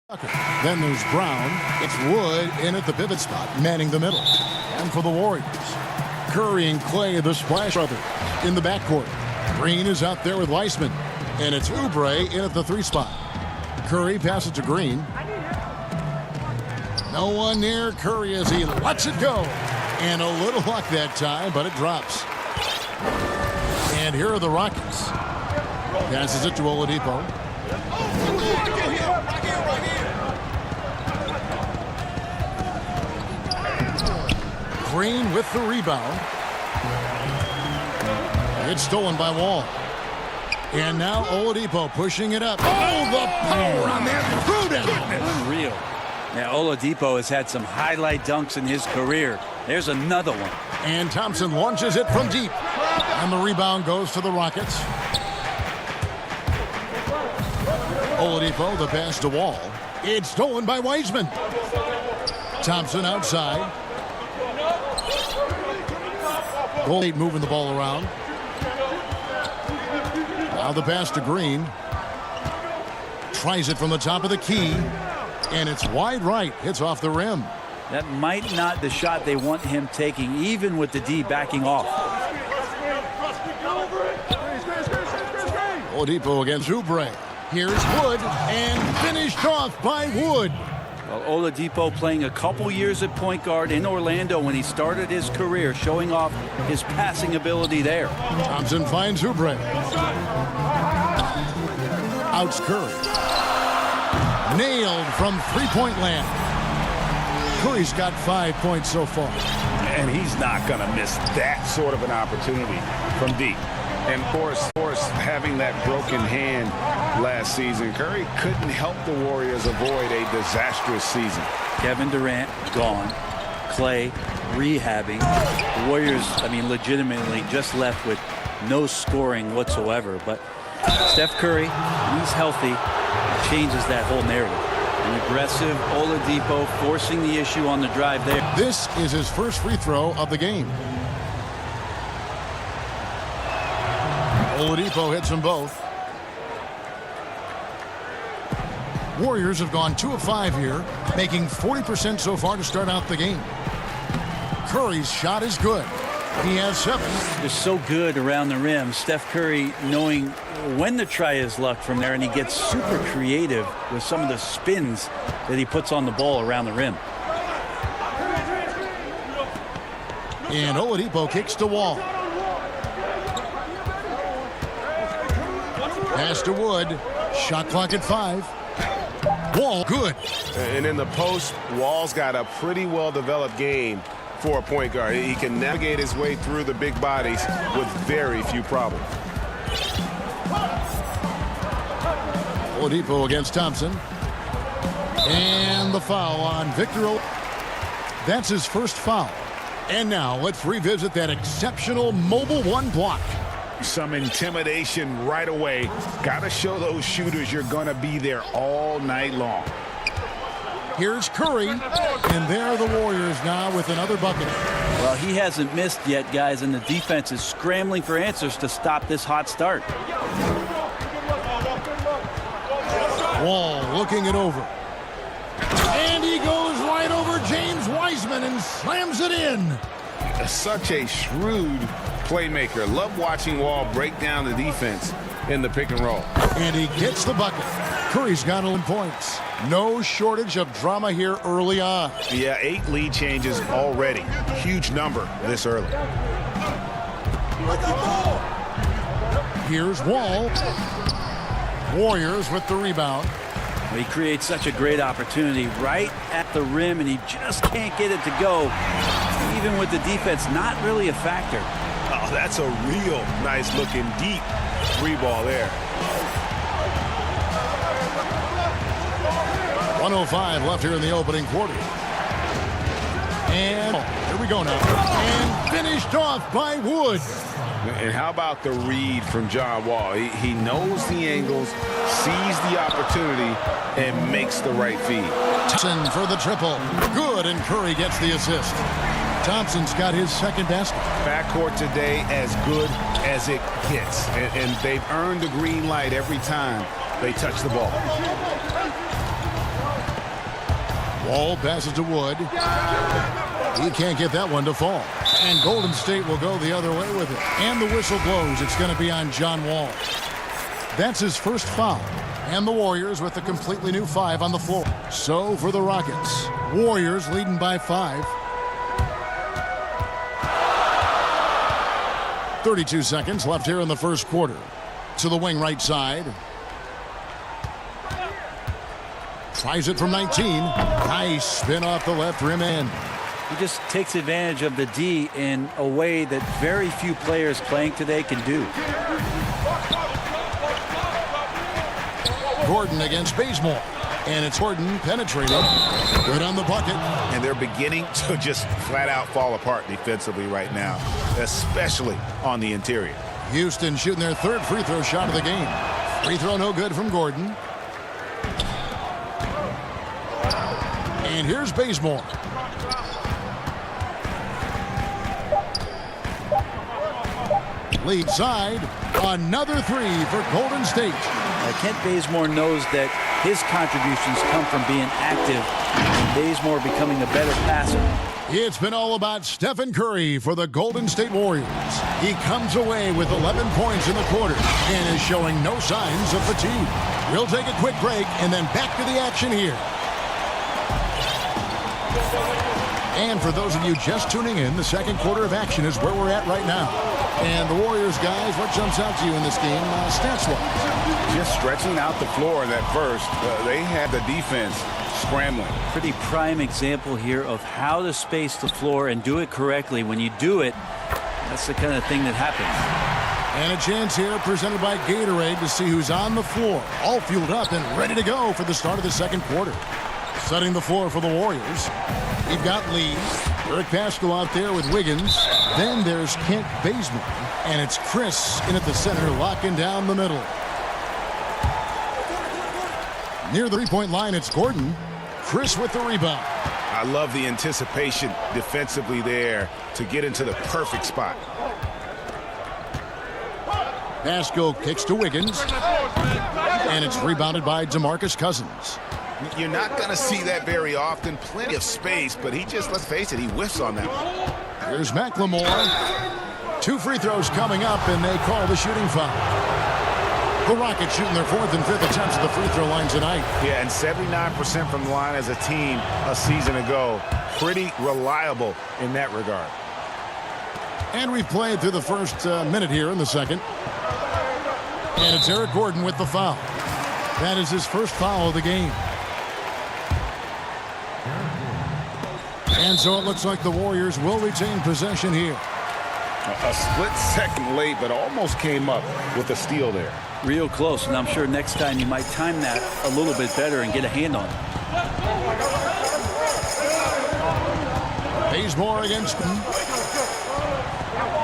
Then there's Brown. It's Wood in at the pivot spot, manning the middle. And for the Warriors, Curry and Clay, the Splash Brothers, in the backcourt. Green is out there with Weissman. And it's Oubre in at the 3 spot. Curry passes to Green. No one near Curry as he lets it go. And a little luck that time, but it drops. And here are the Rockets. Passes it to Oladipo. Green with the rebound. It's stolen by Wall. And now Oladipo pushing it up. Oh, the power on that throw-down. Unreal. Now, Oladipo has had some highlight dunks in his career. There's another one. And Thompson launches it from deep. And the rebound goes to the Rockets. Oladipo, the pass to Wall. It's stolen by Weissman. Thompson outside. Gold moving the ball around. Now the pass to Green. Tries it from the top of the key. And it's wide right. Hits off the rim. That might not the shot they want him taking, even with the D backing off. Oladipo against Oubre. Here's Wood. And finished off by Wood. Well, Oladipo playing a couple years at point guard in Orlando when he started his career, showing off his passing ability there. Thompson finds Oubre. Outs Curry. Nailed from three-point land. Curry's got 5 points so far. And he's not going to miss that sort of an opportunity from deep. And of course, having that broken hand last season, Curry couldn't help the Warriors avoid a disastrous season. Kevin Durant gone. Clay rehabbing. The Warriors, legitimately just left with no scoring whatsoever. But Steph Curry, when he's healthy, changes that whole narrative. An aggressive Oladipo forcing the issue on the drive there. This is his first free throw of the game. Oladipo hits them both. Warriors have gone 2 of 5 here, making 40% so far to start out the game. Curry's shot is good. He has 7. They're so good around the rim. Steph Curry knowing when to try his luck from there, and he gets super creative with some of the spins that he puts on the ball around the rim. And Oladipo kicks to Wall. Pass to Wood. Shot clock at 5. Wall, good. And in the post, Wall's got a pretty well-developed game for a point guard. He can navigate his way through the big bodies with very few problems. Oladipo against Thompson. And the foul on Victor. That's his first foul. And now let's revisit that exceptional Mobile 1 block. Some intimidation right away. Got to show those shooters you're going to be there all night long. Here's Curry, and there are the Warriors now with another bucket. Well, he hasn't missed yet, guys, and the defense is scrambling for answers to stop this hot start. Wall looking it over. And he goes right over James Wiseman and slams it in. Such a shrewd playmaker. Love watching Wall break down the defense in the pick and roll. And he gets the bucket. Curry's got 11 points. No shortage of drama here early on. Yeah, 8 lead changes already. Huge number this early. Here's Wall. Warriors with the rebound. He creates such a great opportunity right at the rim, and he just can't get it to go. Even with the defense not really a factor. Oh, that's a real nice looking deep 3-ball there. 1:05 left here in the opening quarter. And here we go now. And finished off by Wood. And how about the read from John Wall? He knows the angles, sees the opportunity, and makes the right feed. Thompson for the triple. Good, and Curry gets the assist. Thompson's got his second basket. Backcourt today as good as it gets. And they've earned the green light every time they touch the ball. Wall passes to Wood. He can't get that one to fall. And Golden State will go the other way with it. And the whistle blows. It's going to be on John Wall. That's his first foul. And the Warriors with a completely new 5 on the floor. So for the Rockets, Warriors leading by 5. 32 seconds left here in the first quarter. To the wing right side. Tries it from 19. Nice spin off the left rim end. He just takes advantage of the D in a way that very few players playing today can do. Gordon against Bazemore. And it's Gordon penetrating. Good on the bucket. And they're beginning to just flat out fall apart defensively right now, especially on the interior. Houston shooting their third free throw shot of the game. Free throw no good from Gordon. And here's Bazemore. Lead side. Another 3 for Golden State. Kent Bazemore knows that his contributions come from being active and Bazemore becoming a better passer. It's been all about Stephen Curry for the Golden State Warriors. He comes away with 11 points in the quarter and is showing no signs of fatigue. We'll take a quick break and then back to the action here. And for those of you just tuning in, the second quarter of action is where we're at right now. And the Warriors, guys, what jumps out to you in this game, stats-wise? Just stretching out the floor in that first. They had the defense scrambling. Pretty prime example here of how to space the floor and do it correctly. When you do it, that's the kind of thing that happens. And a chance here presented by Gatorade to see who's on the floor. All fueled up and ready to go for the start of the second quarter. Setting the floor for the Warriors. We've got Lee. Eric Pascal out there with Wiggins. Then there's Kent Bazemore. And it's Chris in at the center, locking down the middle. Near the three-point line, it's Gordon. Chris with the rebound. I love the anticipation defensively there to get into the perfect spot. Pascal kicks to Wiggins. And it's rebounded by DeMarcus Cousins. You're not going to see that very often. Plenty of space, but he just, let's face it, he whiffs on that one. Here's McLemore. 2 free throws coming up, and they call the shooting foul. The Rockets shooting their 4th and 5th attempts at the free throw line tonight. Yeah, and 79% from the line as a team a season ago. Pretty reliable in that regard. And we've played through the first minute here in the second. And it's Eric Gordon with the foul. That is his first foul of the game. And so it looks like the Warriors will retain possession here. A split second late, but almost came up with a steal there. Real close, and I'm sure next time you might time that a little bit better and get a hand on it. Bazemore against him.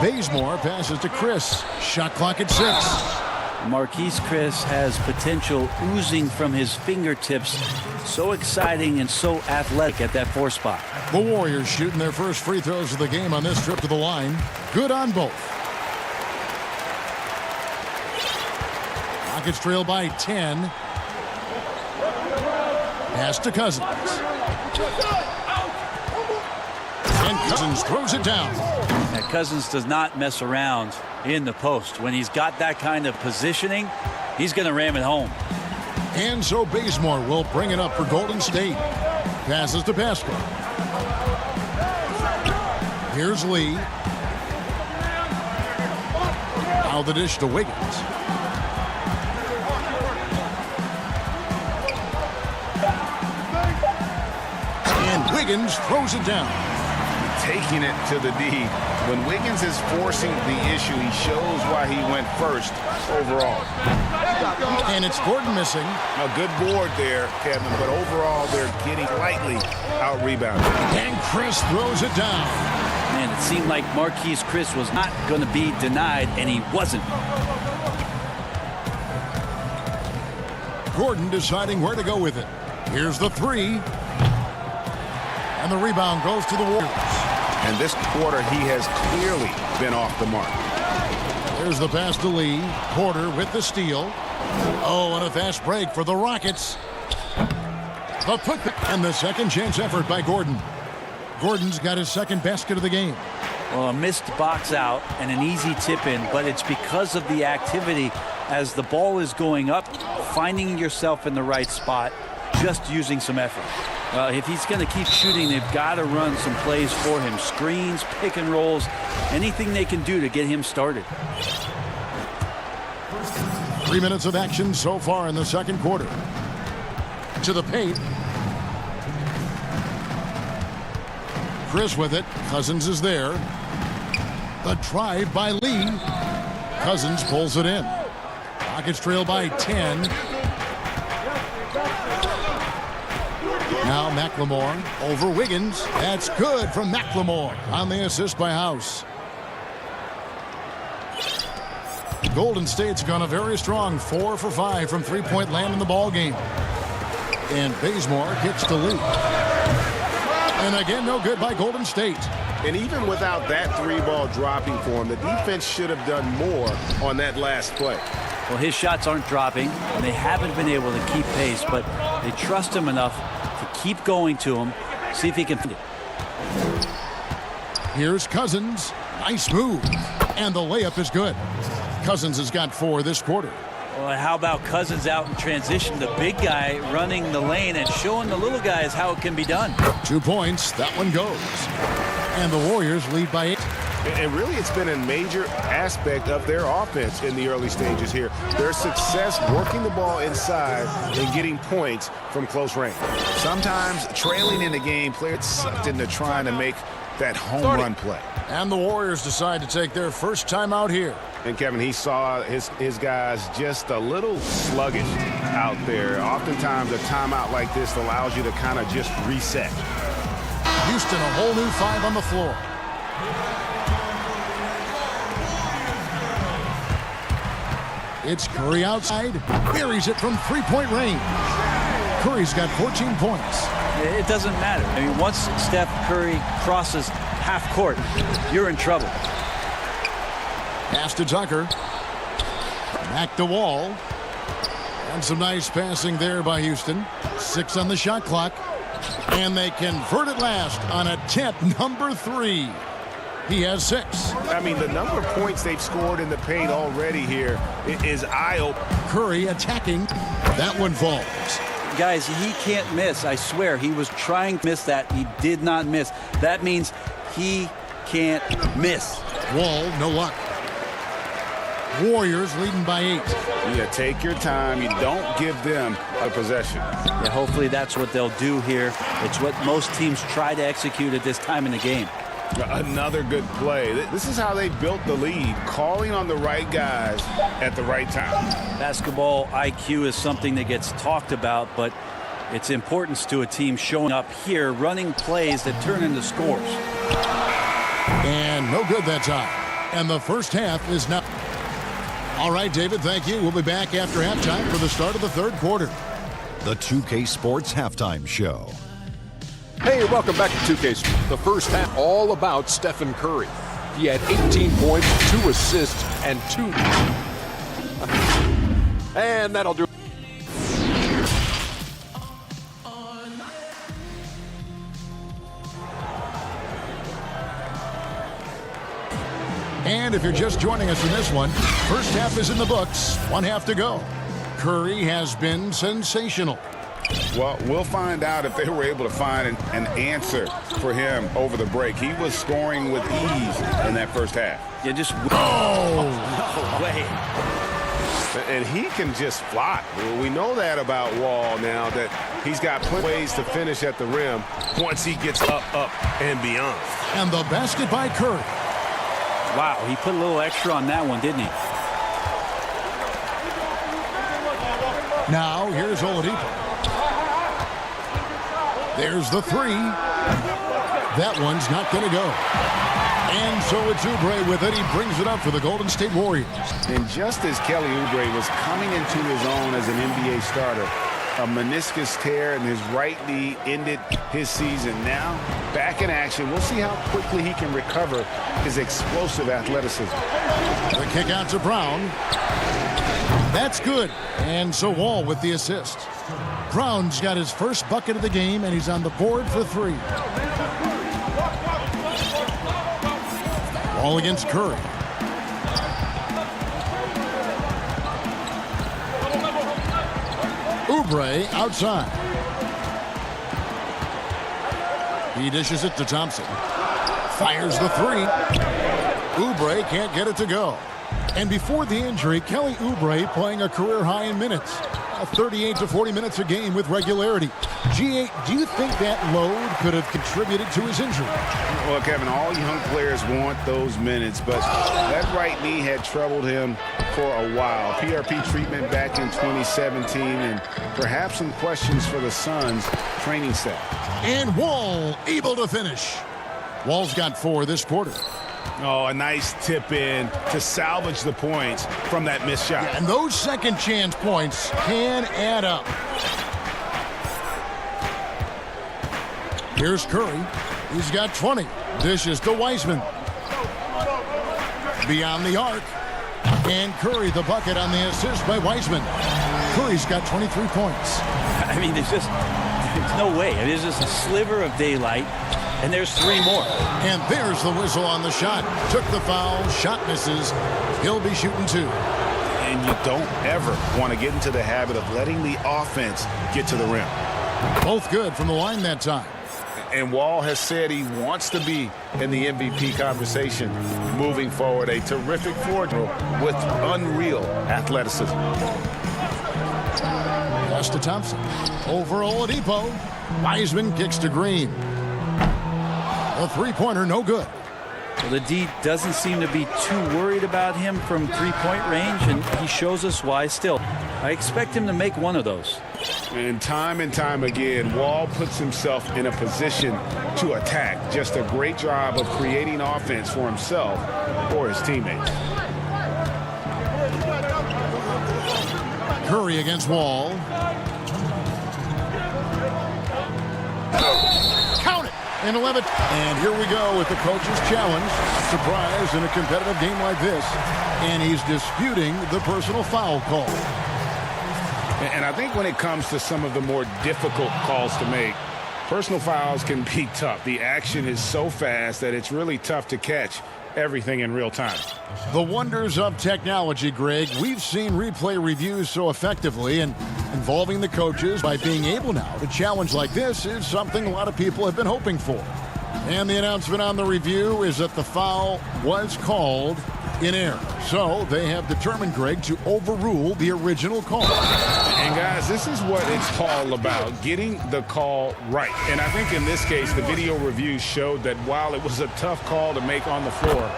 Bazemore passes to Chris. Shot clock at 6. Marquise Chris has potential oozing from his fingertips. So exciting and so athletic at that 4 spot. The Warriors shooting their first free throws of the game on this trip to the line. Good on both. Rockets trail by 10. Pass to Cousins. And Cousins throws it down. And Cousins does not mess around in the post. When he's got that kind of positioning, he's going to ram it home. And so Bazemore will bring it up for Golden State. Passes to Pascal. Here's Lee. Now the dish to Wiggins. And Wiggins throws it down. Taking it to the D. When Wiggins is forcing the issue, he shows why he went first overall. And it's Gordon missing. A good board there, Kevin, but overall they're getting lightly out-rebounded. And Chris throws it down. Man, it seemed like Marquise Chris was not going to be denied, and he wasn't. Gordon deciding where to go with it. Here's the 3. And the rebound goes to the Warriors. And this quarter, he has clearly been off the mark. There's the pass to Lee. Porter with the steal. Oh, and a fast break for the Rockets. The putback and the second chance effort by Gordon. Gordon's got his second basket of the game. Well, a missed box out and an easy tip in, but it's because of the activity as the ball is going up, finding yourself in the right spot, just using some effort. If he's going to keep shooting, they've got to run some plays for him. Screens, pick and rolls, anything they can do to get him started. 3 minutes of action so far in the second quarter. To the paint. Chris with it. Cousins is there. The drive by Lee. Cousins pulls it in. Rockets trail by 10. Now McLemore over Wiggins. That's good from McLemore on the assist by House. Golden State's gone a very strong 4 for 5 from three-point land in the ball game. And Bazemore gets the lead. And again, no good by Golden State. And even without that three-ball dropping for him, the defense should have done more on that last play. Well, his shots aren't dropping, and they haven't been able to keep pace, but they trust him enough to keep going to him, see if he can find it. Here's Cousins. Nice move. And the layup is good. Cousins has got 4 this quarter. Well, how about Cousins out in transition, the big guy running the lane and showing the little guys how it can be done. 2 points. That one goes. And the Warriors lead by 8. And really, it's been a major aspect of their offense in the early stages here. Their success working the ball inside and getting points from close range. Sometimes trailing in the game, players sucked into trying to make that home run play. And the Warriors decide to take their first time out here. And Kevin, he saw his guys just a little sluggish out there. Oftentimes, a timeout like this allows you to kind of just reset. Houston, a whole new 5 on the floor. It's Curry outside. Buries it from three-point range. Curry's got 14 points. It doesn't matter. I mean, once Steph Curry crosses half court, you're in trouble. Pass to Tucker. Back to Wall. And some nice passing there by Houston. 6 on the shot clock. And they convert it last on attempt number 3. He has 6. I mean, the number of points they've scored in the paint already here is eye-opening. Curry attacking. That one falls. Guys, he can't miss. I swear, he was trying to miss that. He did not miss. That means he can't miss. Wall, no luck. Warriors leading by 8. Yeah, take your time. You don't give them a possession. Yeah, hopefully that's what they'll do here. It's what most teams try to execute at this time in the game. Another good play. This is how they built the lead, calling on the right guys at the right time. Basketball IQ is something that gets talked about, but its importance to a team showing up here, running plays that turn into scores. And no good that time. And the first half is now. All right, David, thank you. We'll be back after halftime for the start of the third quarter. The 2K Sports Halftime Show. Hey, welcome back to 2K Sports. The first half all about Stephen Curry. He had 18 points, 2 assists, and 2. And that'll do it. And if you're just joining us in this one, first half is in the books. 1 half to go. Curry has been sensational. Well, we'll find out if they were able to find an answer for him over the break. He was scoring with ease in that first half. You just... Oh! No way. And he can just fly. We know that about Wall now, that he's got plenty of ways to finish at the rim once he gets up, and beyond. And the basket by Curry. Wow, he put a little extra on that one, didn't he? Now, here's Oladipo. There's the 3. That one's not going to go. And so it's Oubre with it. He brings it up for the Golden State Warriors. And just as Kelly Oubre was coming into his own as an NBA starter, a meniscus tear in his right knee ended his season. Now, back in action. We'll see how quickly he can recover his explosive athleticism. The kick out to Brown. That's good. And so Wall with the assist. Brown's got his first bucket of the game, and he's on the board for 3. Ball against Curry. Oubre outside. He dishes it to Thompson. Fires the 3. Oubre can't get it to go. And before the injury, Kelly Oubre playing a career high in minutes. 38 to 40 minutes a game with regularity. G8, do you think that load could have contributed to his injury? Well, Kevin, all young players want those minutes, but that right knee had troubled him for a while. PRP treatment back in 2017, and perhaps some questions for the Suns training staff. And Wall able to finish. Wall's got 4 this quarter. Oh, a nice tip in to salvage the points from that missed shot. And those second chance points can add up. Here's Curry. He's got 20. Dishes to Wiseman. Beyond the arc. And Curry the bucket on the assist by Wiseman. Curry's got 23 points. I mean, there's no way. There's just a sliver of daylight, and there's 3 more. And there's the whistle on the shot. Took the foul. Shot misses. He'll be shooting 2. And you don't ever want to get into the habit of letting the offense get to the rim. Both good from the line that time. And Wall has said he wants to be in the MVP conversation moving forward. A terrific forward with unreal athleticism. Pass to Thompson. Over Oladipo. Wiseman kicks to Green. A 3-pointer, no good. Well, the D doesn't seem to be too worried about him from 3-point range, and he shows us why still. I expect him to make one of those. And time again, Wall puts himself in a position to attack. Just a great job of creating offense for himself or his teammates. Curry against Wall. Count it! In 11. And here we go with the coach's challenge. Surprise in a competitive game like this. And he's disputing the personal foul call. And I think when it comes to some of the more difficult calls to make, personal fouls can be tough. The action is so fast that it's really tough to catch everything in real time. The wonders of technology, Greg. We've seen replay reviews so effectively, and involving the coaches by being able now to challenge like this is something a lot of people have been hoping for. And the announcement on the review is that the foul was called in error. So they have determined, Greg, to overrule the original call. And guys, this is what it's all about, getting the call right. And I think in this case, the video review showed that while it was a tough call to make on the floor,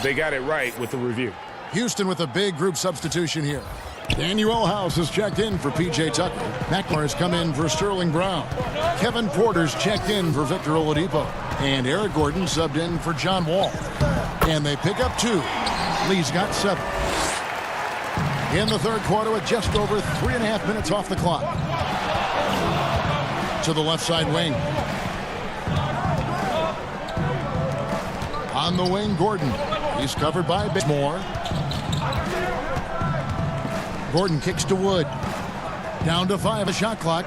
they got it right with the review. Houston with a big group substitution here. Daniel House has checked in for P.J. Tucker. McNamara has come in for Sterling Brown. Kevin Porter's checked in for Victor Oladipo. And Eric Gordon subbed in for John Wall. And they pick up 2. Lee's got 7. In the third quarter with just over 3.5 minutes off the clock. To the left side wing. On the wing, Gordon. He's covered by Moore. Gordon kicks to Wood. Down to 5, a shot clock.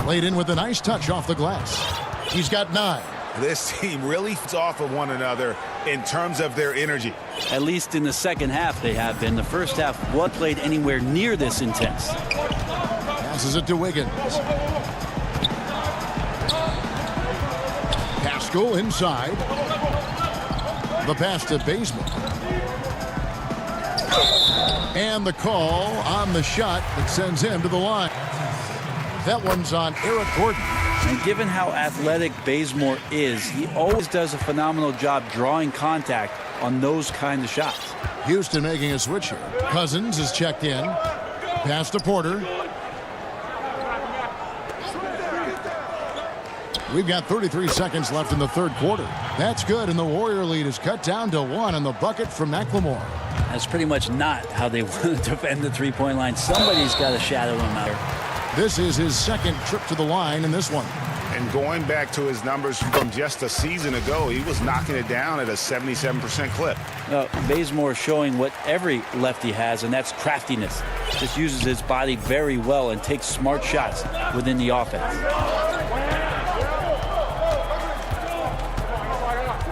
Played in with a nice touch off the glass. He's got 9. This team really feeds off of one another in terms of their energy. At least in the second half they have been. The first half wasn't played anywhere near this intense. Passes it to Wiggins. Pascal inside. The pass to Bazemore. And the call on the shot that sends him to the line. That one's on Eric Gordon. And given how athletic Bazemore is, he always does a phenomenal job drawing contact on those kind of shots. Houston making a switch here. Cousins is checked in. Pass to Porter. We've got 33 seconds left in the third quarter. That's good, and the Warrior lead is cut down to 1 on the bucket from McLemore. That's pretty much not how they want to defend the three-point line. Somebody's got to shadow him out. This is his second trip to the line in this one. And going back to his numbers from just a season ago, he was knocking it down at a 77% clip. Bazemore showing what every lefty has, and that's craftiness. Just uses his body very well and takes smart shots within the offense.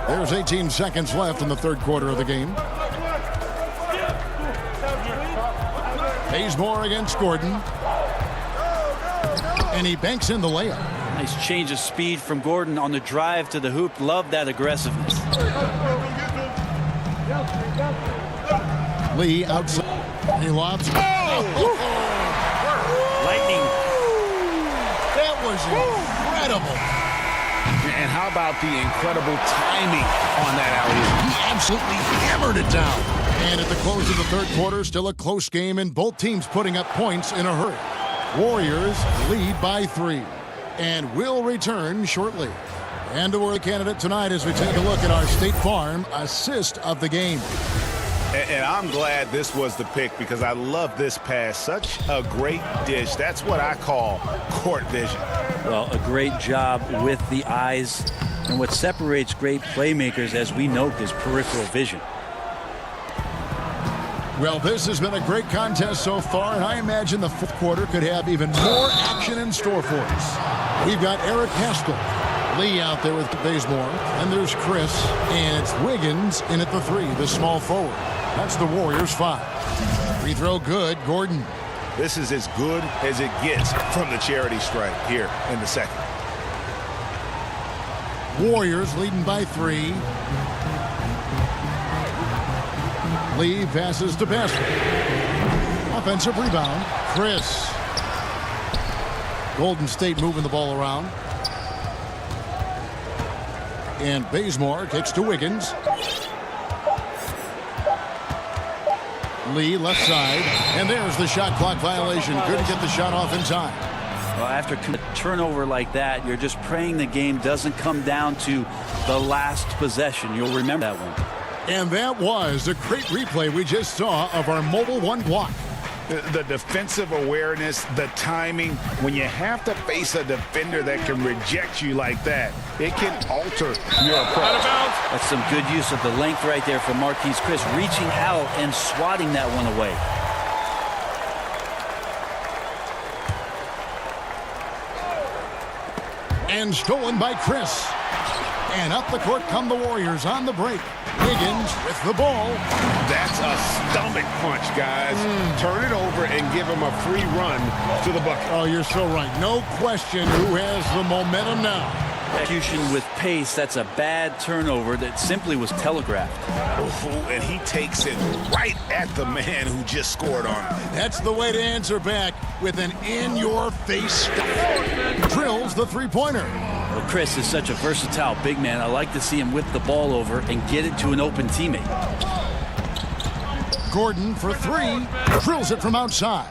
There's 18 seconds left in the third quarter of the game. Bazemore against Gordon. And he banks in the layup. Nice change of speed from Gordon on the drive to the hoop. Love that aggressiveness. Lee outside. He lobs. Lightning. That was incredible. And how about the incredible timing on that alley-oop? He absolutely hammered it down. And at the close of the third quarter, still a close game, and both teams putting up points in a hurry. Warriors lead by 3. And will return shortly. And to our candidate tonight as we take a look at our State Farm assist of the game. And I'm glad this was the pick because I love this pass. Such a great dish. That's what I call court vision. Well, a great job with the eyes. And what separates great playmakers, as we note, is peripheral vision. Well, this has been a great contest so far, and I imagine the fourth quarter could have even more action in store for us. We've got Eric Haskell, Lee out there with Bazemore, and there's Chris, and it's Wiggins in at the 3, the small forward. That's the Warriors' 5. Free throw good, Gordon. This is as good as it gets from the charity stripe here in the second. Warriors leading by 3. Lee passes to Best. Offensive rebound. Chris. Golden State moving the ball around. And Bazemore kicks to Wiggins. Lee left side. And there's the shot clock violation. Good to get the shot off in time. Well, after a turnover like that, you're just praying the game doesn't come down to the last possession. You'll remember that one. And that was a great replay we just saw of our Mobile One block. The defensive awareness, the timing. When you have to face a defender that can reject you like that, it can alter your approach. That's some good use of the length right there from Marquise Chris, reaching out and swatting that one away. And stolen by Chris. And up the court come the Warriors on the break. Wiggins with the ball. That's a stomach punch, guys. Turn it over and give him a free run to the bucket. Oh, you're so right. No question who has the momentum now. Execution with pace, that's a bad turnover that simply was telegraphed. Oh, and he takes it right at the man who just scored on him. That's the way to answer back with an in-your-face stuff. Drills the three-pointer. Well, Chris is such a versatile big man. I like to see him whip the ball over and get it to an open teammate. Gordon for 3. Drills it from outside.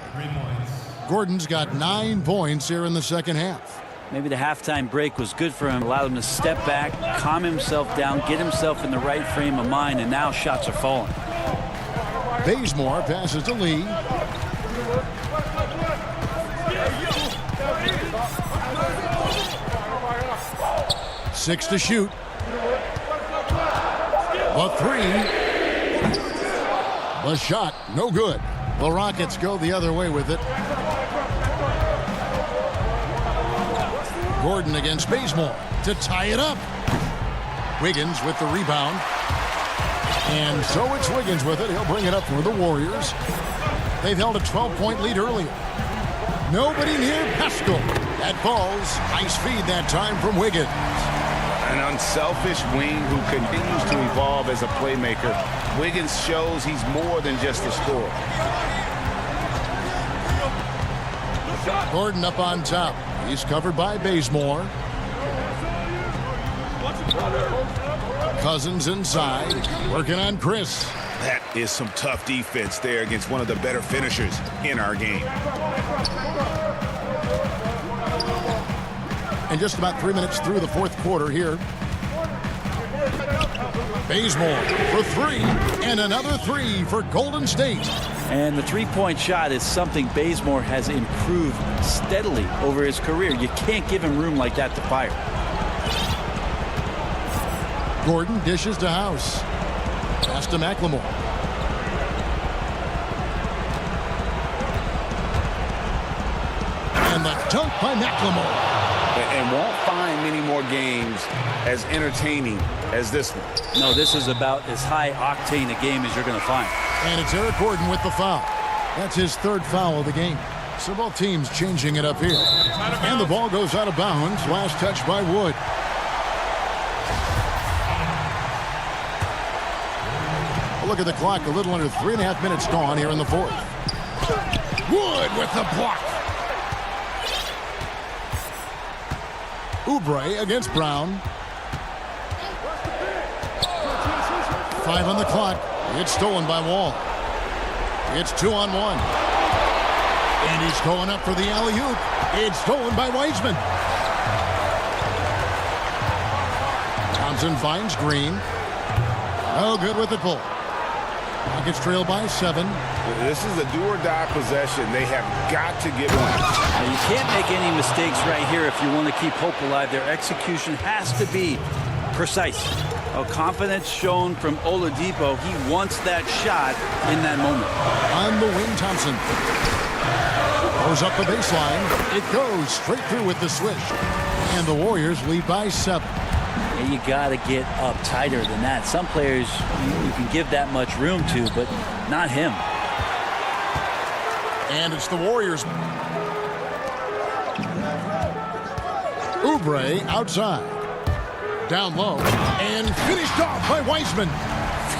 Gordon's got 9 points here in the second half. Maybe the halftime break was good for him. Allowed him to step back, calm himself down, get himself in the right frame of mind, and now shots are falling. Bazemore passes to Lee. Six to shoot. The 3. The shot, no good. The Rockets go the other way with it. Gordon against Bazemore to tie it up. Wiggins with the rebound. And so it's Wiggins with it. He'll bring it up for the Warriors. They've held a 12-point lead earlier. Nobody near Haskell. That falls. Nice feed that time from Wiggins. An unselfish wing who continues to evolve as a playmaker. Wiggins shows he's more than just a scorer. Gordon up on top. He's covered by Bazemore. Cousins inside, working on Chris. That is some tough defense there against one of the better finishers in our game. And just about 3 minutes through the fourth quarter here. Bazemore for 3, and another 3 for Golden State. And the three-point shot is something Bazemore has improved steadily over his career. You can't give him room like that to fire. Gordon dishes to House. Pass to McLemore. And the dunk by McLemore. And won't find many more games as entertaining as this one. No, this is about as high-octane a game as you're going to find. And it's Eric Gordon with the foul. That's his third foul of the game. So both teams changing it up here. And the ball goes out of bounds. Last touch by Wood. A look at the clock. A little under 3.5 minutes gone here in the fourth. Wood with the block. Oubre against Brown. 5 on the clock. It's stolen by Wall. It's 2-on-1. And he's going up for the alley-oop. It's stolen by Weisman. Thompson finds Green. Oh, good with the pull. Rockets trail by 7. This is a do-or-die possession. They have got to get one. Now, you can't make any mistakes right here if you want to keep hope alive. Their execution has to be precise. Confidence shown from Oladipo. He wants that shot in that moment. On the wing, Thompson. Goes up the baseline. It goes straight through with the swish. And the Warriors lead by 7. And you got to get up tighter than that. Some players you can give that much room to, but not him. And it's the Warriors. Oubre outside. Down low. And finished off by Weisman.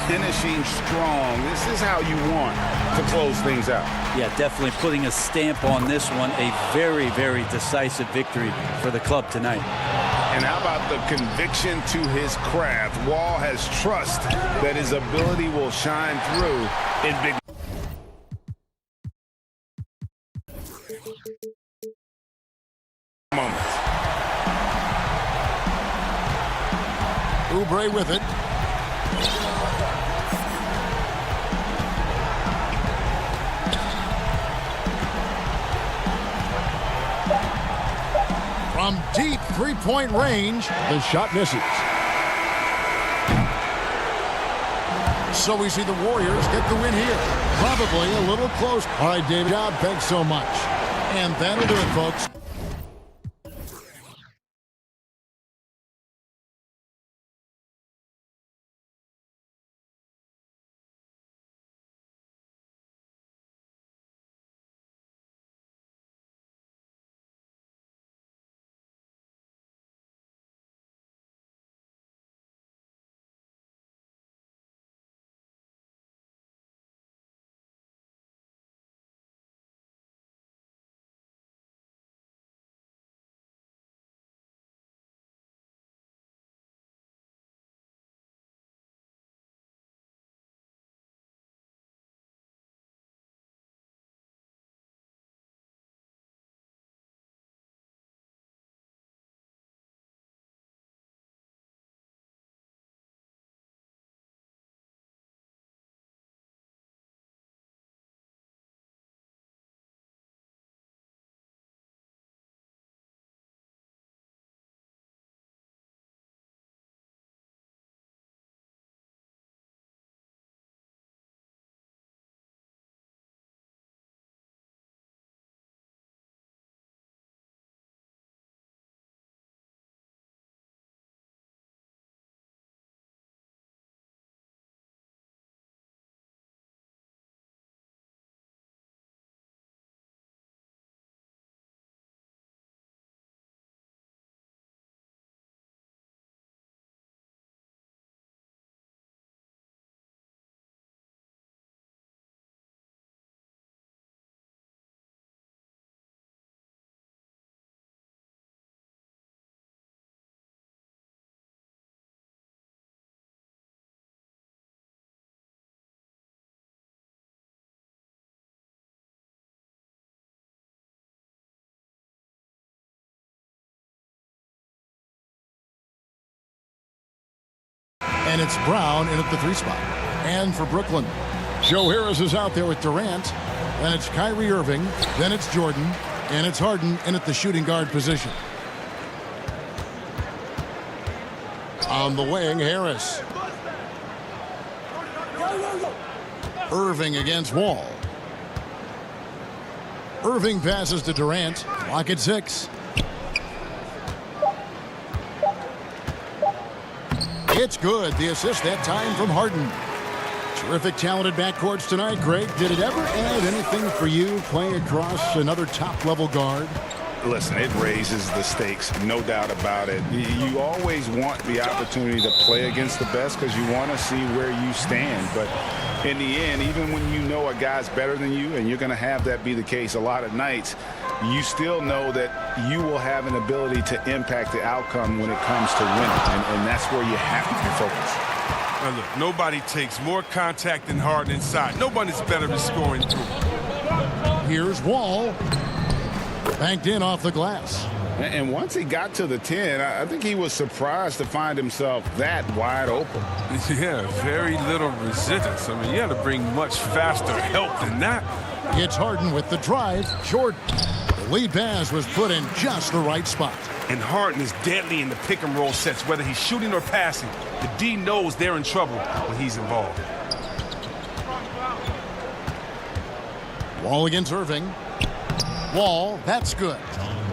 Finishing strong. This is how you want to close things out. Yeah, definitely putting a stamp on this one. A very, very decisive victory for the club tonight. And how about the conviction to his craft? Wall has trust that his ability will shine through in big moments. Oubre with it. From deep three-point range, the shot misses. So we see the Warriors get the win here. Probably a little close. All right, David, thanks so much. And that'll do it, folks. And it's Brown in at the 3 spot. And for Brooklyn, Joe Harris is out there with Durant. Then it's Kyrie Irving. Then it's Jordan. And it's Harden in at the shooting guard position. On the wing, Harris. Irving against Wall. Irving passes to Durant. Clock at 6. It's good. The assist that time from Harden. Terrific, talented backcourts tonight, Greg. Did it ever add anything for you playing across another top-level guard? Listen, it raises the stakes, no doubt about it. You always want the opportunity to play against the best because you want to see where you stand. But in the end, even when you know a guy's better than you, and you're going to have that be the case a lot of nights, you still know that you will have an ability to impact the outcome when it comes to winning. And that's where you have to be focused. Now look, nobody takes more contact than Harden inside. Nobody's better at scoring through. Here's Wall. Banked in off the glass. And once he got to the 10, I think he was surprised to find himself that wide open. Yeah, very little resistance. I mean, you had to bring much faster help than that. It's Harden with the drive. Jordan. The lead pass was put in just the right spot. And Harden is deadly in the pick and roll sets, whether he's shooting or passing. The D knows they're in trouble when he's involved. Wall against Irving. Wall, that's good.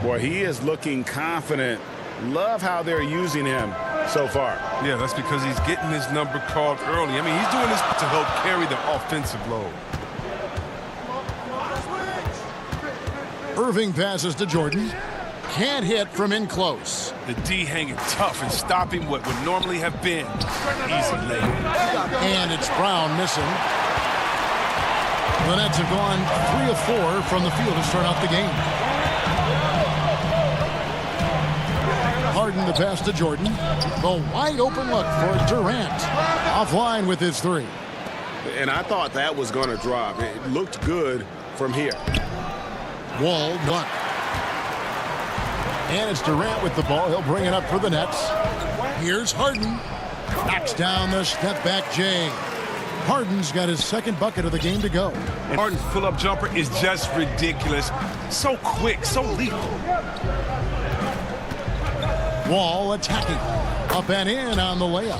Boy, he is looking confident. Love how they're using him so far. Yeah, that's because he's getting his number called early. I mean, he's doing this to help carry the offensive load. Irving passes to Jordan. Can't hit from in close. The D hanging tough and stopping what would normally have been easy lay. And it's Brown missing. The Nets have gone 3 of 4 from the field to start out the game. Harden the pass to Jordan. The wide open look for Durant. Offline with his 3. And I thought that was going to drop. It looked good from here. Wall block. And it's Durant with the ball. He'll bring it up for the Nets. Here's Harden. Knocks down the step back J. Harden's got his second bucket of the game to go. And Harden's pull-up jumper is just ridiculous. So quick, so lethal. Wall attacking. Up and in on the layup.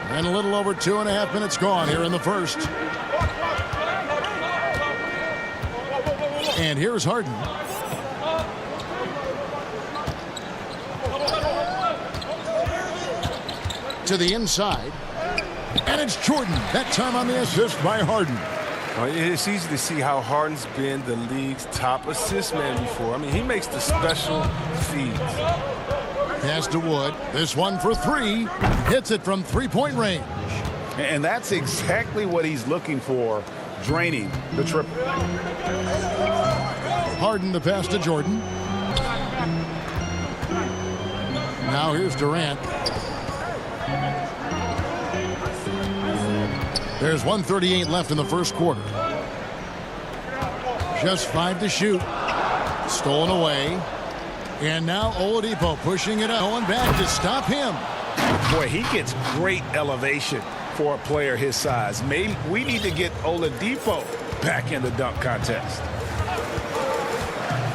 And a little over 2.5 minutes gone here in the first. And here's Harden. To the inside. And it's Jordan. That time on the assist by Harden. It's easy to see how Harden's been the league's top assist man before. I mean, he makes the special feeds. Pass to Wood. This one for 3. Hits it from three-point range. And that's exactly what he's looking for, draining the triple. Harden the pass to Jordan. Now here's Durant. There's 1:38 left in the first quarter. Just 5 to shoot. Stolen away. And now Oladipo pushing it out. Going back to stop him. Boy, he gets great elevation for a player his size. Maybe we need to get Oladipo back in the dunk contest.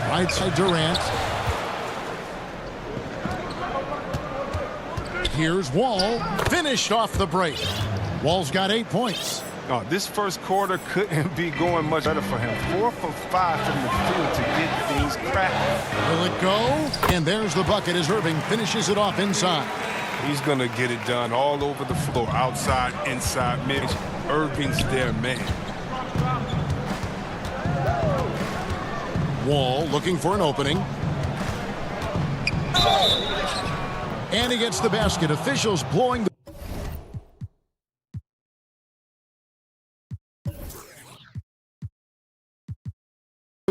Right side Durant. Here's Wall. Finished off the break. Wall's got 8 points. Oh, this first quarter couldn't be going much better for him. 4 for 5 from the field to get things cracking. Will it go? And there's the bucket as Irving finishes it off inside. He's going to get it done all over the floor, outside, inside, mid. Irving's their man. Wall looking for an opening. And he gets the basket. Officials blowing the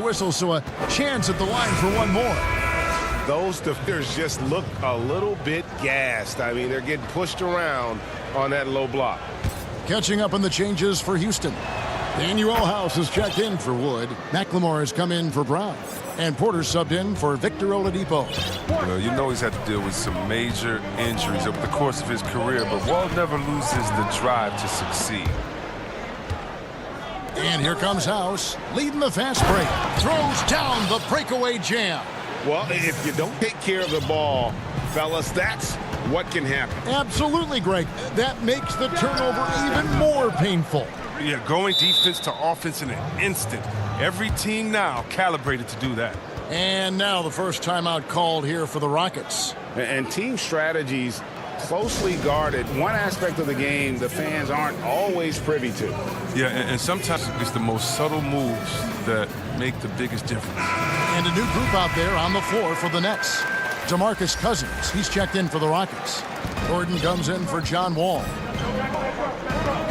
whistle, so a chance at the line for one more. Those defenders just look a little bit gassed. I mean, they're getting pushed around on that low block. Catching up on the changes for Houston. Daniel House has checked in for Wood. McLemore has come in for Brown. And Porter subbed in for Victor Oladipo. Well, you know he's had to deal with some major injuries over the course of his career, but Wall never loses the drive to succeed. And here comes House, leading the fast break. Throws down the breakaway jam. Well, if you don't take care of the ball, fellas, that's what can happen. Absolutely, Greg. That makes the turnover even more painful. Yeah, going defense to offense in an instant. Every team now calibrated to do that. And now the first timeout called here for the Rockets. And team strategies closely guarded. One aspect of the game the fans aren't always privy to. Yeah, and sometimes it's the most subtle moves that make the biggest difference. And a new group out there on the floor for the Nets. DeMarcus Cousins, he's checked in for the Rockets. Gordon comes in for John Wall.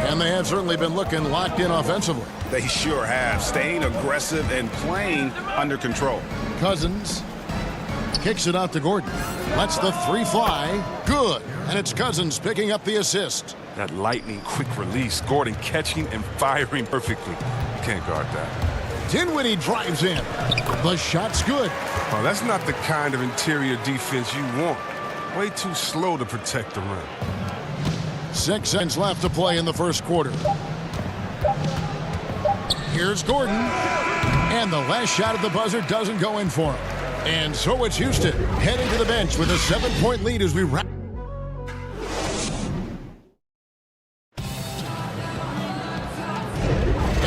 And they have certainly been looking locked in offensively. They sure have, staying aggressive and playing under control. Cousins kicks it out to Gordon. Lets the three fly. Good. And it's Cousins picking up the assist. That lightning quick release, Gordon catching and firing perfectly. You can't guard that. Dinwiddie drives in. The shot's good. Oh, that's not the kind of interior defense you want. Way too slow to protect the rim. 6 seconds left to play in the first quarter. Here's Gordon. And the last shot at the buzzer doesn't go in for him. And so it's Houston heading to the bench with a 7-point lead as we wrap.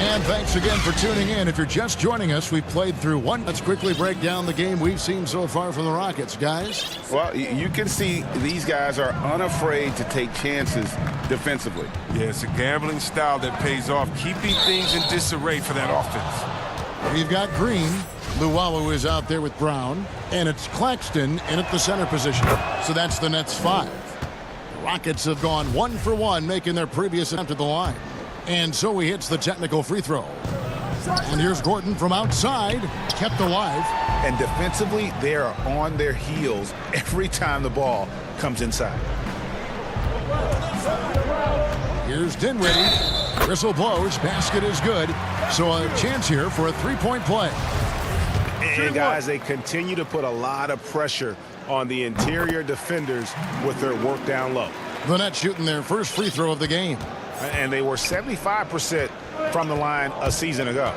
And thanks again for tuning in. If you're just joining us, we've played through one. Let's quickly break down the game we've seen so far from the Rockets, guys. Well, you can see these guys are unafraid to take chances defensively. Yeah, it's a gambling style that pays off, keeping things in disarray for that offense. We've got Green. Luwawu is out there with Brown. And it's Claxton in at the center position. So that's the Nets 5. The Rockets have gone 1 for 1, making their previous attempt at the line. And so he hits the technical free throw. And here's Gordon from outside, kept alive. And defensively, they are on their heels every time the ball comes inside. Here's Dinwiddie. Whistle blows, basket is good. So a chance here for a three-point play. And guys, they continue to put a lot of pressure on the interior defenders with their work down low. The Nets shooting their first free throw of the game. And they were 75% from the line a season ago.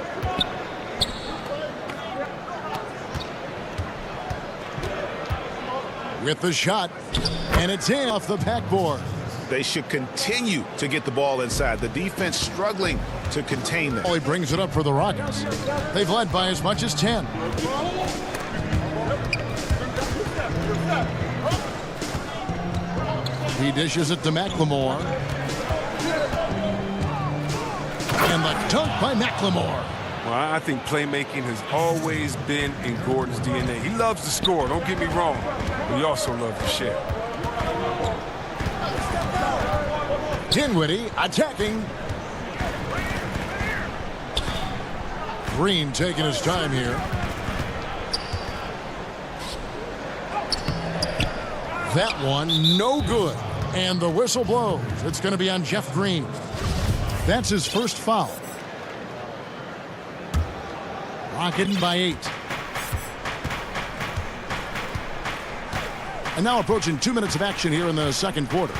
With the shot, and it's in off the backboard. They should continue to get the ball inside. The defense struggling to contain them. He brings it up for the Rockets. They've led by as much as 10. He dishes it to McLemore. And the dunk by McLemore. Well, I think playmaking has always been in Gordon's DNA. He loves to score, don't get me wrong, but he also loves to share. Dinwiddie attacking. Green taking his time here. That one, no good. And the whistle blows. It's going to be on Jeff Green. That's his first foul. Rocketing by 8. And now approaching 2 minutes of action here in the second quarter.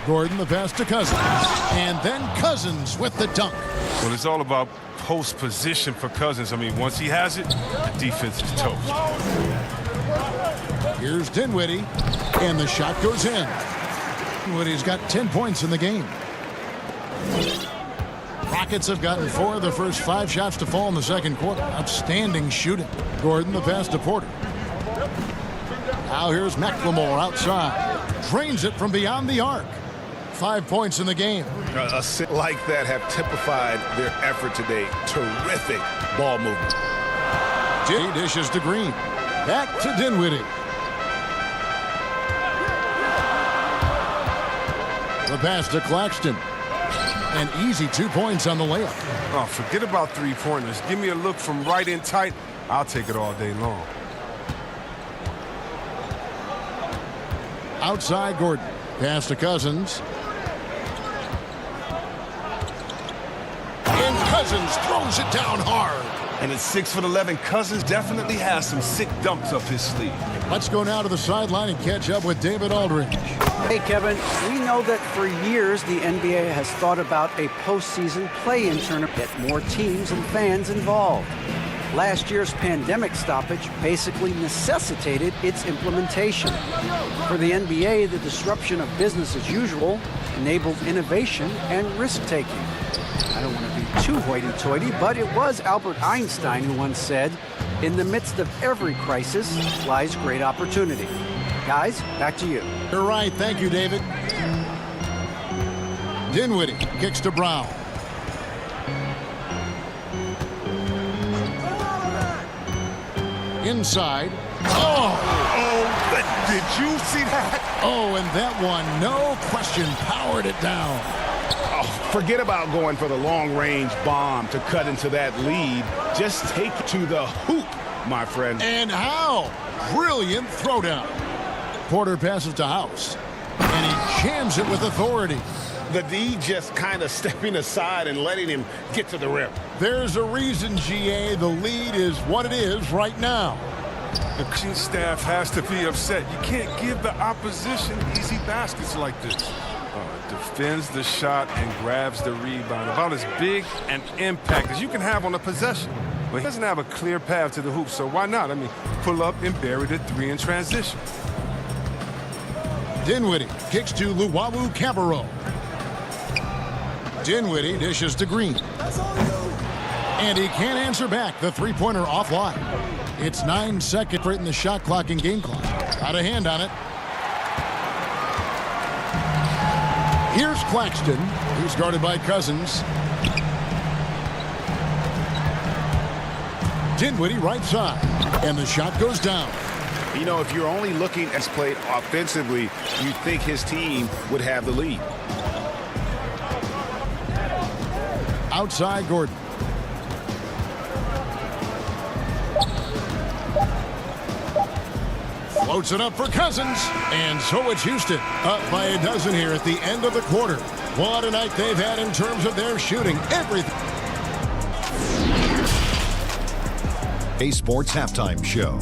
Gordon the pass to Cousins. And then Cousins with the dunk. Well, it's all about post position for Cousins. I mean, once he has it, the defense is toast. Here's Dinwiddie. And the shot goes in. Dinwiddie's got 10 points in the game. Rockets have gotten 4 of the first 5 shots to fall in the second quarter. Outstanding shooting. Gordon the pass to Porter. Now here's McLemore outside. Drains it from beyond the arc. 5 points in the game. A sit like that have typified their effort today. Terrific ball movement. He dishes to Green. Back to Dinwiddie. The pass to Claxton. An easy 2 points on the layup. Oh, forget about three-pointers. Give me a look from right in tight. I'll take it all day long. Outside Gordon. Pass to Cousins. Cousins throws it down hard. And at 6'11", Cousins definitely has some sick dumps up his sleeve. Let's go now to the sideline and catch up with David Aldridge. Hey, Kevin, we know that for years the NBA has thought about a postseason play-in tournament to get more teams and fans involved. Last year's pandemic stoppage basically necessitated its implementation. For the NBA, the disruption of business as usual enabled innovation and risk-taking. I don't want to be too hoity-toity, but it was Albert Einstein who once said, "In the midst of every crisis lies great opportunity." Guys, back to you. You're right. Thank you, David. Dinwiddie kicks to Brown. Inside. Did you see that? Oh, and that one, no question, powered it down. Forget about going for the long-range bomb to cut into that lead. Just take it to the hoop, my friend. And how? Brilliant throwdown. Porter passes to House, and he jams it with authority. The D just kind of stepping aside and letting him get to the rim. There's a reason, GA, the lead is what it is right now. The coaching staff has to be upset. You can't give the opposition easy baskets like this. Defends the shot and grabs the rebound. About as big an impact as you can have on a possession. But he doesn't have a clear path to the hoop, so why not? I mean, pull up and bury the three in transition. Dinwiddie kicks to Luwawu Cabarro. Dinwiddie dishes to Green. And he can't answer back. The three-pointer offline. It's 9 seconds in the shot clock and game clock. Got a hand on it. Here's Claxton, who's guarded by Cousins. Dinwiddie right side, and the shot goes down. You know, if you're only looking at his play offensively, you'd think his team would have the lead. Outside Gordon. Floats it up for Cousins, and so it's Houston up by a dozen here at the end of the quarter. What a night they've had in terms of their shooting. Everything. A Sports Halftime Show.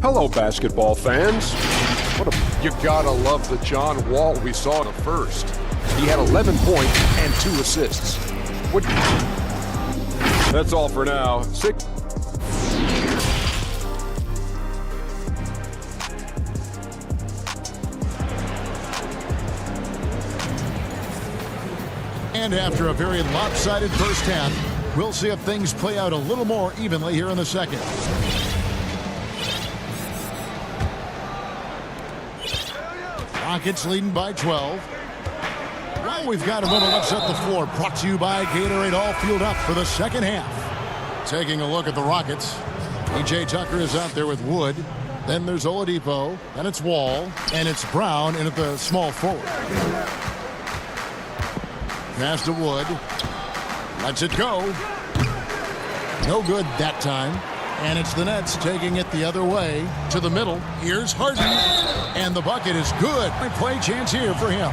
Hello, basketball fans. You gotta love the John Wall we saw in the first. He had 11 points and 2 assists. That's all for now. And after a very lopsided first half, we'll see if things play out a little more evenly here in the second. Rockets leading by 12. Well, we've got a little upset the floor. Brought to you by Gatorade, all fueled up for the second half. Taking a look at the Rockets. PJ Tucker is out there with Wood. Then there's Oladipo. Then it's Wall. And it's Brown in at the small forward. Pass to Wood. Lets it go. No good that time. And it's the Nets taking it the other way to the middle. Here's Harden. And the bucket is good. Play chance here for him.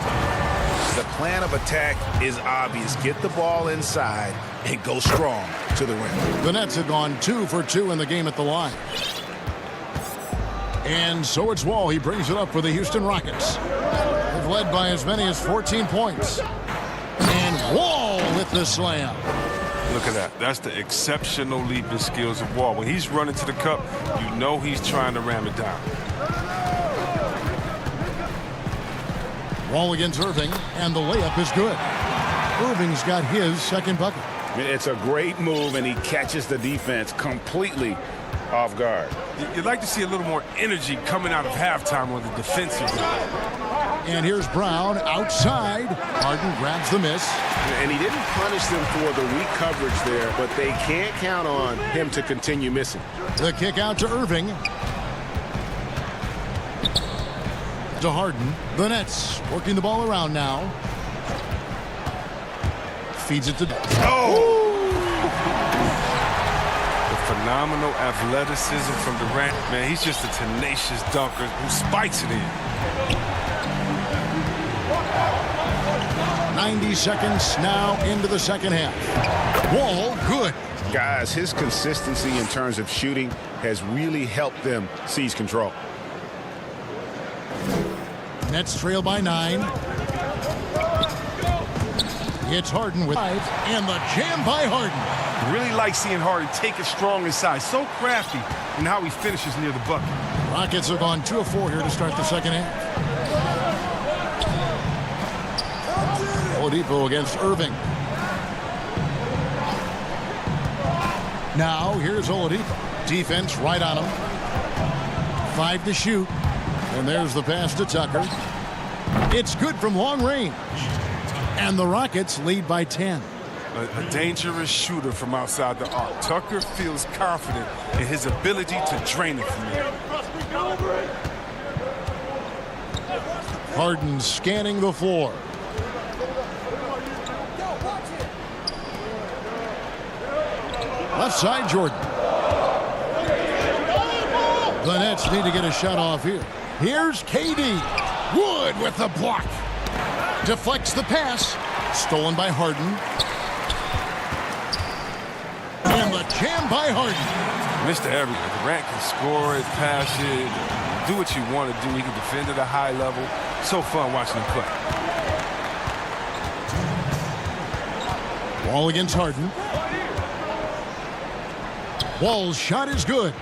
The plan of attack is obvious. Get the ball inside and go strong to the rim. The Nets have gone 2 for 2 in the game at the line. And so it's Wall. He brings it up for the Houston Rockets. They've led by as many as 14 points. And Wall with the slam. Look at that. That's the exceptional leap in skills of Wall. When he's running to the cup, you know he's trying to ram it down. Wall against Irving, and the layup is good. Irving's got his second bucket. It's a great move, and he catches the defense completely off guard. You'd like to see a little more energy coming out of halftime on the defensive end. And here's Brown outside. Harden grabs the miss. And he didn't punish them for the weak coverage there, but they can't count on him to continue missing. The kick out to Irving. To Harden. The Nets working the ball around now. Feeds it to Phenomenal athleticism from Durant. Man, he's just a tenacious dunker who spikes it in. 90 seconds now into the second half. Wall, good. Guys, his consistency in terms of shooting has really helped them seize control. Nets trail by 9. It's Harden with 5, and the jam by Harden. Really like seeing Harden take it strong inside. So crafty in how he finishes near the bucket. Rockets have gone 2 of 4 here to start the second half. Oladipo against Irving. Now here's Oladipo. Defense right on him. 5 to shoot. And there's the pass to Tucker. It's good from long range. And the Rockets lead by 10. A dangerous shooter from outside the arc. Tucker feels confident in his ability to drain it from there. Harden scanning the floor. Left side, Jordan. The Nets need to get a shot off here. Here's KD. Wood with the block. Deflects the pass. Stolen by Harden. And the jam by Harden. Mr. Everything. Durant can score it, pass it, do what you want to do. He can defend at a high level. So fun watching him play. Wall against Harden. Wall's shot is good.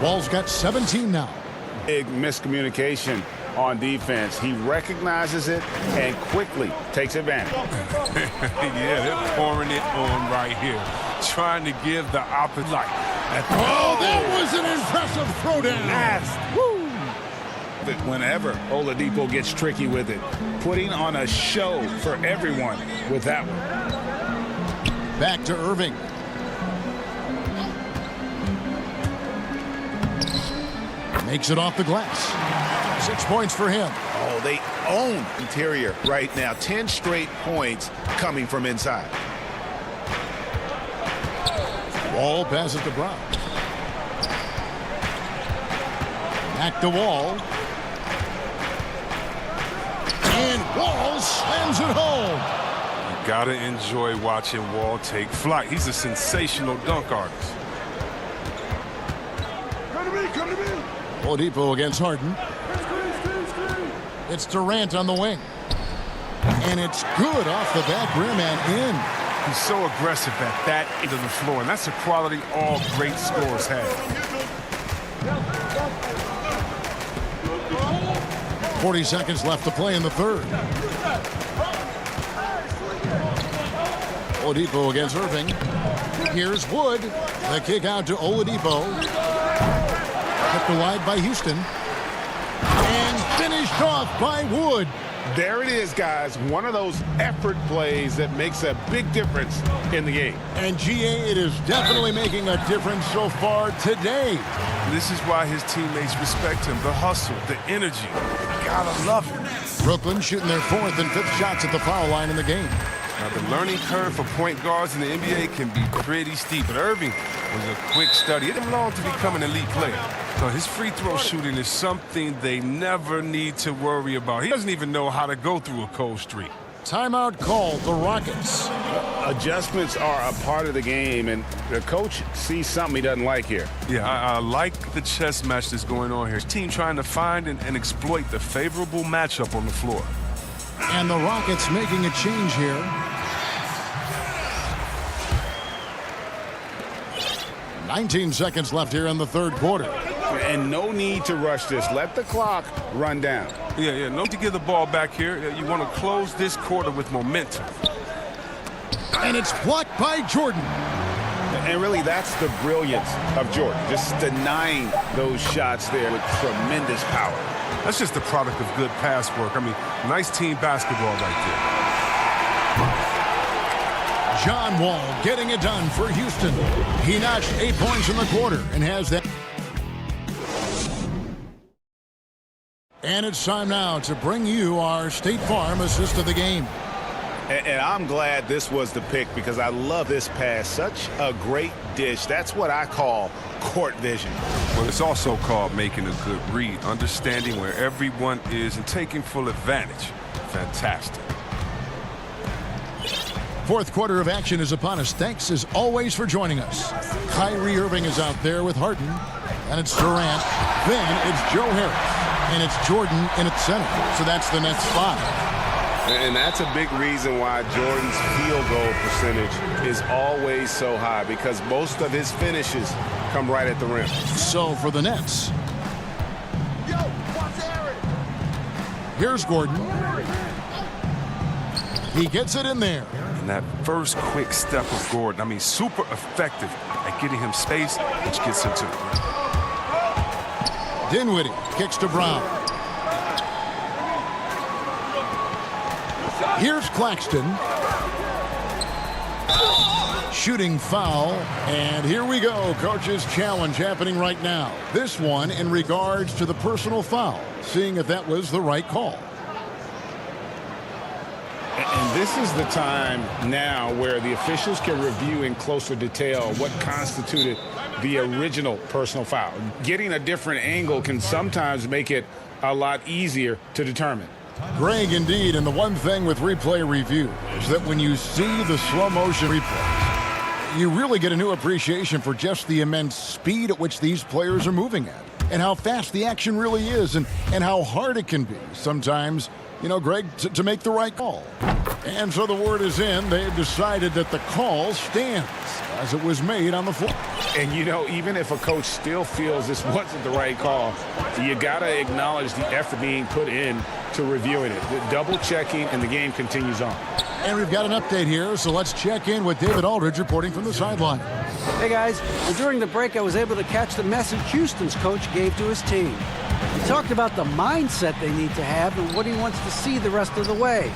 Wall's got 17 now. Big miscommunication on defense. He recognizes it and quickly takes advantage. Yeah, they're pouring it on right here. Trying to give the opposite light. Oh, that was an impressive throwdown. Woo! Whenever Oladipo gets tricky with it, putting on a show for everyone with that one. Back to Irving. Makes it off the glass. 6 points for him. Oh, they own interior right now. 10 straight points coming from inside. Wall passes to Brown. Back to Wall. And Wall slams it home. You gotta enjoy watching Wall take flight. He's a sensational dunk artist. Come to me. Oladipo against Harden. It's Durant on the wing. And it's good off the back rim and in. He's so aggressive at that end of the floor, and that's a quality all great scorers have. 40 seconds left to play in the third. Oladipo against Irving. Here's Wood. The kick out to Oladipo. Kept alive by Houston. And finished off by Wood. There it is, guys. One of those effort plays that makes a big difference in the game. And GA, it is definitely making a difference so far today. This is why his teammates respect him. The hustle, the energy. You gotta love it. Brooklyn shooting their 4th and 5th shots at the foul line in the game. Now, the learning curve for point guards in the NBA can be pretty steep, but Irving was a quick study. It didn't long to become an elite player. So his free throw shooting is something they never need to worry about. He doesn't even know how to go through a cold streak. Timeout called the Rockets. Adjustments are a part of the game, and the coach sees something he doesn't like here. Yeah, I like the chess match that's going on here. His team trying to find and exploit the favorable matchup on the floor. And the Rockets making a change here. 19 seconds left here in the third quarter. And no need to rush this. Let the clock run down. Yeah, no need to give the ball back here. You want to close this quarter with momentum. And it's blocked by Jordan. And really, that's the brilliance of Jordan. Just denying those shots there with tremendous power. That's just the product of good pass work. I mean, nice team basketball right there. John Wall getting it done for Houston. He notched 8 points in the quarter and has that. And it's time now to bring you our State Farm assist of the game. And I'm glad this was the pick because I love this pass. Such a great dish. That's what I call court vision. Well, it's also called making a good read, understanding where everyone is and taking full advantage. Fantastic. Fourth quarter of action is upon us. Thanks as always for joining us. Kyrie Irving is out there with Harden. And it's Durant. Then it's Joe Harris. And it's Jordan in at center. So that's the Nets 5. And that's a big reason why Jordan's field goal percentage is always so high, because most of his finishes come right at the rim. So for the Nets, here's Gordon. He gets it in there. And that first quick step of Gordon, I mean, super effective at getting him space, which gets him to the rim. Dinwiddie kicks to Brown. Here's Claxton. Shooting foul. And here we go. Coach's challenge happening right now. This one in regards to the personal foul. Seeing if that was the right call. And this is the time now where the officials can review in closer detail what constituted the original personal foul. Getting a different angle can sometimes make it a lot easier to determine. Greg, indeed, and the one thing with replay review is that when you see the slow motion replays, you really get a new appreciation for just the immense speed at which these players are moving at, and how fast the action really is, and how hard it can be sometimes, you know, Greg, to make the right call. And so the word is in. They've decided that the call stands as it was made on the floor. And, you know, even if a coach still feels this wasn't the right call, you got to acknowledge the effort being put in to reviewing it. The double checking, and the game continues on. And we've got an update here, so let's check in with David Aldridge reporting from the sideline. Hey guys, well, during the break I was able to catch the message Houston's coach gave to his team. He talked about the mindset they need to have and what he wants to see the rest of the way.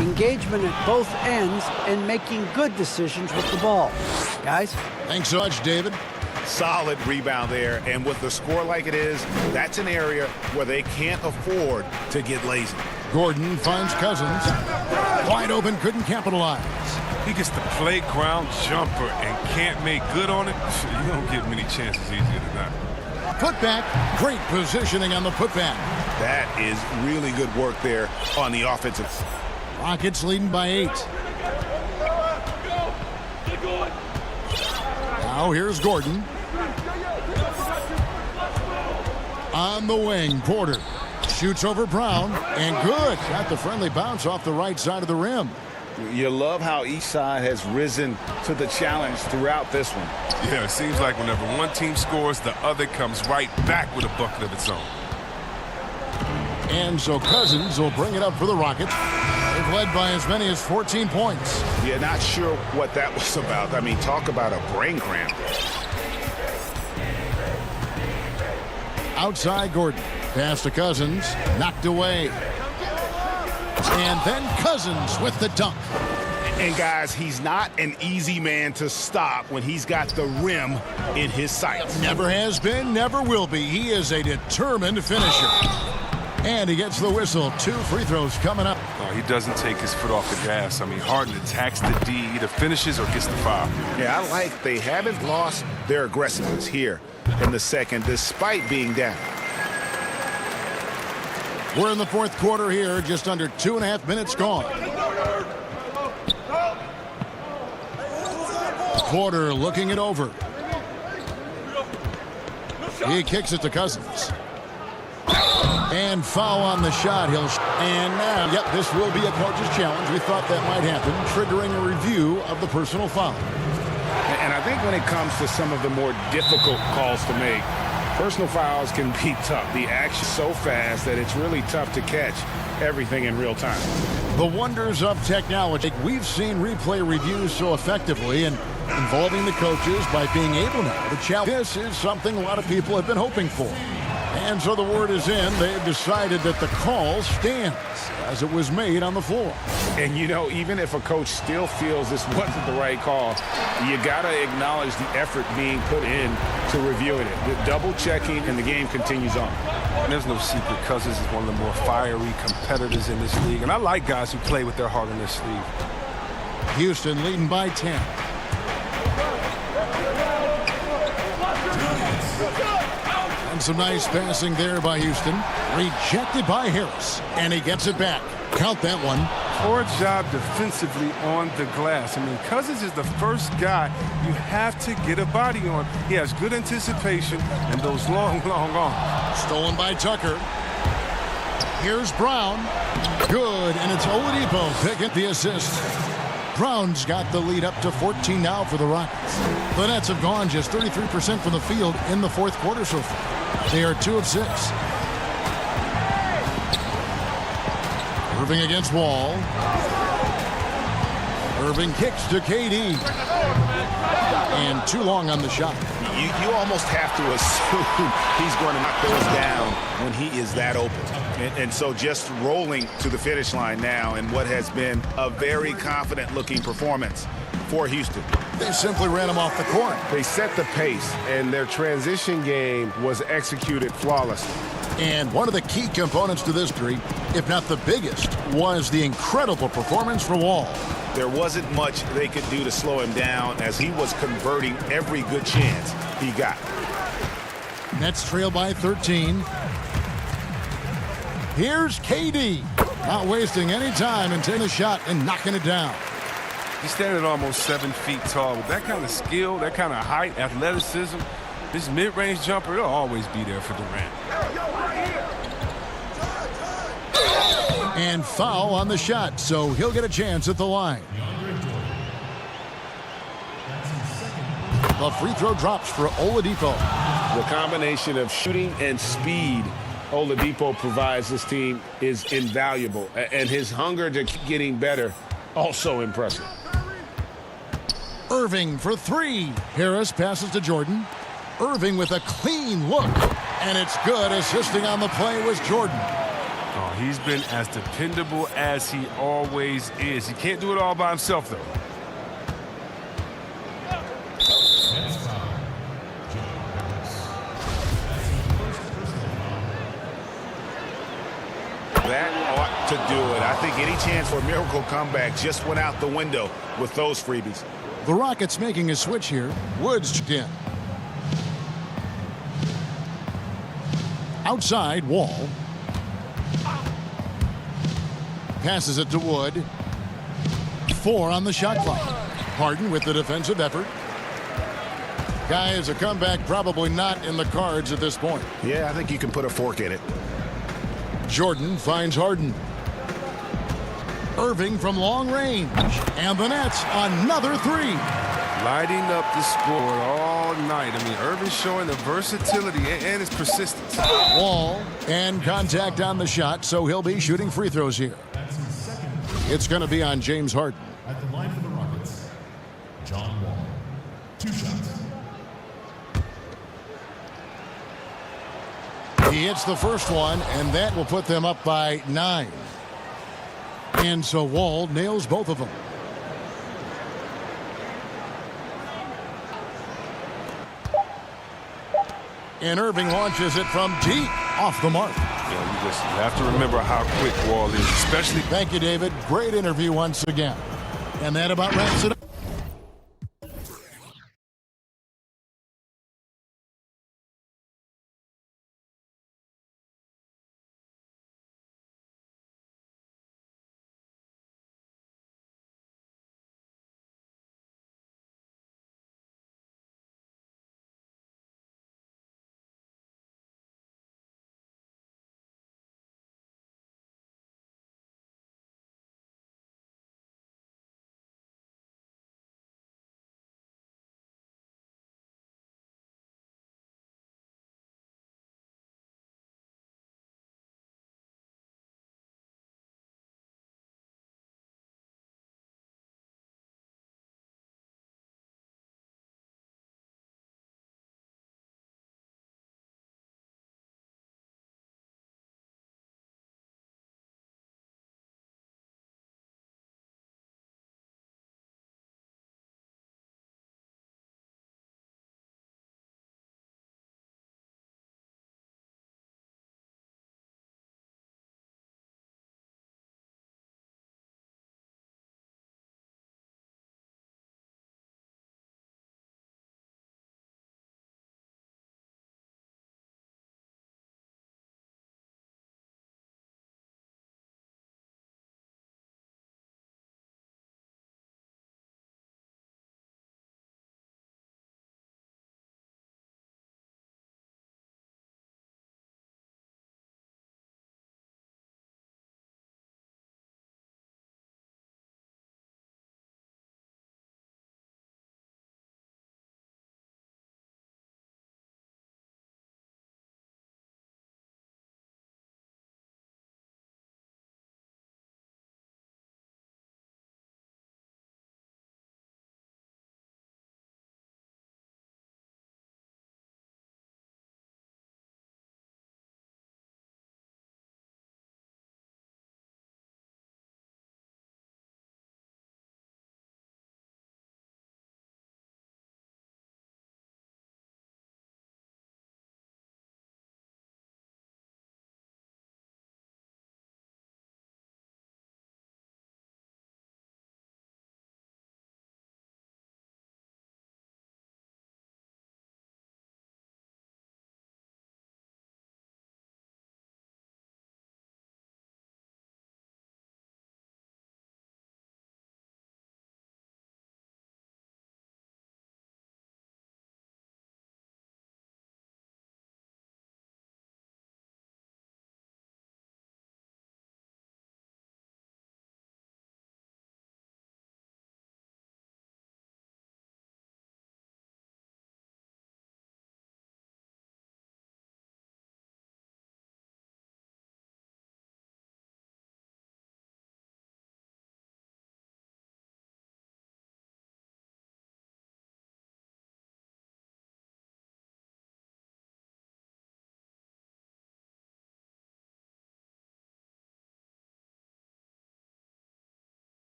Engagement at both ends and making good decisions with the ball. Guys? Thanks so much, David. Solid rebound there, and with the score like it is, that's an area where they can't afford to get lazy. Gordon finds Cousins. Wide open, couldn't capitalize. He gets the playground jumper and can't make good on it. You don't get many chances easier than that. Putback, great positioning on the putback. That is really good work there on the offensive. Rockets leading by 8. Now here's Gordon. On the wing, Porter shoots over Brown, and good. Got the friendly bounce off the right side of the rim. You love how each side has risen to the challenge throughout this one. Yeah, it seems like whenever one team scores, the other comes right back with a bucket of its own. And so Cousins will bring it up for the Rockets. They've led by as many as 14 points. Yeah, not sure what that was about. I mean, talk about a brain cramp. Outside Gordon. Pass to Cousins. Knocked away. And then Cousins with the dunk. And guys, he's not an easy man to stop when he's got the rim in his sights. Never has been, never will be. He is a determined finisher. And he gets the whistle. 2 free throws coming up. Oh, he doesn't take his foot off the gas. I mean, Harden attacks the D, either finishes or gets the foul. Yeah, I like they haven't lost their aggressiveness here in the second, despite being down. We're in the fourth quarter here, just under 2.5 minutes gone. Porter looking it over. He kicks it to Cousins. And foul on the shot. And now, yep, this will be a coach's challenge. We thought that might happen, triggering a review of the personal foul. And I think when it comes to some of the more difficult calls to make, personal fouls can be tough. The action's so fast that it's really tough to catch everything in real time. The wonders of technology. We've seen replay reviews so effectively and involving the coaches by being able now to challenge. This is something a lot of people have been hoping for. And so the word is in. They've decided that the call stands as it was made on the floor. And, you know, even if a coach still feels this wasn't the right call, you got to acknowledge the effort being put in to reviewing it. The double checking, and the game continues on. And there's no secret. Cousins is one of the more fiery competitors in this league. And I like guys who play with their heart on their sleeve. Houston leading by 10. And some nice passing there by Houston. Rejected by Harris. And he gets it back. Count that one. Poor job defensively on the glass. I mean, Cousins is the first guy you have to get a body on. He has good anticipation and those long arms. Stolen by Tucker. Here's Brown. Good, and it's Oladipo picking the assist. Brown's got the lead up to 14 now for the Rockets. The Nets have gone just 33% from the field in the fourth quarter so far. They are 2 of 6. Irving against Wall. Irving kicks to KD. And too long on the shot. You almost have to assume he's going to knock those down when he is that open. And so just rolling to the finish line now in what has been a very confident-looking performance for Houston. They simply ran him off the court. They set the pace, and their transition game was executed flawlessly. And one of the key components to this victory, if not the biggest, was the incredible performance for Wall. There wasn't much they could do to slow him down as he was converting every good chance he got. Nets trail by 13. Here's KD. Not wasting any time and taking a shot and knocking it down. He's standing almost 7 feet tall. With that kind of skill, that kind of height, athleticism, this mid-range jumper, he'll always be there for Durant. And foul on the shot, so he'll get a chance at the line. The free throw drops for Oladipo. The combination of shooting and speed Oladipo provides this team is invaluable. And his hunger to keep getting better, also impressive. Irving for 3. Harris passes to Jordan. Irving with a clean look. And it's good. Assisting on the play was Jordan. Oh, he's been as dependable as he always is. He can't do it all by himself, though. That ought to do it. I think any chance for a miracle comeback just went out the window with those freebies. The Rockets making a switch here. Woods in. Outside, Wall. Passes it to Wood. 4 on the shot clock. Harden with the defensive effort. Guys, a comeback probably not in the cards at this point. Yeah, I think you can put a fork in it. Jordan finds Harden. Irving from long range. And the Nets, another 3. Lighting up the score all night. I mean, Irving showing the versatility and his persistence. Wall and contact on the shot, so he'll be shooting free throws here. It's going to be on James Harden. At the line for the Rockets, John Wall. 2 shots. He hits the first one, and that will put them up by 9. And so Wall nails both of them. And Irving launches it from deep off the mark. Yeah, you have to remember how quick Wall is, especially. Thank you, David. Great interview once again. And that about wraps it up.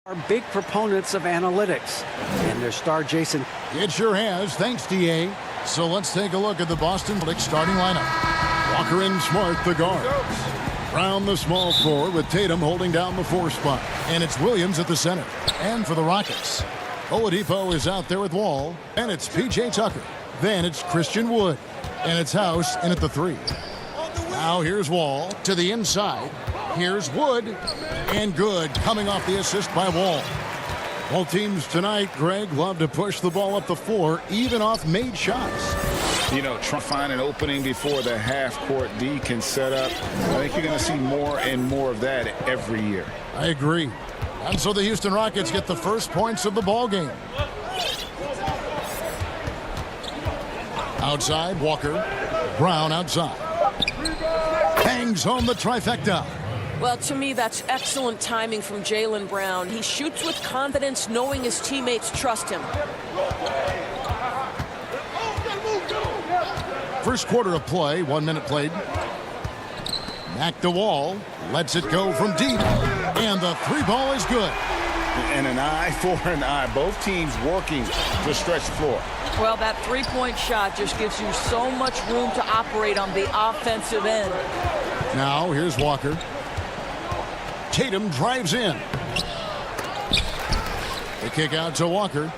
are big proponents of analytics, and their star Jason. It sure has, thanks, DA. So let's take a look at the Boston Celtics starting lineup. Walker and Smart, the guards. Brown, the small forward, with Tatum holding down the 4 spot. And it's Williams at the center. And for the Rockets, Oladipo is out there with Wall. And it's P.J. Tucker. Then it's Christian Wood. And it's House in at the 3. Now here's Wall to the inside. Here's Wood. And good, coming off the assist by Wall. Both teams tonight, Greg, love to push the ball up the floor, even off made shots. You know, try to find an opening before the half-court D can set up. I think you're going to see more and more of that every year. I agree. And so the Houston Rockets get the first points of the ball game. Outside, Walker. Brown outside. Bangs home the trifecta. Well, to me, that's excellent timing from Jaylen Brown. He shoots with confidence, knowing his teammates trust him. First quarter of play, 1 minute played. Back to Wall, lets it go from deep, and the 3 ball is good. And an eye for an eye. Both teams working to stretch the floor. Well, that 3-point shot just gives you so much room to operate on the offensive end. Now, here's Walker. Tatum drives in. The kick out to Walker.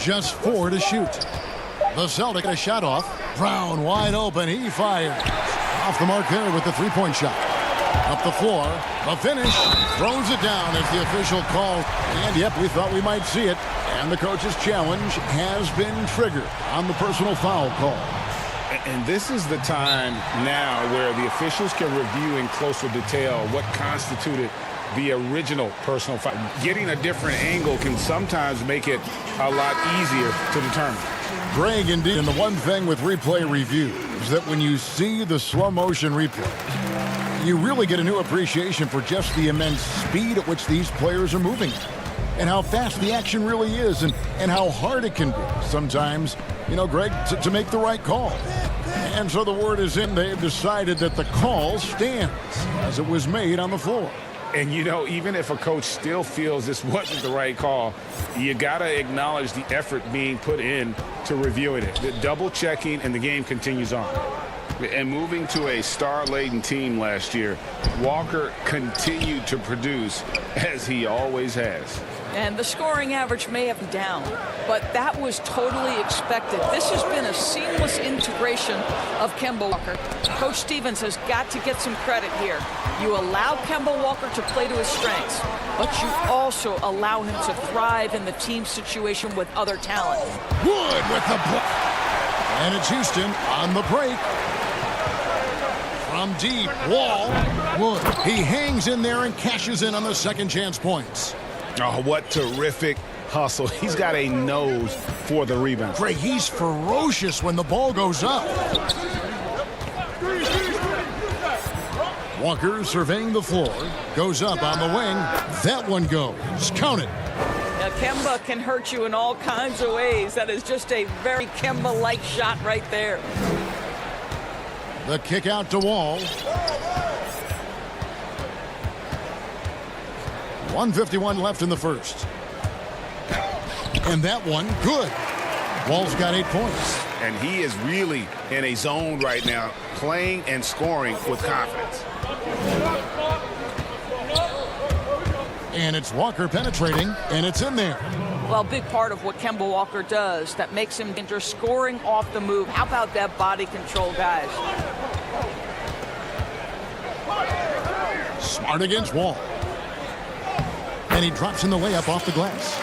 Just 4 to shoot. The Celtics a shot off. Brown wide open. He fires. Off the mark there with the 3-point shot. Up the floor. The finish. Throws it down as the official called. And yep, we thought we might see it. And the coach's challenge has been triggered on the personal foul call. And this is the time now where the officials can review in closer detail what constituted the original personal foul. Getting a different angle can sometimes make it a lot easier to determine. Greg, indeed, and the one thing with replay review is that when you see the slow motion replay, you really get a new appreciation for just the immense speed at which these players are moving and how fast the action really is and how hard it can be sometimes, you know, Greg, to make the right call. And so the word is in, they've decided that the call stands as it was made on the floor. And, you know, even if a coach still feels this wasn't the right call, you got to acknowledge the effort being put in to reviewing it. The double checking, and the game continues on. And moving to a star-laden team last year, Walker continued to produce as he always has. And the scoring average may have been down, but that was totally expected. This has been a seamless integration of Kemba Walker. Coach Stevens has got to get some credit here. You allow Kemba Walker to play to his strengths, but you also allow him to thrive in the team situation with other talent. Wood with the block. And it's Houston on the break. From deep, Wall, Wood. He hangs in there and cashes in on the second chance points. Oh, what terrific hustle. He's got a nose for the rebound. Greg, he's ferocious when the ball goes up. Walker surveying the floor. Goes up on the wing. That one goes. Count it. Now, Kemba can hurt you in all kinds of ways. That is just a very Kemba-like shot right there. The kick out to Wall. 1:51 left in the first. And that one, good. Wall's got 8 points. And he is really in a zone right now, playing and scoring with confidence. And it's Walker penetrating, and it's in there. Well, big part of what Kemba Walker does that makes him dangerous, scoring off the move. How about that body control, guys? Smart against Wall. And he drops in the layup off the glass.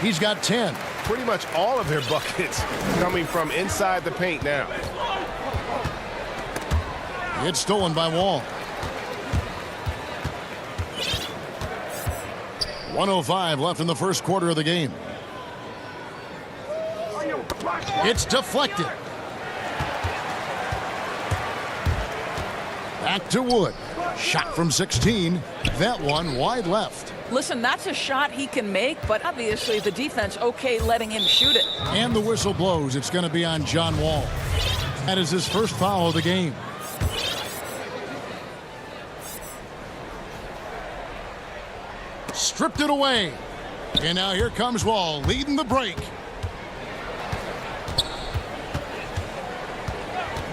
He's got 10. Pretty much all of their buckets coming from inside the paint now. It's stolen by Wall. 1:05 left in the first quarter of the game. It's deflected. Back to Wood. Shot from 16. That one wide left. Listen, that's a shot he can make, but obviously the defense okay letting him shoot it. And the whistle blows. It's going to be on John Wall. That is his first foul of the game. stripped it away. And now here comes Wall leading the break.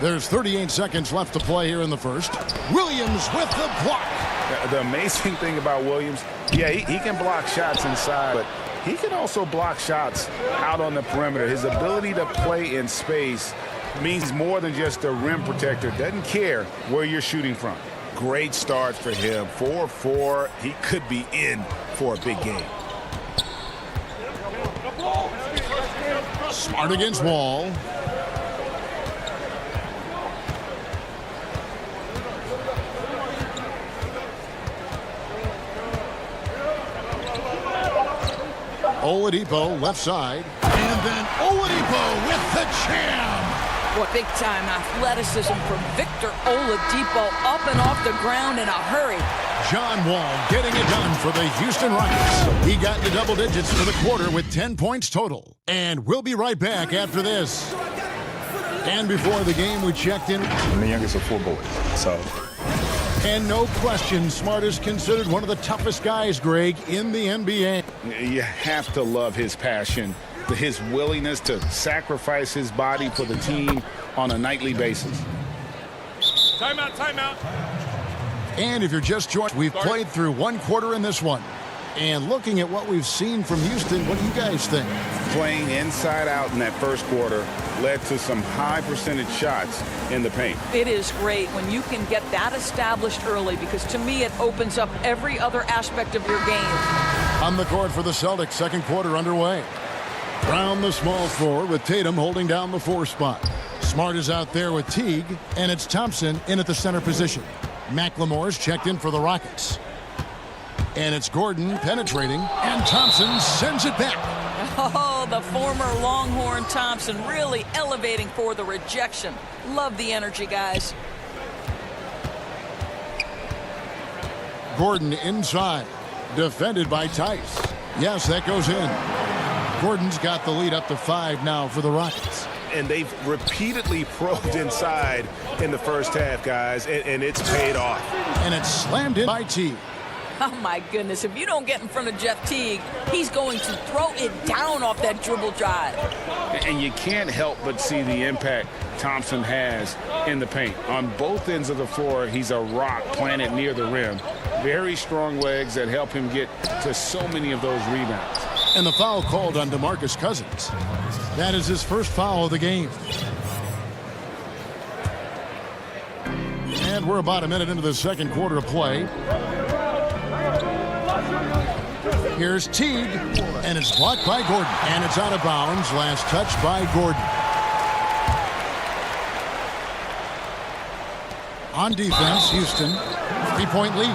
There's 38 seconds left to play here in the first. Williams with the block. The amazing thing about Williams, yeah, he can block shots inside, but he can also block shots out on the perimeter. His ability to play in space means more than just a rim protector. Doesn't care where you're shooting from. Great start for him. 4-4. He could be in for a big game. Smart against Wall. Oladipo left side. And then Oladipo with the jam. What big-time athleticism from Victor Oladipo, up and off the ground in a hurry. John Wall getting it done for the Houston Rockets. He got into double digits for the quarter with 10 points total. And we'll be right back after this. And before the game, we checked in. I'm the youngest of 4 boys, so. And no question, Smart is considered one of the toughest guys, Greg, in the NBA. You have to love his passion, his willingness to sacrifice his body for the team on a nightly basis. Timeout, timeout. And if you're just joining, we've played through one quarter in this one. And looking at what we've seen from Houston, what do you guys think? Playing inside out in that first quarter led to some high percentage shots in the paint. It is great when you can get that established early, because to me it opens up every other aspect of your game. On the court for the Celtics, second quarter underway. Brown the small forward with Tatum holding down the 4 spot. Smart is out there with Teague, and it's Thompson in at the center position. McLemore's checked in for the Rockets. And it's Gordon penetrating, and Thompson sends it back. Oh, the former Longhorn Thompson really elevating for the rejection. Love the energy, guys. Gordon inside, defended by Tice. Yes, that goes in. Gordon's got the lead up to 5 now for the Rockets. And they've repeatedly probed inside in the first half, guys, and it's paid off. And it's slammed in by Teague. Oh, my goodness. If you don't get in front of Jeff Teague, he's going to throw it down off that dribble drive. And you can't help but see the impact Thompson has in the paint. On both ends of the floor, he's a rock planted near the rim. Very strong legs that help him get to so many of those rebounds. And the foul called on DeMarcus Cousins. That is his first foul of the game. And we're about a minute into the second quarter of play. Here's Teague, and it's blocked by Gordon. And it's out of bounds. Last touch by Gordon. On defense, Houston, 3-point lead.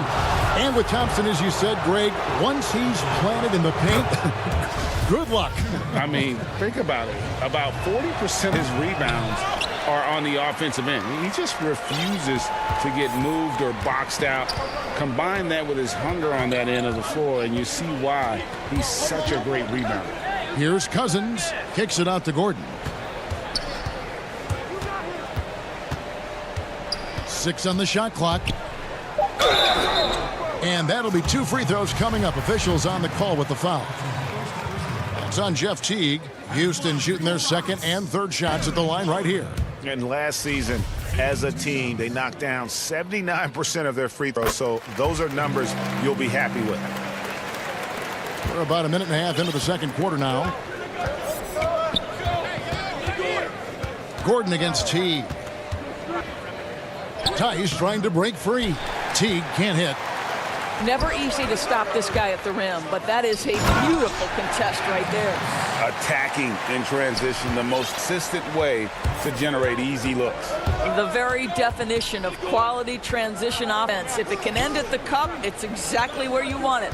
And with Thompson, as you said, Greg, once he's planted in the paint, good luck. I mean, think about it. About 40% of his rebounds are on the offensive end. He just refuses to get moved or boxed out. Combine that with his hunger on that end of the floor, and you see why he's such a great rebounder. Here's Cousins, kicks it out to Gordon. 6 on the shot clock. And that'll be 2 free throws coming up. Officials on the call with the foul. It's on Jeff Teague. Houston shooting their second and third shots at the line right here. And last season, as a team, they knocked down 79% of their free throws. So those are numbers you'll be happy with. We're about a minute and a half into the second quarter now. Gordon against Teague. Tice trying to break free. Teague can't hit. Never easy to stop this guy at the rim, but that is a beautiful contest right there. Attacking in transition, the most consistent way to generate easy looks. The very definition of quality transition offense. If it can end at the cup, it's exactly where you want it.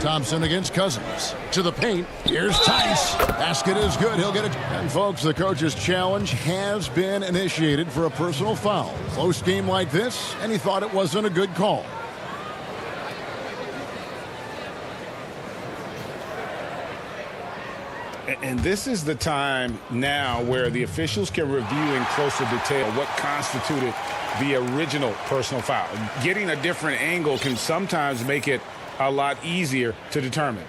Thompson against Cousins. To the paint. Here's Tice. Basket is good. He'll get it. And folks, the coach's challenge has been initiated for a personal foul. Close game like this, and he thought it wasn't a good call. And this is the time now where the officials can review in closer detail what constituted the original personal foul. Getting a different angle can sometimes make it a lot easier to determine.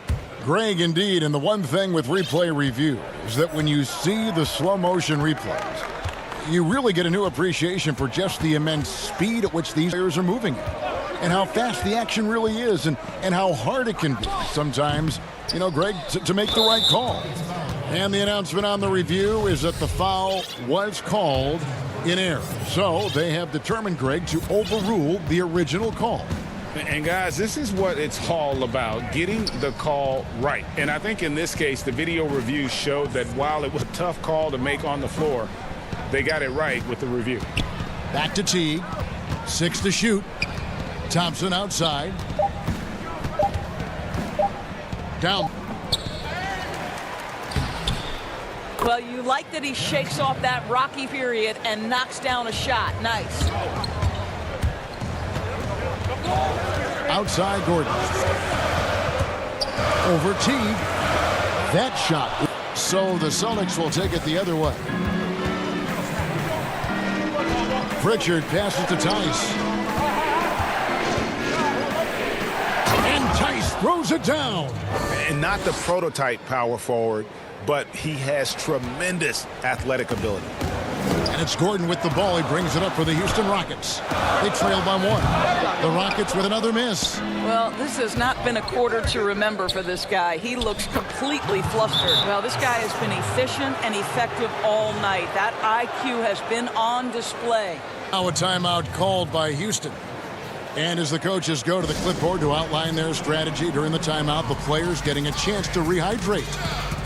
Greg, indeed, and the one thing with replay review is that when you see the slow motion replays, you really get a new appreciation for just the immense speed at which these players are moving at, and how fast the action really is, and how hard it can be sometimes, you know, Greg, to make the right call. And the announcement on the review is that the foul was called in error. So they have determined, Greg, to overrule the original call. And guys, this is what it's all about, getting the call right. And I think in this case, the video review showed that while it was a tough call to make on the floor, they got it right with the review. Back to Teague. 6 to shoot. Thompson outside. Down. Well, you like that he shakes off that rocky period and knocks down a shot. Nice. Outside Gordon. Over Teague. That shot. So the Celtics will take it the other way. Pritchard passes to Tice. And Tice throws it down. And not the prototype power forward, but he has tremendous athletic ability. And it's Gordon with the ball. He brings it up for the Houston Rockets. They trail by 1. The Rockets with another miss. Well, this has not been a quarter to remember for this guy. He looks completely flustered. Well, this guy has been efficient and effective all night. That IQ has been on display. Now a timeout called by Houston. And as the coaches go to the clipboard to outline their strategy during the timeout, the players getting a chance to rehydrate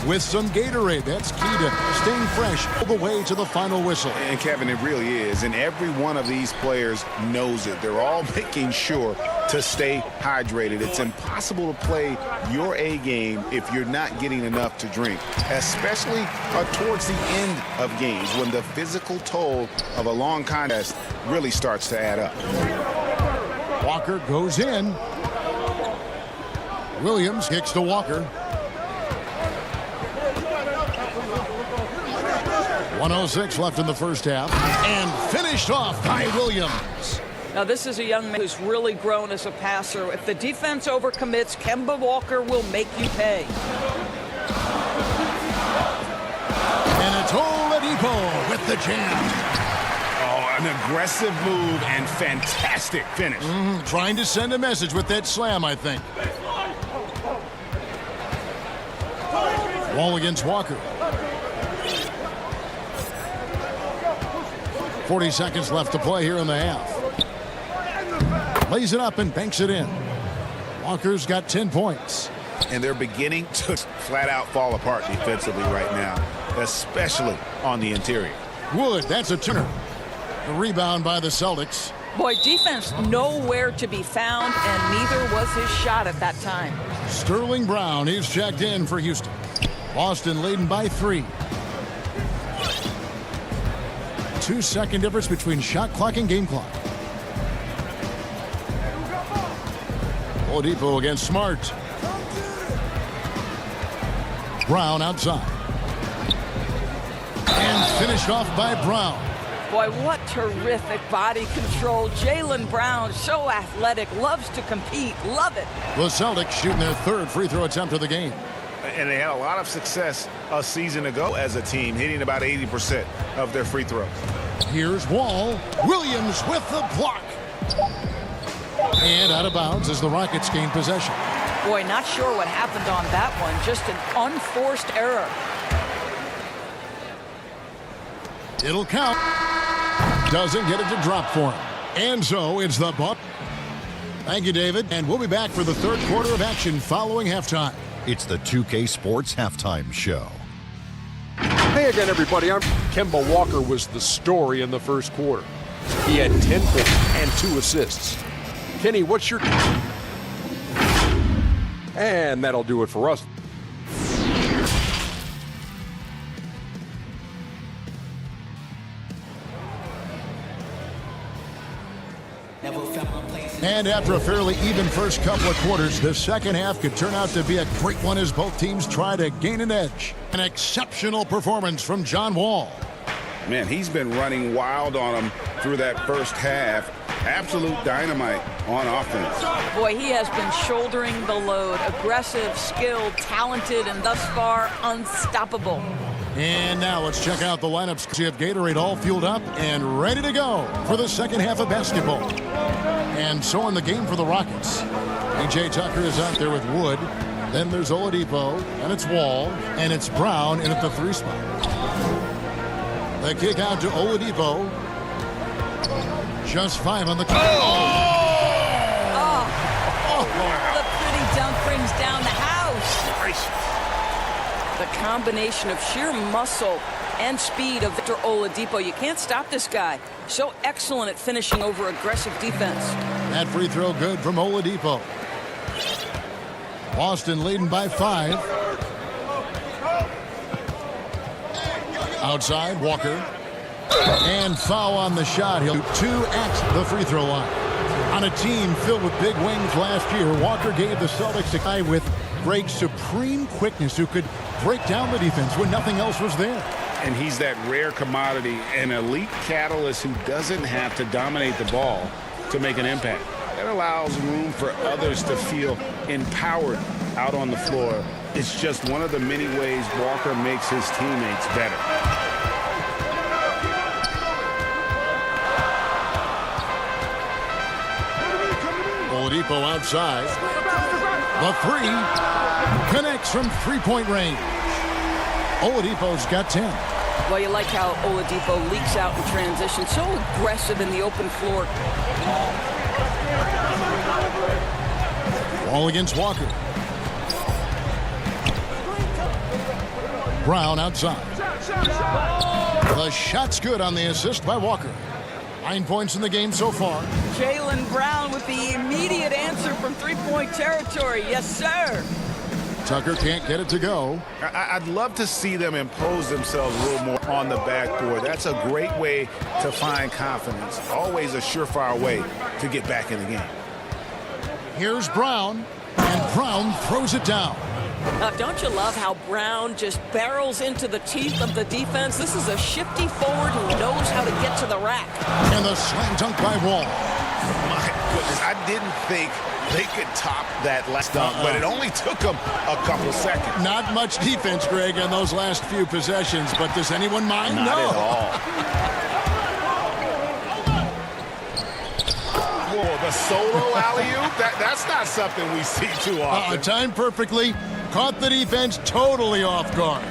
with some Gatorade. That's key to staying fresh all the way to the final whistle. And Kevin, it really is. And every one of these players knows it. They're all making sure to stay hydrated. It's impossible to play your A game if you're not getting enough to drink, especially towards the end of games when the physical toll of a long contest really starts to add up. Walker goes in. Williams kicks to Walker. 1:06 left in the first half. And finished off by Williams. Now, this is a young man who's really grown as a passer. If the defense overcommits, Kemba Walker will make you pay. And it's Oladipo with the jam. An aggressive move and fantastic finish. Trying to send a message with that slam, I think. Wall against Walker. 40 seconds left to play here in the half. Lays it up and banks it in. Walker's got 10 points. And they're beginning to flat out fall apart defensively right now, especially on the interior. Wood, that's a turner. The rebound by the Celtics. Boy, defense nowhere to be found, and neither was his shot at that time. Sterling Brown, he's checked in for Houston. Boston leading by 3. 2-second difference between shot clock and game clock. Oladipo against Smart. Brown outside. And finished off by Brown. Boy, what terrific body control. Jaylen Brown, so athletic, loves to compete. Love it. The Celtics shooting their 3rd free throw attempt of the game. And they had a lot of success a season ago as a team, hitting about 80% of their free throws. Here's Wall. Williams with the block. And out of bounds as the Rockets gain possession. Boy, not sure what happened on that one. Just an unforced error. It'll count. Doesn't get it to drop for him. And so it's the Buck. Thank you, David. And we'll be back for the 3rd quarter of action following halftime. It's the 2K Sports Halftime Show. Hey again, everybody. Kemba Walker was the story in the first quarter. He had 10 points and 2 assists. Kenny, what's your... And that'll do it for us. Never felt And after a fairly even first couple of quarters, the second half could turn out to be a great one as both teams try to gain an edge. An exceptional performance from John Wall. Man, he's been running wild on him through that first half. Absolute dynamite on offense. Boy, he has been shouldering the load. Aggressive, skilled, talented, and thus far unstoppable. And now let's check out the lineups. You have Gatorade all fueled up and ready to go for the second half of basketball. And so in the game for the Rockets, PJ Tucker is out there with Wood. Then there's Oladipo, and it's Wall, and it's Brown in at the 3 spot. The kick out to Oladipo. Just 5 on the clock. The pretty dunk brings down the house. The combination of sheer muscle and speed of Victor Oladipo. You can't stop this guy. So excellent at finishing over aggressive defense. That free throw good from Oladipo. Boston leading by 5. Outside, Walker. And foul on the shot. He'll do 2 at the free throw line. On a team filled with big wings last year, Walker gave the Celtics a guy with great supreme quickness who could break down the defense when nothing else was there. And he's that rare commodity, an elite catalyst who doesn't have to dominate the ball to make an impact. That allows room for others to feel empowered out on the floor. It's just one of the many ways Walker makes his teammates better. Oladipo outside. The 3 connects from three-point range. Oladipo's got 10. Well, you like how Oladipo leaks out in transition. So aggressive in the open floor. Ball against Walker. Brown outside. The shot's good on the assist by Walker. 9 points in the game so far. Jaylen Brown with the immediate answer from three-point territory. Yes, sir. Tucker can't get it to go. I'd love to see them impose themselves a little more on the backboard. That's a great way to find confidence. Always a surefire way to get back in the game. Here's Brown, and Brown throws it down. Don't you love how Brown just barrels into the teeth of the defense? This is a shifty forward who knows how to get to the rack. And the slam dunk by Wall. My goodness, I didn't think they could top that last dunk, but it only took them a couple seconds. Not much defense, Greg, on those last few possessions, but does anyone mind? Not at all. Whoa, the solo alley-oop? That's not something we see too often. Timed perfectly. Caught the defense totally off guard.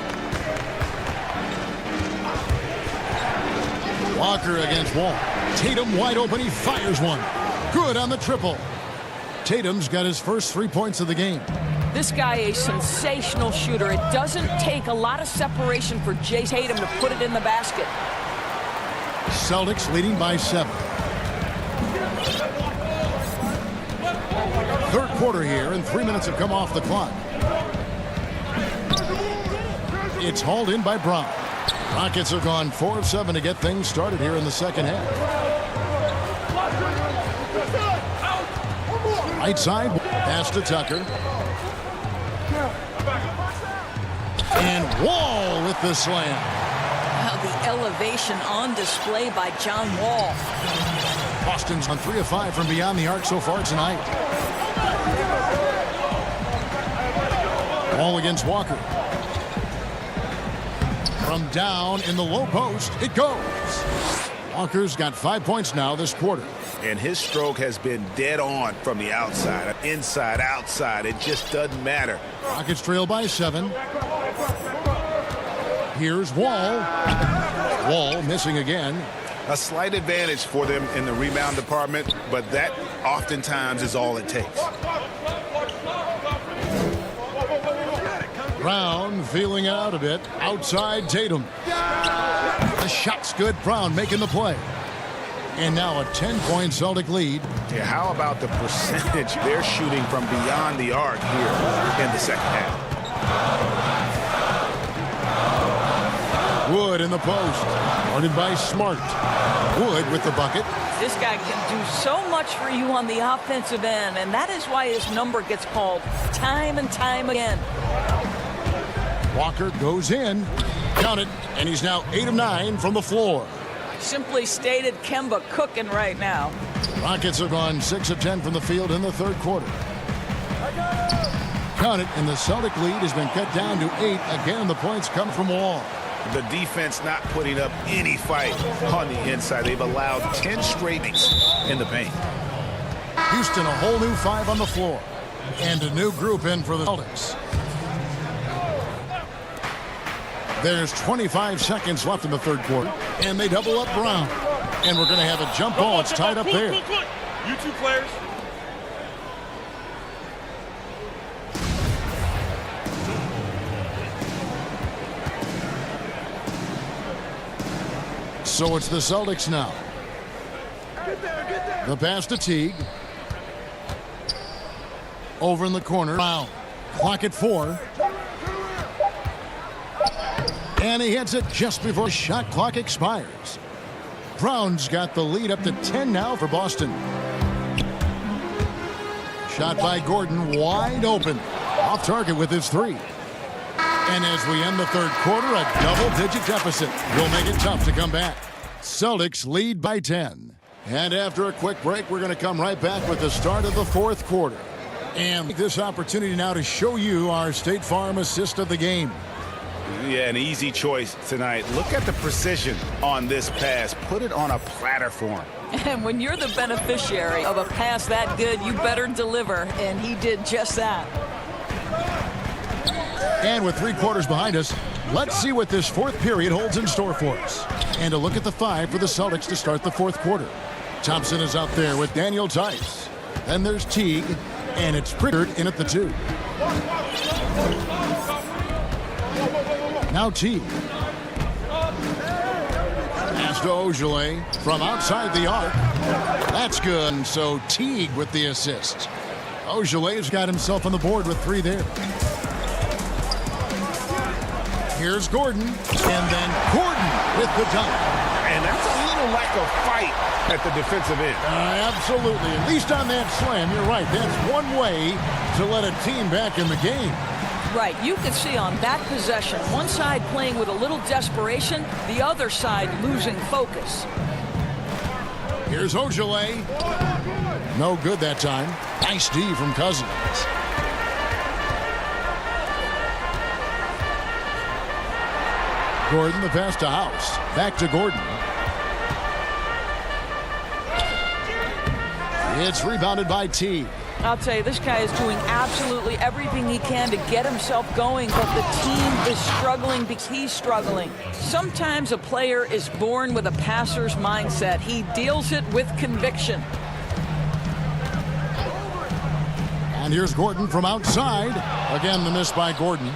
Walker against Wall. Tatum wide open. He fires one. Good on the triple. Tatum's got his first 3 points of the game. This guy a sensational shooter. It doesn't take a lot of separation for Jay Tatum to put it in the basket. Celtics leading by 7. Third quarter here, and 3 minutes have come off the clock. It's hauled in by Brown. Rockets have gone 4 of 7 to get things started here in the second half. Right side, pass to Tucker. And Wall with the slam. Wow, the elevation on display by John Wall. Boston's on 3 of 5 from beyond the arc so far tonight. Wall against Walker. From down in the low post, it goes. Walker's got 5 points now this quarter. And his stroke has been dead on from the outside, inside, outside. It just doesn't matter. Rockets trail by 7. Here's Wall. Wall missing again. A slight advantage for them in the rebound department, but that oftentimes is all it takes. Brown feeling it out a bit. Outside Tatum. The shot's good. Brown making the play. And now a 10-point Celtic lead. Yeah, how about the percentage they're shooting from beyond the arc here in the second half? Wood in the post. Guarded by Smart. Wood with the bucket. This guy can do so much for you on the offensive end, and that is why his number gets called time and time again. Walker goes in. Count it, and he's now 8 of 9 from the floor. Simply stated, Kemba cooking right now. Rockets have gone 6 of 10 from the field in the third quarter. Count it, and the Celtic lead has been cut down to 8. Again, the points come from Wall. The defense not putting up any fight on the inside. They've allowed 10 straight in the paint. Houston, a whole new 5 on the floor. And a new group in for the Celtics. There's 25 seconds left in the third quarter. And they double up Brown. And we're going to have a jump ball. It's tied up there. You two players. So it's the Celtics now. The pass to Teague. Over in the corner. Brown. Clock at 4. And he hits it just before the shot clock expires. Brown's got the lead up to 10 now for Boston. Shot by Gordon, wide open. Off target with his 3. And as we end the third quarter, a double-digit deficit will make it tough to come back. Celtics lead by 10. And after a quick break, we're going to come right back with the start of the fourth quarter. And this opportunity now to show you our State Farm assist of the game. Yeah, an easy choice tonight. Look at the precision on this pass. Put it on a platter for him. And when you're the beneficiary of a pass that good, you better deliver. And he did just that. And with 3 quarters behind us, let's see what this fourth period holds in store for us. And a look at the 5 for the Celtics to start the fourth quarter. Thompson is out there with Daniel Tice. Then there's Teague, and it's Pritchard in at the 2. Now Teague. Pass to Ogilvy from outside the arc. That's good. And so Teague with the assist. Ogilvy's got himself on the board with 3 there. Here's Gordon, and then Gordon with the dunk. And that's a little lack of fight at the defensive end. Absolutely. At least on that slam, you're right. That's one way to let a team back in the game. Right. You can see on that possession, one side playing with a little desperation, the other side losing focus. Here's Ogilvy. No good that time. Nice D from Cousins. Gordon, the pass to House. Back to Gordon. It's rebounded by T. I'll tell you, this guy is doing absolutely everything he can to get himself going, but the team is struggling because he's struggling. Sometimes a player is born with a passer's mindset. He deals it with conviction. And here's Gordon from outside. Again, the miss by Gordon.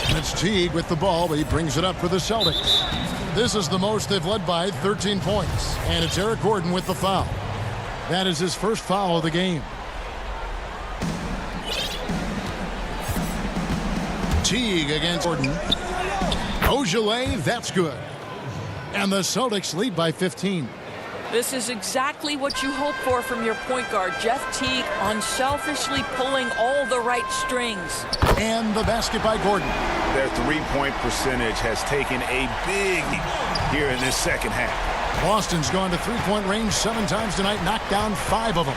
And it's Teague with the ball, but he brings it up for the Celtics. This is the most they've led by, 13 points. And it's Eric Gordon with the foul. That is his first foul of the game. Teague against Gordon. Ogilvy, that's good. And the Celtics lead by 15. This is exactly what you hope for from your point guard, Jeff Teague, unselfishly pulling all the right strings. And the basket by Gordon. Their three-point percentage has taken a big leap here in this second half. Boston's gone to three-point range 7 times tonight, knocked down 5 of them.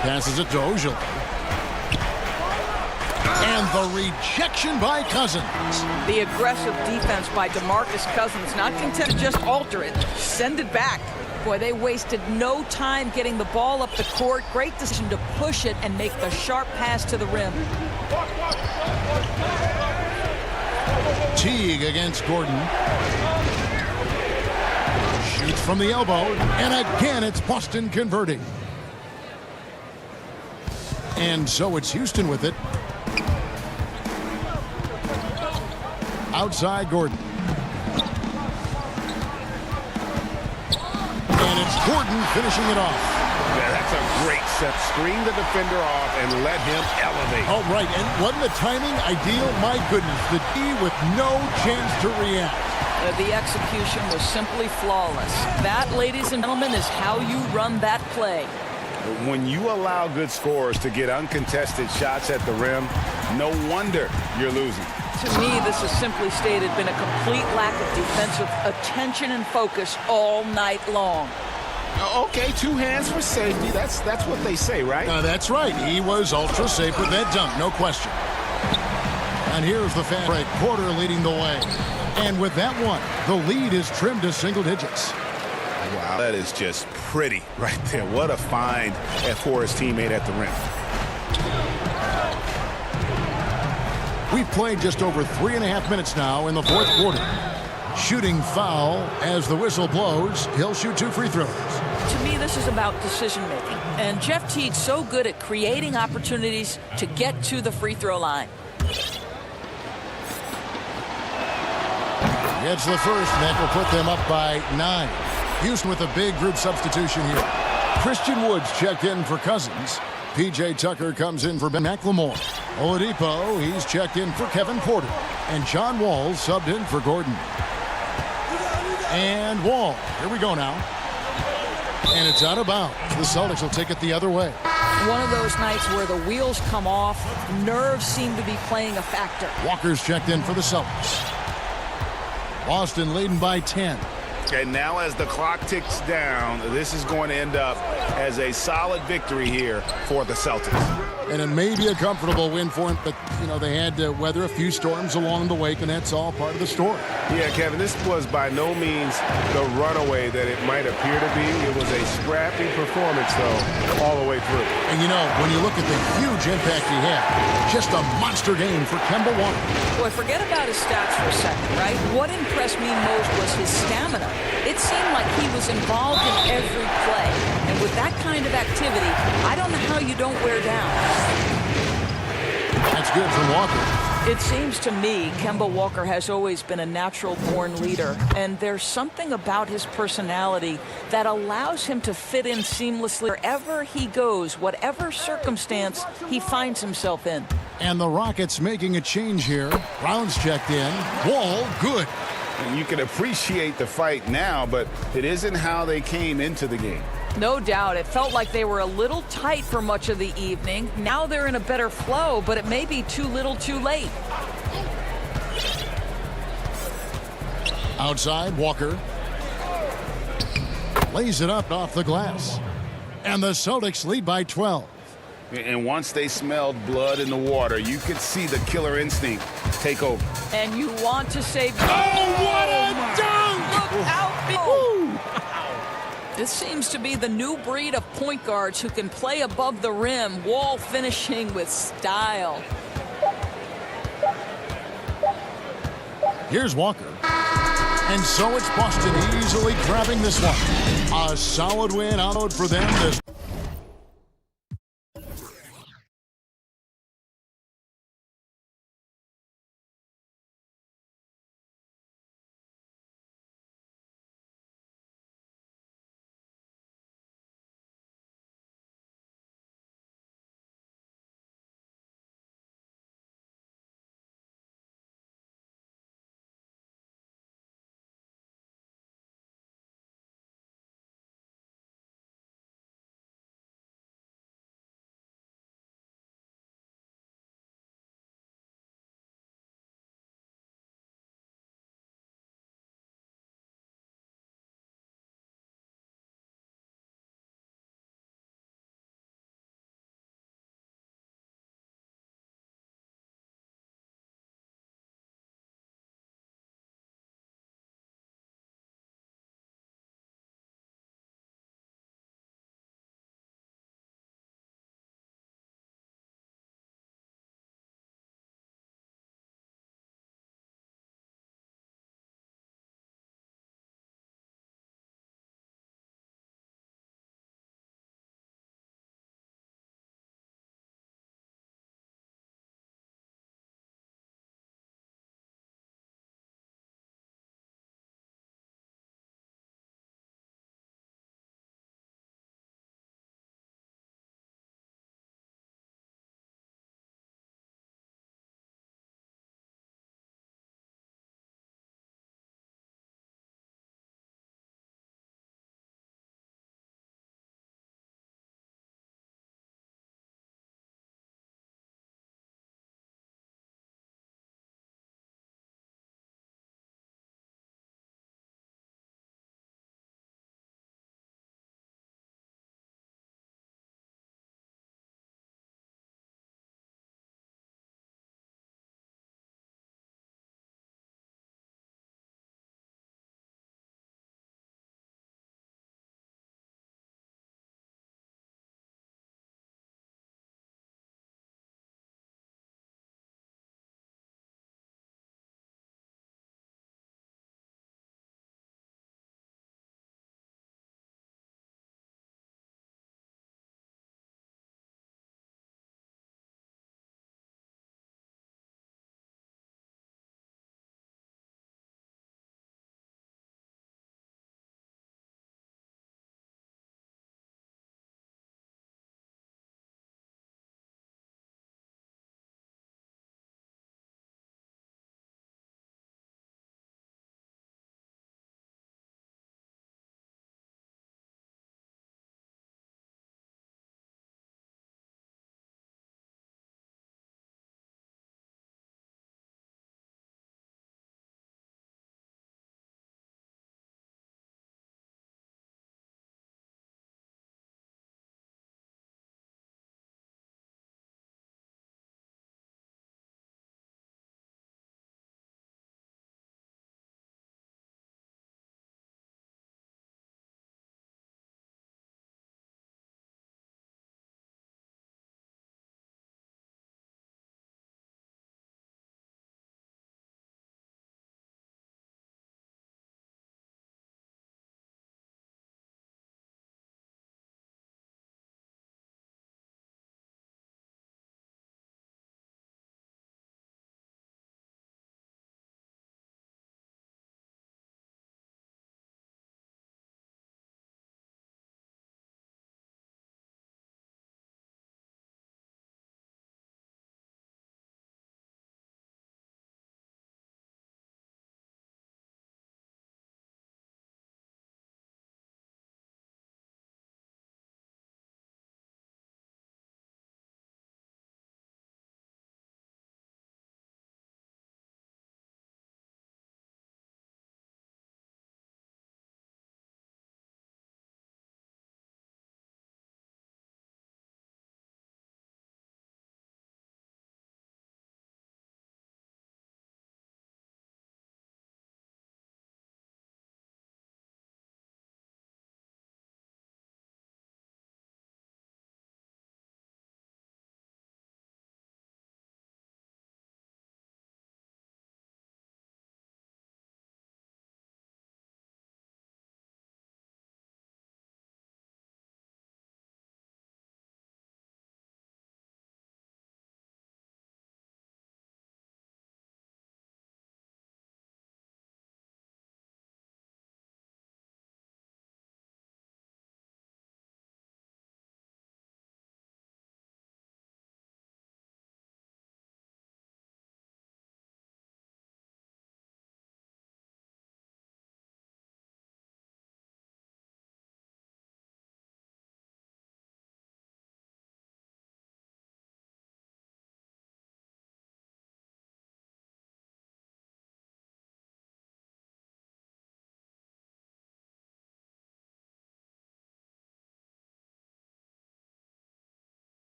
Passes it to Ogilvy. And the rejection by Cousins. The aggressive defense by DeMarcus Cousins, not content to just alter it, send it back. Boy, they wasted no time getting the ball up the court. Great decision to push it and make the sharp pass to the rim. Teague against Gordon. Shoots from the elbow, and again it's Boston converting. And so it's Houston with it. Outside Gordon. And it's Gordon finishing it off. Yeah, that's a great set. Screen the defender off and let him elevate. Oh, right. And wasn't the timing ideal? My goodness. The D with no chance to react. The execution was simply flawless. That, ladies and gentlemen, is how you run that play. When you allow good scorers to get uncontested shots at the rim, no wonder you're losing. To me, this has simply stated been a complete lack of defensive attention and focus all night long. Okay, 2 hands for safety. That's what they say, right? That's right. He was ultra safe with that dunk, no question. And here's the fast break. Porter leading the way. And with that one, the lead is trimmed to single digits. Wow, that is just pretty right there. What a find for his teammate at the rim. We've played just over 3.5 minutes now in the fourth quarter. Shooting foul as the whistle blows. He'll shoot 2 free throws. To me, this is about decision-making. And Jeff Teague's so good at creating opportunities to get to the free throw line. Gets the first, and that will put them up by 9. Houston with a big group substitution here. Christian Woods checked in for Cousins. P.J. Tucker comes in for Ben McLemore. Oladipo, he's checked in for Kevin Porter. And John Wall subbed in for Gordon. And Wall, here we go now. And it's out of bounds. The Celtics will take it the other way. One of those nights where the wheels come off, nerves seem to be playing a factor. Walker's checked in for the Celtics. Boston leading by 10. And now as the clock ticks down, this is going to end up as a solid victory here for the Celtics. And it may be a comfortable win for him, but, you know, they had to weather a few storms along the way, and that's all part of the story. Yeah, Kevin, this was by no means the runaway that it might appear to be. It was a scrappy performance, though, all the way through. And, you know, when you look at the huge impact he had, just a monster game for Kemba Walker. Boy, forget about his stats for a second, right? What impressed me most was his stamina. It seemed like he was involved in every play. And with that kind of activity, I don't know how you don't wear down. That's good from Walker. It seems to me Kemba Walker has always been a natural-born leader, and there's something about his personality that allows him to fit in seamlessly wherever he goes, whatever circumstance he finds himself in. And the Rockets making a change here. Brown's checked in. Wall, good. And you can appreciate the fight now, but it isn't how they came into the game. No doubt. It felt like they were a little tight for much of the evening. Now they're in a better flow, but it may be too little too late. Outside, Walker. Lays it up off the glass. And the Celtics lead by 12. And once they smelled blood in the water, you could see the killer instinct take over. And you want to save... Oh, what a dunk! Look out! This seems to be the new breed of point guards who can play above the rim. Wall finishing with style. Here's Walker. And so it's Boston easily grabbing this one. A solid win out for them this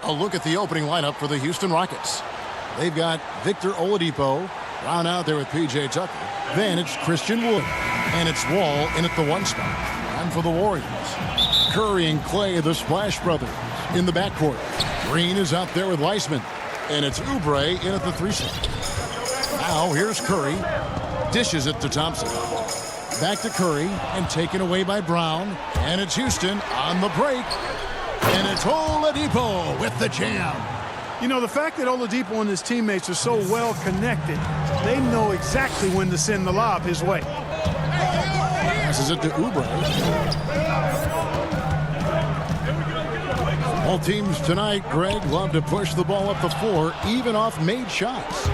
A look at the opening lineup for the Houston Rockets. They've got Victor Oladipo, Brown out there with P.J. Tucker. Then it's Christian Wood, and it's Wall in at the 1 spot. And for the Warriors, Curry and Clay, the Splash Brothers, in the backcourt. Green is out there with Weissman, and it's Oubre in at the 3 spot. Now here's Curry, dishes it to Thompson. Back to Curry, and taken away by Brown, and it's Houston on the break. And it's Oladipo with the jam. You know, the fact that Oladipo and his teammates are so well connected, they know exactly when to send the lob his way. Passes it to Oubre. All teams tonight, Greg, love to push the ball up the floor, even off made shots.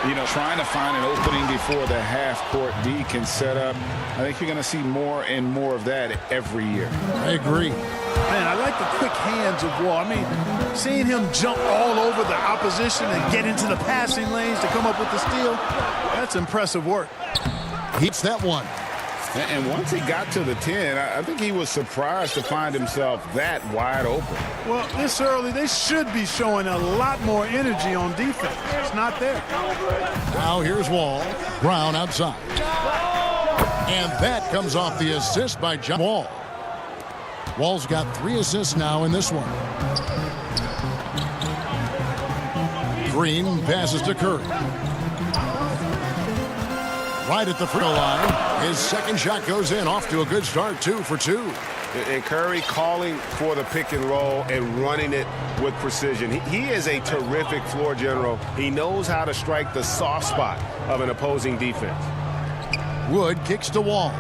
You know, trying to find an opening before the half-court D can set up. I think you're going to see more and more of that every year. I agree. Man, I like the quick hands of Wall. I mean, seeing him jump all over the opposition and get into the passing lanes to come up with the steal, that's impressive work. Hits that one. And once he got to the 10, I think he was surprised to find himself that wide open. Well, this early, they should be showing a lot more energy on defense. It's not there. Now here's Wall. Brown outside. And that comes off the assist by John Wall. Wall's got 3 assists now in this one. Green passes to Curry. Right at the free throw line. His second shot goes in, off to a good start, 2 for 2. And Curry calling for the pick and roll and running it with precision. He is a terrific floor general. He knows how to strike the soft spot of an opposing defense. Wood kicks to Wall.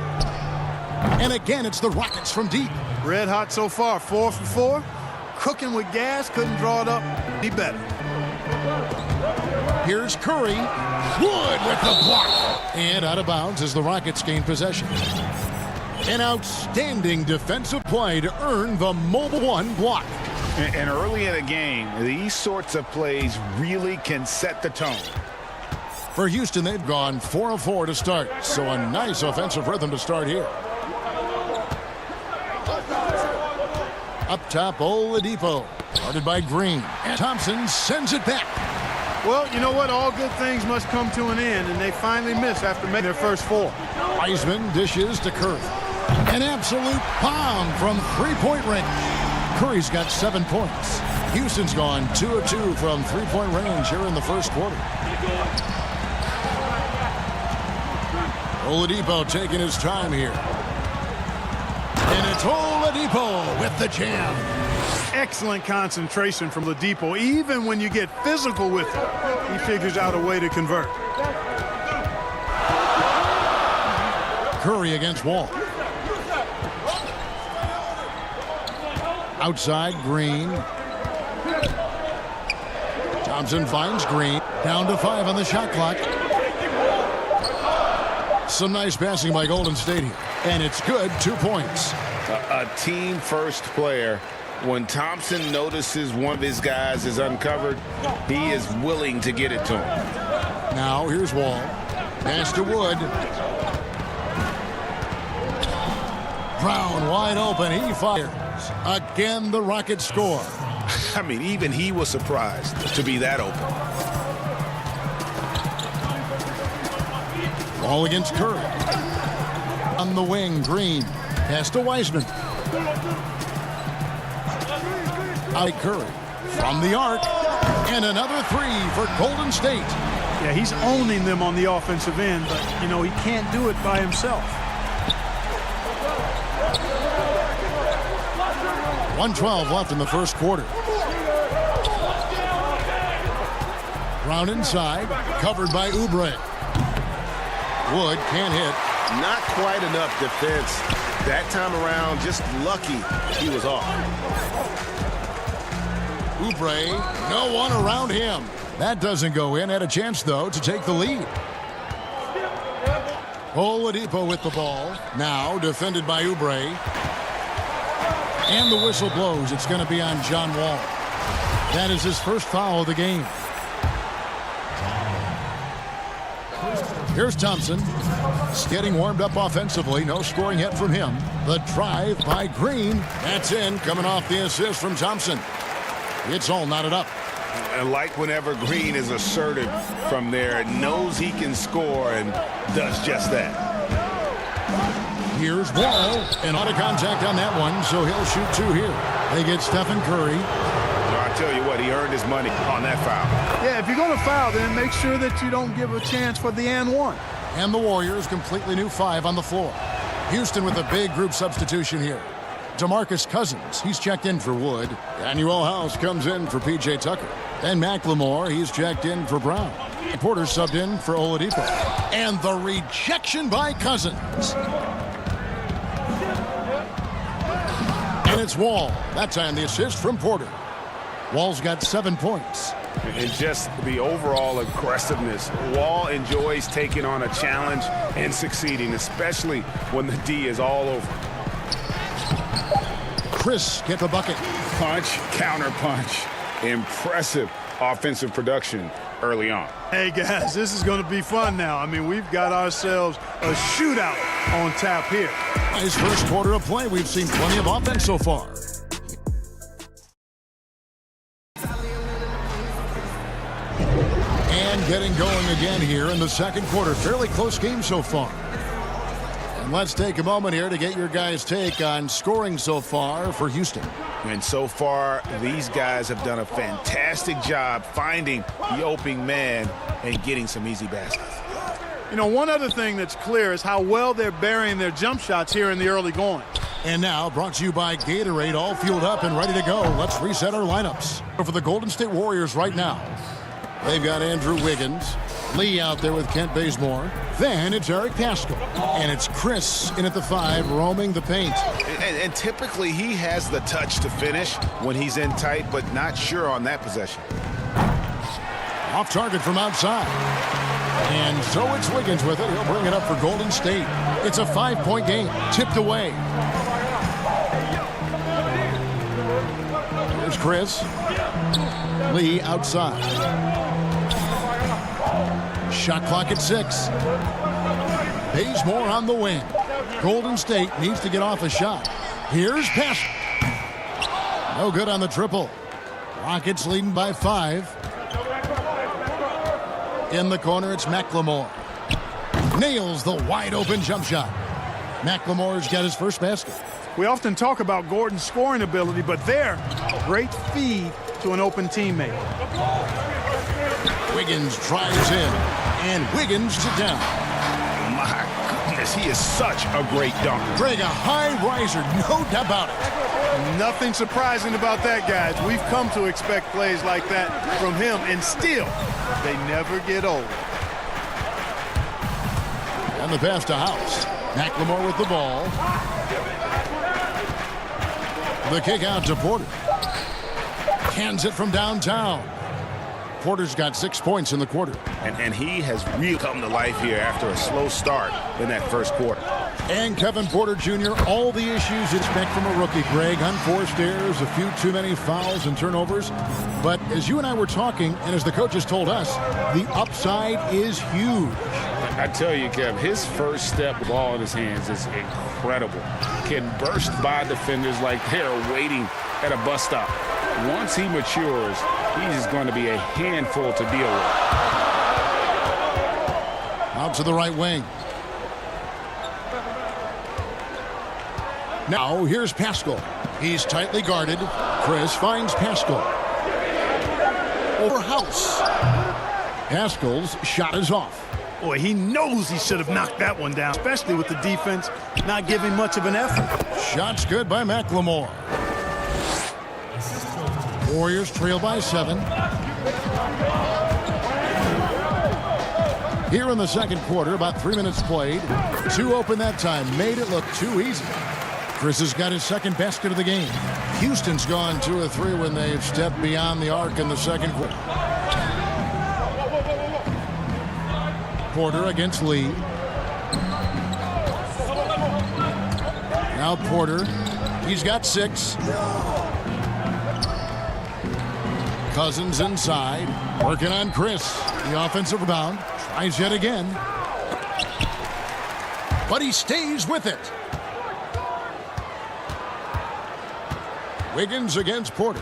And again, it's the Rockets from deep. Red hot so far, 4 for 4. Cooking with gas, couldn't draw it up. Be better. Here's Curry. Wood with the block. And out of bounds as the Rockets gain possession. An outstanding defensive play to earn the mobile 1 block. And early in the game, these sorts of plays really can set the tone. For Houston, they've gone 4 of 4 to start. So a nice offensive rhythm to start here. Up top, Oladipo. Guarded by Green. And Thompson sends it back. Well, you know what? All good things must come to an end, and they finally miss after making their first 4. Weissman dishes to Curry. An absolute bomb from three-point range. Curry's got 7 points. Houston's gone 2 of 2 from three-point range here in the first quarter. Oladipo taking his time here. And it's Oladipo with the jam. Excellent concentration from Oladipo. Even when you get physical with him, he figures out a way to convert. Curry against Wall. Outside, Green. Thompson finds Green. Down to 5 on the shot clock. Some nice passing by Golden State here. And it's good, 2 points. A team-first player. When Thompson notices one of his guys is uncovered, he is willing to get it to him. Now here's Wall. Pass to Wood. Brown wide open. He fires. Again, the Rockets score. I mean, even he was surprised to be that open. Ball against Curry. On the wing, Green. Pass to Weissman. Out Curry from the arc. And another 3 for Golden State. Yeah, he's owning them on the offensive end, but, you know, he can't do it by himself. 1:12 left in the first quarter. Brown inside, covered by Oubre. Wood can't hit. Not quite enough defense. That time around, just lucky he was off. Oubre, no one around him. That doesn't go in. Had a chance, though, to take the lead. Oladipo with the ball. Now defended by Oubre. And the whistle blows. It's going to be on John Wall. That is his first foul of the game. Here's Thompson. It's getting warmed up offensively. No scoring yet from him. The drive by Green. That's in, coming off the assist from Thompson. It's all knotted up. And like whenever Green is assertive from there, knows he can score and does just that. Here's Wall, and out of contact on that one, so he'll shoot 2 here. They get Stephen Curry. I tell you what, he earned his money on that foul. Yeah, if you're going to foul, then make sure that you don't give a chance for the and one. And the Warriors completely new 5 on the floor. Houston with a big group substitution here. DeMarcus Cousins, he's checked in for Wood. Daniel House comes in for P.J. Tucker. And McLemore, he's checked in for Brown. Porter subbed in for Oladipo. And the rejection by Cousins. And it's Wall. That time the assist from Porter. Wall's got 7 points. And just the overall aggressiveness. Wall enjoys taking on a challenge and succeeding, especially when the D is all over. Chris get the bucket. Punch, counter punch. Impressive offensive production early on. Hey, guys, this is going to be fun now. I mean, we've got ourselves a shootout on tap here. His first quarter of play, we've seen plenty of offense so far. And getting going again here in the second quarter. Fairly close game so far. And let's take a moment here to get your guys' take on scoring so far for Houston. And so far, these guys have done a fantastic job finding the opening man and getting some easy baskets. You know, one other thing that's clear is how well they're burying their jump shots here in the early going. And now, brought to you by Gatorade, all fueled up and ready to go. Let's reset our lineups. For the Golden State Warriors right now, they've got Andrew Wiggins, Lee out there with Kent Bazemore. Then it's Eric Paschall. And it's Chris in at the 5, roaming the paint. And typically he has the touch to finish when he's in tight, but not sure on that possession. Off target from outside. And so it's Wiggins with it. He'll bring it up for Golden State. It's a 5-point game. Tipped away. Here's Chris. Lee outside. Shot clock at 6. Bazemore on the wing. Golden State needs to get off a shot. Here's Paschall. No good on the triple. Rockets leading by 5. In the corner, it's McLemore. Nails the wide-open jump shot. McLemore's got his first basket. We often talk about Gordon's scoring ability, but there, great feed to an open teammate. Wiggins tries in, and Wiggins is it down. My goodness, he is such a great dunker. Greg, a high riser, no doubt about it. Nothing surprising about that, guys. We've come to expect plays like that from him, and still, they never get old. And the pass to House. McLemore with the ball. The kick out to Porter. Hands it from downtown. Porter's got 6 points in the quarter. And he has really come to life here after a slow start in that first quarter. And Kevin Porter Jr., all the issues you'd expect from a rookie. Greg, unforced errors, a few too many fouls and turnovers. But as you and I were talking, and as the coaches told us, the upside is huge. I tell you, Kev, his first step with ball in his hands is incredible. Can burst by defenders like they're waiting at a bus stop. Once he matures, he's going to be a handful to deal with. Out to the right wing. Now here's Paschall. He's tightly guarded. Chris finds Paschall. Over House. Paschall's shot is off. Boy, he knows he should have knocked that one down, especially with the defense not giving much of an effort. Shot's good by McLemore. Warriors trail by 7. Here in the second quarter, about 3 minutes played. 2 open that time, made it look too easy. Chris has got his second basket of the game. Houston's gone 2 of 3 when they've stepped beyond the arc in the second quarter. Porter against Lee. Now Porter. He's got 6. Cousins inside. Working on Chris. The offensive rebound. Tries yet again. But he stays with it. Wiggins against Porter.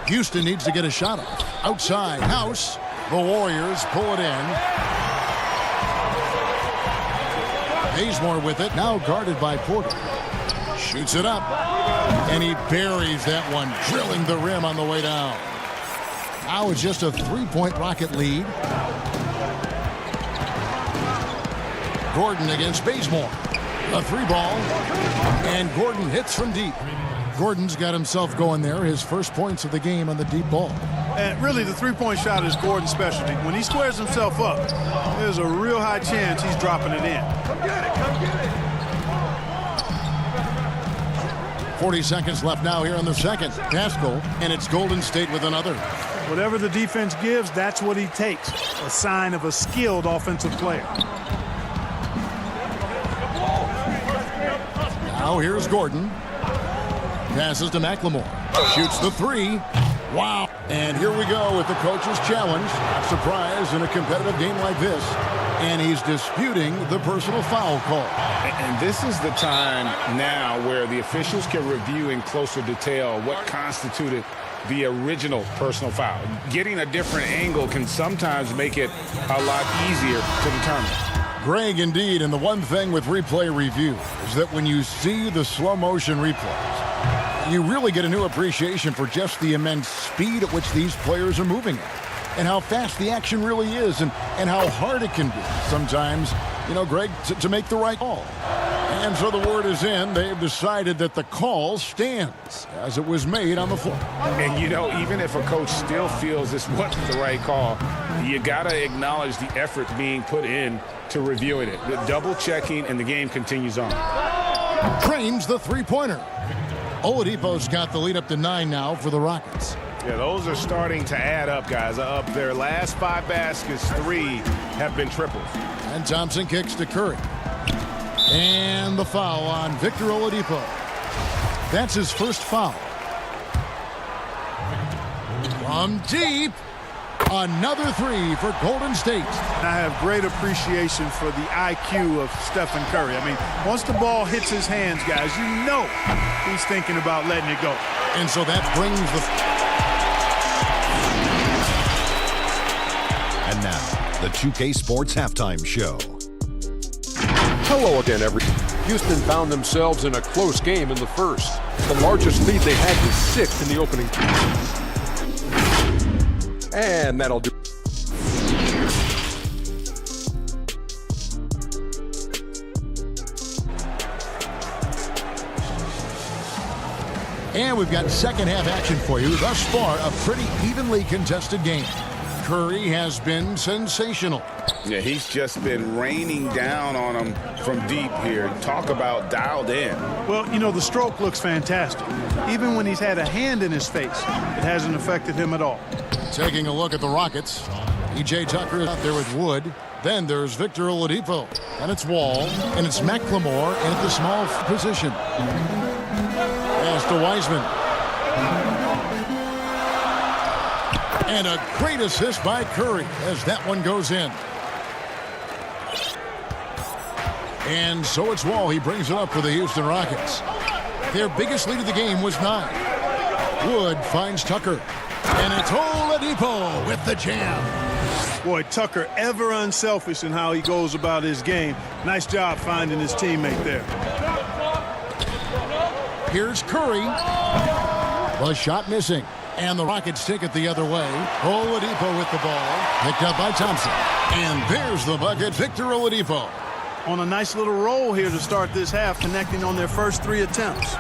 Houston needs to get a shot off. Outside, House. The Warriors pull it in. Bazemore with it, now guarded by Porter. Shoots it up, and he buries that one, drilling the rim on the way down. Now it's just a three-point Rocket lead. Gordon against Bazemore. A three ball, and Gordon hits from deep. Gordon's got himself going there, his first points of the game on the deep ball. And really, the three-point shot is Gordon's specialty. When he squares himself up, there's a real high chance he's dropping it in. Come get it, come get it. 40 seconds left now here in the second. Pascal, and it's Golden State with another. Whatever the defense gives, that's what he takes. A sign of a skilled offensive player. Now here's Gordon. Passes to McLemore. Shoots the three. Wow. And here we go with the coach's challenge. Not surprised in a competitive game like this. And he's disputing the personal foul call. And this is the time now where the officials can review in closer detail what constituted the original personal foul. Getting a different angle can sometimes make it a lot easier to determine. Greg, indeed, and the one thing with replay review is that when you see the slow motion replays, you really get a new appreciation for just the immense speed at which these players are moving at, and how fast the action really is, and how hard it can be sometimes, Greg, to make the right call. And so the word is in. They've decided that the call stands as it was made on the floor. And, even if a coach still feels this wasn't the right call, you got to acknowledge the effort being put in to reviewing it. The double-checking, and the game continues on. Trains the three-pointer. Oladipo's got the lead up to 9 now for the Rockets. Yeah, those are starting to add up, guys. Up their last 5 baskets, 3 have been triples. And Thompson kicks to Curry. And the foul on Victor Oladipo. That's his first foul. From deep, another 3 for Golden State. And I have great appreciation for the IQ of Stephen Curry. I mean, once the ball hits his hands, guys, he's thinking about letting it go. And so that brings the... And now, the 2K Sports Halftime Show. Hello again, everyone. Houston found themselves in a close game in the first. The largest lead they had was 6 in the opening. And that'll do. And we've got second half action for you. Thus far, a pretty evenly contested game. Curry has been sensational. Yeah, he's just been raining down on him from deep here. Talk about dialed in. Well, the stroke looks fantastic. Even when he's had a hand in his face, it hasn't affected him at all. Taking a look at the Rockets. E.J. Tucker is out there with Wood. Then there's Victor Oladipo. And it's Wall. And it's McLemore at the small position. Pass to Wiseman. And a great assist by Curry as that one goes in. And so it's Wall. He brings it up for the Houston Rockets. Their biggest lead of the game was 9. Wood finds Tucker. And it's Oladipo with the jam. Boy, Tucker ever unselfish in how he goes about his game. Nice job finding his teammate there. Here's Curry. The shot missing. And the Rockets take it the other way. Oladipo with the ball. Picked up by Thompson. And there's the bucket, Victor Oladipo. On a nice little roll here to start this half, connecting on their first 3 attempts.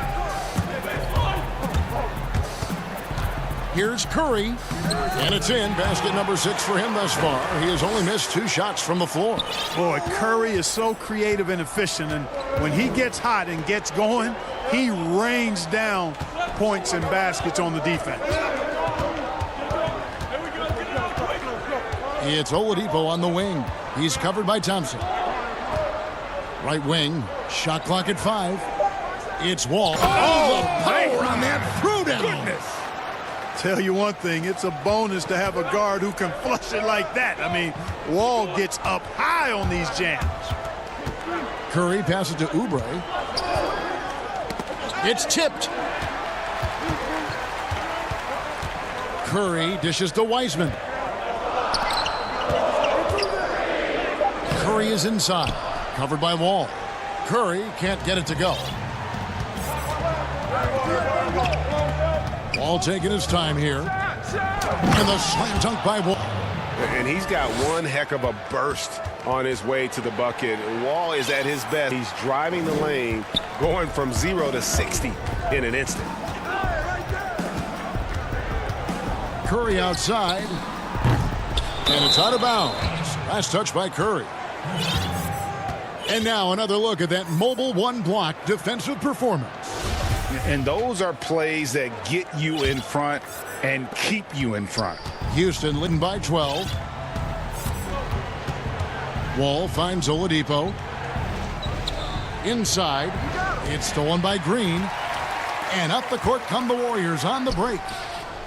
Here's Curry. And it's in. Basket number 6 for him thus far. He has only missed 2 shots from the floor. Boy, Curry is so creative and efficient. And when he gets hot and gets going, he rains down points and baskets on the defense. It's Oladipo on the wing. He's covered by Thompson. Right wing. Shot clock at 5. It's Wall. Oh, the power on that throwdown. Goodness. Tell you one thing, it's a bonus to have a guard who can flush it like that. I mean, Wall gets up high on these jams. Curry passes to Oubre. It's tipped. Curry dishes to Wiseman. Curry is inside, covered by Wall. Curry can't get it to go. Wall taking his time here. And the slam dunk by Wall. And he's got one heck of a burst on his way to the bucket. Wall is at his best. He's driving the lane, going from 0 to 60 in an instant. Curry outside. And it's out of bounds. Last touch by Curry. And now another look at that mobile one-block defensive performance. And those are plays that get you in front and keep you in front. Houston leading by 12. Wall finds Oladipo. Inside. It's stolen by Green. And up the court come the Warriors on the break.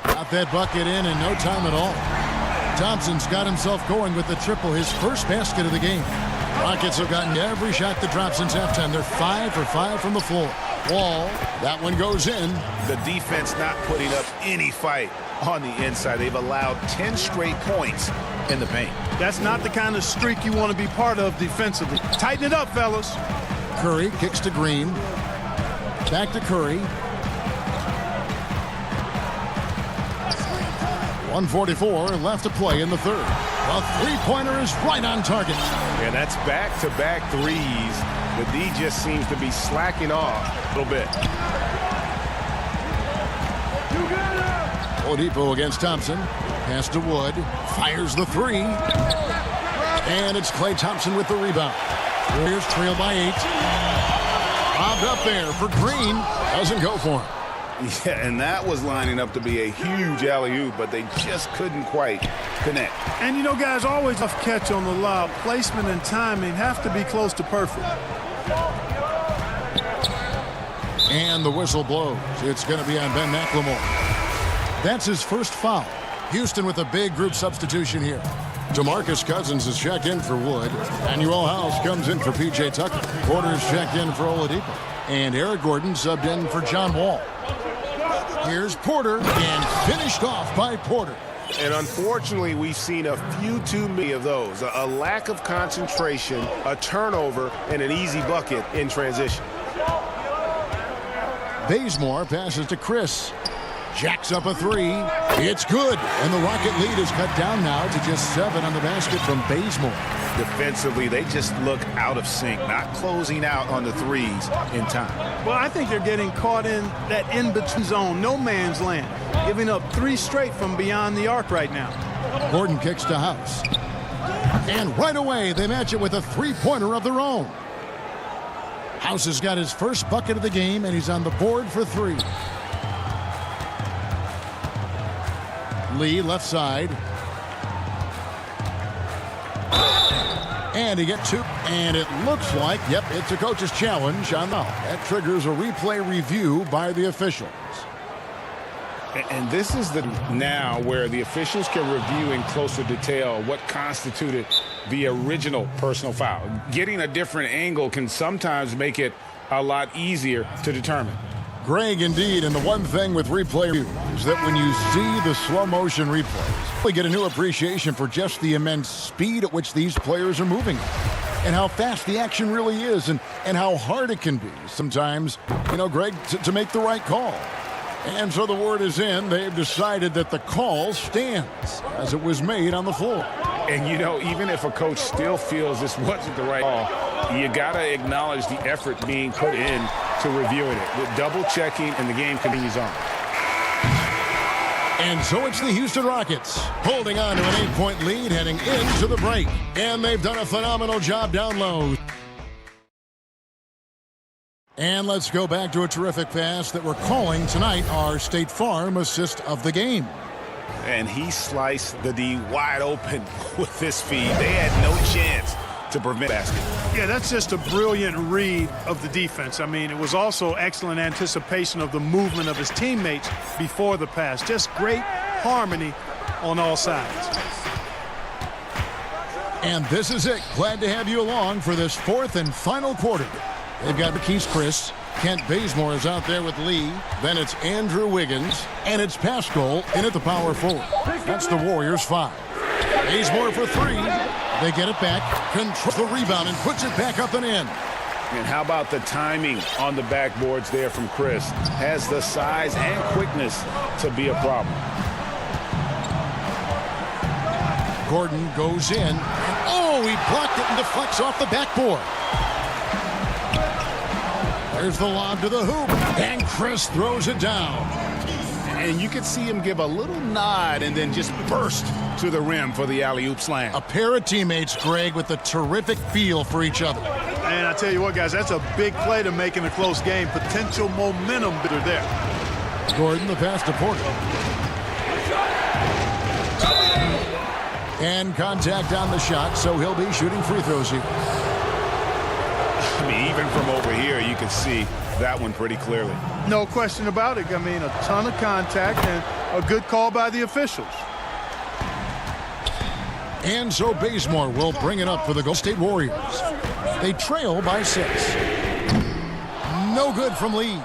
Got that bucket in no time at all. Thompson's got himself going with the triple, his first basket of the game. Rockets have gotten every shot that dropped since halftime. They're 5 for 5 from the floor. Wall, that one goes in. The defense not putting up any fight on the inside. They've allowed 10 straight points in the paint. That's not the kind of streak you want to be part of defensively. Tighten it up, fellas. Curry kicks to Green. Back to Curry. 1:44 left to play in the third. A three-pointer is right on target. And that's back-to-back threes. The D just seems to be slacking off a little bit. Oladipo against Thompson. Pass to Wood. Fires the three. And it's Klay Thompson with the rebound. Warriors trail by 8. Bobbed up there for Green. Doesn't go for him. Yeah, and that was lining up to be a huge alley-oop, but they just couldn't quite connect. And you know, guys, always tough catch on the lob. Placement and timing have to be close to perfect. And the whistle blows. It's going to be on Ben McLemore. That's his first foul. Houston with a big group substitution here. DeMarcus Cousins is checked in for Wood. Manuel House comes in for P.J. Tucker. Porter's checked in for Oladipo. And Eric Gordon subbed in for John Wall. Here's Porter, and finished off by Porter. And unfortunately, we've seen a few too many of those. A lack of concentration, a turnover, and an easy bucket in transition. Bazemore passes to Chris. Jacks up a three. It's good. And the Rocket lead is cut down now to just 7 on the basket from Bazemore. Defensively, they just look out of sync, not closing out on the threes in time. Well, I think they're getting caught in that in-between zone, no man's land, giving up 3 straight from beyond the arc right now. Gordon kicks to House. And right away, they match it with a three-pointer of their own. House has got his first bucket of the game, and he's on the board for 3. Lee left side. And he gets 2. And it looks like, yep, it's a coach's challenge. I know. That triggers a replay review by the officials. And this is the now where the officials can review in closer detail what constituted the original personal foul. Getting a different angle can sometimes make it a lot easier to determine. Greg, indeed, and the one thing with replay is that when you see the slow motion replays, we get a new appreciation for just the immense speed at which these players are moving and how fast the action really is and how hard it can be sometimes, you know, Greg, to make the right call. And so the word is in. They've decided that the call stands as it was made on the floor. And, you know, even if a coach still feels this wasn't the right call, you got to acknowledge the effort being put in to reviewing it, with double checking, and the game continues on. And so it's the Houston Rockets holding on to an 8-point lead heading into the break. And they've done a phenomenal job down low. And let's go back to a terrific pass that we're calling tonight our State Farm assist of the game. And he sliced the D wide open with this feed. They had no chance to prevent basket. Yeah, that's just a brilliant read of the defense. I mean, it was also excellent anticipation of the movement of his teammates before the pass. Just great harmony on all sides. And this is it. Glad to have you along for this 4th and final quarter. They've got Marquise Chris. Kent Bazemore is out there with Lee. Then it's Andrew Wiggins. And it's Pascal in at the power forward. That's the Warriors 5. Bazemore for 3. They get it back. Controls the rebound and puts it back up and in. And how about the timing on the backboards there from Chris? Has the size and quickness to be a problem. Gordon goes in. Oh, he blocked it and deflects off the backboard. There's the lob to the hoop. And Chris throws it down. And you could see him give a little nod and then just burst to the rim for the alley-oop slam. A pair of teammates, Greg, with a terrific feel for each other. And I tell you what, guys, that's a big play to make in a close game. Potential momentum there. Gordon, the pass to Porter. And contact on the shot, so he'll be shooting free throws here. I mean, even from over here, you can see that one pretty clearly. No question about it. I mean, a ton of contact and a good call by the officials. And so Bazemore will bring it up for the Golden State Warriors. They trail by 6. No good from Lee.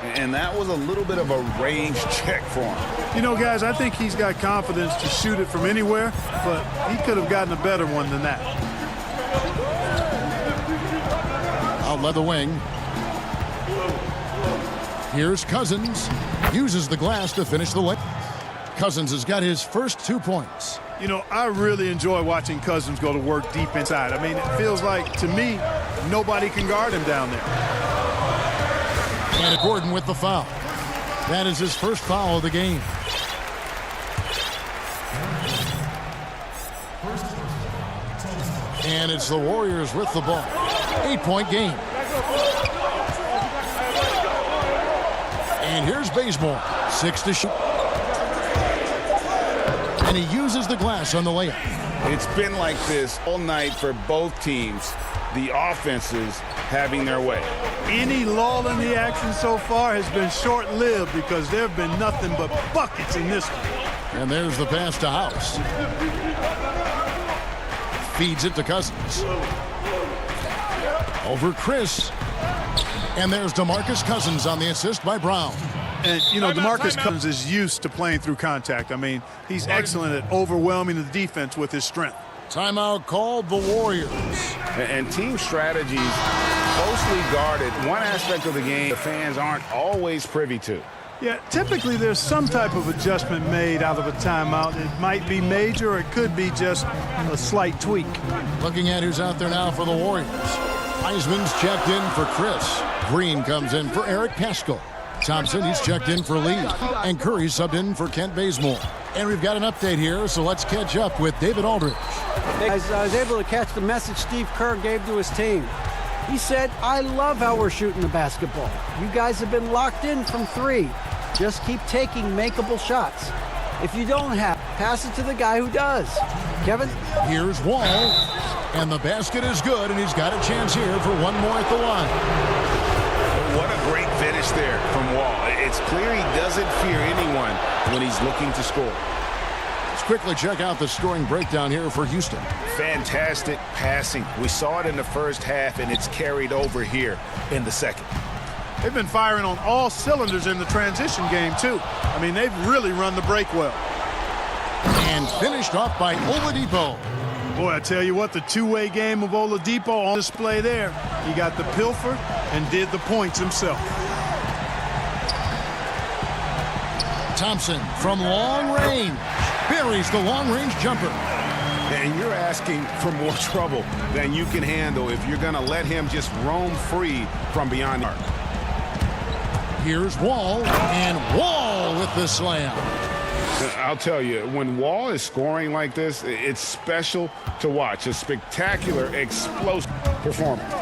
And that was a little bit of a range check for him. You know, guys, I think he's got confidence to shoot it from anywhere, but he could have gotten a better one than that. Out leather wing. Here's Cousins. Uses the glass to finish the layup. Cousins has got his first 2 points. You know, I really enjoy watching Cousins go to work deep inside. I mean, it feels like, to me, nobody can guard him down there. And Gordon with the foul. That is his first foul of the game. And it's the Warriors with the ball. 8-point game. And here's Bazemore. 6 to shoot. And he uses the glass on the layup. It's been like this all night for both teams. The offenses having their way. Any lull in the action so far has been short-lived because there have been nothing but buckets in this one. And there's the pass to House. Feeds it to Cousins. Over Chris. And there's DeMarcus Cousins on the assist by Brown. And, you know, DeMarcus Cousins is used to playing through contact. I mean, he's excellent at overwhelming the defense with his strength. Timeout called the Warriors. And team strategies closely guarded. One aspect of the game the fans aren't always privy to. Yeah, typically there's some type of adjustment made out of a timeout. It might be major or it could be just a slight tweak. Looking at who's out there now for the Warriors. Heisman's checked in for Chris. Green comes in for Eric Pascal. Thompson, he's checked in for Lee. And Curry subbed in for Kent Bazemore. And we've got an update here, so let's catch up with David Aldridge. I was able to catch the message Steve Kerr gave to his team. He said, I love how we're shooting the basketball. You guys have been locked in from 3. Just keep taking makeable shots. If you don't have, pass it to the guy who does. Kevin? Here's Wall. And the basket is good, and he's got a chance here for one more at the line. What a great finish there from Wall. It's clear he doesn't fear anyone when he's looking to score. Let's quickly check out the scoring breakdown here for Houston. Fantastic passing. We saw it in the first half, and it's carried over here in the second. They've been firing on all cylinders in the transition game, too. I mean, they've really run the break well. And finished off by Oladipo. Boy, I tell you what, the two-way game of Oladipo on display there. He got the pilfer and did the points himself. Thompson from long range buries the long-range jumper. And you're asking for more trouble than you can handle if you're going to let him just roam free from beyond the arc. Here's Wall, and Wall with the slam. I'll tell you, when Wall is scoring like this, it's special to watch. A spectacular, explosive performance.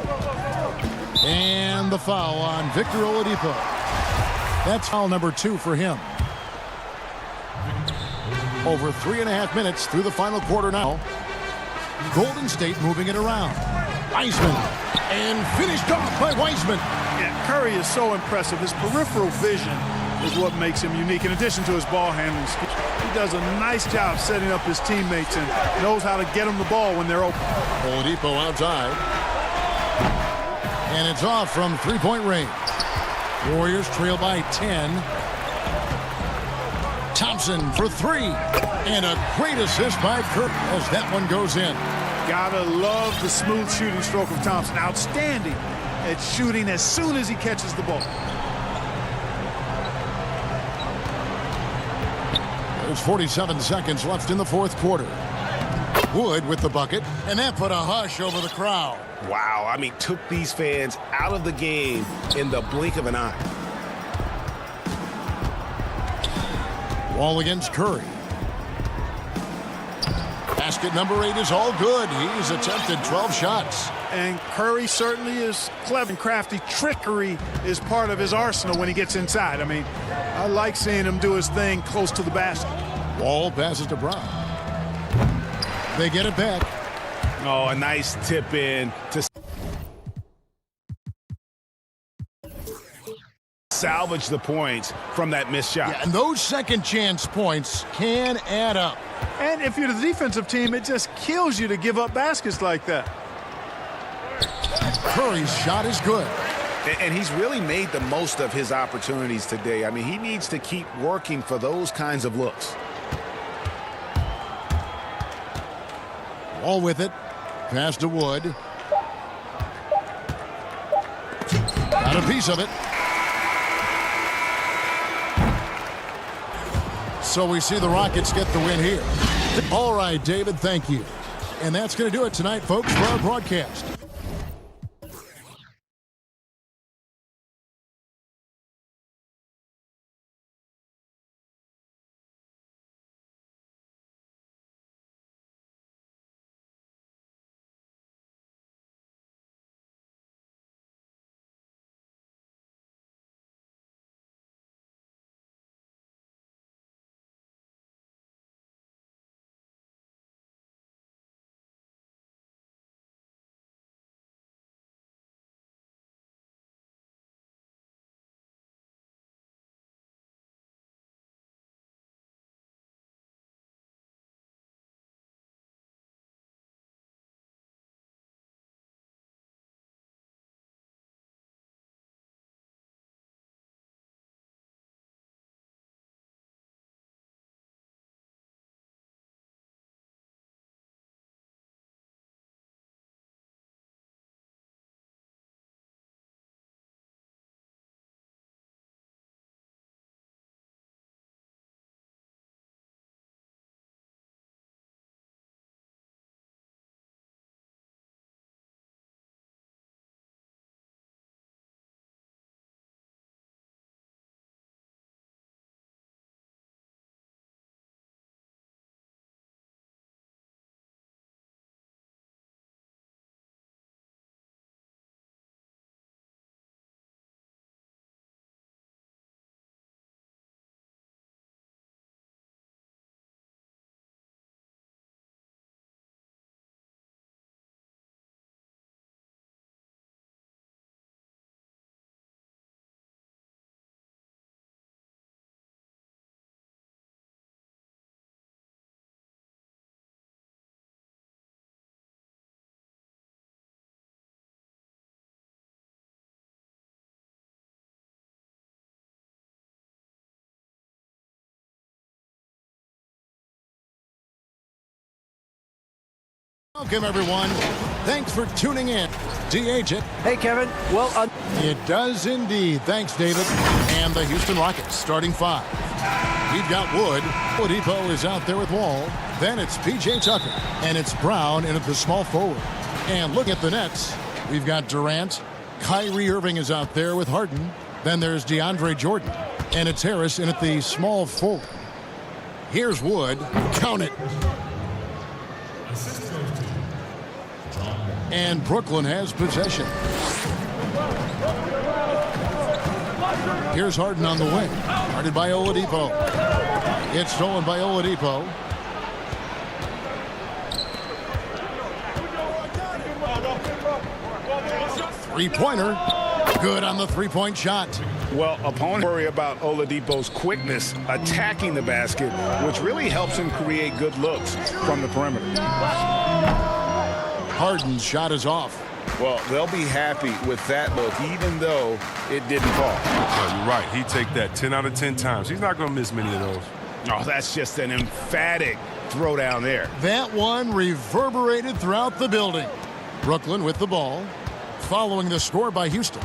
And the foul on Victor Oladipo. That's foul number 2 for him. Over 3.5 minutes through the final quarter now. Golden State moving it around. Wiseman, and finished off by Wiseman. Yeah, Curry is so impressive. His peripheral vision is what makes him unique, in addition to his ball handling skills. He does a nice job setting up his teammates and knows how to get them the ball when they're open. Oladipo outside. And it's off from 3-point range. Warriors trail by 10. Thompson for three. And a great assist by Kirk as that one goes in. Gotta love the smooth shooting stroke of Thompson. Outstanding at shooting as soon as he catches the ball. There's 47 seconds left in the fourth quarter. Wood with the bucket, and that put a hush over the crowd. Wow, I mean, took these fans out of the game in the blink of an eye. Wall against Curry. Basket number 8 is all good. He's attempted 12 shots. And Curry certainly is clever and crafty. Trickery is part of his arsenal when he gets inside. I mean, I like seeing him do his thing close to the basket. Wall passes to Brown. They get it back. Oh, a nice tip in to salvage the points from that missed shot. Yeah, and those second chance points can add up. And if you're the defensive team, it just kills you to give up baskets like that. Curry's shot is good. And he's really made the most of his opportunities today. I mean, he needs to keep working for those kinds of looks. Wall with it. Pass to Wood. Got a piece of it. So we see the Rockets get the win here. All right, David, thank you. And that's going to do it tonight, folks, for our broadcast. Welcome, everyone. Thanks for tuning in. D-Agent. Hey, Kevin. Well, it does indeed. Thanks, David. And the Houston Rockets starting 5. We've got Wood. Oladipo is out there with Wall. Then it's P.J. Tucker. And it's Brown in at the small forward. And look at the Nets. We've got Durant. Kyrie Irving is out there with Harden. Then there's DeAndre Jordan. And it's Harris in at the small forward. Here's Wood. Count it. And Brooklyn has possession. Here's Harden on the wing. Guarded by Oladipo. It's stolen by Oladipo. Three-pointer. Good on the three-point shot. Well, opponents worry about Oladipo's quickness attacking the basket, which really helps him create good looks from the perimeter. Harden's shot is off. Well, they'll be happy with that look, even though it didn't fall. Oh, you're right. He'd take that 10 out of 10 times. He's not going to miss many of those. Oh, that's just an emphatic throw down there. That one reverberated throughout the building. Brooklyn with the ball, following the score by Houston.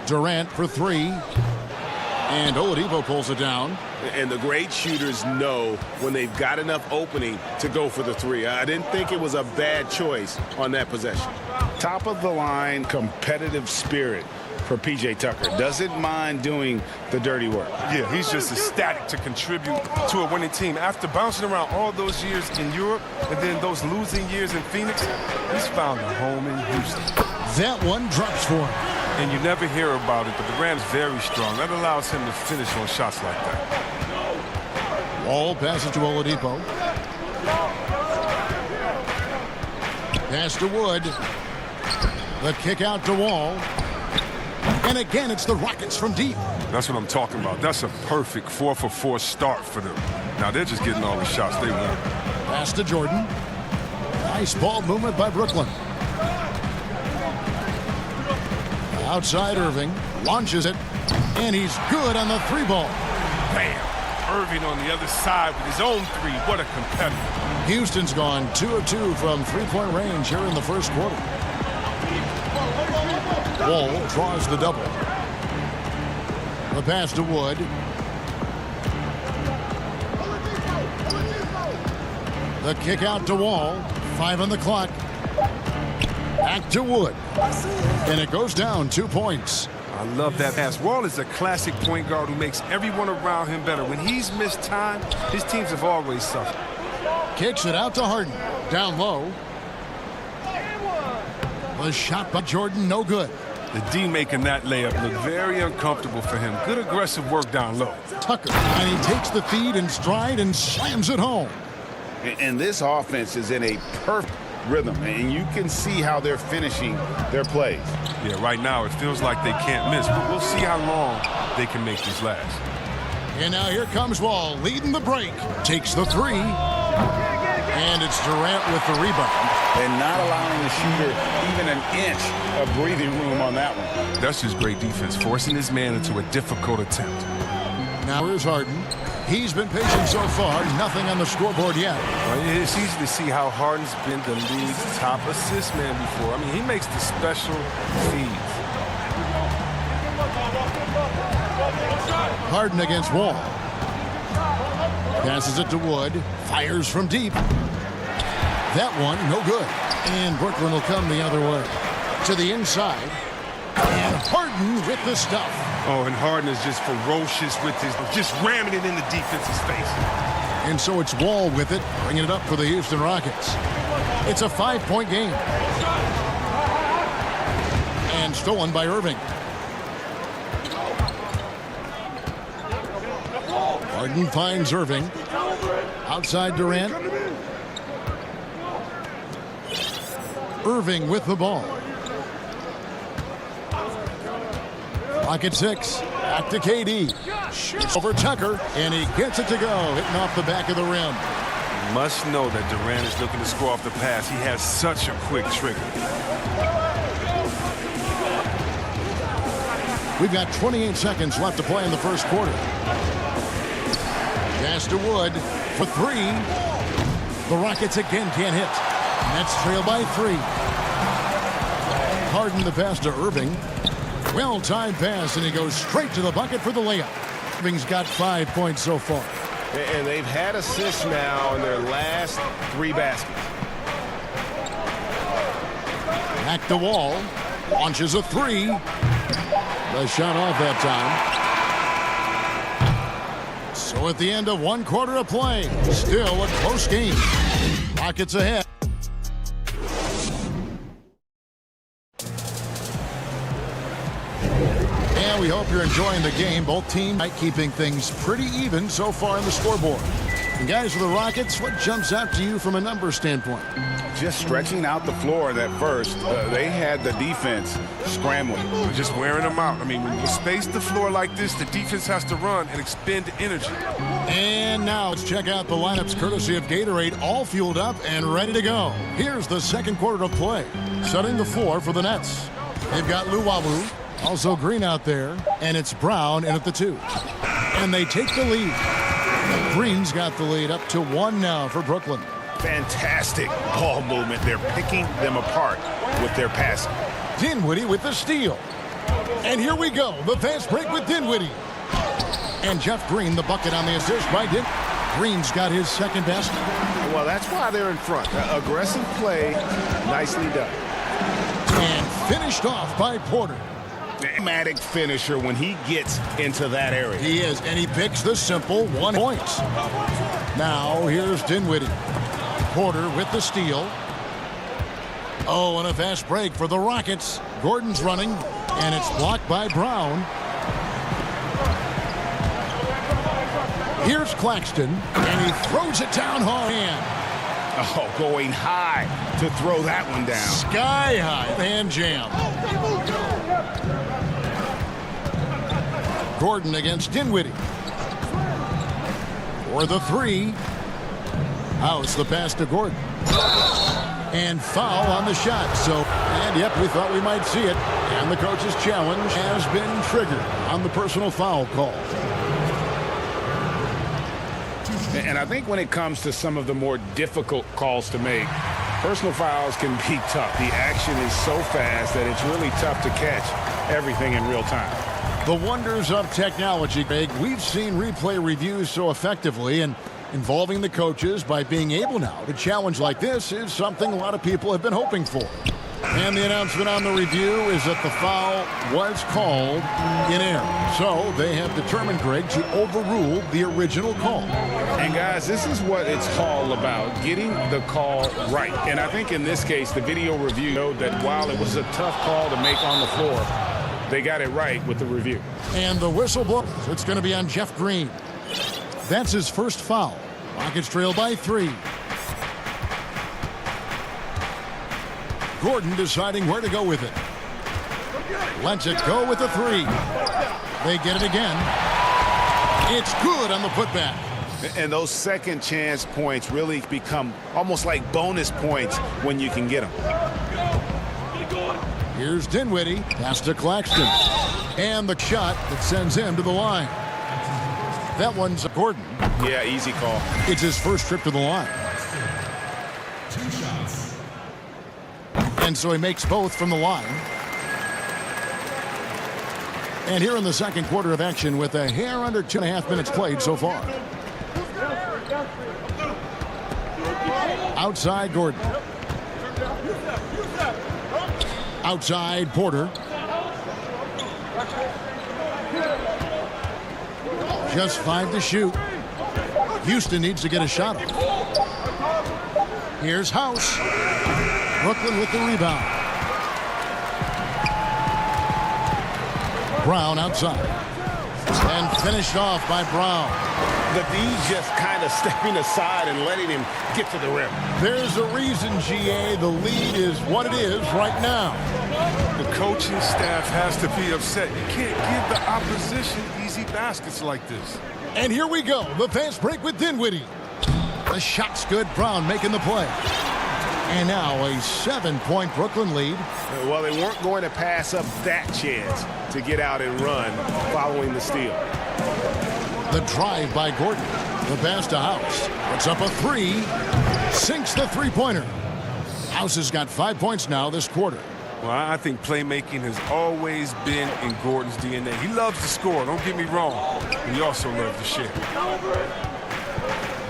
Durant for three. And Oladipo pulls it down. And the great shooters know when they've got enough opening to go for the three. I didn't think it was a bad choice on that possession. Top of the line, competitive spirit for P.J. Tucker. Doesn't mind doing the dirty work. Yeah, he's just ecstatic to contribute to a winning team. After bouncing around all those years in Europe and then those losing years in Phoenix, he's found a home in Houston. That one drops for him. And you never hear about it, but Durant's very strong. That allows him to finish on shots like that. Wall passes to Oladipo. Pass to Wood. The kick out to Wall. And again, it's the Rockets from deep. That's what I'm talking about. That's a perfect 4-for-4 start for them. Now they're just getting all the shots they want. Pass to Jordan. Nice ball movement by Brooklyn. Outside Irving. Launches it. And he's good on the three ball. Bam! Irving on the other side with his own three. What a competitor. Houston's gone 2 of 2 from three-point range here in the first quarter. Wall draws the double. The pass to Wood. The kick out to Wall. 5 on the clock. Back to Wood. And it goes down 2 points. I love that pass. Wall is a classic point guard who makes everyone around him better. When he's missed time, his teams have always suffered. Kicks it out to Harden. Down low. The shot by Jordan, no good. The D making that layup look very uncomfortable for him. Good aggressive work down low. Tucker, and he takes the feed in stride and slams it home. And this offense is in a perfect rhythm, and you can see how they're finishing their plays. Yeah, right now it feels like they can't miss, but we'll see how long they can make this last. And now here comes Wall, leading the break. Takes the three. And it's Durant with the rebound. And not allowing the shooter even an inch of breathing room on that one. That's just great defense, forcing his man into a difficult attempt. Now here's Harden. He's been patient so far. Nothing on the scoreboard yet. Well, it's easy to see how Harden's been the league's top assist man before. I mean, he makes the special feeds. Harden against Wall. Passes it to Wood. Fires from deep. That one, no good. And Brooklyn will come the other way. To the inside. And Harden with the stuff. Oh, and Harden is just ferocious with his, just ramming it in the defense's face. And so it's Wall with it, bringing it up for the Houston Rockets. It's a 5-point game. And stolen by Irving. Harden finds Irving. Outside Durant. Irving with the ball. Clock at 6. Back to KD. Shoots over Tucker, and he gets it to go, hitting off the back of the rim. You must know that Durant is looking to score off the pass. He has such a quick trigger. We've got 28 seconds left to play in the first quarter. Pass to Wood for three. The Rockets again can't hit. Nets trail by 3. Harden the pass to Irving. Well-timed pass, and he goes straight to the bucket for the layup. Irving's got 5 points so far. And they've had assists now in their last 3 baskets. Back to Wall. Launches a 3. The shot off that time. So at the end of 1 quarter of play, still a close game. Rockets ahead. And we hope you're enjoying the game. Both teams keeping things pretty even so far on the scoreboard. And guys, for the Rockets, what jumps out to you from a number standpoint? Just stretching out the floor that first. They had the defense scrambling. Just wearing them out. I mean, when you space the floor like this, the defense has to run and expend energy. And now let's check out the lineups courtesy of Gatorade, all fueled up and ready to go. Here's the second quarter of play. Setting the floor for the Nets. They've got Luwawu, also Green out there, and it's Brown in at the 2. And they take the lead. Green's got the lead up to 1 now for Brooklyn. Fantastic ball movement. They're picking them apart with their passing. Dinwiddie with the steal. And here we go, the fast break with Dinwiddie. And Jeff Green, the bucket on the assist by Dinwiddie. Green's got his second best. Well, that's why they're in front. Aggressive play, nicely done. And finished off by Porter. Dramatic finisher when he gets into that area. He is, and he picks the simple 1 point. Now, here's Dinwiddie. Porter with the steal. Oh, and a fast break for the Rockets. Gordon's running, and it's blocked by Brown. Here's Claxton, and he throws it down hard. Oh, going high to throw that one down. Sky high hand jam. Gordon against Dinwiddie. For the 3. House the pass to Gordon. And foul on the shot. And yep, we thought we might see it. And the coach's challenge has been triggered on the personal foul call. And I think when it comes to some of the more difficult calls to make, personal fouls can be tough. The action is so fast that it's really tough to catch everything in real time. The wonders of technology, Greg. We've seen replay reviews so effectively, and involving the coaches by being able now to challenge like this is something a lot of people have been hoping for. And the announcement on the review is that the foul was called in error. So they have determined, Greg, to overrule the original call. And guys, this is what it's all about, getting the call right. And I think in this case, the video review showed that while it was a tough call to make on the floor, they got it right with the review. And the whistle blows. It's going to be on Jeff Green. That's his first foul. Rockets trail by 3. Gordon deciding where to go with it. Lets it go with the 3. They get it again. It's good on the putback. And those second chance points really become almost like bonus points when you can get them. Here's Dinwiddie. Pass to Claxton. And the shot that sends him to the line. That one's Gordon. Yeah, easy call. It's his first trip to the line. 2 shots. And so he makes both from the line. And here in the second quarter of action with a hair under 2.5 minutes played so far. Outside Gordon. Outside Porter. Just 5 to shoot. Houston needs to get a shot off. Here's House. Brooklyn with the rebound. Brown outside. And finished off by Brown. The D just kind of stepping aside and letting him get to the rim. There's a reason, GA. The lead is what it is right now. The coaching staff has to be upset. You can't give the opposition easy baskets like this. And here we go. The fast break with Dinwiddie. The shot's good. Brown making the play. And now a 7-point Brooklyn lead. Well, they weren't going to pass up that chance to get out and run following the steal. The drive by Gordon. The pass to House. Puts up a 3. Sinks the three-pointer. House has got 5 points now this quarter. Well, I think playmaking has always been in Gordon's DNA. He loves to score, don't get me wrong. He also loves to share.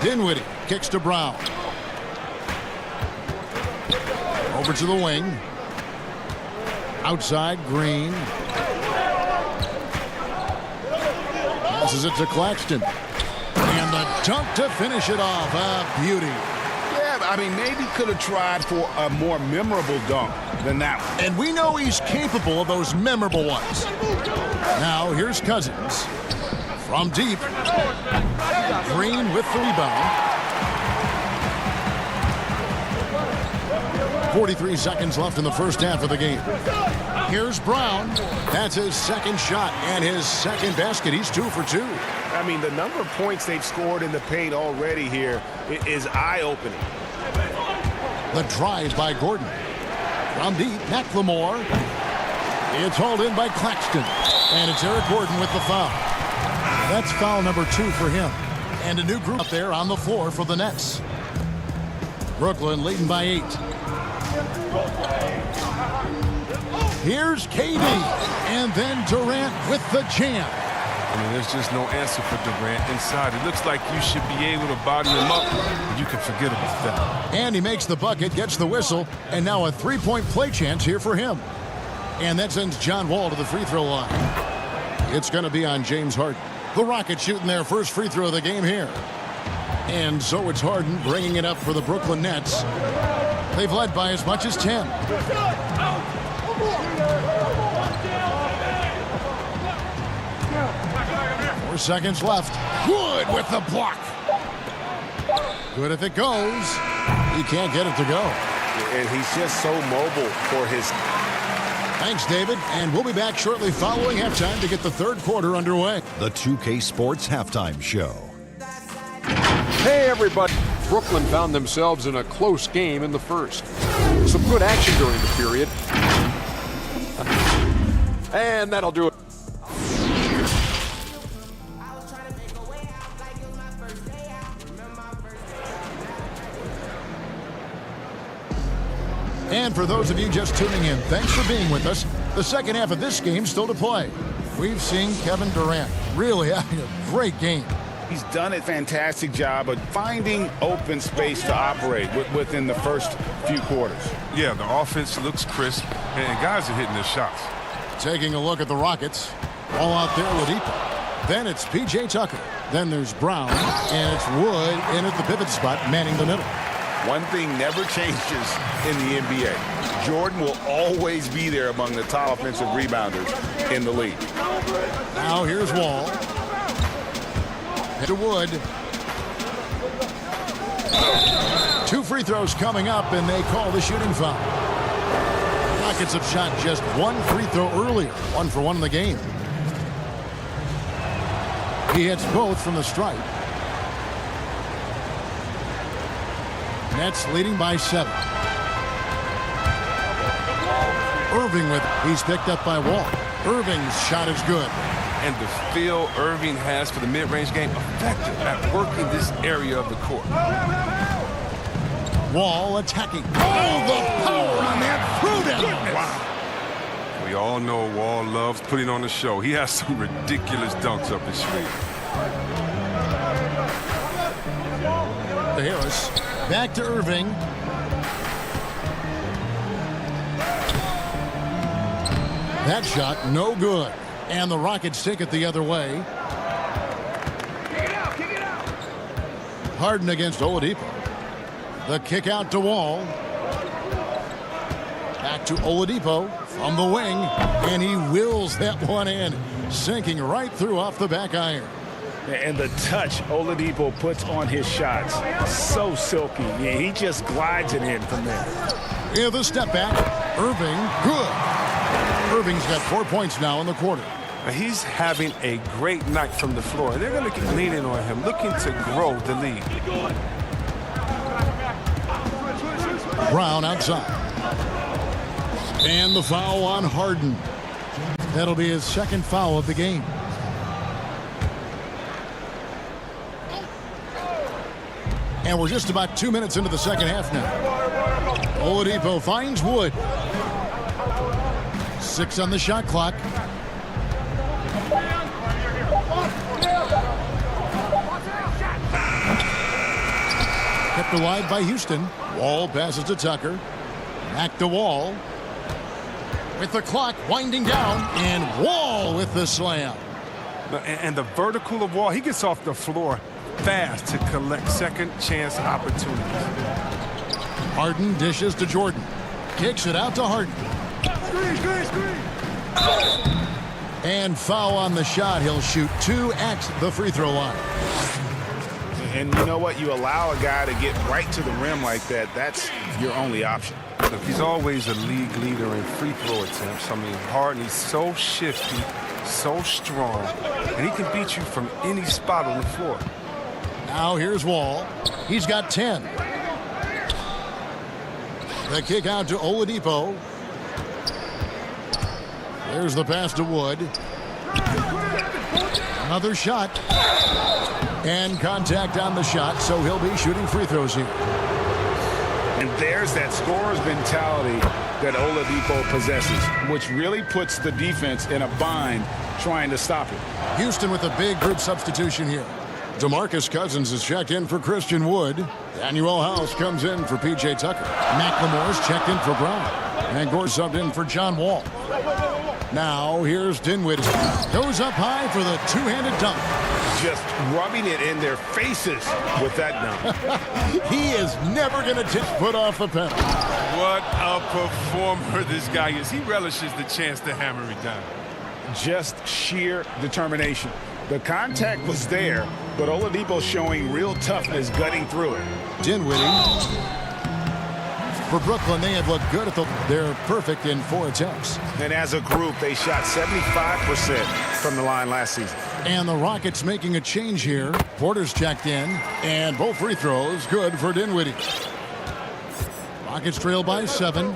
Dinwiddie kicks to Brown. Over to the wing. Outside, Green. Passes it to Claxton. And the dunk to finish it off. A beauty. Yeah, I mean, maybe could have tried for a more memorable dunk than that one. And we know he's capable of those memorable ones. Now, here's Cousins. From deep. Green with the rebound. 43 seconds left in the first half of the game. Here's Brown. That's his second shot and his second basket. He's 2 for 2. I mean, the number of points they've scored in the paint already here is eye-opening. The drive by Gordon. From deep, McLemore. It's hauled in by Claxton. And it's Eric Gordon with the foul. That's foul number 2 for him. And a new group up there on the floor for the Nets. Brooklyn leading by 8. Here's KD. And then Durant with the jam. I mean, there's just no answer for Durant inside. It looks like you should be able to body him up, but you can forget about that. And he makes the bucket, gets the whistle, and now a three-point play chance here for him. And that sends John Wall to the free throw line. It's going to be on James Harden. The Rockets shooting their first free throw of the game here. And so it's Harden bringing it up for the Brooklyn Nets. They've led by as much as 10. 4 seconds left. Wood with the block. Good if it goes. He can't get it to go. And he's just so mobile for his... Thanks, David. And we'll be back shortly following halftime to get the third quarter underway. The 2K Sports Halftime Show. Hey, everybody. Brooklyn found themselves in a close game in the first. Some good action during the period. And that'll do it. And for those of you just tuning in, thanks for being with us. The second half of this game still to play. We've seen Kevin Durant really having a great game. He's done a fantastic job of finding open space to operate within the first few quarters. Yeah, the offense looks crisp, and guys are hitting their shots. Taking a look at the Rockets. All out there with Epo. Then it's P.J. Tucker. Then there's Brown. And it's Wood in at the pivot spot, manning the middle. One thing never changes in the NBA. Jordan will always be there among the top offensive rebounders in the league. Now here's Wall. To Wood. 2 free throws coming up, and they call the shooting foul. Rockets have shot just 1 free throw earlier. 1 for 1 in the game. He hits both from the stripe. Nets leading by 7. Irving with it. He's picked up by Wall. Irving's shot is good. And the feel Irving has for the mid-range game, effective at working this area of the court. Wall attacking. Oh, the power on that through them. Wow. We all know Wall loves putting on a show. He has some ridiculous dunks up his sleeve. Harris. Back to Irving. That shot, no good. And the Rockets take it the other way. Harden against Oladipo. The kick out to Wall. Back to Oladipo from the wing. And he wills that one in. Sinking right through off the back iron. And the touch Oladipo puts on his shots, so silky. Yeah, he just glides it in from there. Yeah, the step back. Irving, good. Irving's got 4 points now in the quarter. He's having a great night from the floor. They're going to keep leaning on him, looking to grow the lead. Brown outside. And the foul on Harden. That'll be his second foul of the game. And we're just about 2 minutes into the second half now. Oladipo finds Wood. 6 on the shot clock. Kept alive by Houston. Wall passes to Tucker. Back to Wall. With the clock winding down. And Wall with the slam. And the vertical of Wall, he gets off the floor fast to collect second chance opportunities. Harden dishes to Jordan. Kicks it out to Harden. And foul on the shot. He'll shoot 2 at the free throw line. And you know what? You allow a guy to get right to the rim like that. That's your only option. Look, he's always a league leader in free throw attempts. I mean, Harden, he's so shifty, so strong, and he can beat you from any spot on the floor. Now here's Wall. He's got 10. The kick out to Oladipo. There's the pass to Wood. Another shot. And contact on the shot, so he'll be shooting free throws here. And there's that scorer's mentality that Oladipo possesses, which really puts the defense in a bind trying to stop it. Houston with a big group substitution here. DeMarcus Cousins is checked in for Christian Wood. Daniel House comes in for P.J. Tucker. McLemore's checked in for Brown. And Gore subbed in for John Wall. Now here's Dinwiddie. Goes up high for the two-handed dunk. Just rubbing it in their faces with that dunk. He is never going to take foot off the pedal. What a performer this guy is. He relishes the chance to hammer it down. Just sheer determination. The contact was there, but Oladipo showing real toughness gutting through it. Dinwiddie. For Brooklyn, they have looked good they're perfect in 4 attempts. And as a group, they shot 75% from the line last season. And the Rockets making a change here. Porter's checked in, and both free throws good for Dinwiddie. Rockets trail by 7.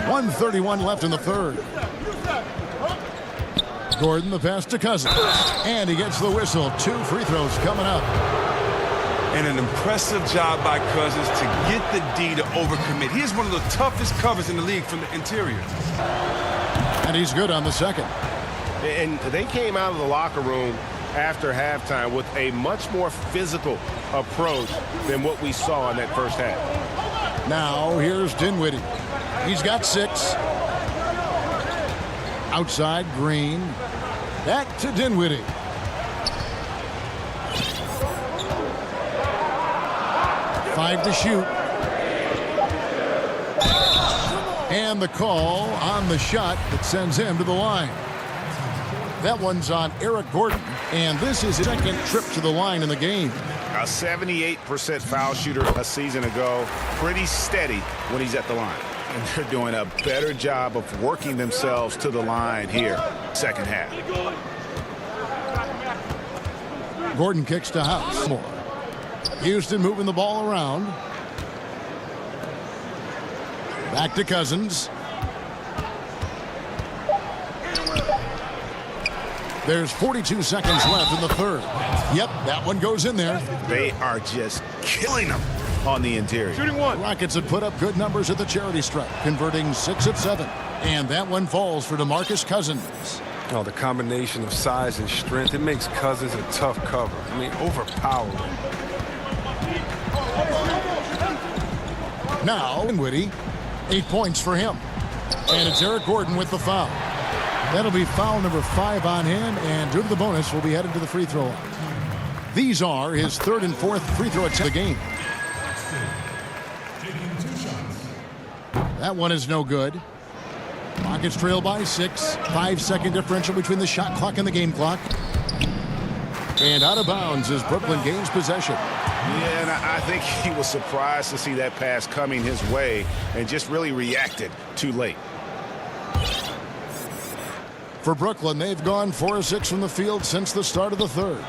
1:31 left in the third. Gordon the pass to Cousins. And he gets the whistle. 2 free throws coming up. And an impressive job by Cousins to get the D to overcommit. He is one of the toughest covers in the league from the interior. And he's good on the second. And they came out of the locker room after halftime with a much more physical approach than what we saw in that first half. Now here's Dinwiddie. He's got 6. Outside Green. Back to Dinwiddie. Five to shoot. And the call on the shot that sends him to the line. That one's on Eric Gordon, and this is his second trip to the line in the game. A 78% foul shooter a season ago. Pretty steady when he's at the line. And they're doing a better job of working themselves to the line here, second half. Gordon kicks to House. Houston moving the ball around. Back to Cousins. There's 42 seconds left in the third. Yep, that one goes in there. They are just killing them on the interior. Shooting one. Rockets have put up good numbers at the charity stripe, converting 6 of 7. And that one falls for DeMarcus Cousins. Oh, the combination of size and strength, it makes Cousins a tough cover. I mean, overpowering. Now, Dinwiddie, 8 points for him. And it's Eric Gordon with the foul. That'll be foul number 5 on him, and due to the bonus, will be headed to the free throw line. These are his 3rd and 4th free throw attempts of the game. That one is no good. Rockets trail by 6. 5-second differential between the shot clock and the game clock. And out of bounds as Brooklyn gains possession. Yeah, and I think he was surprised to see that pass coming his way and just really reacted too late. For Brooklyn, they've gone 4 of 6 from the field since the start of the third.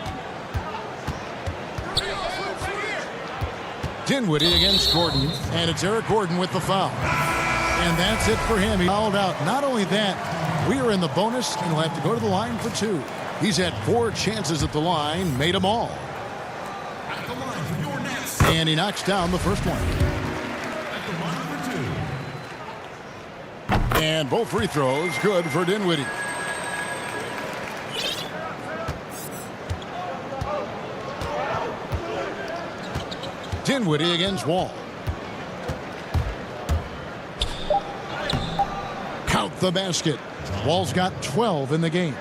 Dinwiddie against Gordon, and it's Eric Gordon with the foul. And that's it for him. He fouled out. Not only that, we are in the bonus, and he'll have to go to the line for 2. He's had 4 chances at the line, made them all. And he knocks down the first one. And both free throws good for Dinwiddie. Dinwiddie against Wall. Count the basket. Wall's got 12 in the game.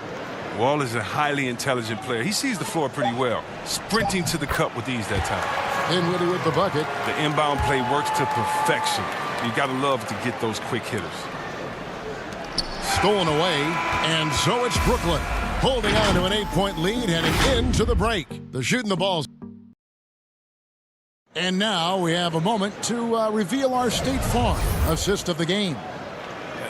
Wall is a highly intelligent player. He sees the floor pretty well, sprinting to the cup with ease that time. Dinwiddie with the bucket. The inbound play works to perfection. You got to love to get those quick hitters. Stolen away, and so it's Brooklyn holding on to an 8-point lead heading into the break. They're shooting the balls. And now we have a moment to reveal our State Farm assist of the game.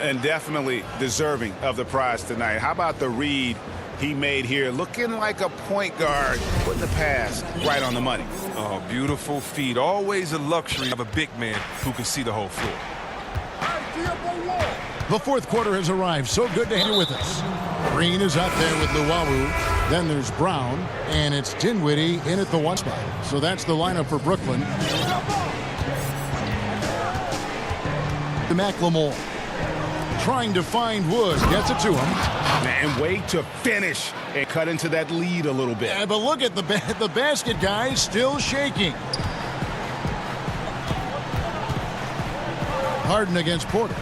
And definitely deserving of the prize tonight. How about the read he made here? Looking like a point guard, putting the pass right on the money. Oh, beautiful feed. Always a luxury of a big man who can see the whole floor. The fourth quarter has arrived. So good to have you with us. Green is out there with Luwawu. Then there's Brown, and it's Dinwiddie in at the one spot. So that's the lineup for Brooklyn. To McLemore. Trying to find Wood. Gets it to him. And wait to finish and cut into that lead a little bit. Yeah, but look at the basket, guys, still shaking. Harden against Porter.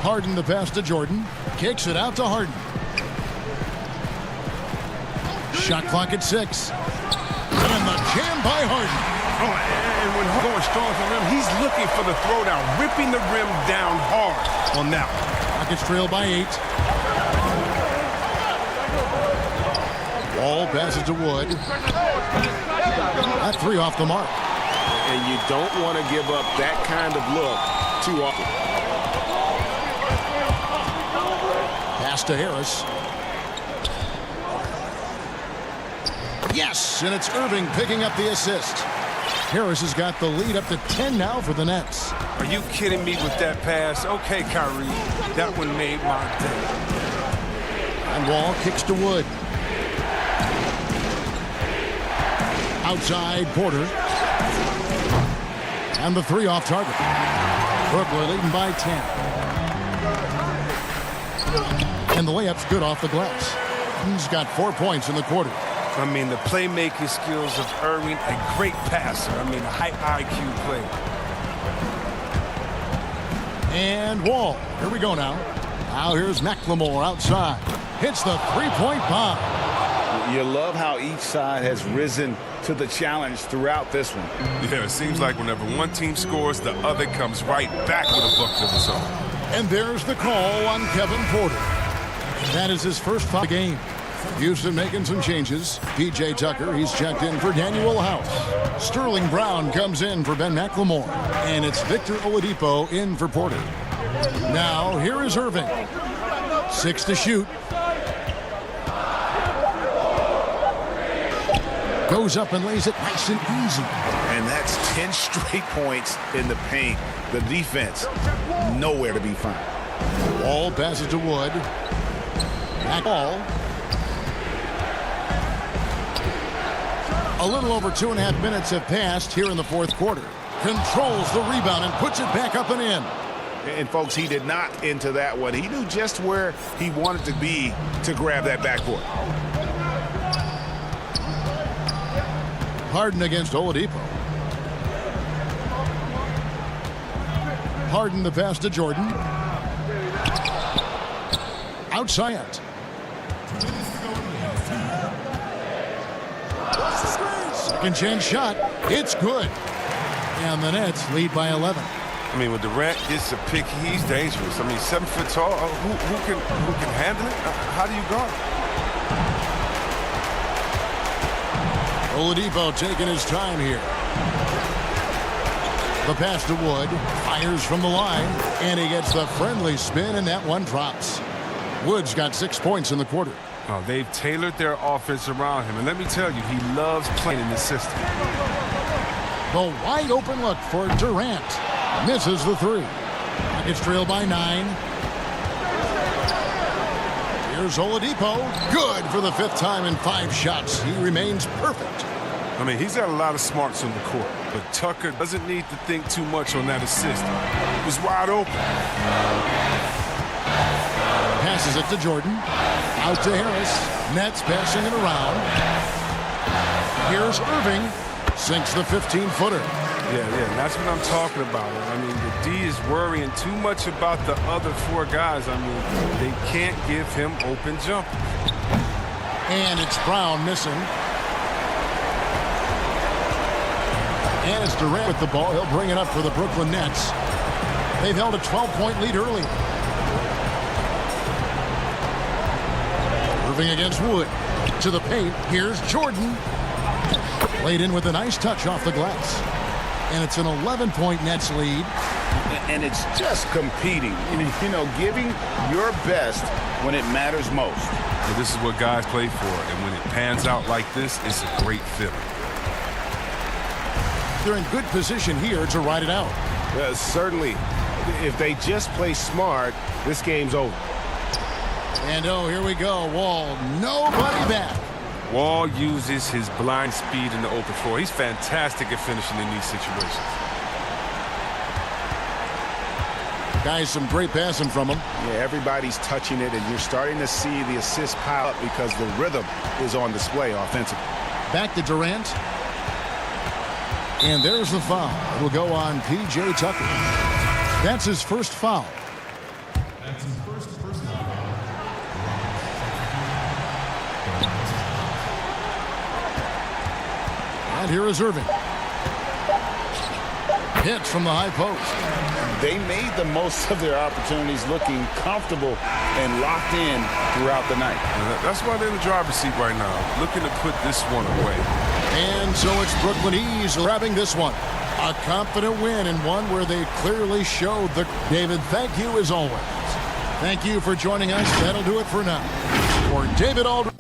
Harden the pass to Jordan. Kicks it out to Harden. Shot clock at 6. And the jam by Harden. Oh, and when going strong for rim, he's looking for the throwdown, ripping the rim down hard on that one. Rockets trail by 8. Wall passes to Wood. That 3 off the mark. And you don't want to give up that kind of look too often. Pass to Harris. Yes, and it's Irving picking up the assist. Harris has got the lead up to 10 now for the Nets. Are you kidding me with that pass? Okay, Kyrie, that one made my day. And Wall kicks to Wood. Outside, Porter. And the 3 off target. Brooklyn leading by 10. And the layup's good off the glass. He's got 4 points in the quarter. I mean, the playmaking skills of Irving, a great passer. I mean, a high IQ player. And Wall. Here we go now. Now here's McLemore outside. Hits the 3-point bomb. You love how each side has risen to the challenge throughout this one. Yeah, it seems like whenever one team scores, the other comes right back with a bucket of its own. And there's the call on Kevin Porter. That is his first foul of the game. Houston making some changes. P.J. Tucker, he's checked in for Daniel House. Sterling Brown comes in for Ben McLemore. And it's Victor Oladipo in for Porter. Now, here is Irving. 6 to shoot. Goes up and lays it nice and easy. And that's 10 straight points in the paint. The defense, nowhere to be found. Wall passes to Wood. Back ball. A little over 2.5 minutes have passed here in the fourth quarter. Controls the rebound and puts it back up and in. And folks, he did not into that one. He knew just where he wanted to be to grab that backboard. Harden against Oladipo. Harden the pass to Jordan. Outside. Second chance shot. It's good. And the Nets lead by 11. I mean, when Durant gets a pick, he's dangerous. I mean, 7 foot tall. Who can handle it? How do you guard? Oladipo taking his time here. The pass to Wood. Fires from the line. And he gets the friendly spin, and that one drops. Wood's got 6 points in the quarter. Oh, they've tailored their offense around him. And let me tell you, he loves playing in this system. The wide open look for Durant. Misses the 3. Rockets trail by 9. Here's Oladipo. Good for the 5th time in 5 shots. He remains perfect. I mean, he's got a lot of smarts on the court, but Tucker doesn't need to think too much on that assist. He was wide open. Passes it to Jordan. Out to Harris. Nets passing it around. Here's Irving. Sinks the 15-footer. Yeah, that's what I'm talking about. I mean, the D is worrying too much about the other 4 guys. I mean, they can't give him open jumpers. And it's Brown missing. And it's Durant with the ball. He'll bring it up for the Brooklyn Nets. They've held a 12-point lead early. Irving against Wood. To the paint. Here's Jordan. Laid in with a nice touch off the glass. And it's an 11-point Nets lead. And it's just competing, you know, giving your best when it matters most. And this is what guys play for, and when it pans out like this, it's a great feeling. They're in good position here to ride it out. Certainly, if they just play smart, this game's over. And oh, here we go. Wall, nobody back. Wall uses his blind speed in the open floor. He's fantastic at finishing in these situations. Guys, some great passing from him. Yeah, everybody's touching it, and you're starting to see the assist pile up because the rhythm is on display offensively. Back to Durant. And there's the foul. It'll go on P.J. Tucker. That's his first foul. That's his first personal foul. And here is Irving. Hits from the high post. They made the most of their opportunities, looking comfortable and locked in throughout the night. That's why they're in the driver's seat right now, looking to put this one away. And so it's Brooklyn E's grabbing this one. A confident win, and one where they clearly showed the... David, thank you as always. Thank you for joining us. That'll do it for now. For David Aldridge.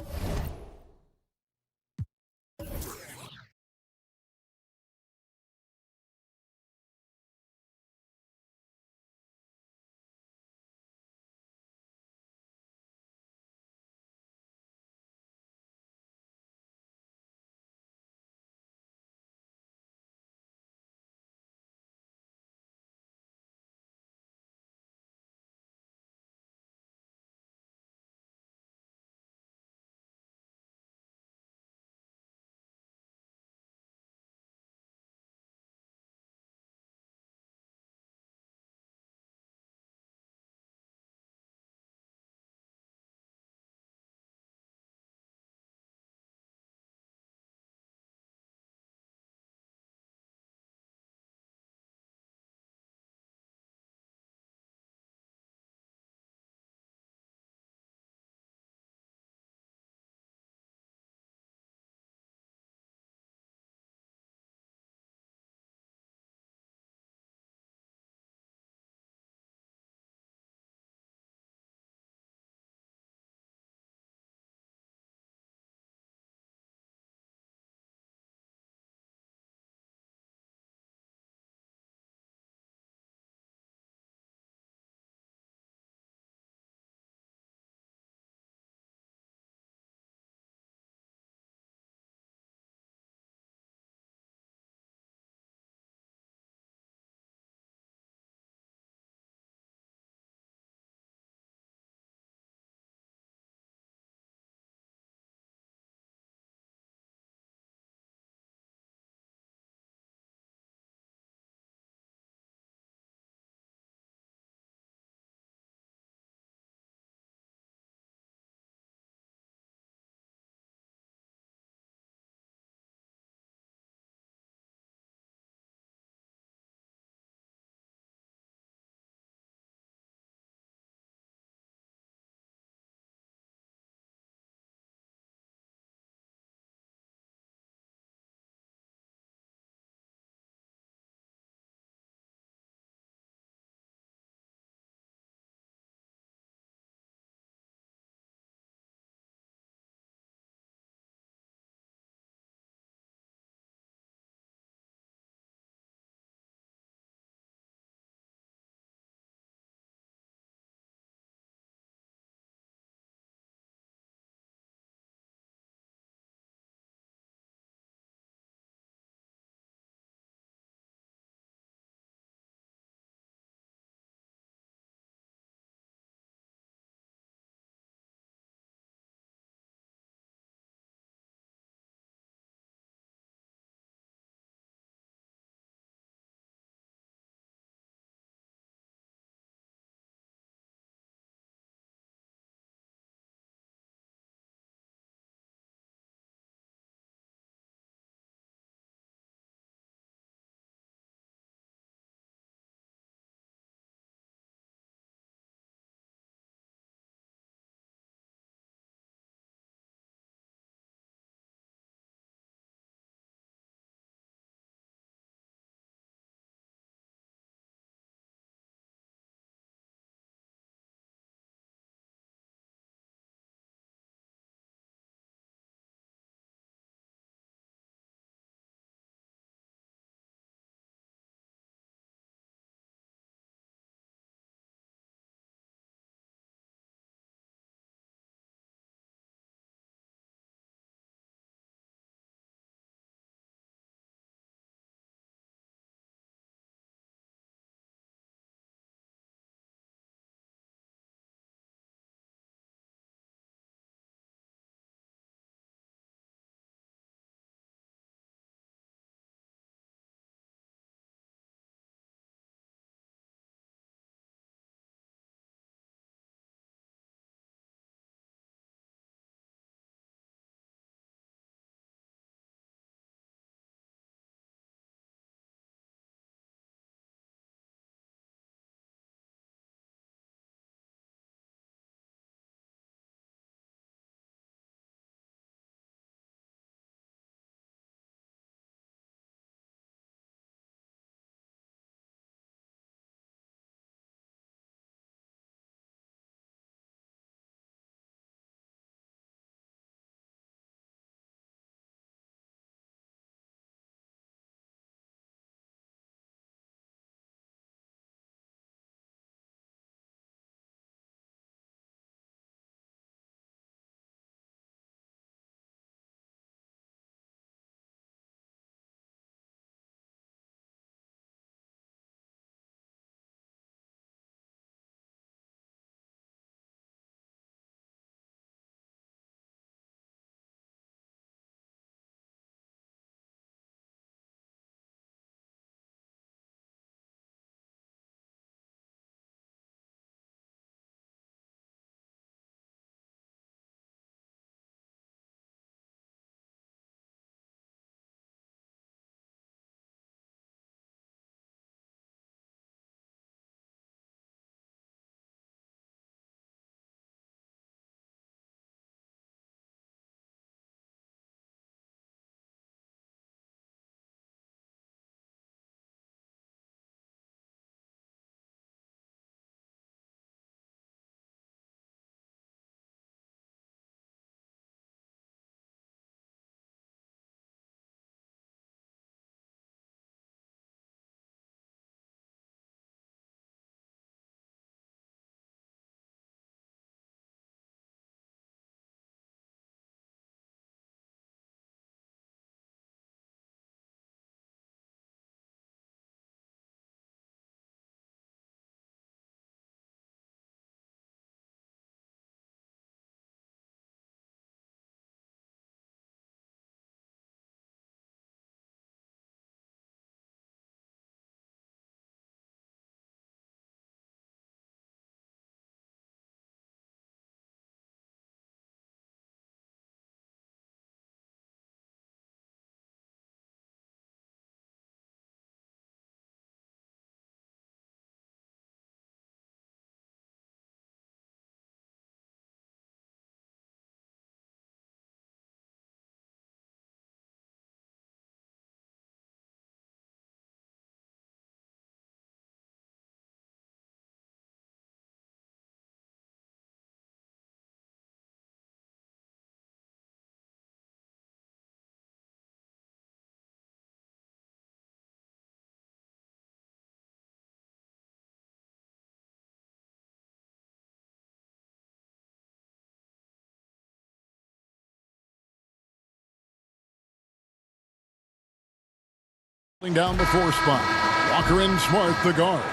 Down the 4 spot. Walker and Smart, the guards.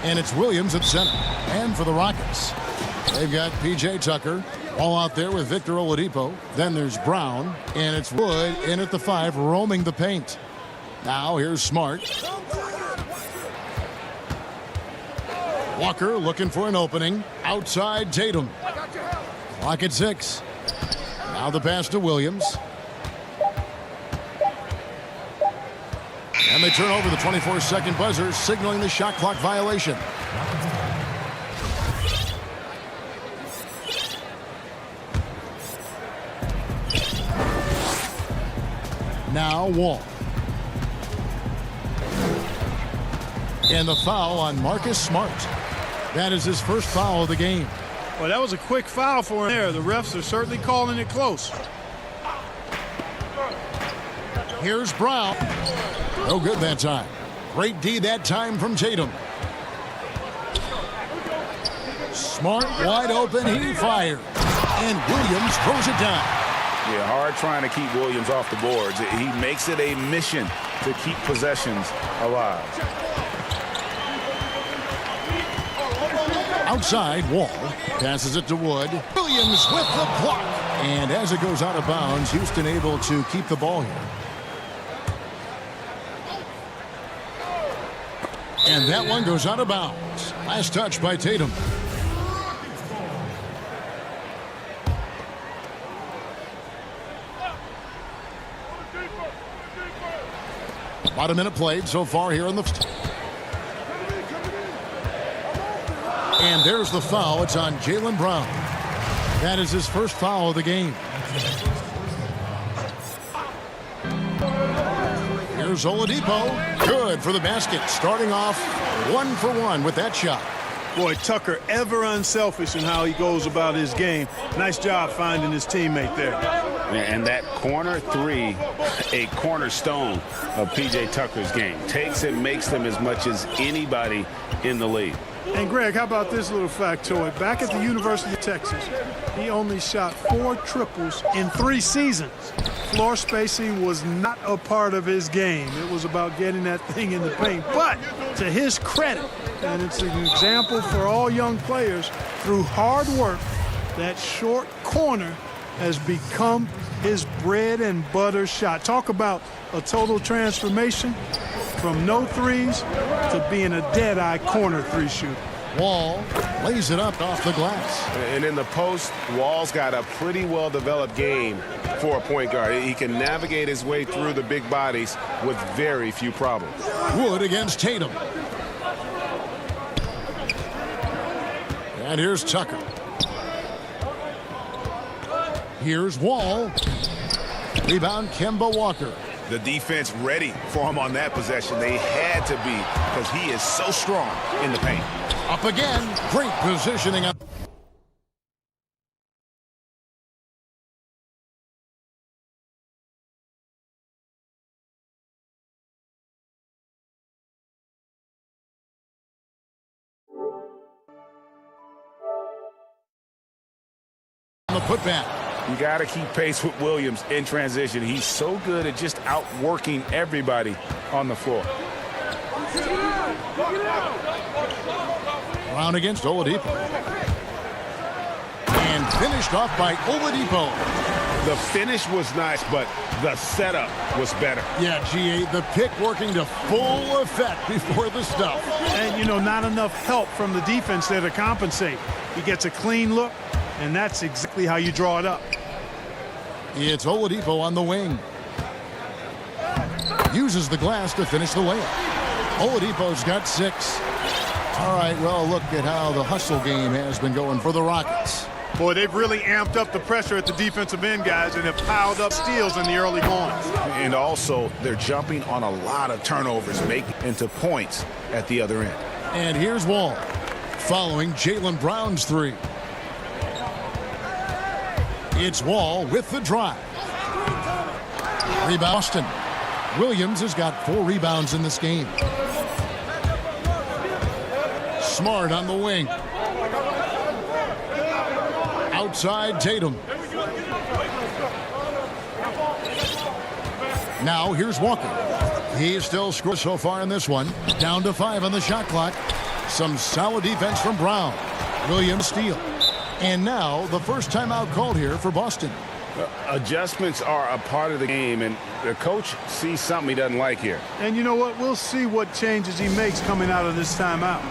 And it's Williams at center. And for the Rockets, they've got P.J. Tucker all out there with Victor Oladipo. Then there's Brown. And it's Wood in at the 5, roaming the paint. Now here's Smart. Walker looking for an opening. Outside Tatum. Clock at 6. Now the pass to Williams. And they turn over the 24-second buzzer, signaling the shot clock violation. Now Wall. And the foul on Marcus Smart. That is his first foul of the game. Well, that was a quick foul for him there. The refs are certainly calling it close. Here's Brown. No good that time. Great D that time from Tatum. Smart wide open. He fired. And Williams throws it down. Yeah, hard trying to keep Williams off the boards. He makes it a mission to keep possessions alive. Outside, Wall passes it to Wood. Williams with the block. And as it goes out of bounds, Houston able to keep the ball here. And that one goes out of bounds. Last touch by Tatum. About a minute played so far here in the... And there's the foul. It's on Jaylen Brown. That is his first foul of the game. Here's Oladipo. Good for the basket. Starting off 1 for 1 with that shot. Boy, Tucker ever unselfish in how he goes about his game. Nice job finding his teammate there. And that corner 3, a cornerstone of P.J. Tucker's game. Takes and makes them as much as anybody in the league. And Greg, how about this little factoid? Back at the University of Texas, he only shot 4 triples in 3 seasons. Floor spacing was not a part of his game. It was about getting that thing in the paint. But to his credit, and it's an example for all young players, through hard work, that short corner has become his bread and butter shot. Talk about a total transformation from no threes to being a dead-eye corner 3 shooter. Wall lays it up off the glass. And in the post, Wall's got a pretty well-developed game for a point guard. He can navigate his way through the big bodies with very few problems. Wood against Tatum. And here's Tucker. Here's Wall. Rebound, Kemba Walker. The defense ready for him on that possession. They had to be, because he is so strong in the paint. Up again. Great positioning up. On the putback. You got to keep pace with Williams in transition. He's so good at just outworking everybody on the floor. Brown against Oladipo. And finished off by Oladipo. The finish was nice, but the setup was better. Yeah, GA, the pick working to full effect before the stuff. And, you know, not enough help from the defense there to compensate. He gets a clean look, and that's exactly how you draw it up. It's Oladipo on the wing. Uses the glass to finish the layup. Oladipo's got 6. All right, well, look at how the hustle game has been going for the Rockets. Boy, they've really amped up the pressure at the defensive end, guys, and have piled up steals in the early going. And also, they're jumping on a lot of turnovers, making into points at the other end. And here's Wall, following Jaylen Brown's 3. It's Wall with the drive. Rebound. Austin. Williams has got 4 rebounds in this game. Smart on the wing. Outside Tatum. Now here's Walker. He still scores so far in this one. Down to 5 on the shot clock. Some solid defense from Brown. Williams steal. And now the first timeout called here for Boston. Adjustments are a part of the game, and the coach sees something he doesn't like here. And you know what? We'll see what changes he makes coming out of this timeout.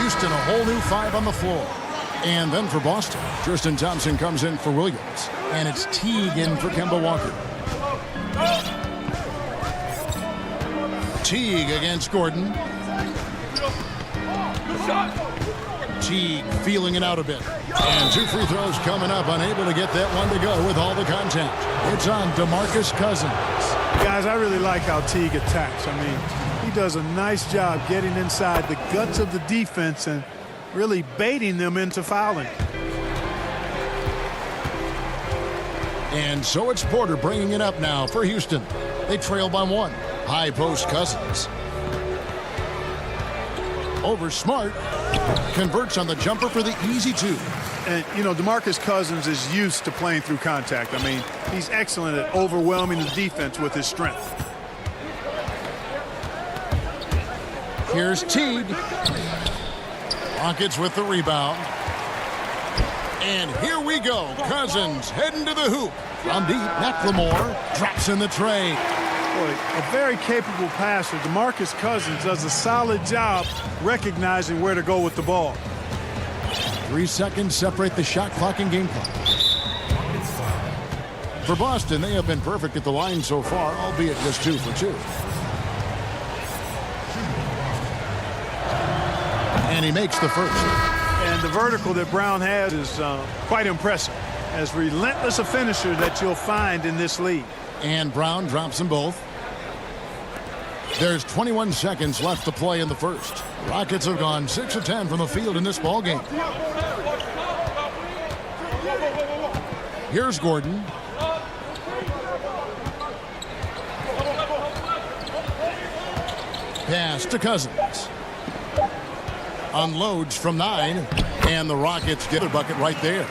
Houston, a whole new 5 on the floor. And then for Boston, Tristan Thompson comes in for Williams. And it's Teague in for Kemba Walker. Teague against Gordon. Teague feeling it out a bit. And 2 free throws coming up, unable to get that one to go with all the contact. It's on DeMarcus Cousins. Guys, I really like how Teague attacks. I mean, he does a nice job getting inside the guts of the defense and really baiting them into fouling. And so it's Porter bringing it up now for Houston. They trail by 1. High post Cousins. Over Smart. Converts on the jumper for the easy 2. And, you know, DeMarcus Cousins is used to playing through contact. I mean, he's excellent at overwhelming the defense with his strength. Here's Teague. Rockets with the rebound. And here we go. Cousins heading to the hoop. From deep, McLemore drops in the tray. Boy, a very capable passer. DeMarcus Cousins does a solid job recognizing where to go with the ball. 3 seconds separate the shot clock and game clock. For Boston, they have been perfect at the line so far, albeit just 2 for 2. And he makes the first. And the vertical that Brown has is quite impressive. As relentless a finisher that you'll find in this league. And Brown drops them both. There's 21 seconds left to play in the first. Rockets have gone 6 of 10 from the field in this ball game. Here's Gordon. Pass to Cousins. Unloads from 9. And the Rockets get a bucket right there.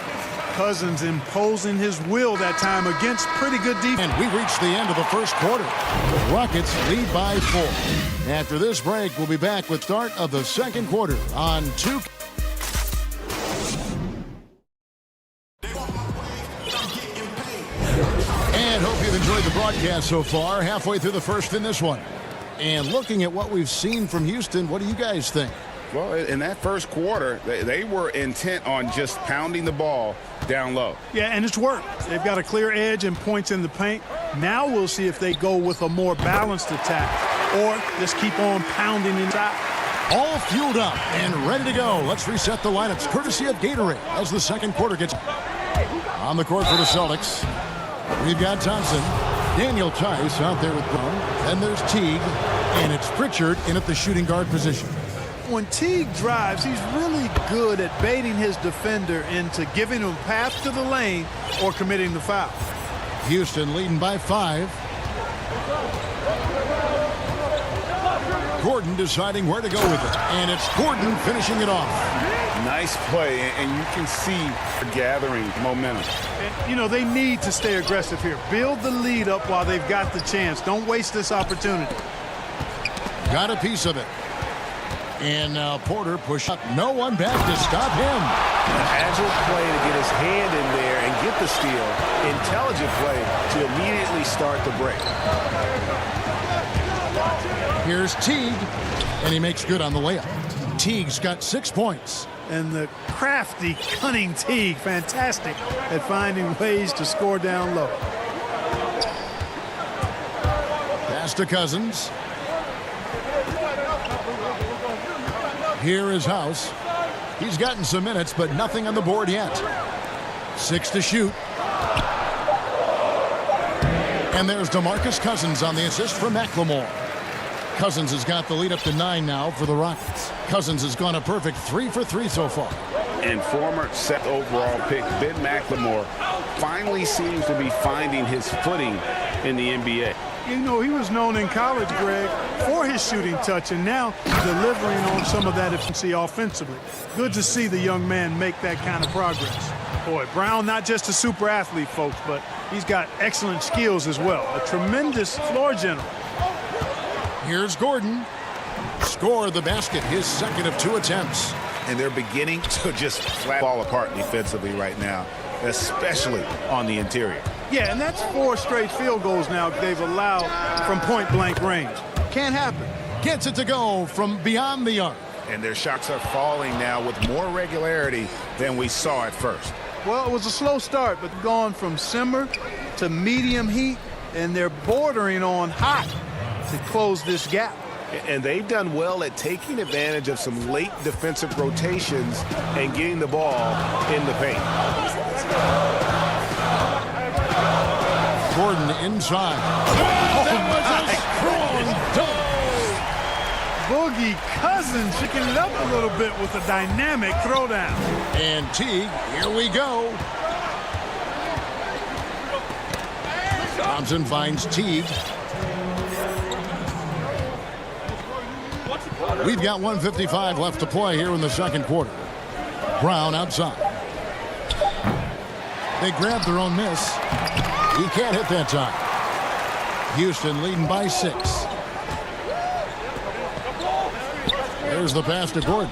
Cousins imposing his will that time against pretty good defense. And we reach the end of the first quarter. The Rockets lead by 4. After this break, we'll be back with start of the second quarter on 2. And hope you've enjoyed the broadcast so far. Halfway through the first in this one. And looking at what we've seen from Houston, what do you guys think? Well, in that first quarter, they were intent on just pounding the ball down low. Yeah, and it's worked. They've got a clear edge and points in the paint. Now we'll see if they go with a more balanced attack or just keep on pounding inside. All fueled up and ready to go. Let's reset the lineups courtesy of Gatorade as the second quarter gets on the court for the Celtics. We've got Thompson, Daniel Tice out there with Brown. Then there's Teague, and it's Pritchard in at the shooting guard position. When Teague drives, he's really good at baiting his defender into giving him a path to the lane or committing the foul. Houston leading by 5. Gordon deciding where to go with it. And it's Gordon finishing it off. Nice play, and you can see gathering momentum. And, you know, they need to stay aggressive here. Build the lead up while they've got the chance. Don't waste this opportunity. Got a piece of it. And now Porter push up. No one back to stop him. An agile play to get his hand in there and get the steal. Intelligent play to immediately start the break. Here's Teague, and he makes good on the layup. Teague's got 6 points. And the crafty, cunning Teague, fantastic at finding ways to score down low. Pass to Cousins. Here is House. He's gotten some minutes, but nothing on the board yet. 6 to shoot. And there's DeMarcus Cousins on the assist from McLemore. Cousins has got the lead up to 9 now for the Rockets. Cousins has gone a perfect 3 for 3 so far. And former set overall pick Ben McLemore finally seems to be finding his footing in the NBA. You know, he was known in college, Greg, for his shooting touch, and now delivering on some of that efficiency offensively. Good to see the young man make that kind of progress. Boy, Brown, not just a super athlete, folks, but he's got excellent skills as well. A tremendous floor general. Here's Gordon. Score the basket, his second of 2 attempts. And they're beginning to just flat fall apart defensively right now, especially on the interior. Yeah, and that's 4 straight field goals now they've allowed from point-blank range. Can't happen. Gets it to go from beyond the arc. And their shots are falling now with more regularity than we saw at first. Well, it was a slow start, but gone from simmer to medium heat, and they're bordering on hot to close this gap. And they've done well at taking advantage of some late defensive rotations and getting the ball in the paint. Gordon inside. That was a strong dunk. Boogie Cousins picking it up a little bit with a dynamic throwdown. And Teague, here we go. Thompson finds Teague. We've got 1:55 left to play here in the second quarter. Brown outside. They grab their own miss. He can't hit that time. Houston leading by 6. There's the pass to Gordon.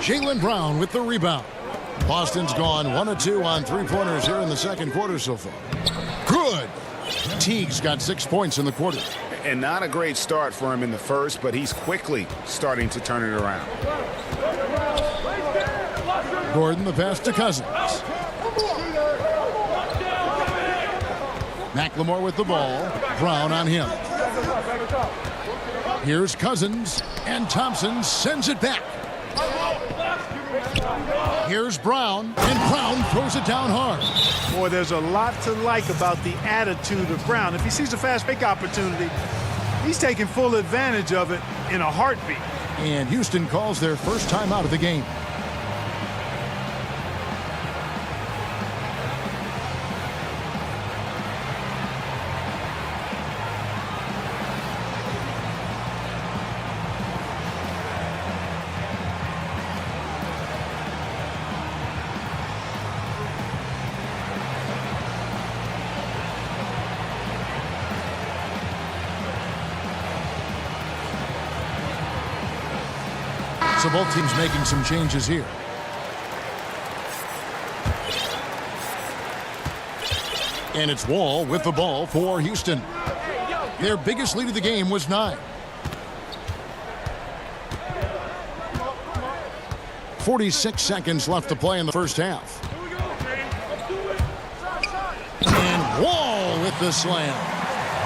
Jaylen Brown with the rebound. Boston's gone 1 of 2 on 3-pointers here in the second quarter so far. Good. Teague's got 6 points in the quarter. And not a great start for him in the first, but he's quickly starting to turn it around. Gordon the pass to Cousins. McLemore with the ball. Brown on him. Here's Cousins, and Thompson sends it back. Here's Brown, and Brown throws it down hard. Boy, there's a lot to like about the attitude of Brown. If he sees a fast break opportunity, he's taking full advantage of it in a heartbeat. And Houston calls their first time out of the game. So both teams making some changes here. And it's Wall with the ball for Houston. Their biggest lead of the game was 9. 46 seconds left to play in the first half. And Wall with the slam.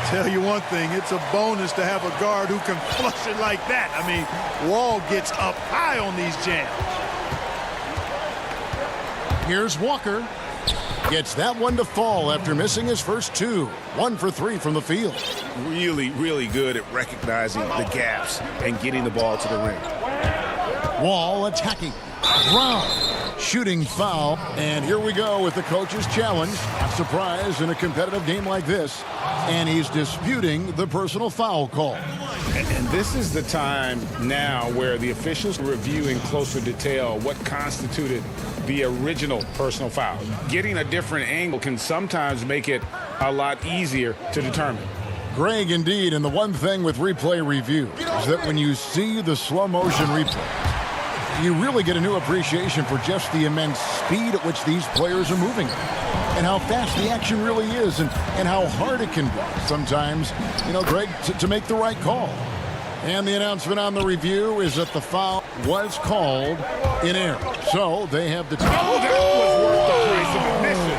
Tell you one thing, it's a bonus to have a guard who can flush it like that. I mean, Wall gets up high on these jams. Here's Walker. Gets that one to fall after missing his first 2. 1 for 3 from the field. Really, really good at recognizing the gaps and getting the ball to the rim. Wall attacking. Brown shooting foul. And here we go with the coach's challenge. Not surprised in a competitive game like this. And he's disputing the personal foul call. And this is the time now where the officials review in closer detail what constituted the original personal foul. Getting a different angle can sometimes make it a lot easier to determine. Greg, indeed, and the one thing with replay review is that when you see the slow motion replay, you really get a new appreciation for just the immense speed at which these players are moving and how fast the action really is and how hard it can be sometimes, you know, Greg, to make the right call. And the announcement on the review is that the foul was called in error. So they have the... Oh, that was worth the price of admission.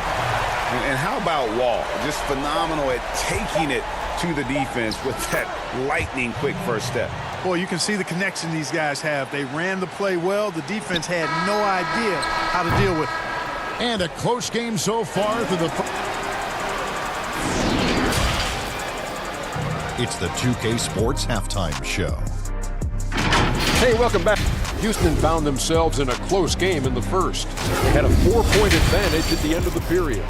And how about Wall? Just phenomenal at taking it to the defense with that lightning quick first step. Boy, you can see the connection these guys have. They ran the play well. The defense had no idea how to deal with it. And a close game so far through the... It's the 2K Sports Halftime Show. Hey, welcome back. Houston found themselves in a close game in the first. They had a 4-point advantage at the end of the period.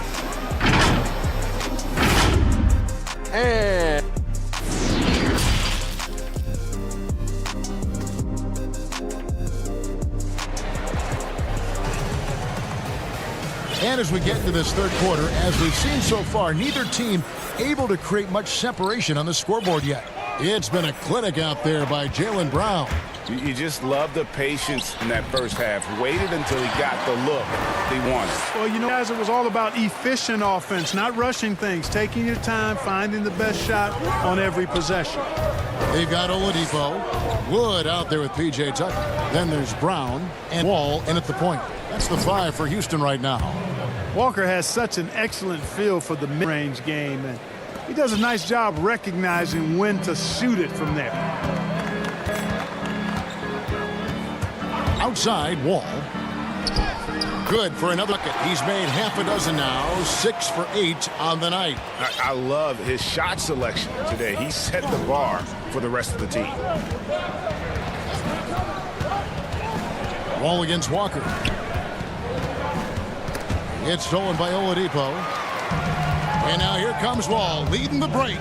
And as we get into this third quarter, as we've seen so far, neither team able to create much separation on the scoreboard yet. It's been a clinic out there by Jaylen Brown. You just love the patience in that first half. Waited until he got the look he wanted. Well, you know, guys, it was all about efficient offense, not rushing things, taking your time, finding the best shot on every possession. They've got Oladipo, Wood out there with P.J. Tucker. Then there's Brown and Wall in at the point. That's the 5 for Houston right now. Walker has such an excellent feel for the mid-range game, and he does a nice job recognizing when to shoot it from there. Outside, Wall. Good for another bucket. He's made half a dozen now, 6 for 8 on the night. I love his shot selection today. He set the bar for the rest of the team. Wall against Walker. It's stolen by Oladipo. And now here comes Wall, leading the break.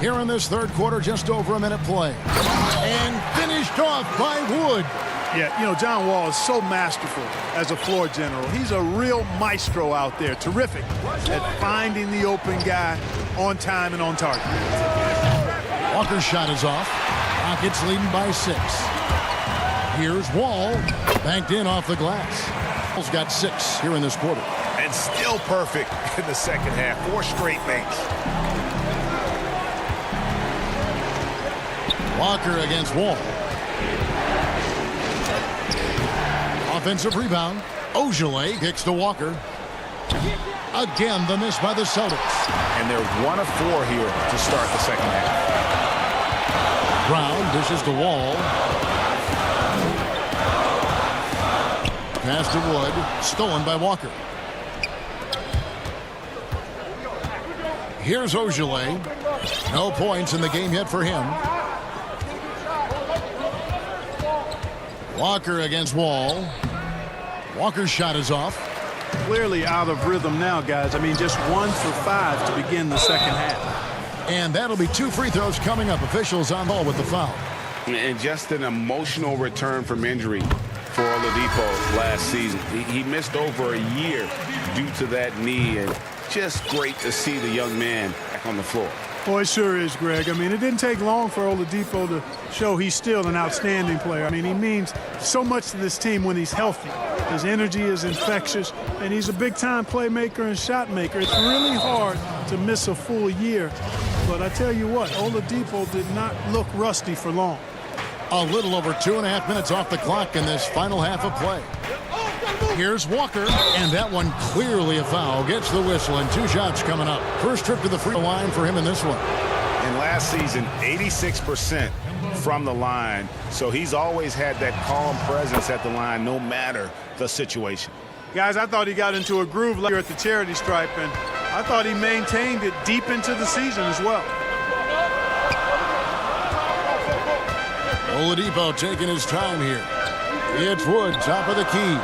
Here in this third quarter, just over a minute play. And finished off by Wood. Yeah, you know, John Wall is so masterful as a floor general. He's a real maestro out there. Terrific at finding the open guy on time and on target. Walker's shot is off. Rockets leading by 6. Here's Wall, banked in off the glass. Wall's got 6 here in this quarter. And still perfect in the second half. 4 straight makes. Walker against Wall. Offensive rebound. Ojale kicks to Walker. Again, the miss by the Celtics. And they're 1 of 4 here to start the second half. Brown dishes to Wall. Pass to Wood. Stolen by Walker. Here's Ojale. No points in the game yet for him. Walker against Wall. Walker's shot is off. Clearly out of rhythm now, guys. I mean, just 1 for 5 to begin the second half. And that'll be 2 free throws coming up. Officials on ball with the foul. And just an emotional return from injury for Oladipo last season. He missed over a year due to that knee, and just great to see the young man back on the floor. Boy, it sure is, Greg. I mean, it didn't take long for Oladipo to show he's still an outstanding player. I mean, he means so much to this team when he's healthy. His energy is infectious, and he's a big-time playmaker and shot maker. It's really hard to miss a full year. But I tell you what, Oladipo did not look rusty for long. A little over 2.5 minutes off the clock in this final half of play. Here's Walker, and that one clearly a foul. Gets the whistle, and 2 shots coming up. First trip to the free throw line for him in this one. And last season, 86% from the line. So he's always had that calm presence at the line, no matter the situation. Guys, I thought he got into a groove here at the charity stripe, and I thought he maintained it deep into the season as well. Oladipo taking his time here. It's Wood, top of the key.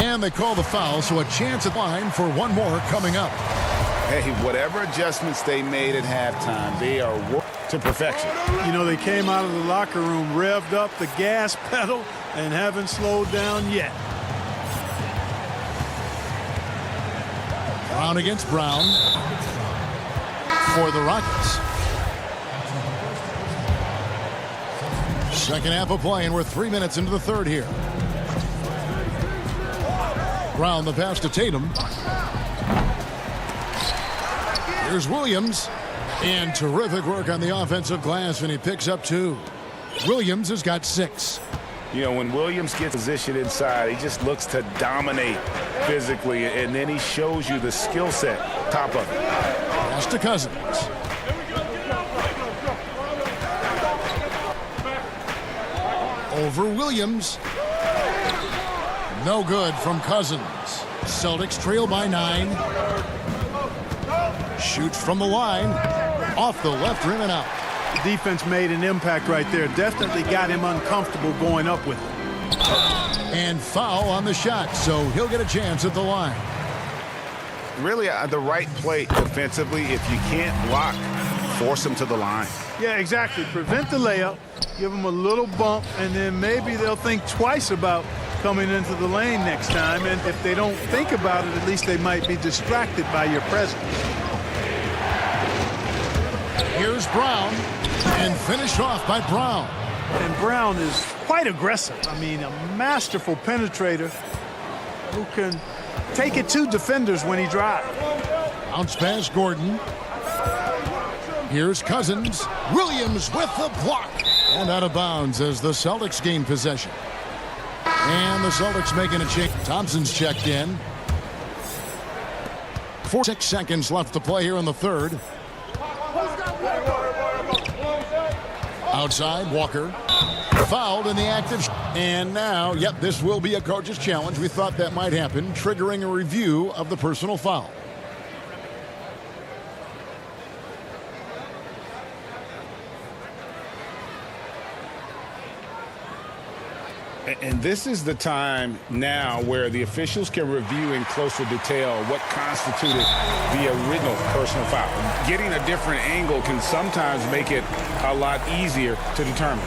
And they call the foul, so a chance at line for one more coming up. Hey, whatever adjustments they made at halftime, they are to perfection. You know, they came out of the locker room, revved up the gas pedal, and haven't slowed down yet. Brown against Brown for the Rockets. Second half of play, and we're 3 minutes into the third here. Brown the pass to Tatum. Here's Williams. And terrific work on the offensive glass, and he picks up 2. Williams has got 6. You know, when Williams gets positioned inside, he just looks to dominate physically, and then he shows you the skill set top of it. Pass to Cousins. Over Williams. No good from Cousins. Celtics trail by 9. Shoots from the line. Off the left rim and out. The defense made an impact right there. Definitely got him uncomfortable going up with it. And foul on the shot, so he'll get a chance at the line. Really, the right play defensively. If you can't block, force him to the line. Yeah, exactly. Prevent the layup, give them a little bump, and then maybe they'll think twice about coming into the lane next time. And if they don't think about it, at least they might be distracted by your presence. Here's Brown, and finished off by Brown. And Brown is quite aggressive. I mean, a masterful penetrator who can take it to defenders when he drives. Bounce pass Gordon. Here's Cousins. Williams with the block. And out of bounds as the Celtics gain possession. And the Celtics making a change. Thompson's checked in. 6 seconds left to play here in the third. Outside, Walker. Fouled in the active. And now, yep, this will be a coach's challenge. We thought that might happen, triggering a review of the personal foul. And this is the time now where the officials can review in closer detail what constituted the original personal foul. Getting a different angle can sometimes make it a lot easier to determine.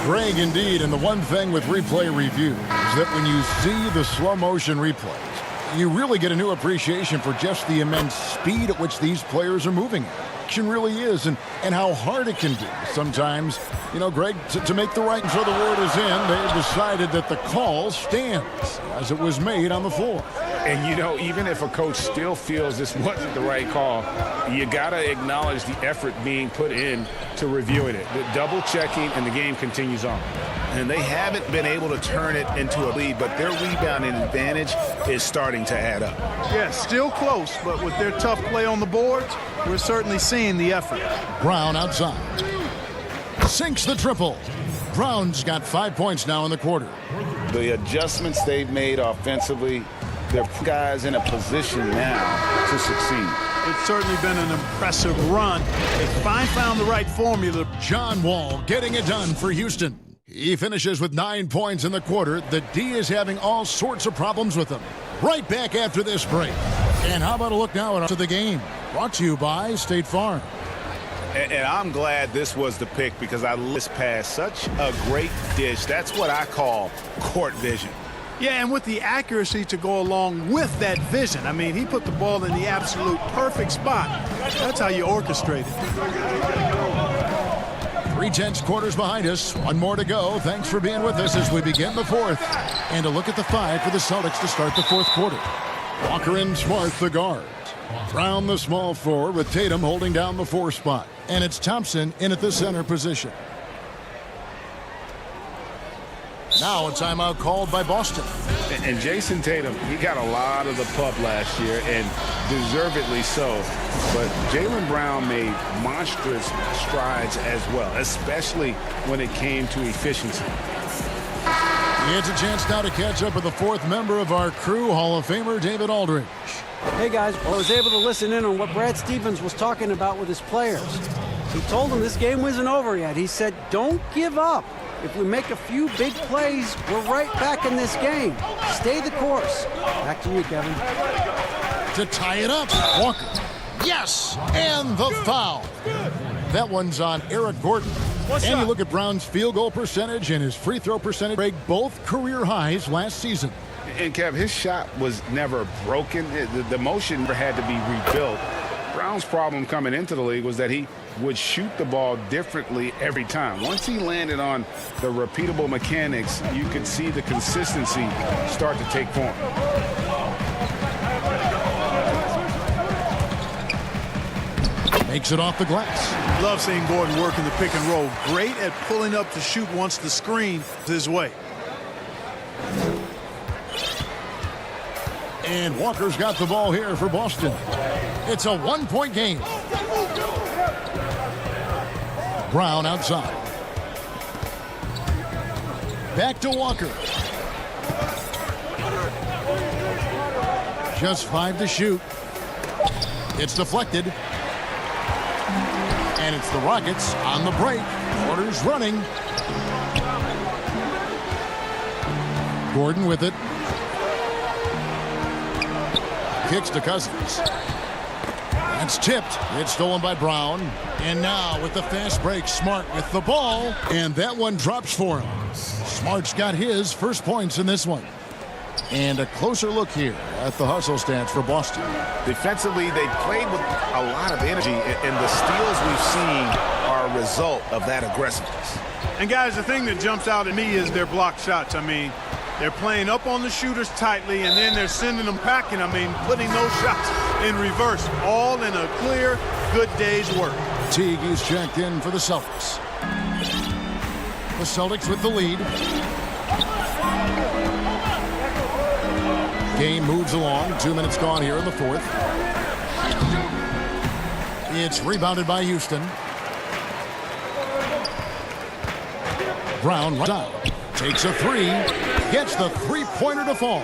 Greg, indeed, and the one thing with replay review is that when you see the slow motion replays, you really get a new appreciation for just the immense speed at which these players are moving. Action really is, and how hard it can be. Sometimes, you know, Greg, to make the right, so the word is in, they decided that the call stands as it was made on the floor. And, you know, even if a coach still feels this wasn't the right call, you got to acknowledge the effort being put in to reviewing it. The double checking, and the game continues on. And they haven't been able to turn it into a lead, but their rebounding advantage is starting to add up. Yeah, still close, but with their tough play on the boards, we're certainly seeing the effort. Brown outside. Sinks the triple. Brown's got 5 points now in the quarter. The adjustments they've made offensively, they're guys in a position now to succeed. It's certainly been an impressive run. They found the right formula. John Wall getting it done for Houston. He finishes with 9 points in the quarter. The D is having all sorts of problems with him. Right back after this break. And how about a look now to the game? Brought to you by State Farm. And I'm glad this was the pick because I this pass such a great dish. That's what I call court vision. Yeah, and with the accuracy to go along with that vision. I mean, he put the ball in the absolute perfect spot. That's how you orchestrate it. 3/10 quarters behind us. One more to go. Thanks for being with us as we begin the fourth. And a look at the five for the Celtics to start the fourth quarter. Walker and Smart, the guards. Brown, the small forward, with Tatum holding down the 4 spot. And it's Thompson in at the center position. Now a timeout called by Boston. And Jason Tatum, he got a lot of the pub last year, and deservedly so. But Jaylen Brown made monstrous strides as well, especially when it came to efficiency. It's a chance now to catch up with the 4th member of our crew, Hall of Famer David Aldridge. Hey guys, I was able to listen in on what Brad Stevens was talking about with his players. He told them this game wasn't over yet. He said, don't give up. If we make a few big plays, we're right back in this game. Stay the course. Back to you, Kevin. To tie it up, Walker. Yes, and the foul. That one's on Eric Gordon. And you look at Brown's field goal percentage and his free throw percentage, break both career highs last season. And Kev, his shot was never broken. The motion had to be rebuilt. Brown's problem coming into the league was that he would shoot the ball differently every time. Once he landed on the repeatable mechanics, you could see the consistency start to take form. Makes it off the glass. Love seeing Gordon work in the pick and roll. Great at pulling up to shoot once the screen is his way. And Walker's got the ball here for Boston. It's a 1-point game. Brown outside. Back to Walker. Just 5 to shoot. It's deflected. And it's the Rockets on the break. Orders running. Gordon with it. Kicks to Cousins. That's tipped. It's stolen by Brown. And now with the fast break, Smart with the ball. And that one drops for him. Smart's got his first points in this one. And a closer look here at the hustle stats for Boston. Defensively, they played with a lot of energy, and the steals we've seen are a result of that aggressiveness. And guys, the thing that jumps out at me is their block shots. I mean, they're playing up on the shooters tightly, and then they're sending them packing. I mean, putting those shots in reverse, all in a clear, good day's work. Teague is checked in for the Celtics. The Celtics with the lead. Game moves along. 2 minutes gone here in the fourth. It's rebounded by Houston. Brown right down. Takes a three. Gets the three-pointer to fall.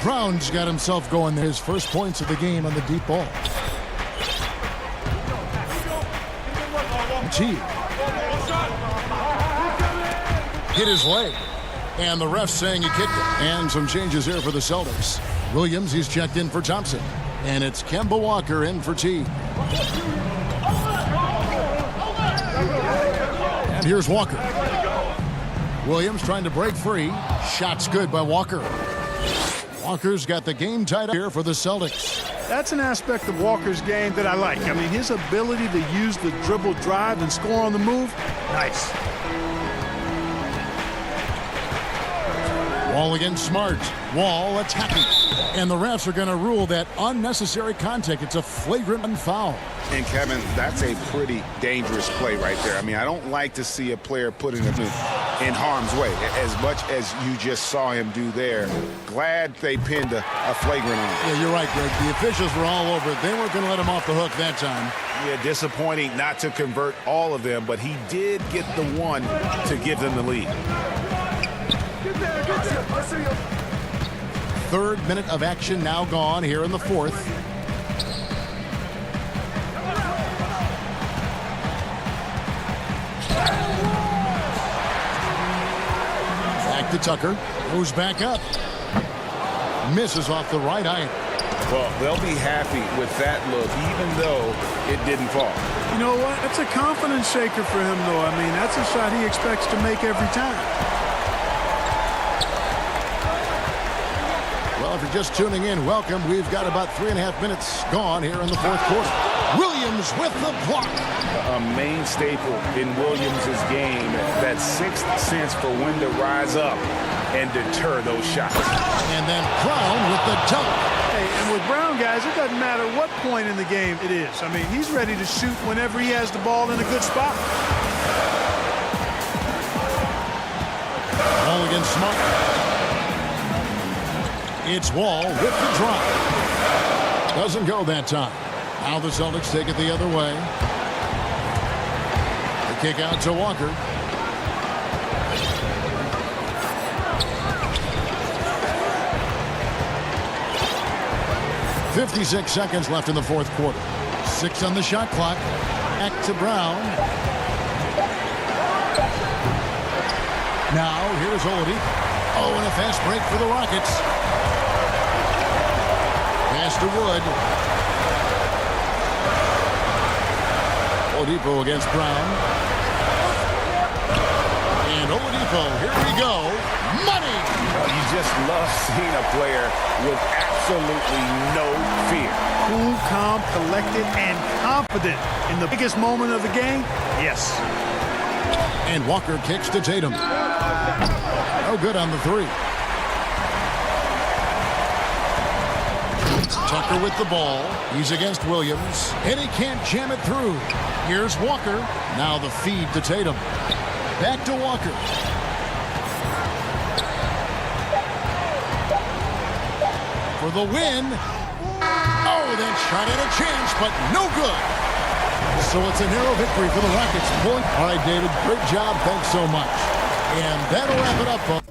Brown's got himself going there. His first points of the game on the deep ball. Teague. Hit his leg. And the ref saying he kicked it. And some changes here for the Celtics. Williams, he's checked in for Thompson. And it's Kemba Walker in for Teague. And here's Walker. Williams trying to break free. Shot's good by Walker. Walker's got the game tied up here for the Celtics. That's an aspect of Walker's game that I like. I mean, his ability to use the dribble drive and score on the move, nice. Wall against Smart. Wall attacking. And the refs are going to rule that unnecessary contact. It's a flagrant foul. And Kevin, that's a pretty dangerous play right there. I mean, I don't like to see a player put in harm's way as much as you just saw him do there. Glad they pinned a flagrant on him. Yeah, you're right, Greg. The officials were all over it. They weren't going to let him off the hook that time. Yeah, disappointing not to convert all of them, but he did get the one to give them the lead. Third minute of action now gone here in the fourth. Back to Tucker. Goes back up. Misses off the right eye. Well, they'll be happy with that look, even though it didn't fall. You know what? That's a confidence shaker for him, though. I mean, that's a shot he expects to make every time. Well, if you're just tuning in, welcome. We've got about 3.5 minutes gone here in the fourth quarter. Williams with the block. A main staple in Williams' game, that sixth sense for when to rise up and deter those shots. And then Brown with the dunk. Hey, and with Brown, guys, it doesn't matter what point in the game it is. I mean, he's ready to shoot whenever he has the ball in a good spot. Ball against Smart. It's Wall with the drive. Doesn't go that time. Now the Celtics take it the other way. The kick out to Walker. .56 seconds left in the fourth quarter. 6 on the shot clock. Back to Brown. Now here's Oladipo. Oh, and a fast break for the Rockets. Pass to Wood. Oladipo against Brown. And Oladipo, here we go. Money! You just love seeing a player with absolutely no fear. Cool, calm, collected, and confident in the biggest moment of the game. Yes. And Walker kicks to Tatum. No good on the three. Tucker with the ball. He's against Williams. And he can't jam it through. Here's Walker. Now the feed to Tatum. Back to Walker. For the win. Oh, that shot had a chance, but no good. So it's a narrow victory for the Rockets. All right, David, great job. Thanks so much. And that'll wrap it up, folks.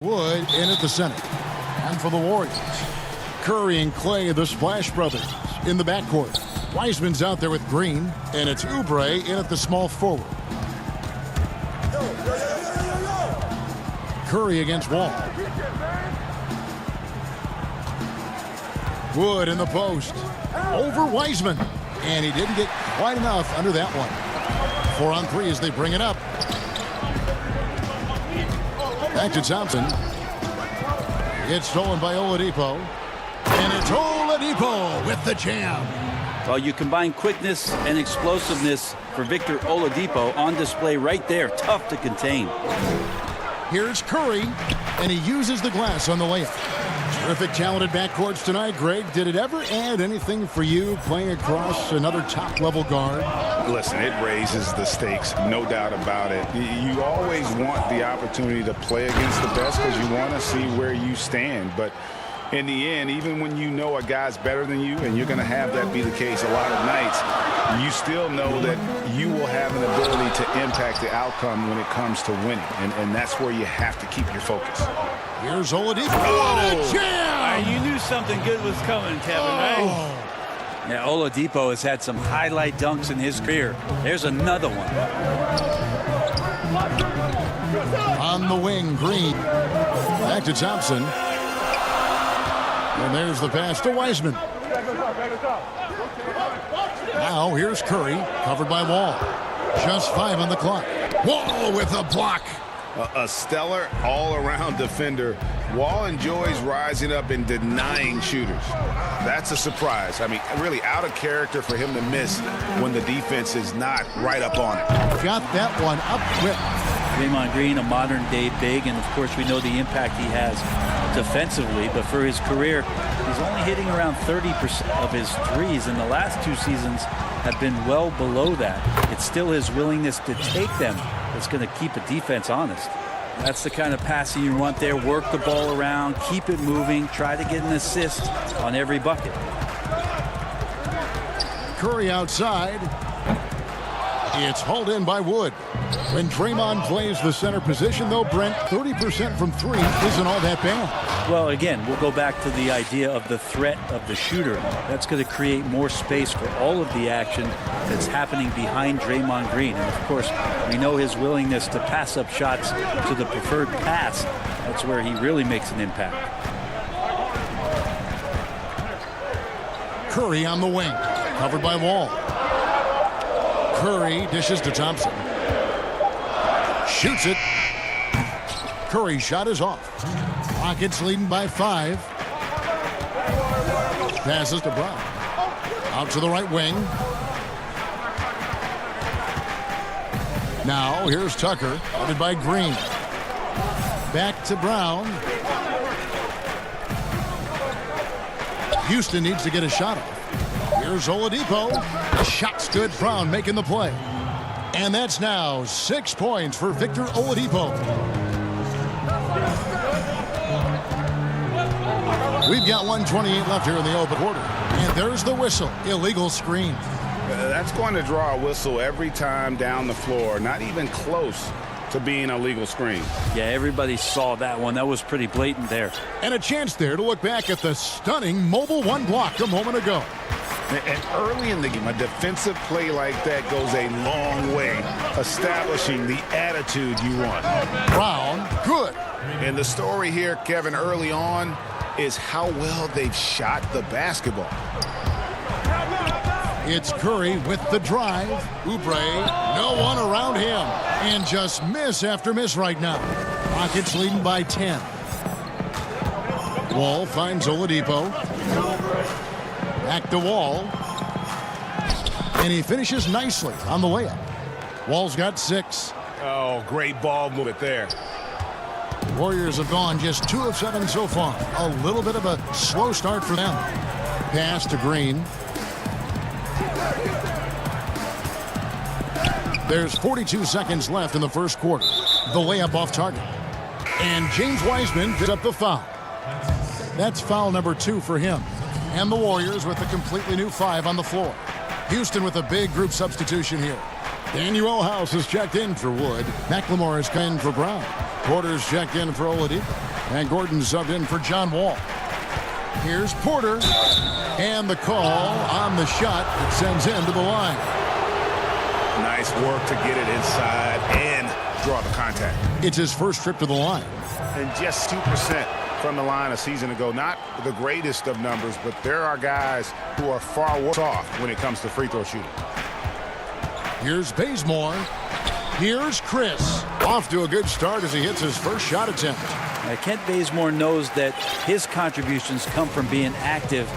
Wood in at the center. And for the Warriors, Curry and Clay, the Splash Brothers, in the backcourt. Wiseman's out there with Green, and it's Oubre in at the small forward. Curry against Wall. Wood in the post. Over Wiseman. And he didn't get quite enough under that one. 4 on 3 as they bring it up. Back to Thompson. It's stolen by Oladipo. And it's Oladipo with the jam. Well, you combine quickness and explosiveness for Victor Oladipo on display right there. Tough to contain. Here's Curry, and he uses the glass on the layup. Terrific, talented backcourts tonight. Greg, did it ever add anything for you playing across another top-level guard? Listen, it raises the stakes, no doubt about it. You always want the opportunity to play against the best because you want to see where you stand. But in the end, even when you know a guy's better than you, and you're going to have that be the case a lot of nights, you still know that you will have an ability to impact the outcome when it comes to winning. And that's where you have to keep your focus. Here's Oladipo. What a jam! You knew something good was coming, Kevin, right? Yeah, Oladipo has had some highlight dunks in his career. There's another one. On the wing, Green. Back to Thompson. And there's the pass to Wiseman. Now here's Curry, covered by Wall. Just 5 on the clock. Wall with a block. A stellar all-around defender. Wall enjoys rising up and denying shooters. That's a surprise. I mean, really out of character for him to miss when the defense is not right up on it. Got that one up quick. Draymond Green, a modern-day big, and of course we know the impact he has defensively, but for his career, he's only hitting around 30% of his threes, and the last 2 seasons have been well below that. It's still his willingness to take them that's going to keep a defense honest. That's the kind of passing you want there. Work the ball around, keep it moving, try to get an assist on every bucket. Curry outside. It's hauled in by Wood. When Draymond plays the center position, though, Brent, 30% from 3 isn't all that bad. Well, again, we'll go back to the idea of the threat of the shooter. That's going to create more space for all of the action that's happening behind Draymond Green. And, of course, we know his willingness to pass up shots to the preferred pass. That's where he really makes an impact. Curry on the wing, covered by Wall. Curry dishes to Thompson. Shoots it. Curry's shot is off. Rockets leading by 5. Passes to Brown. Out to the right wing. Now here's Tucker, guarded by Green. Back to Brown. Houston needs to get a shot off. Here's Oladipo. The shot's good. Brown making the play. And that's now 6 points for Victor Oladipo. We've got 1:28 left here in the open quarter. And there's the whistle. Illegal screen. That's going to draw a whistle every time down the floor. Not even close to being a legal screen. Yeah, everybody saw that one. That was pretty blatant there. And a chance there to look back at the stunning Mobile 1 block a moment ago. And early in the game, a defensive play like that goes a long way, establishing the attitude you want. Brown, good. And the story here, Kevin, early on, is how well they've shot the basketball. It's Curry with the drive. Oubre, no one around him. And just miss after miss right now. Rockets leading by 10. Wall finds Oladipo. Back to Wall. And he finishes nicely on the layup. Wall's got 6. Oh, great ball movement there. Warriors have gone just 2 of 7 so far. A little bit of a slow start for them. Pass to Green. There's 42 seconds left in the first quarter. The layup off target. And James Wiseman picks up the foul. That's foul number 2 for him. And the Warriors with a completely new 5 on the floor. Houston with a big group substitution here. Daniel House is checked in for Wood. McLemore is in for Brown. Porter's checked in for Oladipo. And Gordon's subbed in for John Wall. Here's Porter. And the call on the shot that sends him to the line. Nice work to get it inside and draw the contact. It's his first trip to the line. And just 2% from the line a season ago. Not the greatest of numbers, but there are guys who are far worse off when it comes to free throw shooting. Here's Bazemore. Here's Chris. Off to a good start as he hits his first shot attempt. Kent Bazemore knows that his contributions come from being active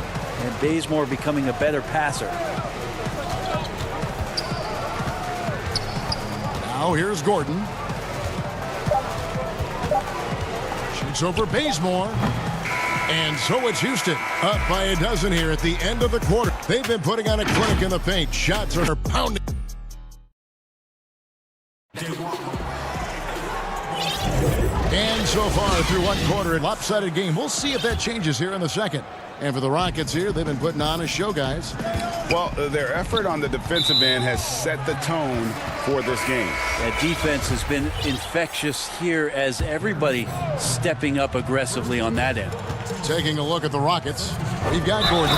and Bazemore becoming a better passer. Now here's Gordon. Shoots over Bazemore. And so it's Houston up by a dozen here at the end of the quarter. They've been putting on a clinic in the paint. Shots are pounding. And so far through one quarter, a lopsided game. We'll see if that changes here in the second. And for the Rockets here, they've been putting on a show, guys. Well, their effort on the defensive end has set the tone for this game. That defense has been infectious here as everybody stepping up aggressively on that end. Taking a look at the Rockets, we've got Gordon.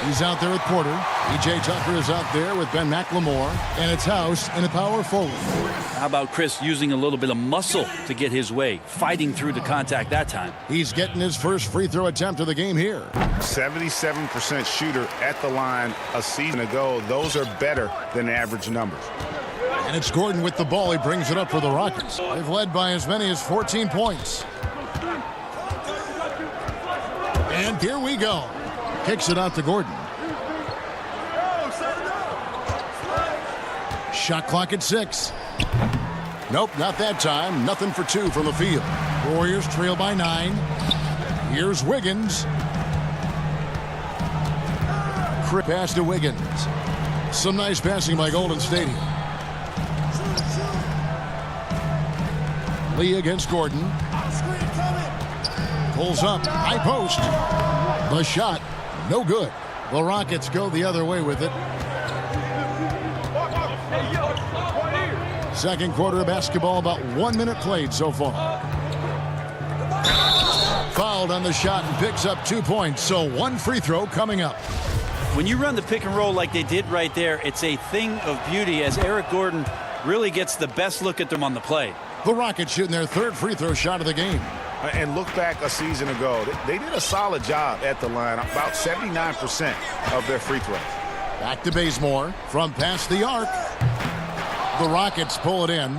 He's out there with Porter. E.J. Tucker is out there with Ben McLemore. And it's House in a power forward. How about Chris using a little bit of muscle to get his way, fighting through the contact that time? He's getting his first free throw attempt of the game here. 77% shooter at the line a season ago. Those are better than average numbers. And it's Gordon with the ball. He brings it up for the Rockets. They've led by as many as 14 points. And here we go. Kicks it out to Gordon. Shot clock at 6. Nope, not that time. Nothing for 2 from the field. Warriors trail by 9. Here's Wiggins. Quick pass to Wiggins. Some nice passing by Golden State. Lee against Gordon. Pulls up, high post. The shot, no good. The Rockets go the other way with it. Second quarter of basketball, about 1 minute played so far. Fouled on the shot and picks up 2 points, so 1 free throw coming up. When you run the pick and roll like they did right there, it's a thing of beauty as Eric Gordon really gets the best look at them on the play. The Rockets shooting their 3rd free throw shot of the game. And look back a season ago, they did a solid job at the line, about 79% of their free throws. Back to Bazemore from past the arc. The Rockets pull it in.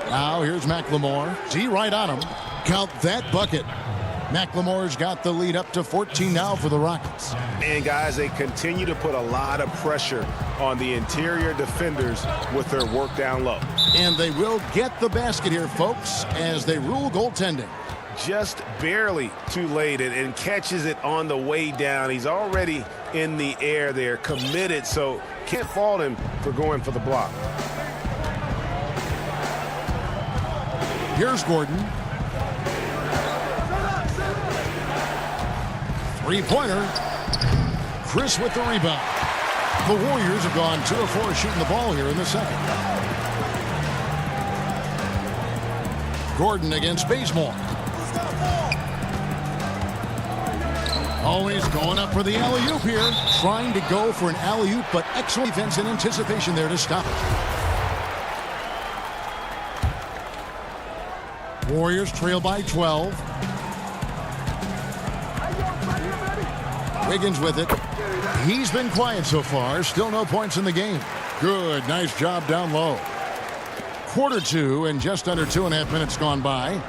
Now here's McLemore. See right on him. Count that bucket. McLemore's got the lead up to 14 now for the Rockets. And guys, they continue to put a lot of pressure on the interior defenders with their work down low. And they will get the basket here, folks, as they rule goaltending. Just barely too late and catches it on the way down. He's already in the air there, committed, so can't fault him for going for the block. Here's Gordon. Three-pointer. Chris with the rebound. The Warriors have gone 2 of 4 shooting the ball here in the second. Gordon against Bazemore. Always going up for the alley-oop here. Trying to go for an alley-oop, but excellent defense and anticipation there to stop it. Warriors trail by 12. Wiggins with it. He's been quiet so far. Still no points in the game. Good. Nice job down low. Quarter 2 and just under 2.5 minutes gone by.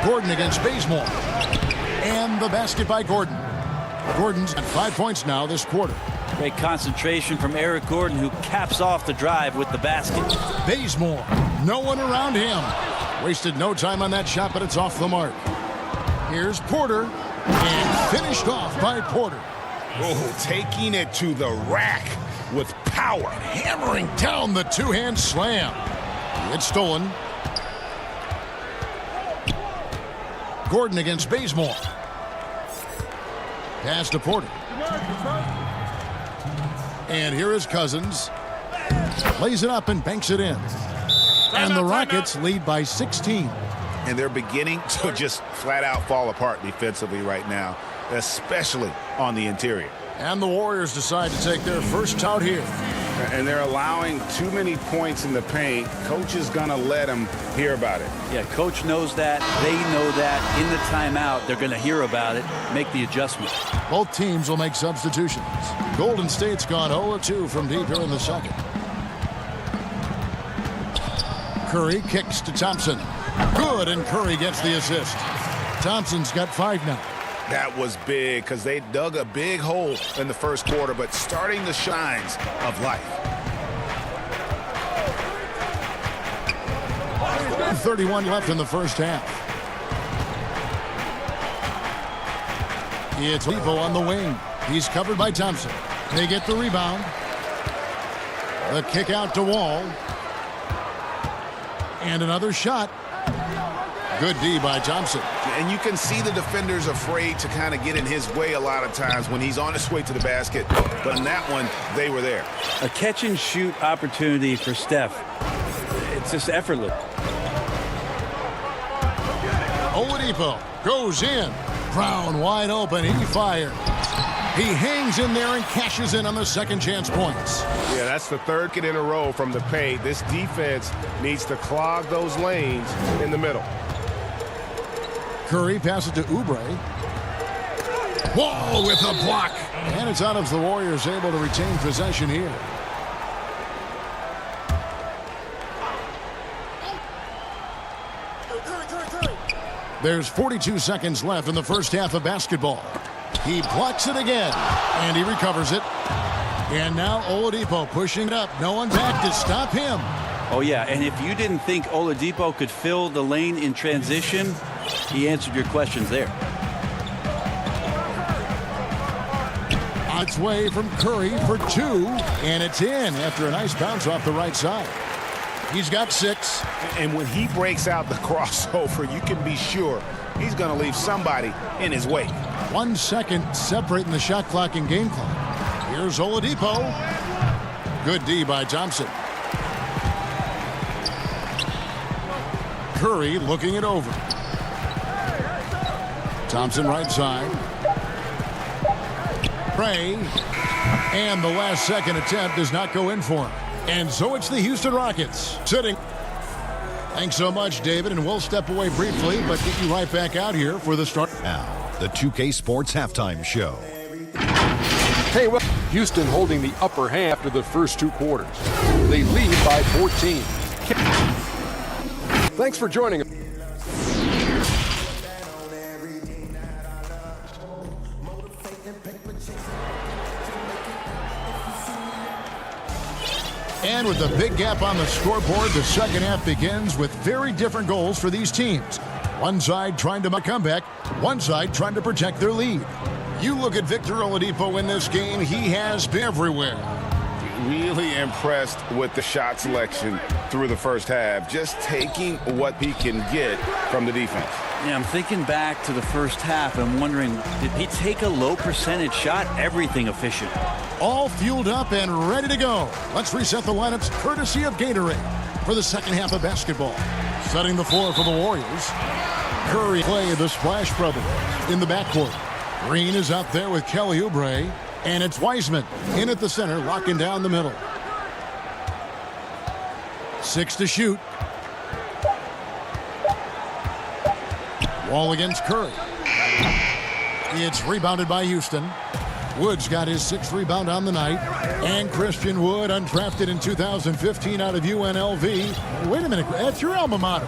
Gordon against Bazemore. And the basket by Gordon. Gordon's at 5 points now this quarter. Great concentration from Eric Gordon, who caps off the drive with the basket. Bazemore. No one around him. Wasted no time on that shot, but it's off the mark. Here's Porter. And finished off by Porter. Oh, taking it to the rack with power. Hammering down the two-hand slam. It's stolen. Gordon against Bazemore. Pass to Porter. And here is Cousins. Lays it up and banks it in. And the Rockets lead by 16. And they're beginning to just flat out fall apart defensively right now, especially on the interior. And the Warriors decide to take their first out here. And they're allowing too many points in the paint. Coach is going to let them hear about it. Yeah, coach knows that. They know that. In the timeout, they're going to hear about it, make the adjustment. Both teams will make substitutions. Golden State's gone 0-2 from deep here in the second. Curry kicks to Thompson. Good, and Curry gets the assist. Thompson's got 5 now. That was big because they dug a big hole in the first quarter, but starting the shines of life. 31 left in the first half. It's Levo on the wing. He's covered by Thompson. They get the rebound. The kick out to Wall. And another shot. Good D by Thompson. And you can see the defenders afraid to kind of get in his way a lot of times when he's on his way to the basket. But in that one, they were there. A catch and shoot opportunity for Steph. It's just effortless. Oladipo goes in. Brown wide open. He fires. He hangs in there and cashes in on the second chance points. Yeah, that's the third get in a row from the paint. This defense needs to clog those lanes in the middle. Curry passes to Oubre. Whoa, with a block. And it's out of the Warriors able to retain possession here. There's 42 seconds left in the first half of basketball. He blocks it again, and he recovers it. And now Oladipo pushing it up. No one back to stop him. Oh, yeah, and if you didn't think Oladipo could fill the lane in transition, he answered your questions there. On its way from Curry for 2, and it's in after a nice bounce off the right side. He's got 6. And when he breaks out the crossover, you can be sure he's going to leave somebody in his wake. 1 second separating the shot clock and game clock. Here's Oladipo. Good D by Thompson. Curry looking it over. Thompson right side. Ray. And the last second attempt does not go in for him. And so it's the Houston Rockets sitting. Thanks so much, David, and we'll step away briefly, but get you right back out here for the start. Now, the 2K Sports Halftime Show. Hey, well, Houston holding the upper half of the first 2 quarters. They lead by 14. Thanks for joining us. And with a big gap on the scoreboard, the second half begins with very different goals for these teams. One side trying to make a comeback, one side trying to protect their lead. You look at Victor Oladipo in this game, he has been everywhere. Really impressed with the shot selection through the first half, just taking what he can get from the defense. Yeah, I'm thinking back to the first half and wondering, did he take a low percentage shot? Everything efficient. All fueled up and ready to go. Let's reset the lineups courtesy of Gatorade for the second half of basketball. Setting the floor for the Warriors. Curry, Clay, the Splash Brothers in the backcourt. Green is out there with Kelly Oubre. And it's Wiseman in at the center, locking down the middle. 6 to shoot. Wall against Curry. It's rebounded by Houston. Wood's got his 6th rebound on the night. And Christian Wood, undrafted in 2015 out of UNLV. Wait a minute, that's your alma mater.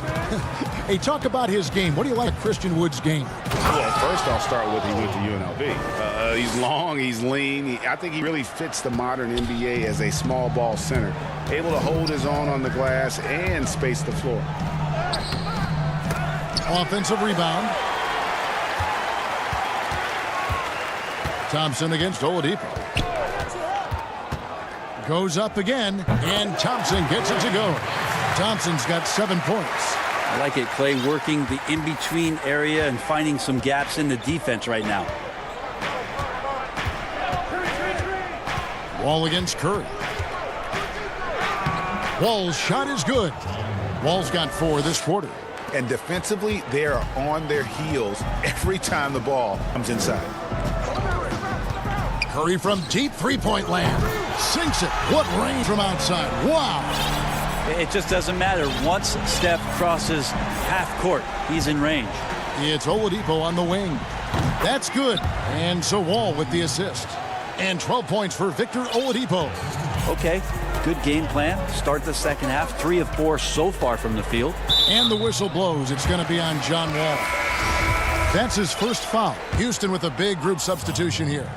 Hey, talk about his game. What do you like Christian Wood's game? Well, first I'll start with he went to UNLV. He's long, he's lean. I think he really fits the modern NBA as a small ball center. Able to hold his own on the glass and space the floor. Offensive rebound. Thompson against Oladipo. Goes up again, and Thompson gets it to go. Thompson's got 7 points. I like it, Clay, working the in-between area and finding some gaps in the defense right now. Wall against Curry. Wall's shot is good. Wall's got 4 this quarter. And defensively, they are on their heels every time the ball comes inside. Curry from deep three-point land. Sinks it. What range from outside. Wow. It just doesn't matter. Once Steph crosses half court, he's in range. It's Oladipo on the wing. That's good. And so Wall with the assist. And 12 points for Victor Oladipo. Okay, good game plan. Start the second half. 3 of 4 so far from the field. And the whistle blows. It's going to be on John Wall. That's his first foul. Houston with a big group substitution here.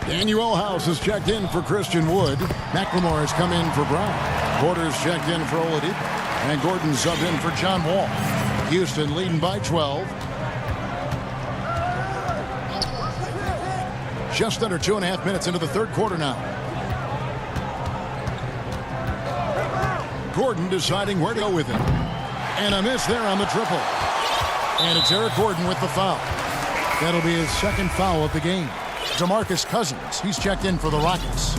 Daniel House has checked in for Christian Wood. McLemore has come in for Brown. Porter's checked in for Oladipo. And Gordon subbed in for John Wall. Houston leading by 12. Just under 2.5 minutes into the third quarter now. Gordon deciding where to go with it. And a miss there on the triple. And it's Eric Gordon with the foul. That'll be his second foul of the game. DeMarcus Cousins, he's checked in for the Rockets.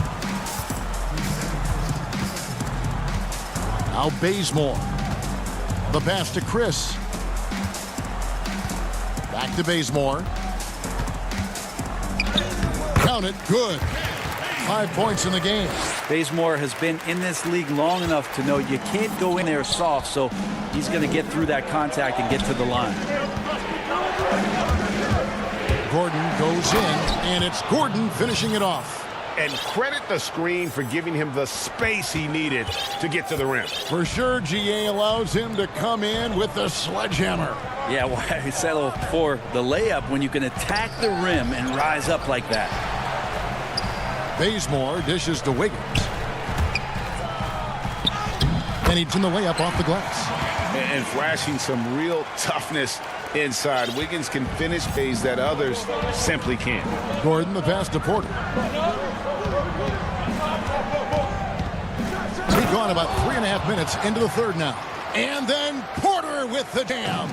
Now Bazemore. The pass to Chris. Back to Bazemore. Count it, good. 5 points in the game. Bazemore has been in this league long enough to know you can't go in there soft, so he's going to get through that contact and get to the line. Gordon goes in, and it's Gordon finishing it off. And credit the screen for giving him the space he needed to get to the rim. For sure, GA allows him to come in with the sledgehammer. Yeah, why settle for the layup when you can attack the rim and rise up like that? Bazemore dishes to Wiggins. And he's in the layup off the glass. And flashing some real toughness inside. Wiggins can finish plays that others simply can't. Gordon the pass to Porter. We've gone about 3.5 minutes into the third now. And then Porter with the jam.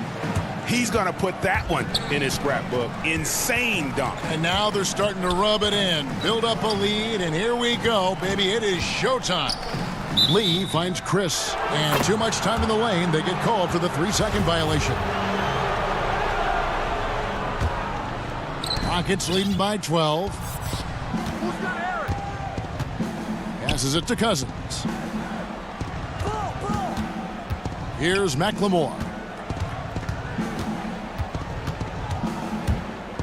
He's going to put that one in his scrapbook. Insane dunk. And now they're starting to rub it in. Build up a lead, and here we go, baby. It is showtime. Lee finds Chris. And too much time in the lane. They get called for the 3-second violation. Rockets leading by 12. Passes it to Cousins. Here's McLemore.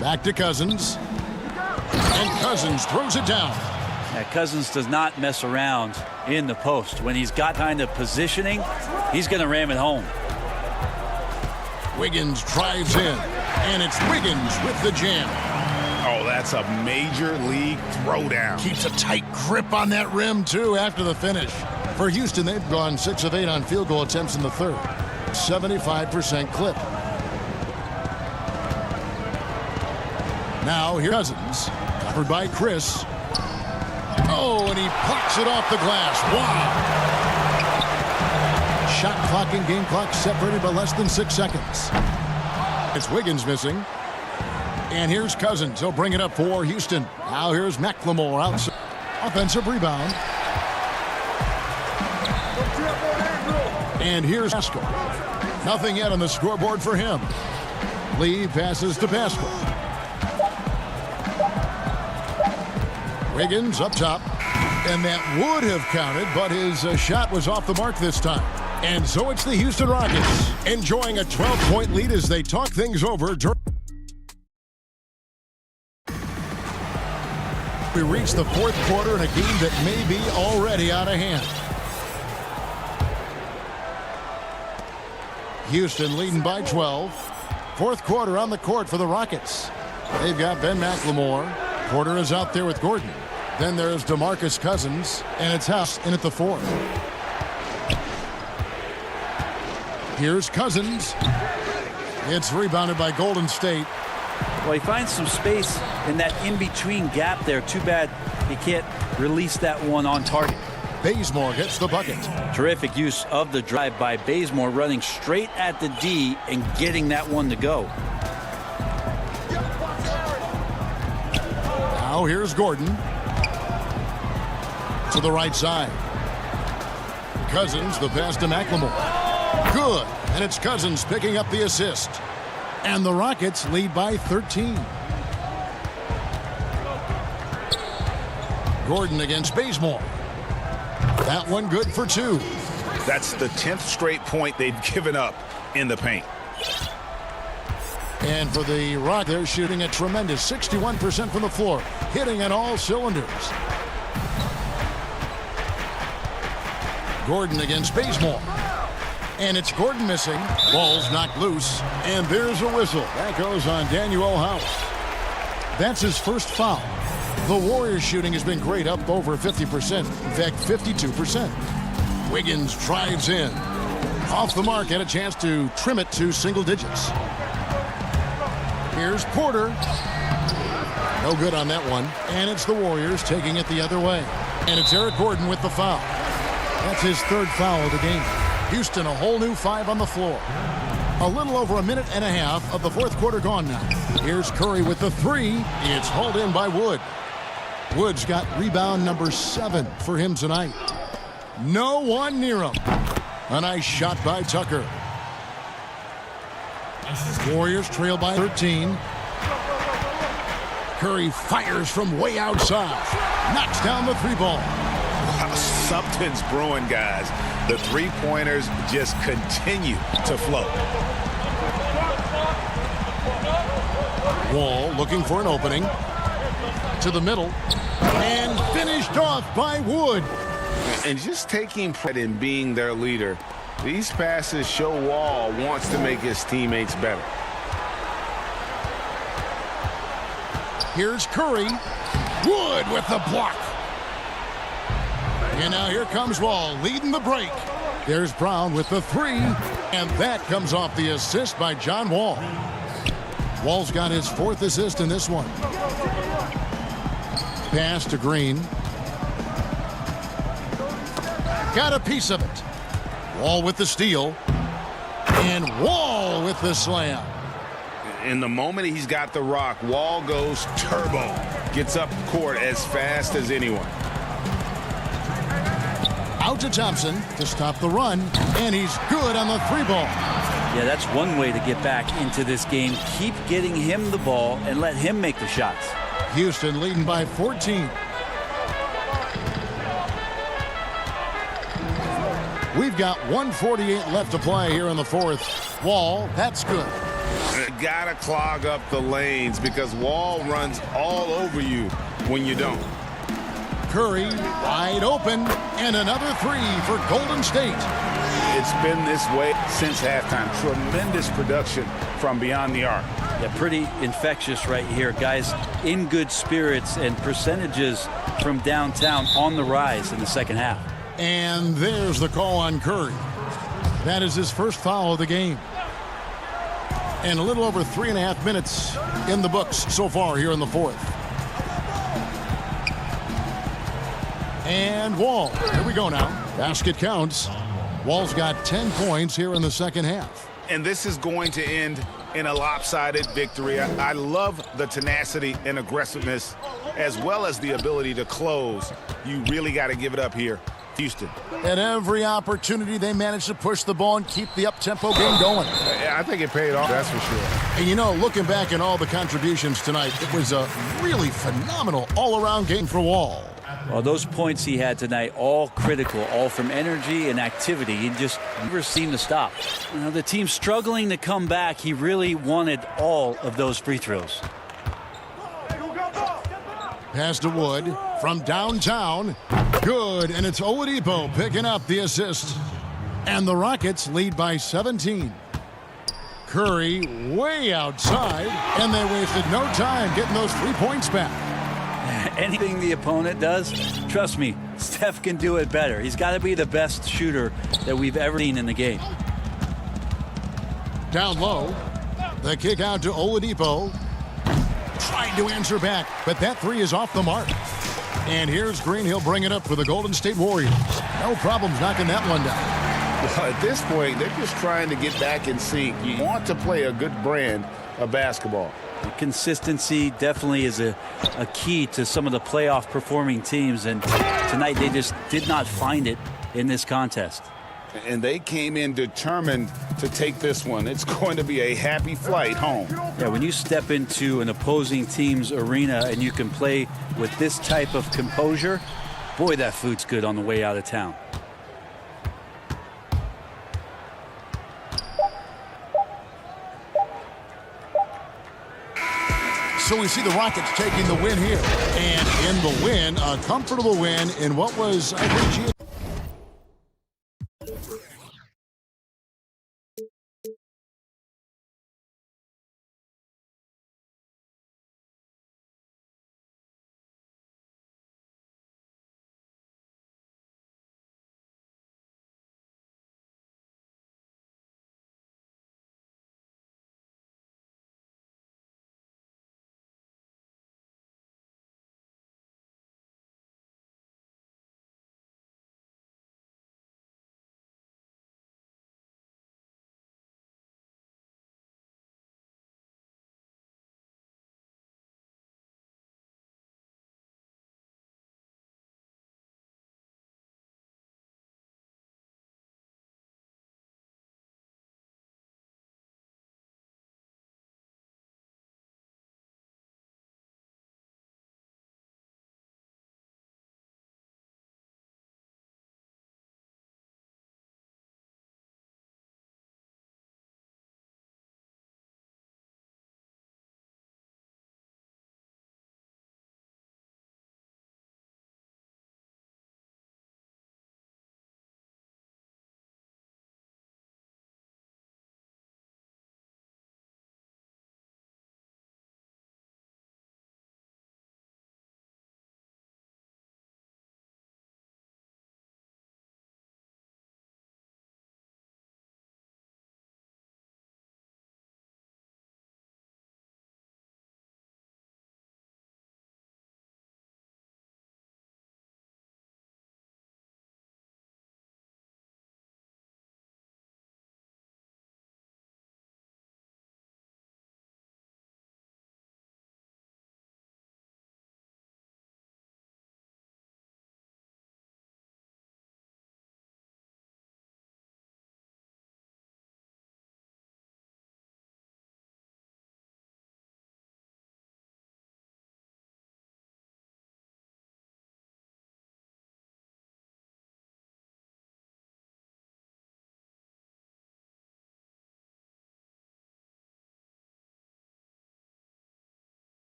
Back to Cousins. And Cousins throws it down. Yeah, Cousins does not mess around in the post. When he's got kind of positioning, he's going to ram it home. Wiggins drives in. And it's Wiggins with the jam. Oh, that's a major league throwdown. Keeps a tight grip on that rim, too, after the finish. For Houston, they've gone 6 of 8 on field goal attempts in the third. 75% clip. Now, here's Cousins. Covered by Chris. Oh, and he plucks it off the glass. Wow. Shot clock and game clock separated by less than 6 seconds. It's Wiggins missing. And here's Cousins. He'll bring it up for Houston. Now here's McLemore outside. Offensive rebound. And here's Pascal. Nothing yet on the scoreboard for him. Lee passes to Pascal. Wiggins up top. And that would have counted, but his shot was off the mark this time. And so it's the Houston Rockets enjoying a 12-point lead as they talk things over. We reach the fourth quarter in a game that may be already out of hand. Houston leading by 12. Fourth quarter on the court for the Rockets. They've got Ben McLemore. Porter is out there with Gordon. Then there's DeMarcus Cousins, and it's House in at the fourth. Here's Cousins. It's rebounded by Golden State. Well, he finds some space in that in-between gap there. Too bad he can't release that one on target. Bazemore gets the bucket. Terrific use of the drive by Bazemore, running straight at the D and getting that one to go. Now here's Gordon. To the right side. Cousins, the pass to McLemore. Good. And it's Cousins picking up the assist. And the Rockets lead by 13. Gordon against Bazemore. That one good for 2. That's the 10th straight point they've given up in the paint. And for the Rock, they're shooting a tremendous 61% from the floor, hitting on all cylinders. Gordon against Bazemore. And it's Gordon missing. Ball's knocked loose. And there's a whistle. That goes on Daniel House. That's his first foul. The Warriors shooting has been great, up over 50%. In fact, 52%. Wiggins drives in. Off the mark, had a chance to trim it to single digits. Here's Porter. No good on that one. And it's the Warriors taking it the other way. And it's Eric Gordon with the foul. That's his third foul of the game. Houston, a whole new 5 on the floor. A little over a minute and a half of the fourth quarter gone now. Here's Curry with the 3. It's hauled in by Wood. Wood's got rebound number 7 for him tonight. No one near him. A nice shot by Tucker. Warriors trail by 13. Curry fires from way outside. Knocks down the 3 ball. Wow, something's brewing, guys. The 3-pointers just continue to flow. Wall looking for an opening. To the middle. And finished off by Wood. And just taking pride in being their leader, these passes show Wall wants to make his teammates better. Here's Curry. Wood with the block. And now here comes Wall leading the break. There's Brown with the 3. And that comes off the assist by John Wall. Wall's got his 4th assist in this one. Pass to Green. Got a piece of it. Wall with the steal. And Wall with the slam. In the moment he's got the rock, Wall goes turbo. Gets up court as fast as anyone. Out to Thompson to stop the run. And he's good on the 3 ball. Yeah, that's one way to get back into this game. Keep getting him the ball and let him make the shots. Houston leading by 14. We've got 1:48 left to play here in the fourth. Wall, that's good. Gotta clog up the lanes because Wall runs all over you when you don't. Curry wide open, and another 3 for Golden State. It's been this way since halftime. Tremendous production from beyond the arc. Yeah, pretty infectious right here. Guys in good spirits and percentages from downtown on the rise in the second half. And there's the call on Curry. That is his first foul of the game. And a little over 3.5 minutes in the books so far here in the fourth. And Wall, here we go now. Basket counts. Wall's got 10 points here in the second half. And this is going to end in a lopsided victory. I love the tenacity and aggressiveness as well as the ability to close. You really got to give it up here, Houston. At every opportunity, they managed to push the ball and keep the up-tempo game going. I think it paid off, that's for sure. And you know, looking back at all the contributions tonight, it was a really phenomenal all-around game for Wall. Well, those points he had tonight, all critical, all from energy and activity. He just never seemed to stop. You know, the team's struggling to come back. He really wanted all of those free throws. Pass to Wood from downtown. Good, and it's Oladipo picking up the assist. And the Rockets lead by 17. Curry way outside, and they wasted no time getting those 3 points back. Anything the opponent does, trust me, Steph can do it better. He's got to be the best shooter that we've ever seen in the game. Down low, the kick out to Oladipo. Trying to answer back, but that 3 is off the mark. And here's Green. He'll bring it up for the Golden State Warriors. No problems knocking that one down. Well, at this point, they're just trying to get back in sync. You want to play a good brand of basketball. Consistency definitely is a key to some of the playoff performing teams, and tonight they just did not find it in this contest. And they came in determined to take this one. It's going to be a happy flight home. Yeah, when you step into an opposing team's arena and you can play with this type of composure, boy, that food's good on the way out of town. So we see the Rockets taking the win here. And in the win, a comfortable win in what was, I think,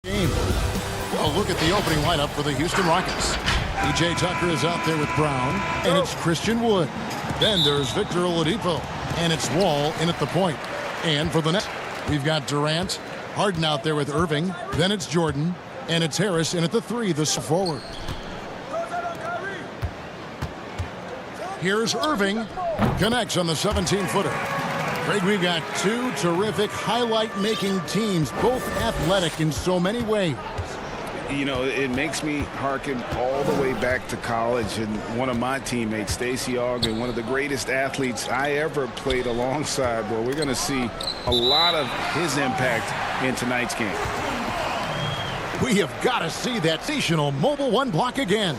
game. Well, look at the opening lineup for the Houston Rockets. P.J. Tucker is out there with Brown, and it's Christian Wood. Then there's Victor Oladipo, and it's Wall in at the point. And for the next, we've got Durant, Harden out there with Irving. Then it's Jordan, and it's Harris in at the 3, the forward. Here's Irving, connects on the 17-footer. Craig, we've got two terrific highlight-making teams, both athletic in so many ways. You know, it makes me hearken all the way back to college, and one of my teammates, Stacey Ogden, one of the greatest athletes I ever played alongside. Well, we're going to see a lot of his impact in tonight's game. We have got to see that sensational mobile one block again.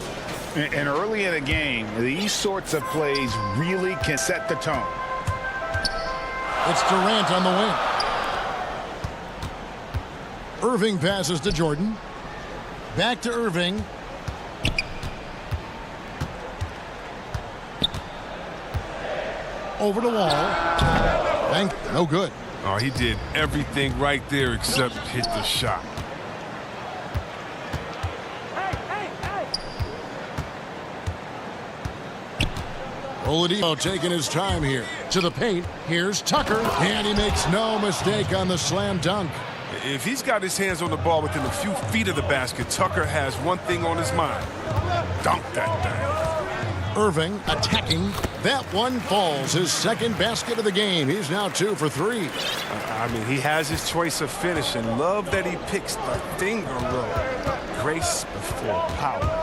And early in a game, these sorts of plays really can set the tone. It's Durant on the wing. Irving passes to Jordan. Back to Irving. Over to Wall. No good. Oh, he did everything right there except hit the shot. Oladipo taking his time here. To the paint. Here's Tucker. And he makes no mistake on the slam dunk. If he's got his hands on the ball within a few feet of the basket, Tucker has one thing on his mind. Dunk that thing. Irving attacking. That one falls. His second basket of the game. He's now 2 for 3. I mean, he has his choice of finishing. Love that he picks the finger roll. Grace before power.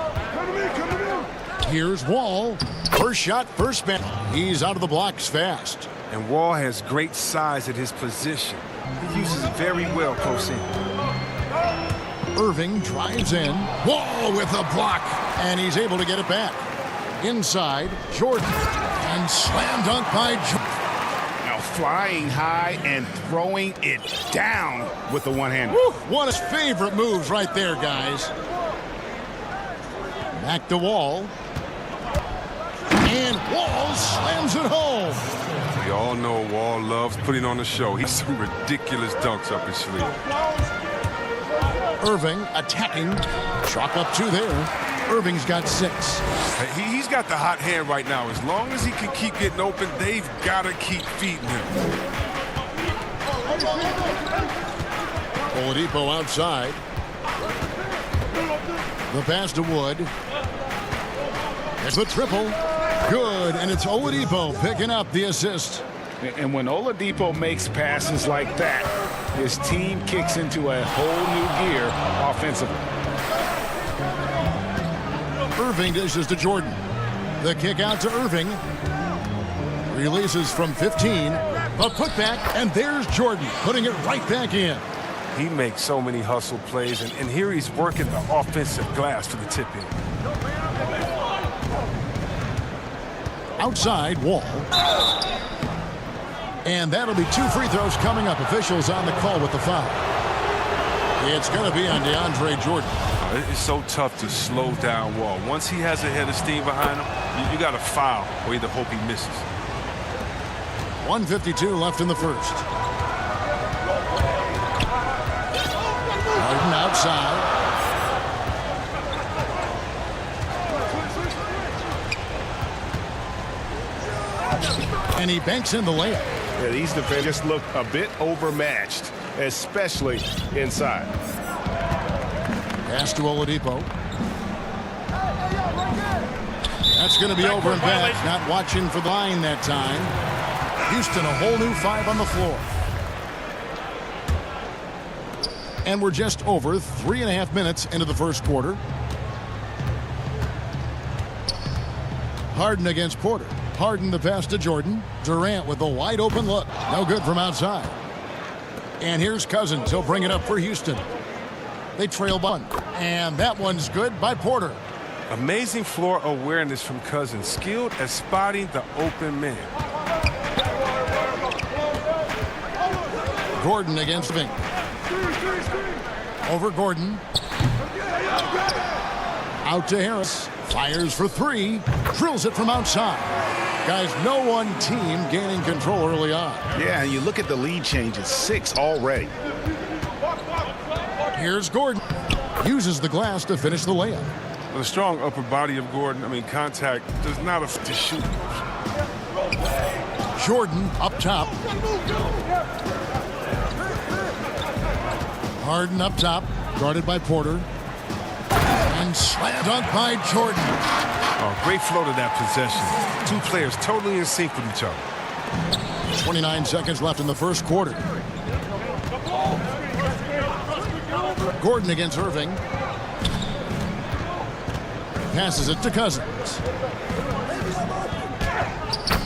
Here's Wall. First shot, first man. He's out of the blocks fast. And Wall has great size at his position. He uses it very well close in. Irving drives in. Wall with a block. And he's able to get it back. Inside, Jordan. And slam dunk by Jordan. Now flying high and throwing it down with the one-hander. One of his favorite moves right there, guys. Back to Wall. And Wall slams it home. We all know Wall loves putting on a show. He's some ridiculous dunks up his sleeve. Irving attacking. Chalk up 2 there. Irving's got 6. He's got the hot hand right now. As long as he can keep getting open, they've got to keep feeding him. Oladipo outside. The pass to Wood. There's the triple. Good, and it's Oladipo picking up the assist. And when Oladipo makes passes like that, his team kicks into a whole new gear offensively. Irving dishes to Jordan. The kick out to Irving. Releases from 15. A putback, and there's Jordan putting it right back in. He makes so many hustle plays, and here he's working the offensive glass for the tip-in. Outside, Wall. And that'll be 2 free throws coming up. Officials on the call with the foul. It's going to be on DeAndre Jordan. It's so tough to slow down Wall. Once he has a head of steam behind him, you got to foul or either hope he misses. 1:52 left in the first. Harden outside. And he banks in the layup. Yeah, these defenders just look a bit overmatched, especially inside. Pass to Oladipo. That's going to be over and back. Not watching for the line that time. Houston, a whole new 5 on the floor. And we're just over 3.5 minutes into the first quarter. Harden against Porter. Harden the pass to Jordan. Durant with a wide open look. No good from outside. And here's Cousins. He'll bring it up for Houston. They trail one. And that one's good by Porter. Amazing floor awareness from Cousins. Skilled at spotting the open man. Gordon against Vink. Over Gordon. Out to Harris. Fires for 3. Drills it from outside. Guys, no one team gaining control early on. Yeah, and you look at the lead changes. 6 already. Here's Gordon. Uses the glass to finish the layup. With a strong upper body of Gordon, I mean, contact does not affect his shooting. Jordan up top. Harden up top, guarded by Porter. And slam dunk by Jordan. Oh, great flow to that possession. Two players totally in sync with each other. 29 seconds left in the first quarter. Gordon against Irving. Passes it to Cousins.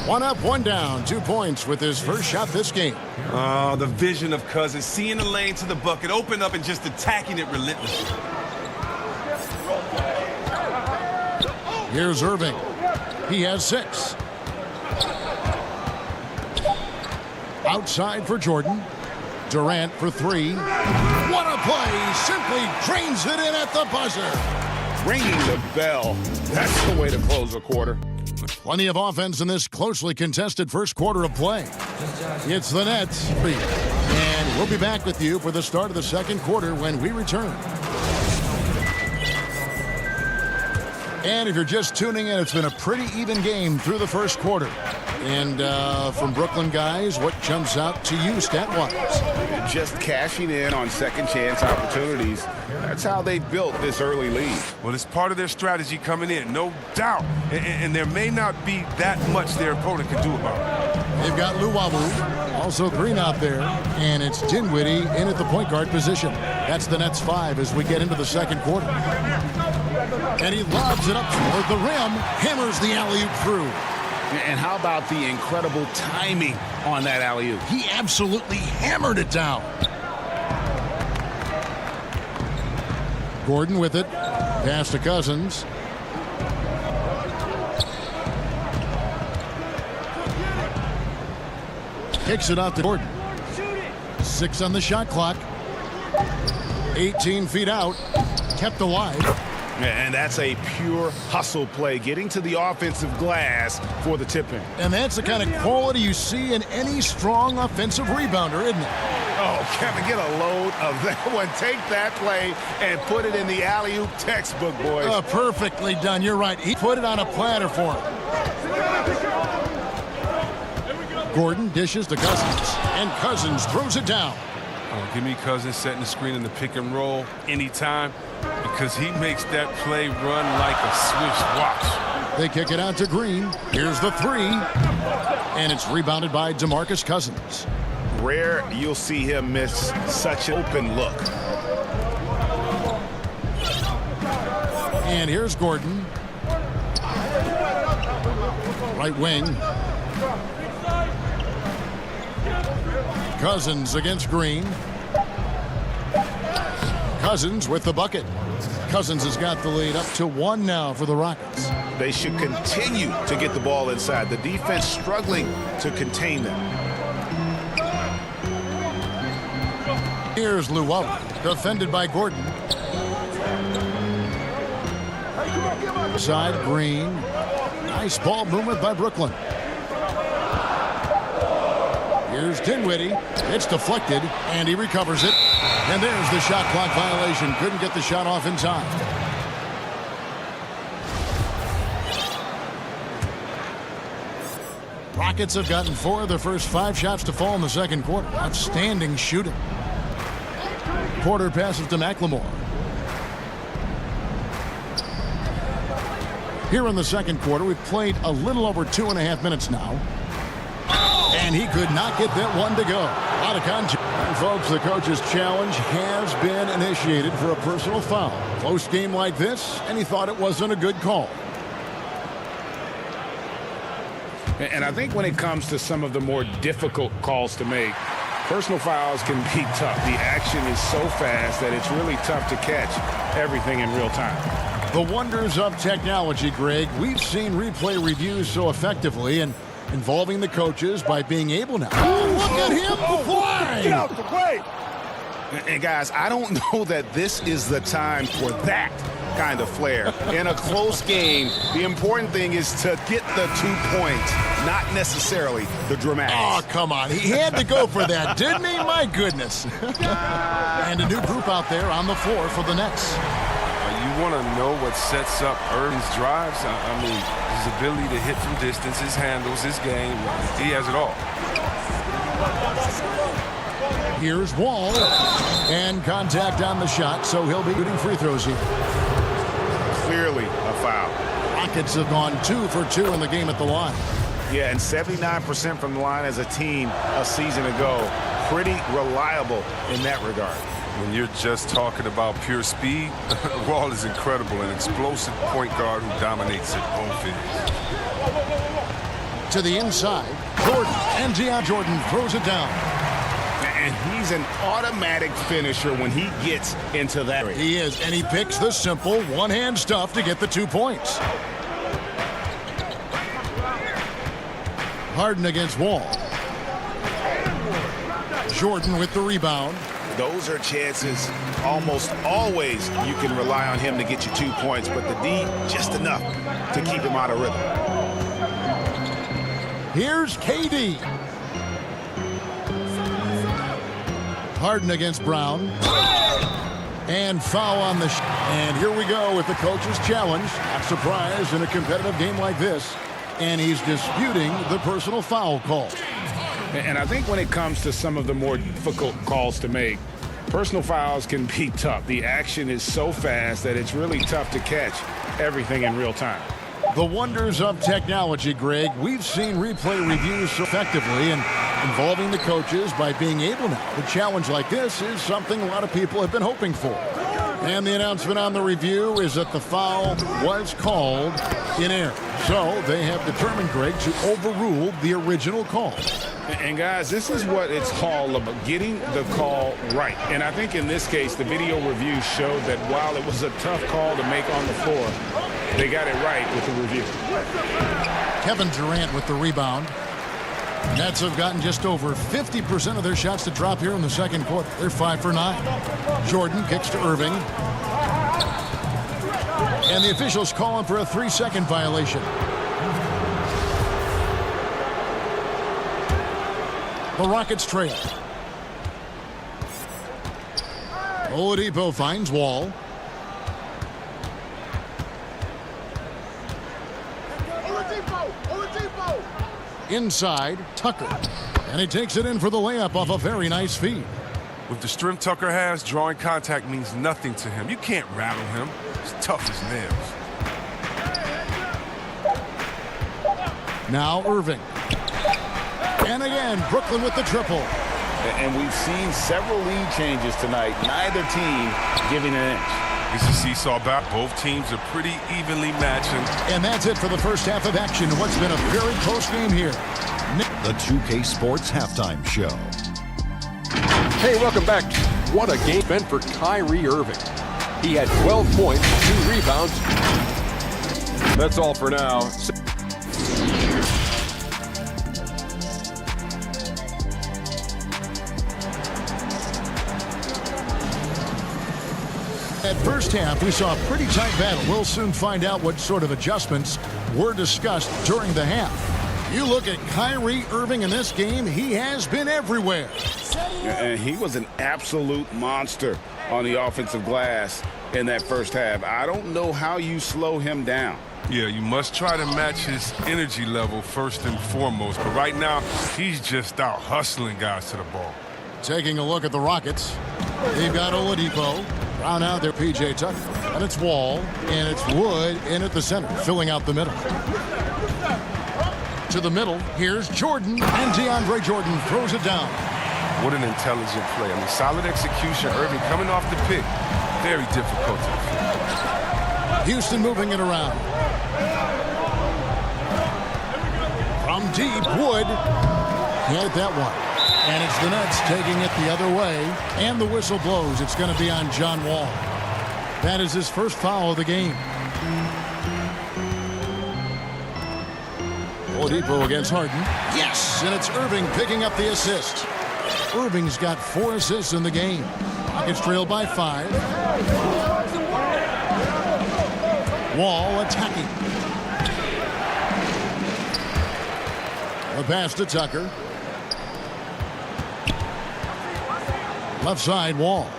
One up, one down. 2 points with his first shot this game. Oh, the vision of Cousins, seeing the lane to the bucket, open up and just attacking it relentlessly. Here's Irving. He has 6. Outside for Jordan. Durant for 3. What a play! Simply drains it in at the buzzer. Ringing the bell. That's the way to close a quarter. Plenty of offense in this closely contested first quarter of play. It's the Nets. And we'll be back with you for the start of the second quarter when we return. And if you're just tuning in, it's been a pretty even game through the first quarter. And from Brooklyn guys, what jumps out to you stat-wise? Just cashing in on second chance opportunities. That's how they built this early lead. Well, it's part of their strategy coming in, no doubt. And there may not be that much their opponent can do about it. They've got Luwawu, also Green out there, and it's Dinwiddie in at the point guard position. That's the Nets 5 as we get into the second quarter. And he lobs it up toward the rim, hammers the alley-oop through. And how about the incredible timing on that alley-oop? He absolutely hammered it down. Gordon with it. Pass to Cousins. Kicks it out to Gordon. 6 on the shot clock. 18 feet out. Kept alive. And that's a pure hustle play, getting to the offensive glass for the tip-in. And that's the kind of quality you see in any strong offensive rebounder, isn't it? Oh, Kevin, get a load of that one. Take that play and put it in the alley-oop textbook, boys. Perfectly done. You're right. He put it on a platter for him. Gordon dishes to Cousins, and Cousins throws it down. Oh, give me Cousins setting the screen in the pick and roll anytime, because he makes that play run like a Swiss watch. They kick it out to Green. Here's the 3. And it's rebounded by DeMarcus Cousins. Rare you'll see him miss such an open look. And here's Gordon. Right wing. Cousins against Green. Cousins with the bucket. Cousins has got the lead up to 1 now for the Rockets. They should continue to get the ball inside. The defense struggling to contain them. Here's Luwawu, defended by Gordon. Side Green. Nice ball movement by Brooklyn. Here's Dinwiddie. It's deflected, and he recovers it. And there's the shot clock violation. Couldn't get the shot off in time. Rockets have gotten 4 of their first 5 shots to fall in the second quarter. Outstanding shooting. Porter passes to McLemore. Here in the second quarter, we've played a little over 2.5 minutes now. And he could not get that one to go. Out of contact. And folks, the coach's challenge has been initiated for a personal foul. Close game like this, and he thought it wasn't a good call. And I think when it comes to some of the more difficult calls to make, personal fouls can be tough. The action is so fast that it's really tough to catch everything in real time. The wonders of technology, Greg. We've seen replay reviews so effectively and involving the coaches by being able now. Look at him fly! Get out the way! And guys, I don't know that this is the time for that. kind of flair. In a close game, the important thing is to get the 2 points, not necessarily the dramatics. Oh, come on. He had to go for that, didn't he? My goodness. And a new group out there on the floor for the Nets. You want to know what sets up Irving's drives? I mean, his ability to hit from distance, his handles, his game. He has it all. Here's Wall. And contact on the shot, so he'll be shooting free throws here. Clearly a foul. Rockets have gone 2 for 2 in the game at the line. Yeah, and 79% from the line as a team a season ago. Pretty reliable in that regard. When you're just talking about pure speed, Wall is incredible, an explosive point guard who dominates it both ends. To the inside, Jordan, and Jordan throws it down. And he's an automatic finisher when he gets into that area. He is, and he picks the simple one-hand stuff to get the 2 points. Harden against Wall. Jordan with the rebound. Those are chances almost always you can rely on him to get you 2 points, but the D just enough to keep him out of rhythm. Here's KD. Harden against Brown. And foul on the and here we go with the coach's challenge. Not surprised in a competitive game like this. And he's disputing the personal foul call. And I think when it comes to some of the more difficult calls to make, personal fouls can be tough. The action is so fast that it's really tough to catch everything in real time. The wonders of technology, Greg. We've seen replay reviews so effectively and involving the coaches by being able now. A challenge like this is something a lot of people have been hoping for. And the announcement on the review is that the foul was called in error. So they have determined, Greg, to overrule the original call. And guys, this is what it's all about, getting the call right. And I think in this case, the video review showed that while it was a tough call to make on the floor, they got it right with the review. Kevin Durant with the rebound. Nets have gotten just over 50% of their shots to drop here in the second quarter. They're 5 for 9. Jordan kicks to Irving. And the officials calling for a 3-second violation. The Rockets trail. Oladipo finds Wall. Inside, Tucker. And he takes it in for the layup off a very nice feed. With the strength Tucker has, drawing contact means nothing to him. You can't rattle him. He's tough as nails. Now Irving. And again, Brooklyn with the triple. And we've seen several lead changes tonight. Neither team giving an inch. It's a seesaw battle. Both teams are pretty evenly matched. And that's it for the first half of action. What's been a very close game here. The 2K Sports Halftime Show. Hey, welcome back. What a game spent for Kyrie Irving. He had 12 points, 2 rebounds. That's all for now. At first half, we saw a pretty tight battle. We'll soon find out what sort of adjustments were discussed during the half. You look at Kyrie Irving in this game, he has been everywhere. And he was an absolute monster on the offensive glass in that first half. I don't know how you slow him down. Yeah, you must try to match his energy level first and foremost. But right now, he's just out hustling guys to the ball. Taking a look at the Rockets. They've got Oladipo. Brown out there, P.J. Tucker. And it's Wall. And it's Wood in at the center, filling out the middle. To the middle, here's Jordan. And DeAndre Jordan throws it down. What an intelligent play. I mean, solid execution. Irving coming off the pick. Very difficult to defend. Houston moving it around. From deep, Wood. Hit that one. And it's the Nets taking it the other way. And the whistle blows. It's going to be on John Wall. That is his first foul of the game. Oladipo against Harden. Yes! And it's Irving picking up the assist. Irving's got 4 assists in the game. Rockets trail by 5. Wall attacking. The pass to Tucker. Left side, Wall.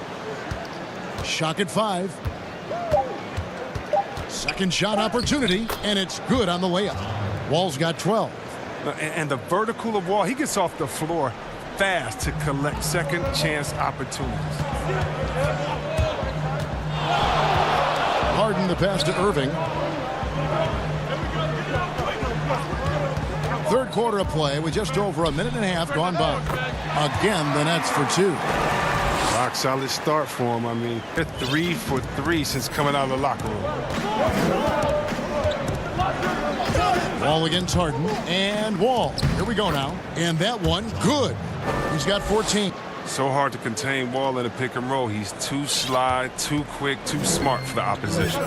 Shock at 5. Second shot opportunity, and it's good on the layup. Wall's got 12. And the vertical of Wall, he gets off the floor fast to collect second chance opportunities. Harden the pass to Irving. Third quarter of play with just over a minute and a half gone by. Again, the Nets for 2. Rock solid start for him. I mean, they're 3 for 3 since coming out of the locker room. Wall against Harden, and Wall. Here we go now. And that one, good. He's got 14. So hard to contain Wall in a pick and roll. He's too sly, too quick, too smart for the opposition.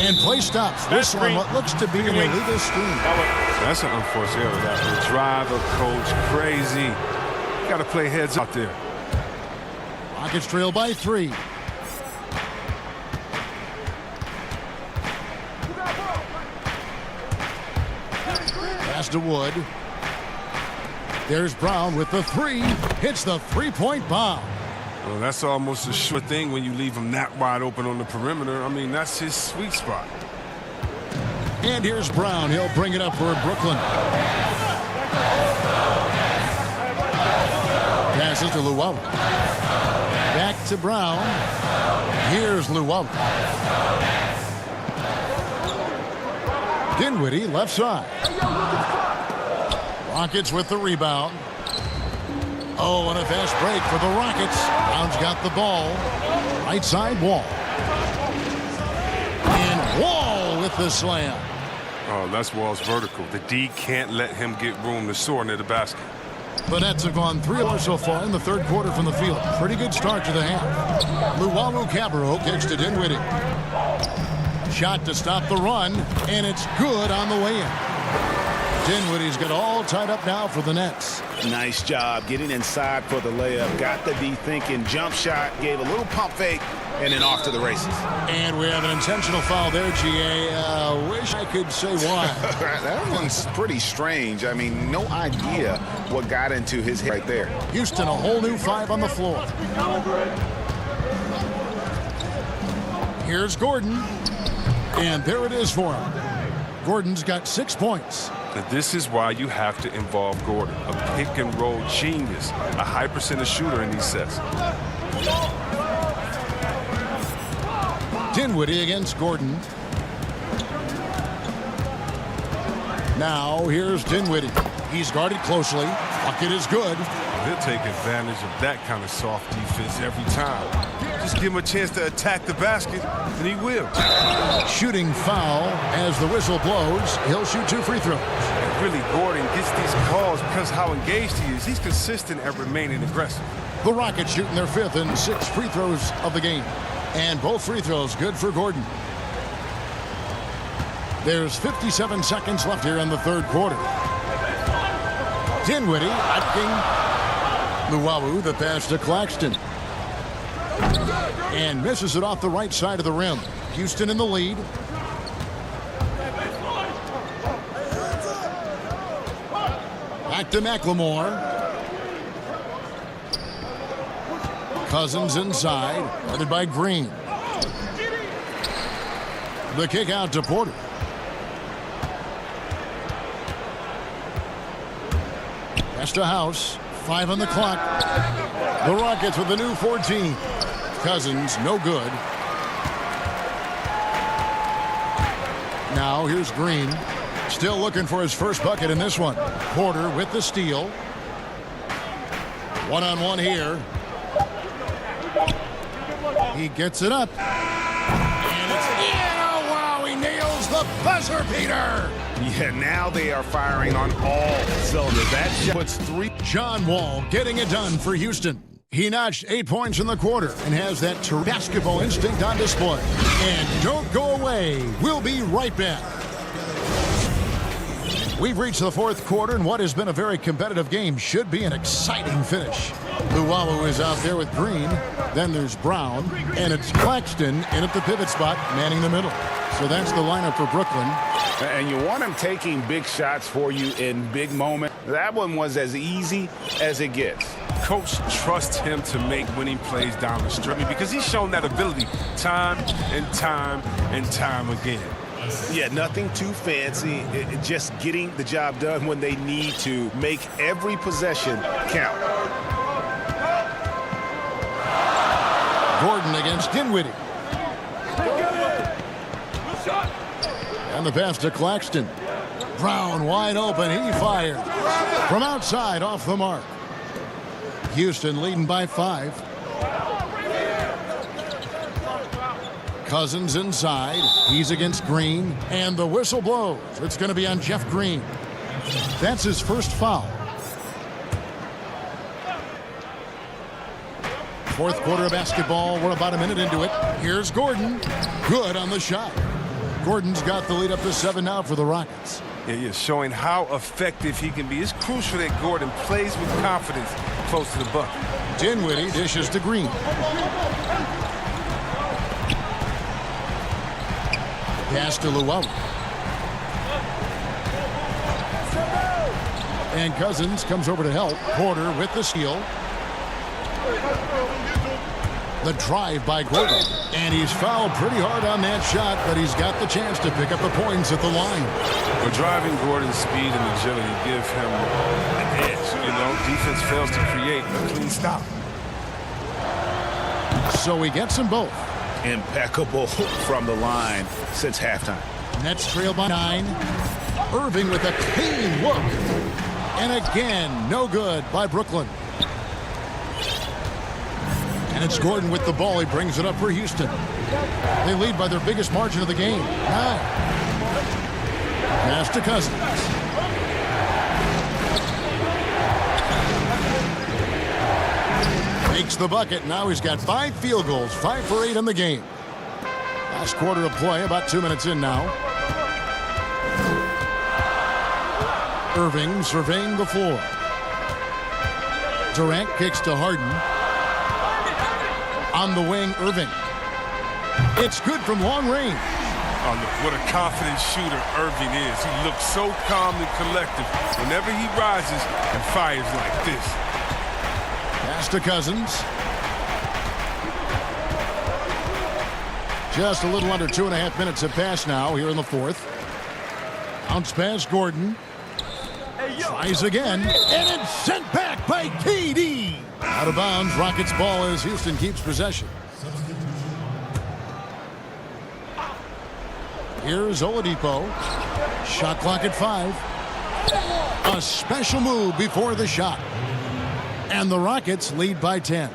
And play stops. This on what looks to be an illegal screen. That's an unforced error. That will drive a coach crazy. Got to play heads out there. Rockets trail by 3. Pass to Wood. There's Brown with the 3. Hits the three-point bomb. Well, that's almost a sure thing when you leave him that wide open on the perimeter. I mean, that's his sweet spot. And here's Brown. He'll bring it up for Brooklyn. Passes to Luwawu. Back to Brown. Here's Luwawu. Dinwiddie, left side. Rockets with the rebound. Oh, and a fast break for the Rockets. Brown's got the ball. Right side, Wall. And Wall with the slam. Oh, that's Wall's vertical. The D can't let him get room to soar near the basket. The Nets have gone 3-0 so far in the third quarter from the field. Pretty good start to the half. Luwawu-Cabarrot kicks to Dinwiddie. Shot to stop the run, and it's good on the way in. Dinwiddie's got all tied up now for the Nets. Nice job getting inside for the layup. Got the D thinking. Jump shot. Gave a little pump fake. And then off to the races. And we have an intentional foul there, GA. Wish I could say why. That one's pretty strange. I mean, no idea what got into his head right there. Houston, a whole new 5 on the floor. Here's Gordon. And there it is for him. Gordon's got 6 points. And this is why you have to involve Gordon, a pick and roll genius, a high percentage shooter in these sets. Dinwiddie against Gordon. Now here's Dinwiddie. He's guarded closely. Bucket is good. He'll take advantage of that kind of soft defense every time. Just give him a chance to attack the basket, and he will. Shooting foul as the whistle blows. He'll shoot 2 free throws. And really, Gordon gets these calls because how engaged he is. He's consistent at remaining aggressive. The Rockets shooting their 5th and 6th free throws of the game. And both free throws good for Gordon. There's 57 seconds left here in the third quarter. Dinwiddie attacking. Luwawu, the pass to Claxton. And misses it off the right side of the rim. Houston in the lead. Back to McLemore. Cousins inside, guarded by Green. The kick out to Porter. Pass to House. 5 on the clock. The Rockets with the new 14. Cousins, no good. Now here's Green. Still looking for his first bucket in this one. Porter with the steal. One-on-one here. He gets it up. And it's in. Oh, wow, he nails the buzzer beater. Yeah, now they are firing on all cylinders. That shot puts 3. John Wall getting it done for Houston. He notched 8 points in the quarter and has that basketball instinct on display. And don't go away. We'll be right back. We've reached the fourth quarter, and what has been a very competitive game should be an exciting finish. Luwawu is out there with Green. Then there's Brown, and it's Claxton in at the pivot spot, manning the middle. So that's the lineup for Brooklyn. And you want him taking big shots for you in big moments. That one was as easy as it gets. Coach trusts him to make winning plays down the stretch because he's shown that ability time and time and time again. Yeah, nothing too fancy. Just getting the job done when they need to. Make every possession count. Gordon against Dinwiddie. And the pass to Claxton. Brown wide open. He fired. From outside, off the mark. Houston leading by 5. Cousins inside. He's against Green. And the whistle blows. It's going to be on Jeff Green. That's his first foul. Fourth quarter of basketball. We're about a minute into it. Here's Gordon. Good on the shot. Gordon's got the lead up to 7 now for the Rockets. Yeah, showing how effective he can be. It's crucial that Gordon plays with confidence close to the bucket. Dinwiddie dishes to Green. Pass to Luwawu. And Cousins comes over to help. Porter with the steal. The drive by Gordon. And he's fouled pretty hard on that shot, but he's got the chance to pick up the points at the line. We're driving Gordon's speed and agility give him an edge. You know, defense fails to create a clean stop. So he gets them both. Impeccable from the line since halftime. Nets trail by 9. Irving with a clean look. And again, no good by Brooklyn. And it's Gordon with the ball. He brings it up for Houston. They lead by their biggest margin of the game, 9. Pass to Cousins. Makes the bucket. Now he's got 5 field goals, 5 for 8 in the game. Last quarter of play, about 2 minutes in now. Irving surveying the floor. Durant kicks to Harden. On the wing, Irving. It's good from long range. Oh, look, what a confident shooter Irving is. He looks so calm and collective whenever he rises and fires like this. Pass to Cousins. Just a little under 2.5 minutes have passed now here in the fourth. Bounce pass, Gordon. Tries again, and it's sent back by KD. Out of bounds, Rockets ball as Houston keeps possession. Here's Oladipo. Shot clock at 5. A special move before the shot. And the Rockets lead by 10.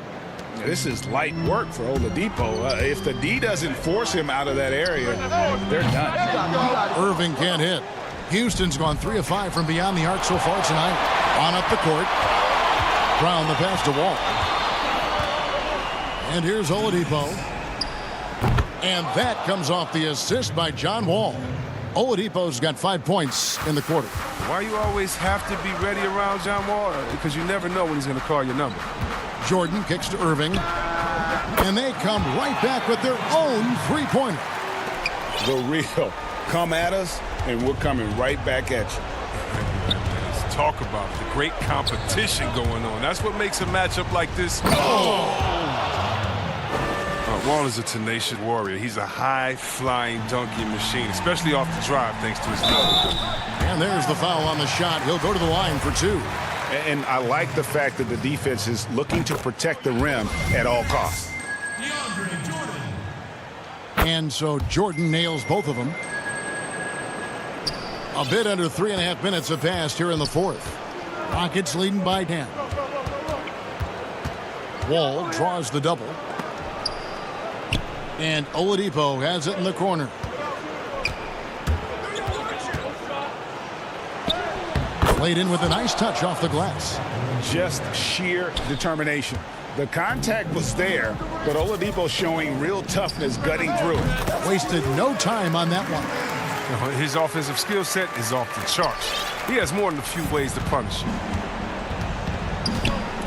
This is light work for Oladipo. If the D doesn't force him out of that area, they're done. Irving can't hit. Houston's gone 3 of 5 from beyond the arc so far tonight. On up the court. Brown the pass to Wall. And here's Oladipo. And that comes off the assist by John Wall. Oladipo's got 5 points in the quarter. Why you always have to be ready around John Wall? Because you never know when he's going to call your number. Jordan kicks to Irving. And they come right back with their own three-pointer. The real. Come at us, and we're coming right back at you. Let's talk about the great competition going on. That's what makes a matchup like this. Wall is a tenacious warrior. He's a high-flying dunking machine, especially off the drive, thanks to his level. And there's the foul on the shot. He'll go to the line for 2. And I like the fact that the defense is looking to protect the rim at all costs. And so Jordan nails both of them. A bit under 3.5 minutes have passed here in the fourth. Rockets leading by 10. Wall draws the double. And Oladipo has it in the corner. Played in with a nice touch off the glass. Just sheer determination. The contact was there, but Oladipo showing real toughness gutting through. Wasted no time on that one. His offensive skill set is off the charts. He has more than a few ways to punish you.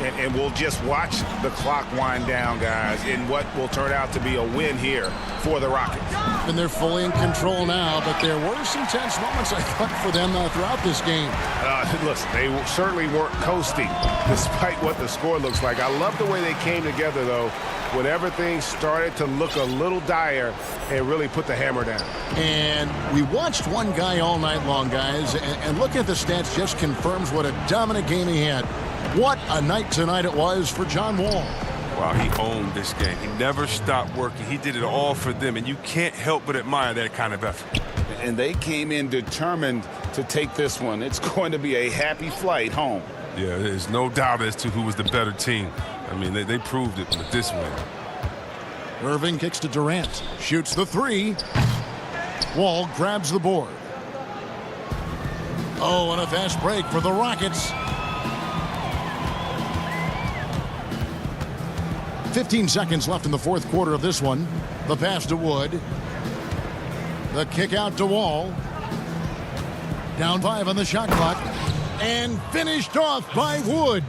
And we'll just watch the clock wind down, guys, in what will turn out to be a win here for the Rockets. And they're fully in control now, but there were some tense moments, I thought, for them throughout this game. Listen, they certainly weren't coasting, despite what the score looks like. I love the way they came together, though, when everything started to look a little dire and really put the hammer down. And we watched one guy all night long, guys, and looking at the stats just confirms what a dominant game he had. What a night tonight it was for John Wall. Wow, he owned this game. He never stopped working. He did it all for them, and you can't help but admire that kind of effort. And they came in determined to take this one. It's going to be a happy flight home. Yeah, there's no doubt as to who was the better team. I mean, they proved it with this win. Irving kicks to Durant. Shoots the three. Wall grabs the board. Oh, and a fast break for the Rockets. 15 seconds left in the fourth quarter of this one. The pass to Wood. The kick out to Wall. Down 5 on the shot clock. And finished off by Wood.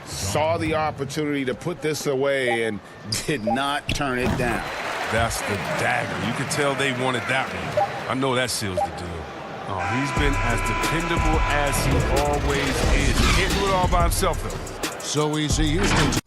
Saw the opportunity to put this away and did not turn it down. That's the dagger. You could tell they wanted that one. I know that seals the deal. Oh, he's been as dependable as he always is. He can't do it all by himself, though. So we see Houston.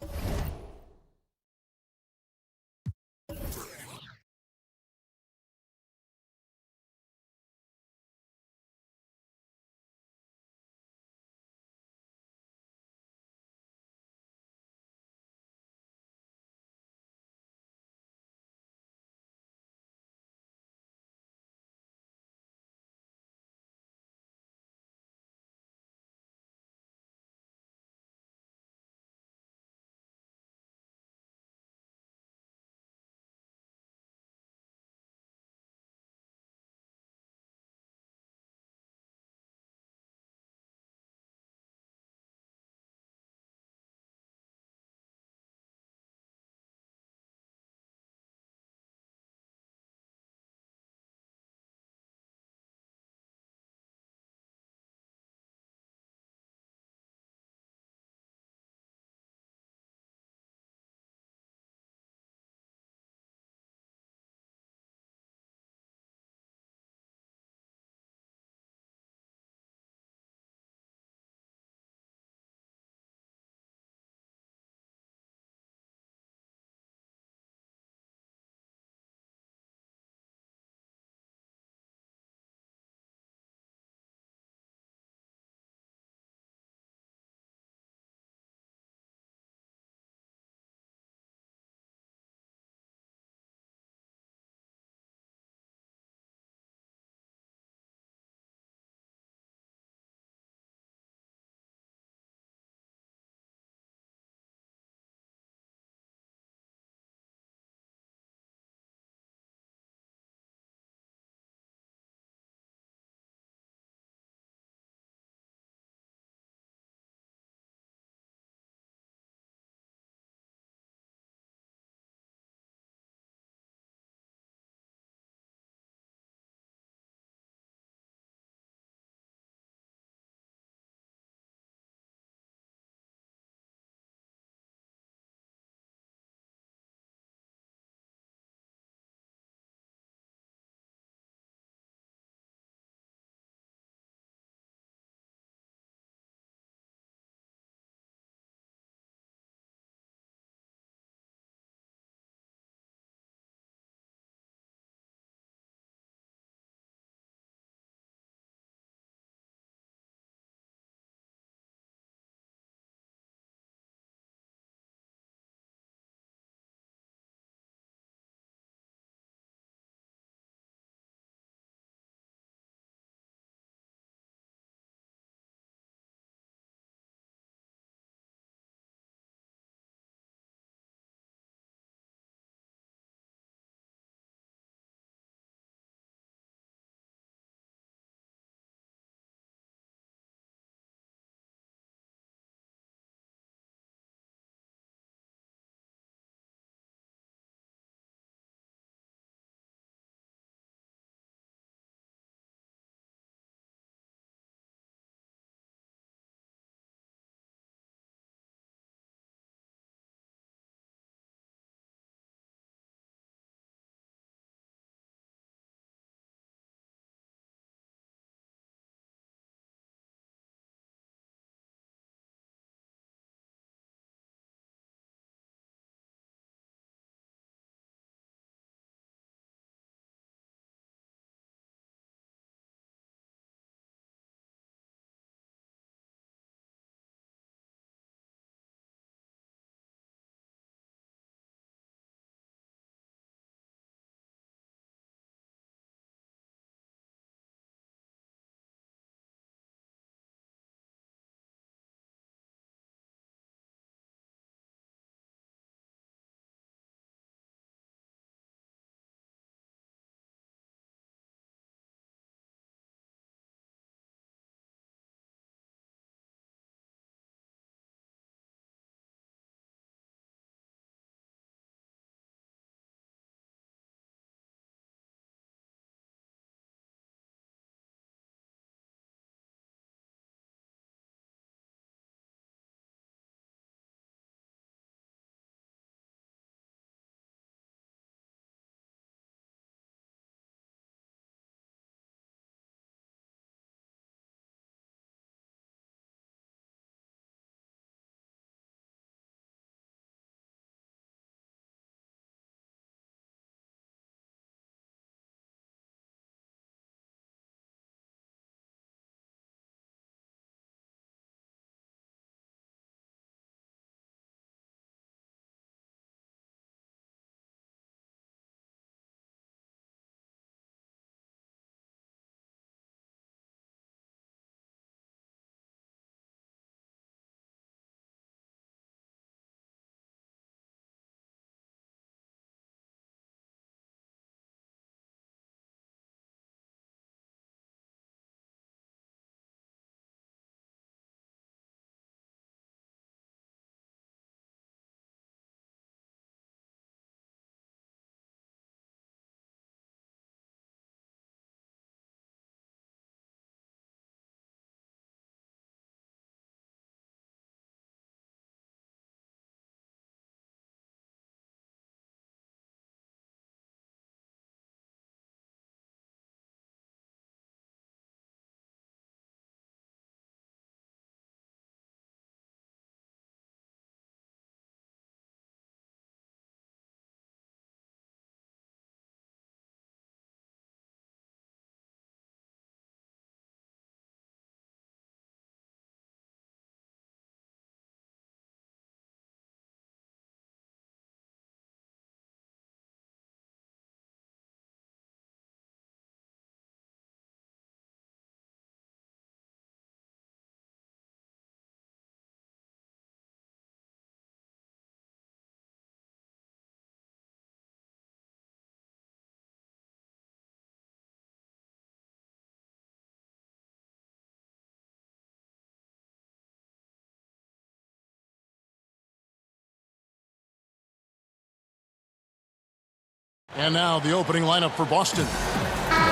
And now the opening lineup for Boston.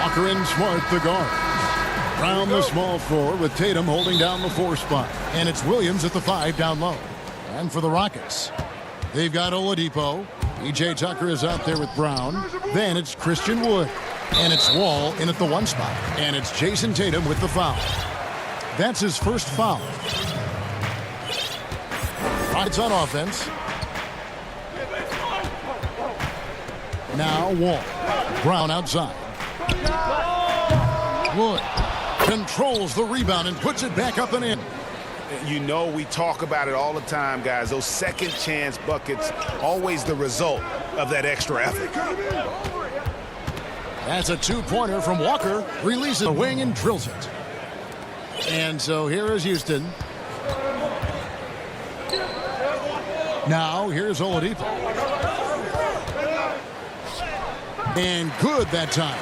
Walker and Smart, the guard. Brown, the small forward, with Tatum holding down the 4 spot. And it's Williams at the 5 down low. And for the Rockets, they've got Oladipo. E.J. Tucker is out there with Brown. Then it's Christian Wood. And it's Wall in at the 1 spot. And it's Jason Tatum with the foul. That's his first foul. Rockets on offense. Now Wall. Brown outside. Wood controls the rebound and puts it back up and in. You know, we talk about it all the time, guys. Those second chance buckets, always the result of that extra effort. That's a 2-pointer from Walker. Releases the wing and drills it. And so here is Houston. Now here's Oladipo. And good that time.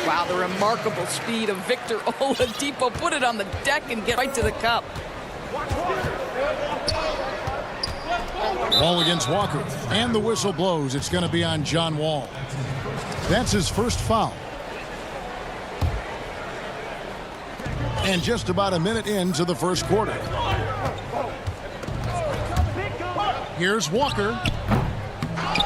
Wow, the remarkable speed of Victor Oladipo. Put it on the deck and get right to the cup. Wall against Walker. And the whistle blows. It's going to be on John Wall. That's his first foul. And just about a minute into the first quarter. Here's Walker.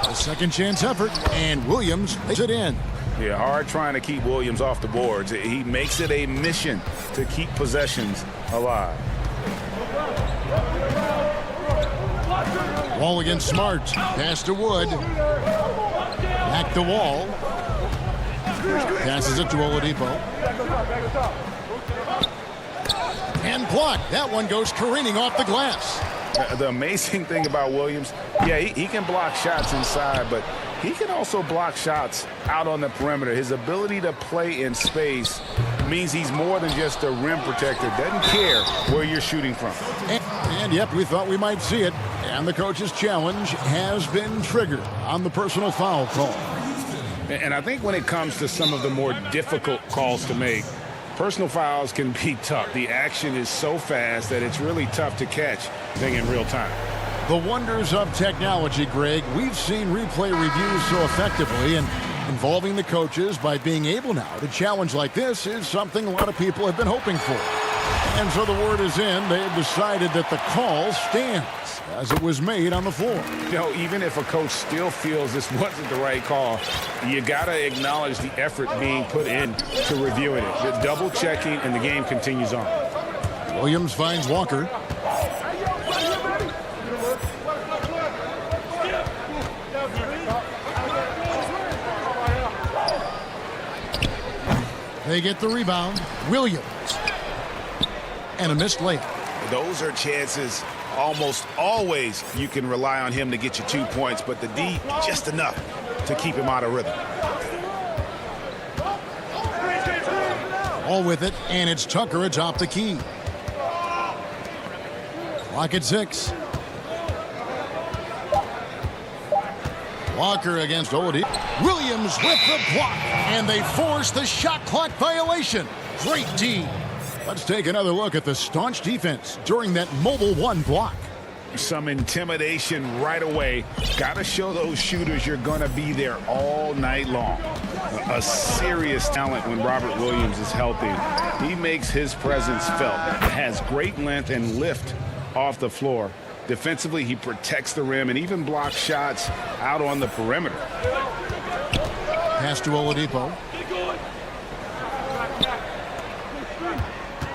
A second chance effort. And Williams takes it in. Yeah, hard trying to keep Williams off the boards. He makes it a mission to keep possessions alive. Wall against Smart. Pass to Wood. Back to Wall. Passes it to Oladipo. And blocked. That one goes careening off the glass. The amazing thing about Williams, yeah, he can block shots inside, but he can also block shots out on the perimeter. His ability to play in space means he's more than just a rim protector. Doesn't care where you're shooting from. And yep, we thought we might see it. And the coach's challenge has been triggered on the personal foul call. And I think when it comes to some of the more difficult calls to make, personal fouls can be tough. The action is so fast that it's really tough to catch thing in real time. The wonders of technology, Greg. We've seen replay reviews so effectively, and involving the coaches by being able now to challenge like this is something a lot of people have been hoping for. And so the word is in. They have decided that the call stands as it was made on the floor. You know, even if a coach still feels this wasn't the right call, you got to acknowledge the effort being put in to reviewing it. The double checking, and the game continues on. Williams finds Walker. They get the rebound. Williams. And a missed layup. Those are chances almost always you can rely on him to get you 2 points, but the D just enough to keep him out of rhythm. All with it, and it's Tucker atop the key. Clock at 6. Walker against Oladipo. Williams with the block, and they force the shot clock violation. Great D. Let's take another look at the staunch defense during that mobile 1 block. Some intimidation right away. Got to show those shooters you're going to be there all night long. A serious talent when Robert Williams is healthy. He makes his presence felt. Has great length and lift off the floor. Defensively, he protects the rim and even blocks shots out on the perimeter. Pass to Oladipo.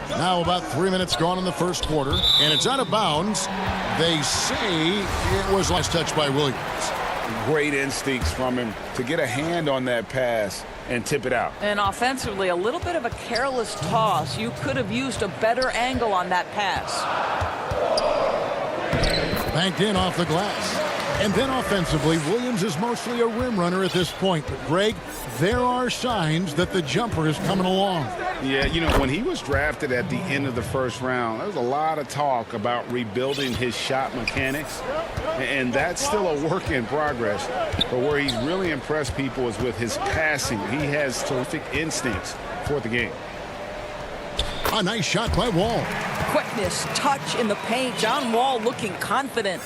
Now about 3 minutes gone in the first quarter, and it's out of bounds. They say it was last touched by Williams. Great instincts from him to get a hand on that pass and tip it out. And offensively, a little bit of a careless toss. You could have used a better angle on that pass. Banked in off the glass. And then offensively, Williams is mostly a rim runner at this point. But, Greg, there are signs that the jumper is coming along. Yeah, you know, when he was drafted at the end of the first round, there was a lot of talk about rebuilding his shot mechanics. And that's still a work in progress. But where he's really impressed people is with his passing. He has terrific instincts for the game. A nice shot by Wall. Quickness, touch in the paint. John Wall looking confident.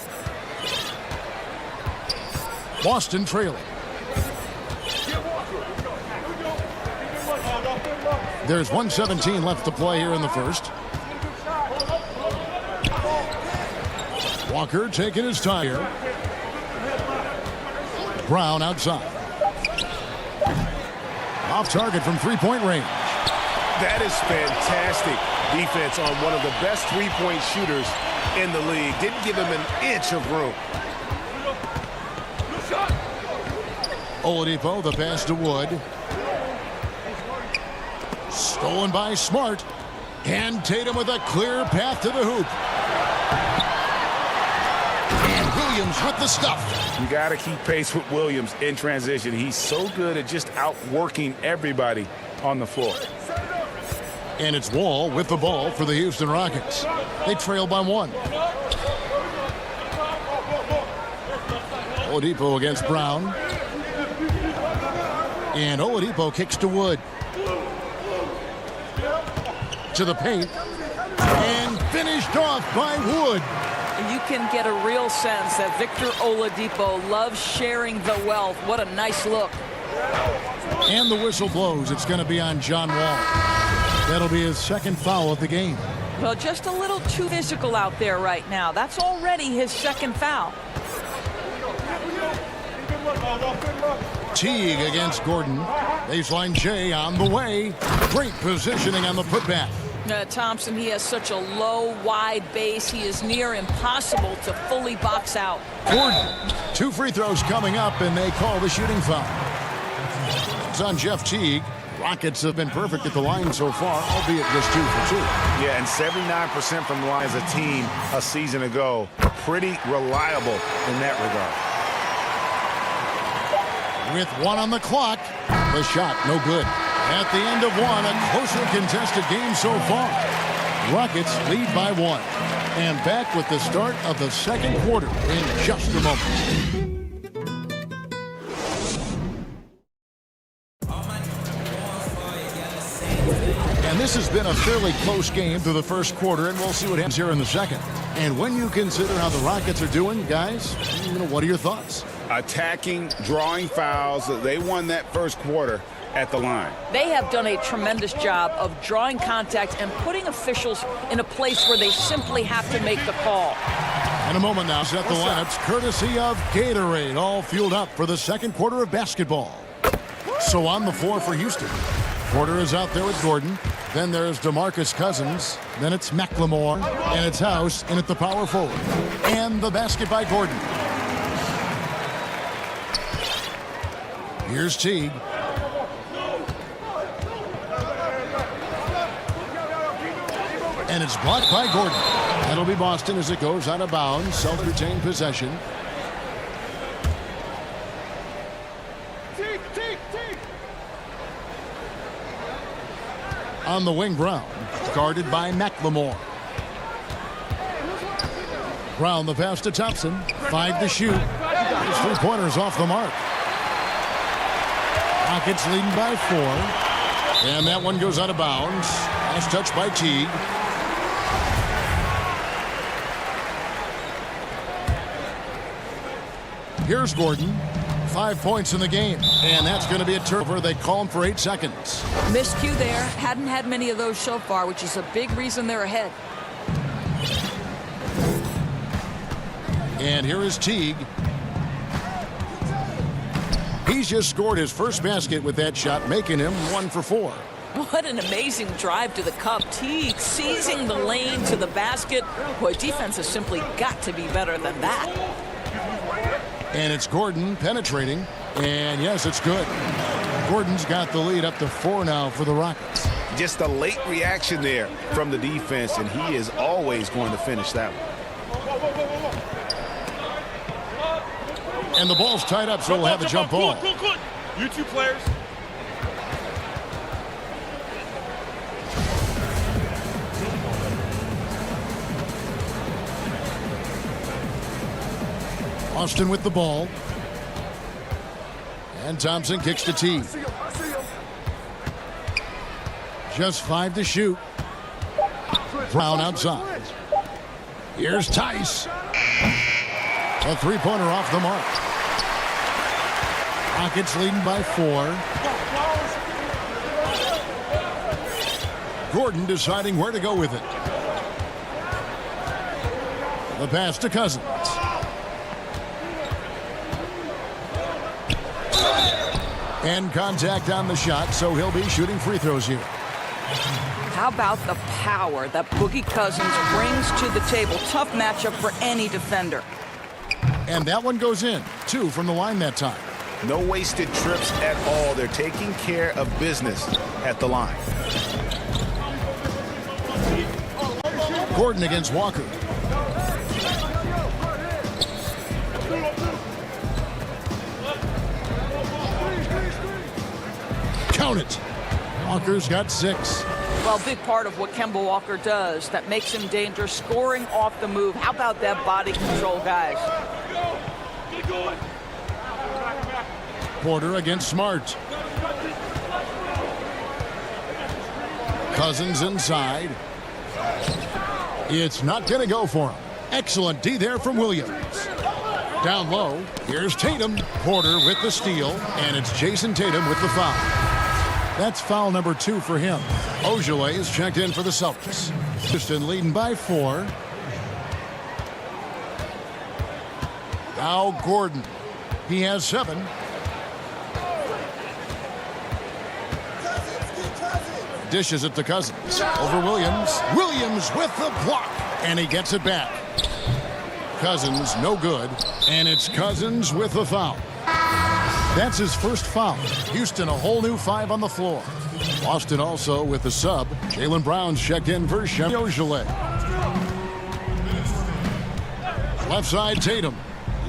Boston trailing. There's 1:17 left to play here in the first. Walker taking his time here. Brown outside. Off target from three-point range. That is fantastic defense on one of the best three-point shooters in the league. Didn't give him an inch of room. Oladipo, the pass to Wood. Stolen by Smart. And Tatum with a clear path to the hoop. And Williams with the stuff. You got to keep pace with Williams in transition. He's so good at just outworking everybody on the floor. And it's Wall with the ball for the Houston Rockets. They trail by 1. Oladipo against Brown. And Oladipo kicks to Wood. To the paint. And finished off by Wood. You can get a real sense that Victor Oladipo loves sharing the wealth. What a nice look. And the whistle blows. It's going to be on John Wall. That'll be his second foul of the game. Well, just a little too physical out there right now. That's already his second foul. Teague against Gordon. Baseline J on the way. Great positioning on the putback. Thompson, he has such a low, wide base. He is near impossible to fully box out. Gordon, 2 free throws coming up, and they call the shooting foul. It's on Jeff Teague. Rockets have been perfect at the line so far, albeit just 2 for 2. Yeah, and 79% from the line as a team a season ago. Pretty reliable in that regard. With 1 on the clock, the shot no good. At the end of 1, a closely contested game so far. Rockets lead by 1. And back with the start of the second quarter in just a moment. And this has been a fairly close game through the first quarter, and we'll see what happens here in the second. And when you consider how the Rockets are doing, guys, what are your thoughts? Attacking, drawing fouls. They won that first quarter at the line. They have done a tremendous job of drawing contact and putting officials in a place where they simply have to make the call. In a moment now, set the lineups courtesy of Gatorade, all fueled up for the second quarter of basketball. So on the floor for Houston. Porter is out there with Gordon. Then there's DeMarcus Cousins. Then it's McLemore. And it's House in at the power forward. And the basket by Gordon. Here's Teague. And it's blocked by Gordon. That'll be Boston as it goes out of bounds. Self-retained possession. On the wing, Brown. Guarded by McLemore. Brown the pass to Thompson. 5 to shoot. His 3-pointers off the mark. Rockets leading by 4. And that one goes out of bounds. Last touch by Teague. Here's Gordon. 5 points in the game. And that's going to be a turnover. They call him for 8 seconds. Miscue there. Hadn't had many of those so far, which is a big reason they're ahead. And here is Teague. He's just scored his first basket with that shot, making him 1 for 4. What an amazing drive to the cup. Teague seizing the lane to the basket. Boy, defense has simply got to be better than that. And it's Gordon penetrating. And yes, it's good. Gordon's got the lead up to 4 now for the Rockets. Just a late reaction there from the defense, and he is always going to finish that one. And the ball's tied up, so we'll have a jump ball. Good. You two players. Austin with the ball. And Thompson kicks to Teague. Just 5 to shoot. Brown outside. Here's Tice. A 3-pointer off the mark. Rockets leading by 4. Gordon deciding where to go with it. The pass to Cousins. And contact on the shot, so he'll be shooting free throws here. How about the power that Boogie Cousins brings to the table? Tough matchup for any defender. And that one goes in. 2 from the line that time. No wasted trips at all. They're taking care of business at the line. Gordon against Walker. Count it. Walker's got 6. Well, big part of what Kemba Walker does that makes him dangerous, scoring off the move. How about that body control, guys? Porter against Smart. Cousins inside. It's not going to go for him. Excellent D there from Williams. Down low, here's Tatum. Porter with the steal, and it's Jason Tatum with the foul. That's foul number 2 for him. Ojale is checked in for the Celtics. Houston leading by 4. Now Gordon. He has 7. Dishes it to Cousins. Over Williams. Williams with the block. And he gets it back. Cousins, no good. And it's Cousins with the foul. That's his first foul. Houston, a whole new 5 on the floor. Boston also with the sub. Jaylen Brown's checked in for Ojale. Left side, Tatum.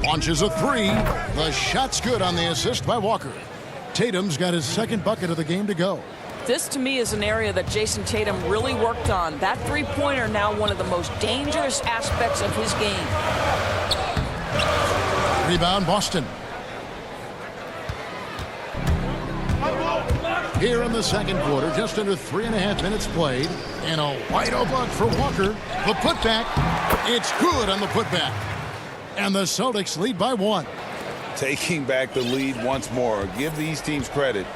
Launches a 3. The shot's good on the assist by Walker. Tatum's got his second bucket of the game to go. This, to me, is an area that Jason Tatum really worked on. That three-pointer now one of the most dangerous aspects of his game. Rebound, Boston. Here in the second quarter, just under 3.5 minutes played, and a wide open for Walker. The putback, it's good on the putback. And the Celtics lead by 1. Taking back the lead once more. Give these teams credit.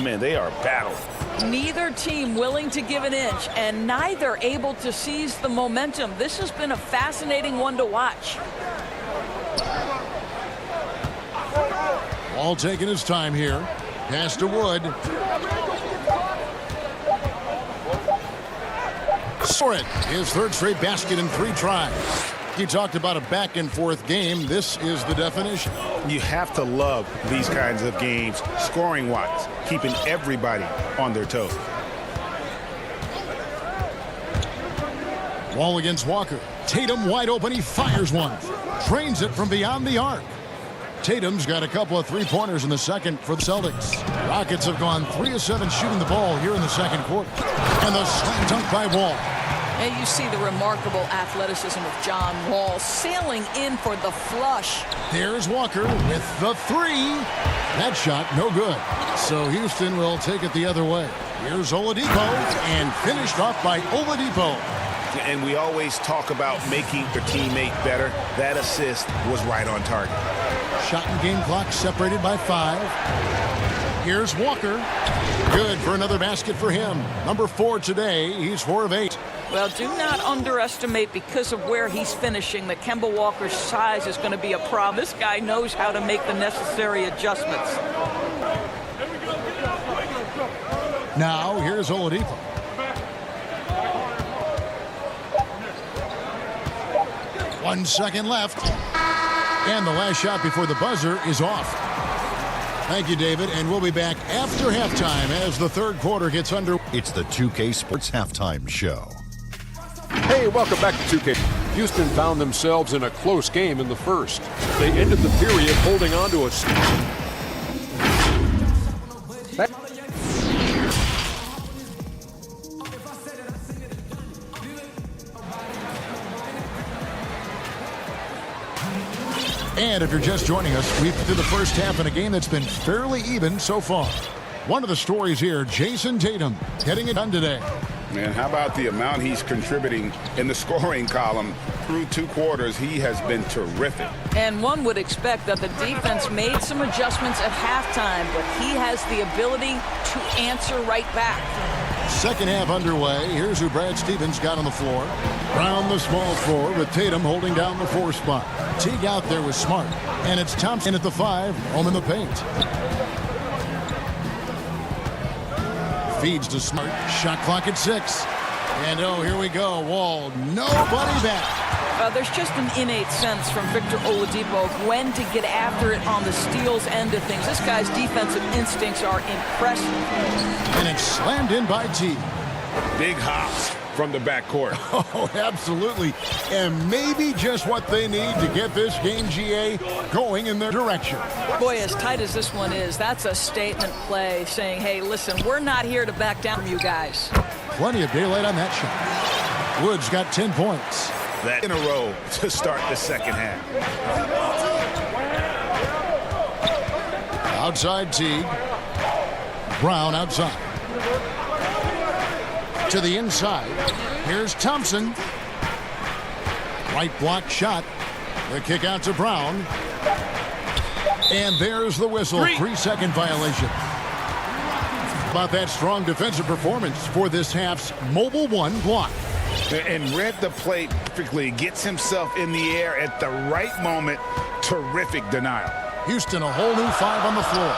Man, they are battling. Neither team willing to give an inch, and neither able to seize the momentum. This has been a fascinating one to watch. Ball taking his time here. Pass to Wood. Soren, his third straight basket in 3 tries. He talked about a back-and-forth game. This is the definition. You have to love these kinds of games, scoring-wise, keeping everybody on their toes. Wall against Walker. Tatum wide open. He fires one. Drains it from beyond the arc. Tatum's got a couple of 3-pointers in the second for the Celtics. Rockets have gone 3 of 7 shooting the ball here in the second quarter. And the slam dunk by Wall. And you see the remarkable athleticism of John Wall sailing in for the flush. There's Walker with the 3. That shot no good. So Houston will take it the other way. Here's Oladipo, and finished off by Oladipo. And we always talk about making your teammate better. That assist was right on target. Shot and game clock separated by 5. Here's Walker. Good for another basket for him. Number 4 today. He's 4 of 8. Well, do not underestimate, because of where he's finishing, that Kemba Walker's size is going to be a problem. This guy knows how to make the necessary adjustments. Now, here's Oladipo. One second left. And the last shot before the buzzer is off. Thank you, David, and we'll be back after halftime as the third quarter gets under. It's the 2K Sports Halftime Show. Hey, welcome back to 2K. Houston found themselves in a close game in the first. They ended the period holding on to a... And if you're just joining us, we've through the first half in a game that's been fairly even so far. One of the stories here, Jason Tatum getting it done today. Man, how about the amount he's contributing in the scoring column through 2 quarters? He has been terrific. And one would expect that the defense made some adjustments at halftime, but he has the ability to answer right back. Second half underway. Here's who Brad Stevens got on the floor. Brown the small forward with Tatum holding down the 4 spot. Teague out there with Smart. And it's Thompson at the 5, home in the paint. Feeds to Smart. Shot clock at 6. And oh, here we go. Wall, nobody back. There's just an innate sense from Victor Oladipo of when to get after it on the steals end of things. This guy's defensive instincts are impressive. And it's slammed in by T. Big hops from the backcourt. Oh, absolutely. And maybe just what they need to get this game, GA, going in their direction. Boy, as tight as this one is, that's a statement play saying, hey, listen, we're not here to back down from you guys. Plenty of daylight on that shot. Woods got 10 points. That in a row to start the second half. Outside Teague. Brown outside. To the inside. Here's Thompson. Right block shot. The kick out to Brown. And there's the whistle. 3-second violation. About that strong defensive performance for this half's Mobile 1 block. And read the play perfectly. Gets himself in the air at the right moment. Terrific denial. Houston, a whole new 5 on the floor.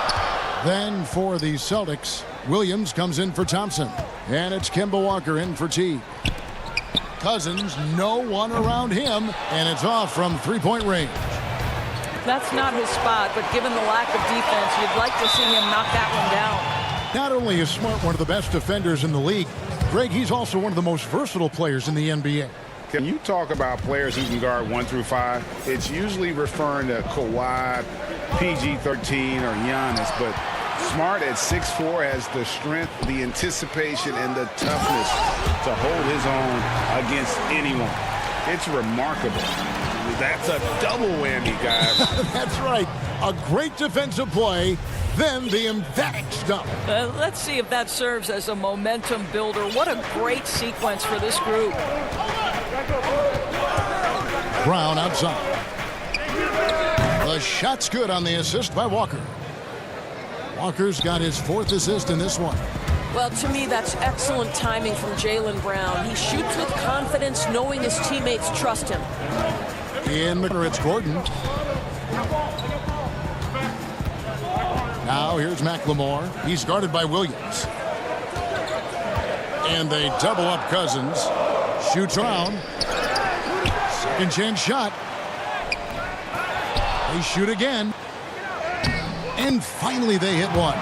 Then for the Celtics, Williams comes in for Thompson. And it's Kemba Walker in for T. Cousins, no one around him. And it's off from 3-point range. That's not his spot, but given the lack of defense, you'd like to see him knock that one down. Not only is Smart one of the best defenders in the league, Greg, he's also one of the most versatile players in the NBA. Can you talk about players who can guard 1 through 5? It's usually referring to Kawhi, PG-13, or Giannis, but Smart at 6'4" has the strength, the anticipation, and the toughness to hold his own against anyone. It's remarkable. That's a double whammy, guys. That's right. A great defensive play, then the emphatic stop. Let's see if that serves as a momentum builder. What a great sequence for this group. Brown outside. The shot's good on the assist by Walker. Walker's got his 4th assist in this one. Well, to me, that's excellent timing from Jaylen Brown. He shoots with confidence, knowing his teammates trust him. In the corner, it's Gordon. Now here's McLemore. He's guarded by Williams. And they double up Cousins. Shoots around. Second chance shot. They shoot again. And finally they hit one.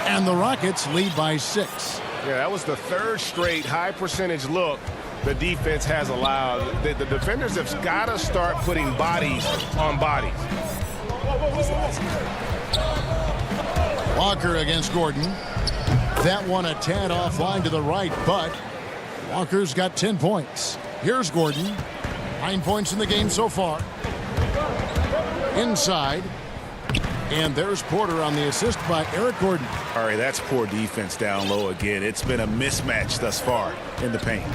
And the Rockets lead by 6. Yeah, that was the 3rd straight high percentage look the defense has allowed. The defenders have got to start putting bodies on bodies. Walker against Gordon. That one a tad offline to the right, but Walker's got 10 points. Here's Gordon. 9 points in the game so far. Inside. And there's Porter on the assist by Eric Gordon. All right, that's poor defense down low again. It's been a mismatch thus far in the paint.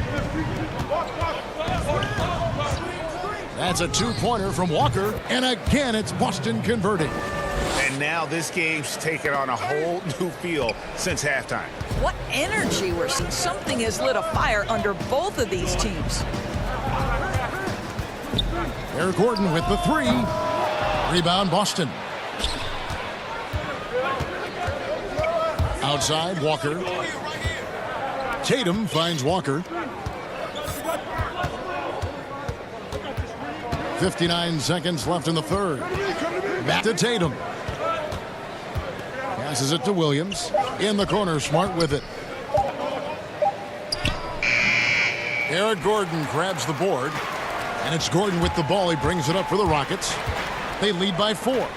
That's a 2-pointer from Walker. And again, it's Boston converting. And now this game's taken on a whole new feel since halftime. What energy we're seeing. Something has lit a fire under both of these teams. Eric Gordon with the 3. Rebound, Boston. Outside, Walker. Tatum finds Walker. 59 seconds left in the 3rd. Back to Tatum. Passes it to Williams. In the corner, Smart with it. Eric Gordon grabs the board. And it's Gordon with the ball. He brings it up for the Rockets. They lead by 4.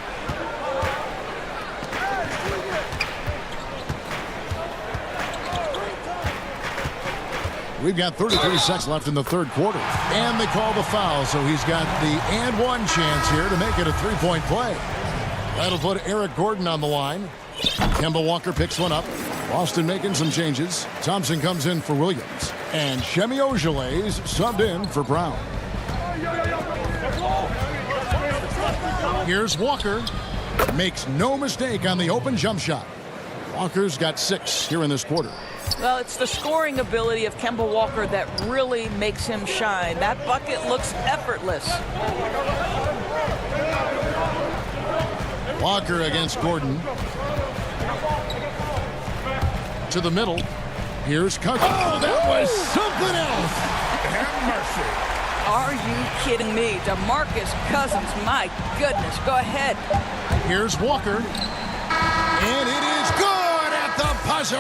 We've got 33 seconds left in the 3rd quarter. And they call the foul, so he's got the and 1 chance here to make it a 3-point play. That'll put Eric Gordon on the line. Kemba Walker picks one up. Boston making some changes. Thompson comes in for Williams. And Shemi Ojeley's subbed in for Brown. Here's Walker. Makes no mistake on the open jump shot. Walker's got 6 here in this quarter. Well, it's the scoring ability of Kemba Walker that really makes him shine. That bucket looks effortless. Walker against Gordon. To the middle. Here's Cousins. Oh, that was something else. Have mercy. Are you kidding me? DeMarcus Cousins, my goodness. Go ahead. Here's Walker. And it is good at the buzzer.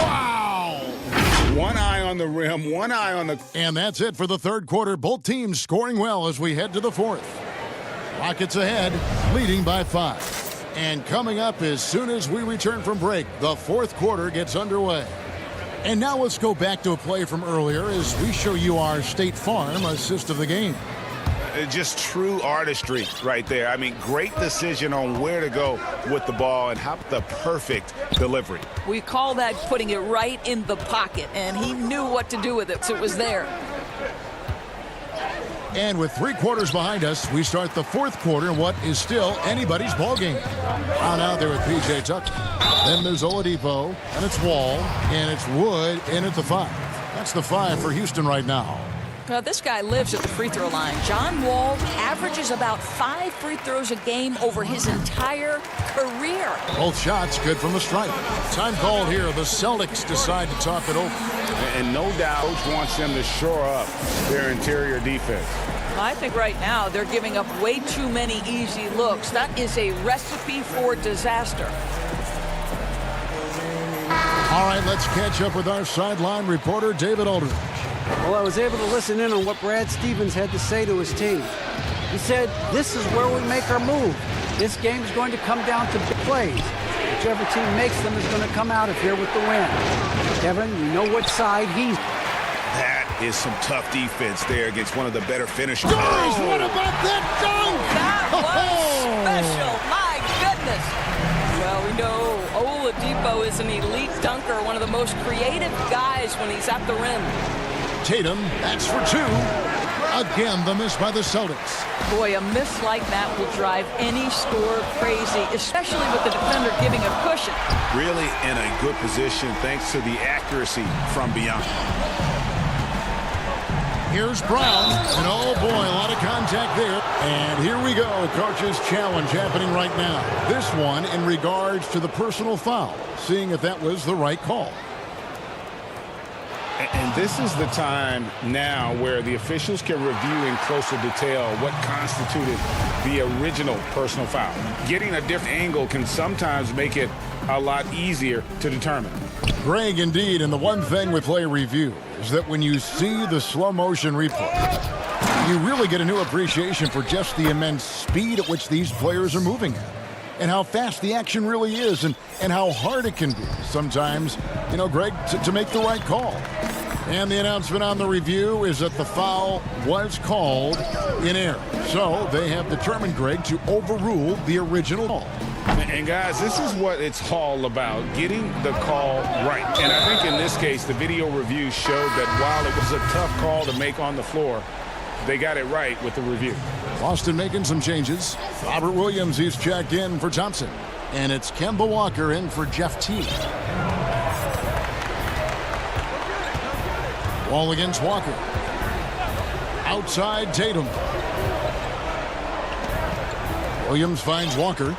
Wow. One eye on the rim, one eye on the... And that's it for the third quarter. Both teams scoring well as we head to the fourth. Rockets ahead, leading by 5. And coming up as soon as we return from break, the fourth quarter gets underway. And now let's go back to a play from earlier as we show you our State Farm assist of the game. Just true artistry right there. I mean, great decision on where to go with the ball and how the perfect delivery. We call that putting it right in the pocket, and he knew what to do with it, so it was there. And with 3 quarters behind us, we start the fourth quarter in what is still anybody's ball game. Brown out there with P.J. Tucker. Then there's Oladipo, and it's Wall, and it's Wood, and it's the 5. That's the 5 for Houston right now. Now, this guy lives at the free throw line. John Wall averages about 5 free throws a game over his entire career. Both shots good from the stripe. Time called here. The Celtics decide to talk it over. And no doubt Coach wants them to shore up their interior defense. I think right now they're giving up way too many easy looks. That is a recipe for disaster. All right, let's catch up with our sideline reporter, David Aldridge. Well, I was able to listen in on what Brad Stevens had to say to his team. He said, this is where we make our move. This game is going to come down to big plays. Whichever team makes them is going to come out of here with the win. Kevin, you know what side he's... That is some tough defense there against one of the better finishers. Guys, what about that dunk? That was special. My goodness. Well, we know Oladipo is an elite dunker, one of the most creative guys when he's at the rim. Tatum, that's for 2. Again, the miss by the Celtics. Boy, a miss like that will drive any scorer crazy, especially with the defender giving a cushion. Really in a good position thanks to the accuracy from beyond. Here's Brown, and oh boy, a lot of contact there. And here we go, coach's challenge happening right now. This one in regards to the personal foul, seeing if that was the right call. And this is the time now where the officials can review in closer detail what constituted the original personal foul. Getting a different angle can sometimes make it a lot easier to determine. Greg, indeed, and the one thing with play review is that when you see the slow motion replay, you really get a new appreciation for just the immense speed at which these players are moving at. And how fast the action really is, and how hard it can be sometimes, you know, Greg, to make the right call. And the announcement on the review is that the foul was called in error. So they have determined, Greg, to overrule the original call. And guys, this is what it's all about, getting the call right. And I think in this case, the video review showed that while it was a tough call to make on the floor, they got it right with the review. Boston making some changes. Robert Williams, he's checked in for Thompson. And it's Kemba Walker in for Jeff T. Wall against Walker. Outside Tatum. Williams finds Walker.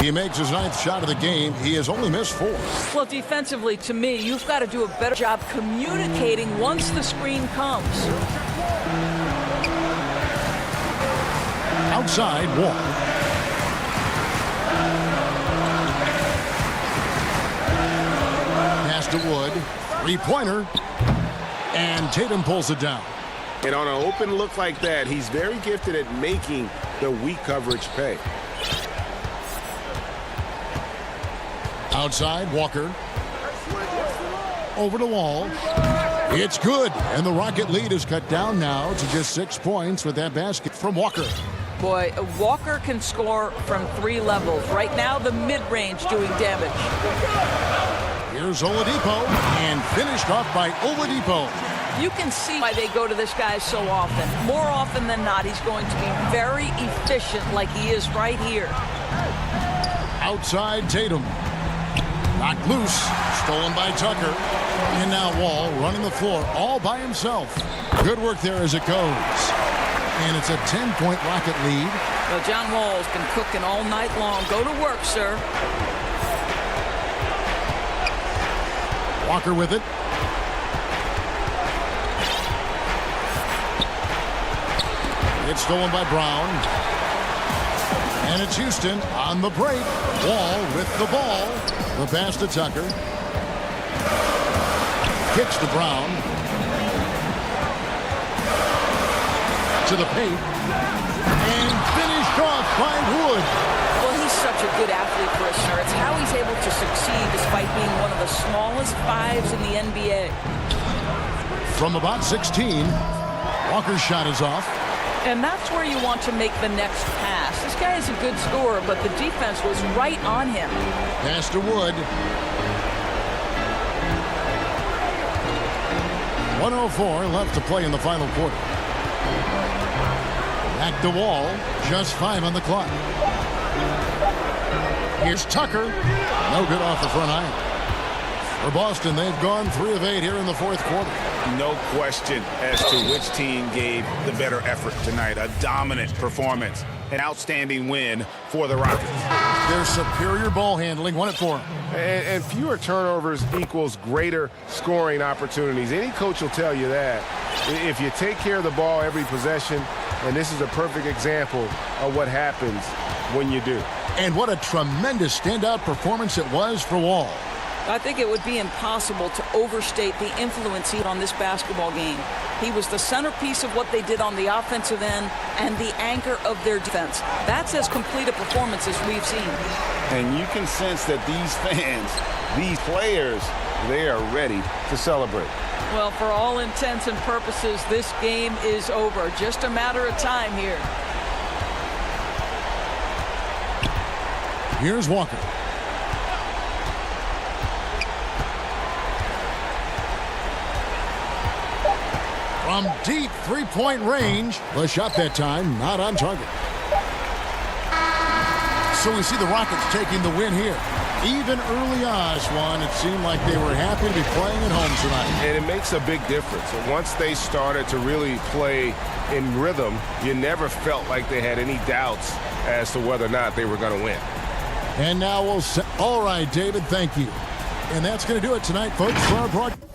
He makes his 9th shot of the game. He has only missed 4. Well, defensively, to me, you've got to do a better job communicating once the screen comes. Outside, Wall. Pass to Wood. 3-pointer. And Tatum pulls it down. And on an open look like that, he's very gifted at making the weak coverage pay. Outside, Walker. Over to Wall. It's good. And the Rocket lead is cut down now to just 6 points with that basket from Walker. Boy, Walker can score from 3 levels. Right now, the mid-range doing damage. Here's Oladipo. And finished off by Oladipo. You can see why they go to this guy so often. More often than not, he's going to be very efficient like he is right here. Outside Tatum. Knocked loose. Stolen by Tucker. And now Wall running the floor all by himself. Good work there as it goes. And it's a 10-point Rocket lead. Well, John Wall's been cooking all night long. Go to work, sir. Walker with it. It's stolen by Brown. And it's Houston on the break. Wall with the ball. The pass to Tucker. Kicks to Brown. To the paint. And finished off by Wood. Well, he's such a good athlete for a center. It's how he's able to succeed despite being one of the smallest fives in the NBA. From about 16, Walker's shot is off. And that's where you want to make the next pass. This guy is a good scorer, but the defense was right on him. Pass to Wood. 1:04 left to play in the final quarter. Back to Wall. Just 5 on the clock. Here's Tucker. No good off the front iron. For Boston, they've gone 3 of 8 here in the fourth quarter. No question as to which team gave the better effort tonight. A dominant performance. An outstanding win for the Rockets. Their superior ball handling won it for them. And fewer turnovers equals greater scoring opportunities. Any coach will tell you that. If you take care of the ball every possession, and this is a perfect example of what happens when you do. And what a tremendous standout performance it was for Wall. I think it would be impossible to overstate the influence he had on this basketball game. He was the centerpiece of what they did on the offensive end and the anchor of their defense. That's as complete a performance as we've seen. And you can sense that these fans, these players, they are ready to celebrate. Well, for all intents and purposes, this game is over. Just a matter of time here. Here's Walker. From deep three-point range. The shot that time, not on target. So we see the Rockets taking the win here. Even early on, Swan, it seemed like they were happy to be playing at home tonight. And it makes a big difference. Once they started to really play in rhythm, you never felt like they had any doubts as to whether or not they were going to win. And now we'll say, all right, David, thank you. And that's going to do it tonight, folks, for our broadcast.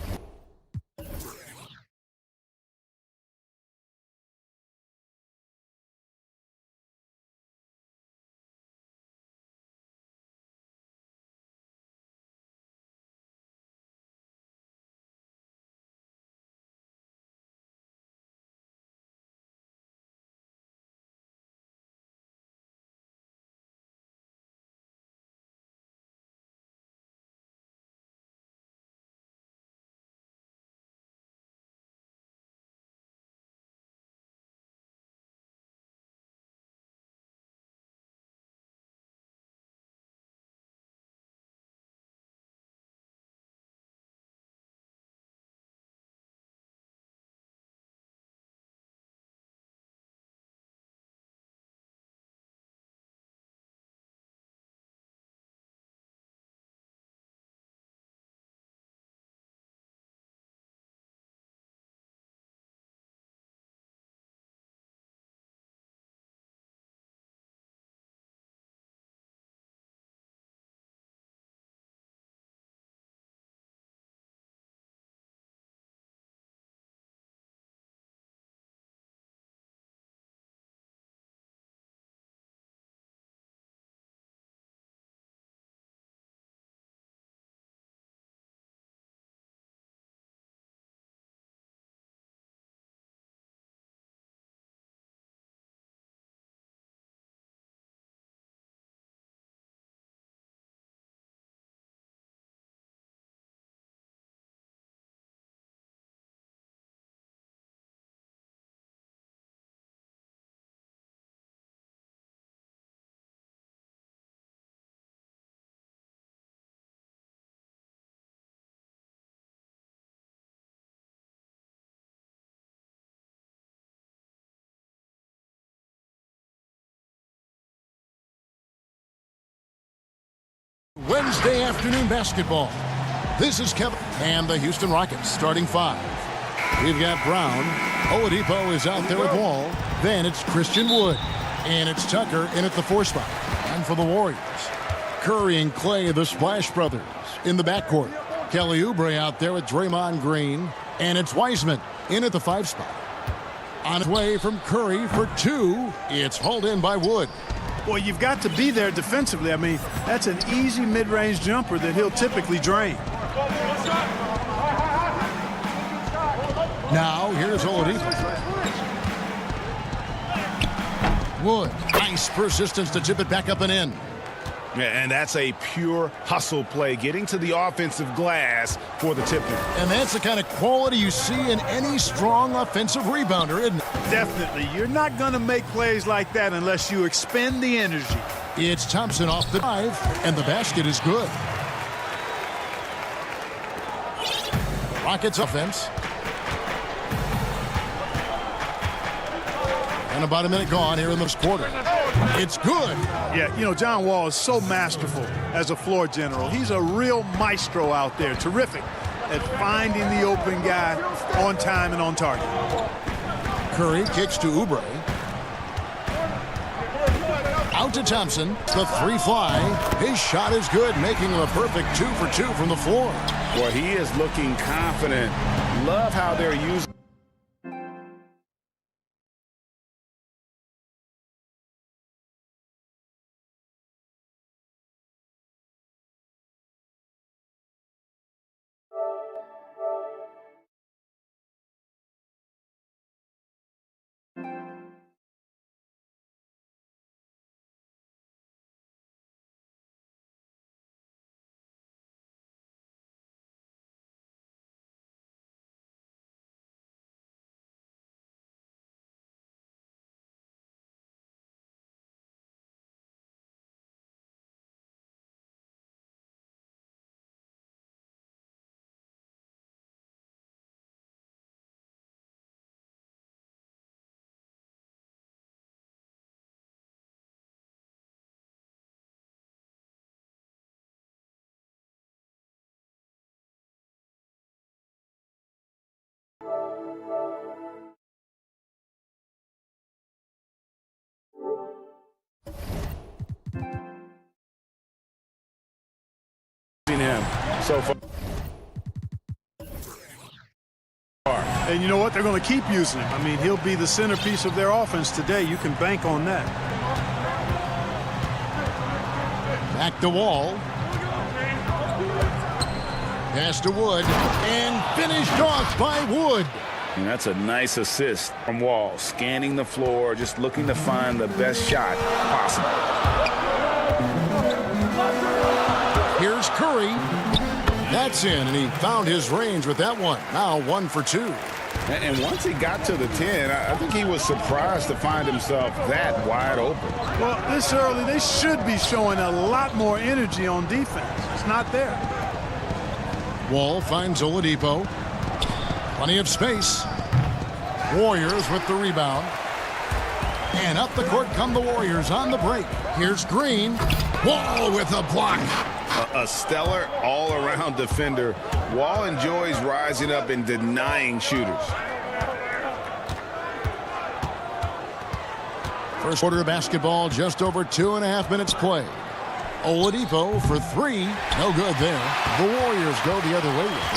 Wednesday afternoon basketball. This is Kevin and the Houston Rockets starting five. We've got Brown. Oladipo is out there with Wall. Then it's Christian Wood. And it's Tucker in at the 4 spot. And for the Warriors, Curry and Clay, the Splash Brothers, in the backcourt. Kelly Oubre out there with Draymond Green. And it's Wiseman in at the 5 spot. On its way from Curry for 2. It's hauled in by Wood. Well, you've got to be there defensively. I mean, that's an easy mid-range jumper that he'll typically drain. Now, here's Oladipo. Wood, nice persistence to tip it back up and in. Yeah, and that's a pure hustle play, getting to the offensive glass for the tip-in. And that's the kind of quality you see in any strong offensive rebounder, isn't it? Definitely. You're not going to make plays like that unless you expend the energy. It's Thompson off the drive, and the basket is good. Rockets offense. And about a minute gone here in this quarter. It's good. Yeah, you know, John Wall is so masterful as a floor general. He's a real maestro out there. Terrific at finding the open guy on time and on target. Curry kicks to Oubre. Out to Thompson. The 3 fly. His shot is good, making him a perfect 2 for 2 from the floor. Well, he is looking confident. Love how they're using. Him so far. And you know what? They're going to keep using him. I mean, he'll be the centerpiece of their offense today. You can bank on that. Back to Wall. Pass to Wood. And finished off by Wood. And that's a nice assist from Wall. Scanning the floor, just looking to find the best shot possible. Here's Curry. That's in, and he found his range with that one. Now 1 for 2. And once he got to the 10, I think he was surprised to find himself that wide open. Well, this early, they should be showing a lot more energy on defense. It's not there. Wall finds Oladipo. Plenty of space. Warriors with the rebound. And up the court come the Warriors on the break. Here's Green. Wall with a block. A stellar all-around defender. Wall enjoys rising up and denying shooters. First quarter of basketball, just over 2.5 minutes play. Oladipo for 3. No good there. The Warriors go the other way with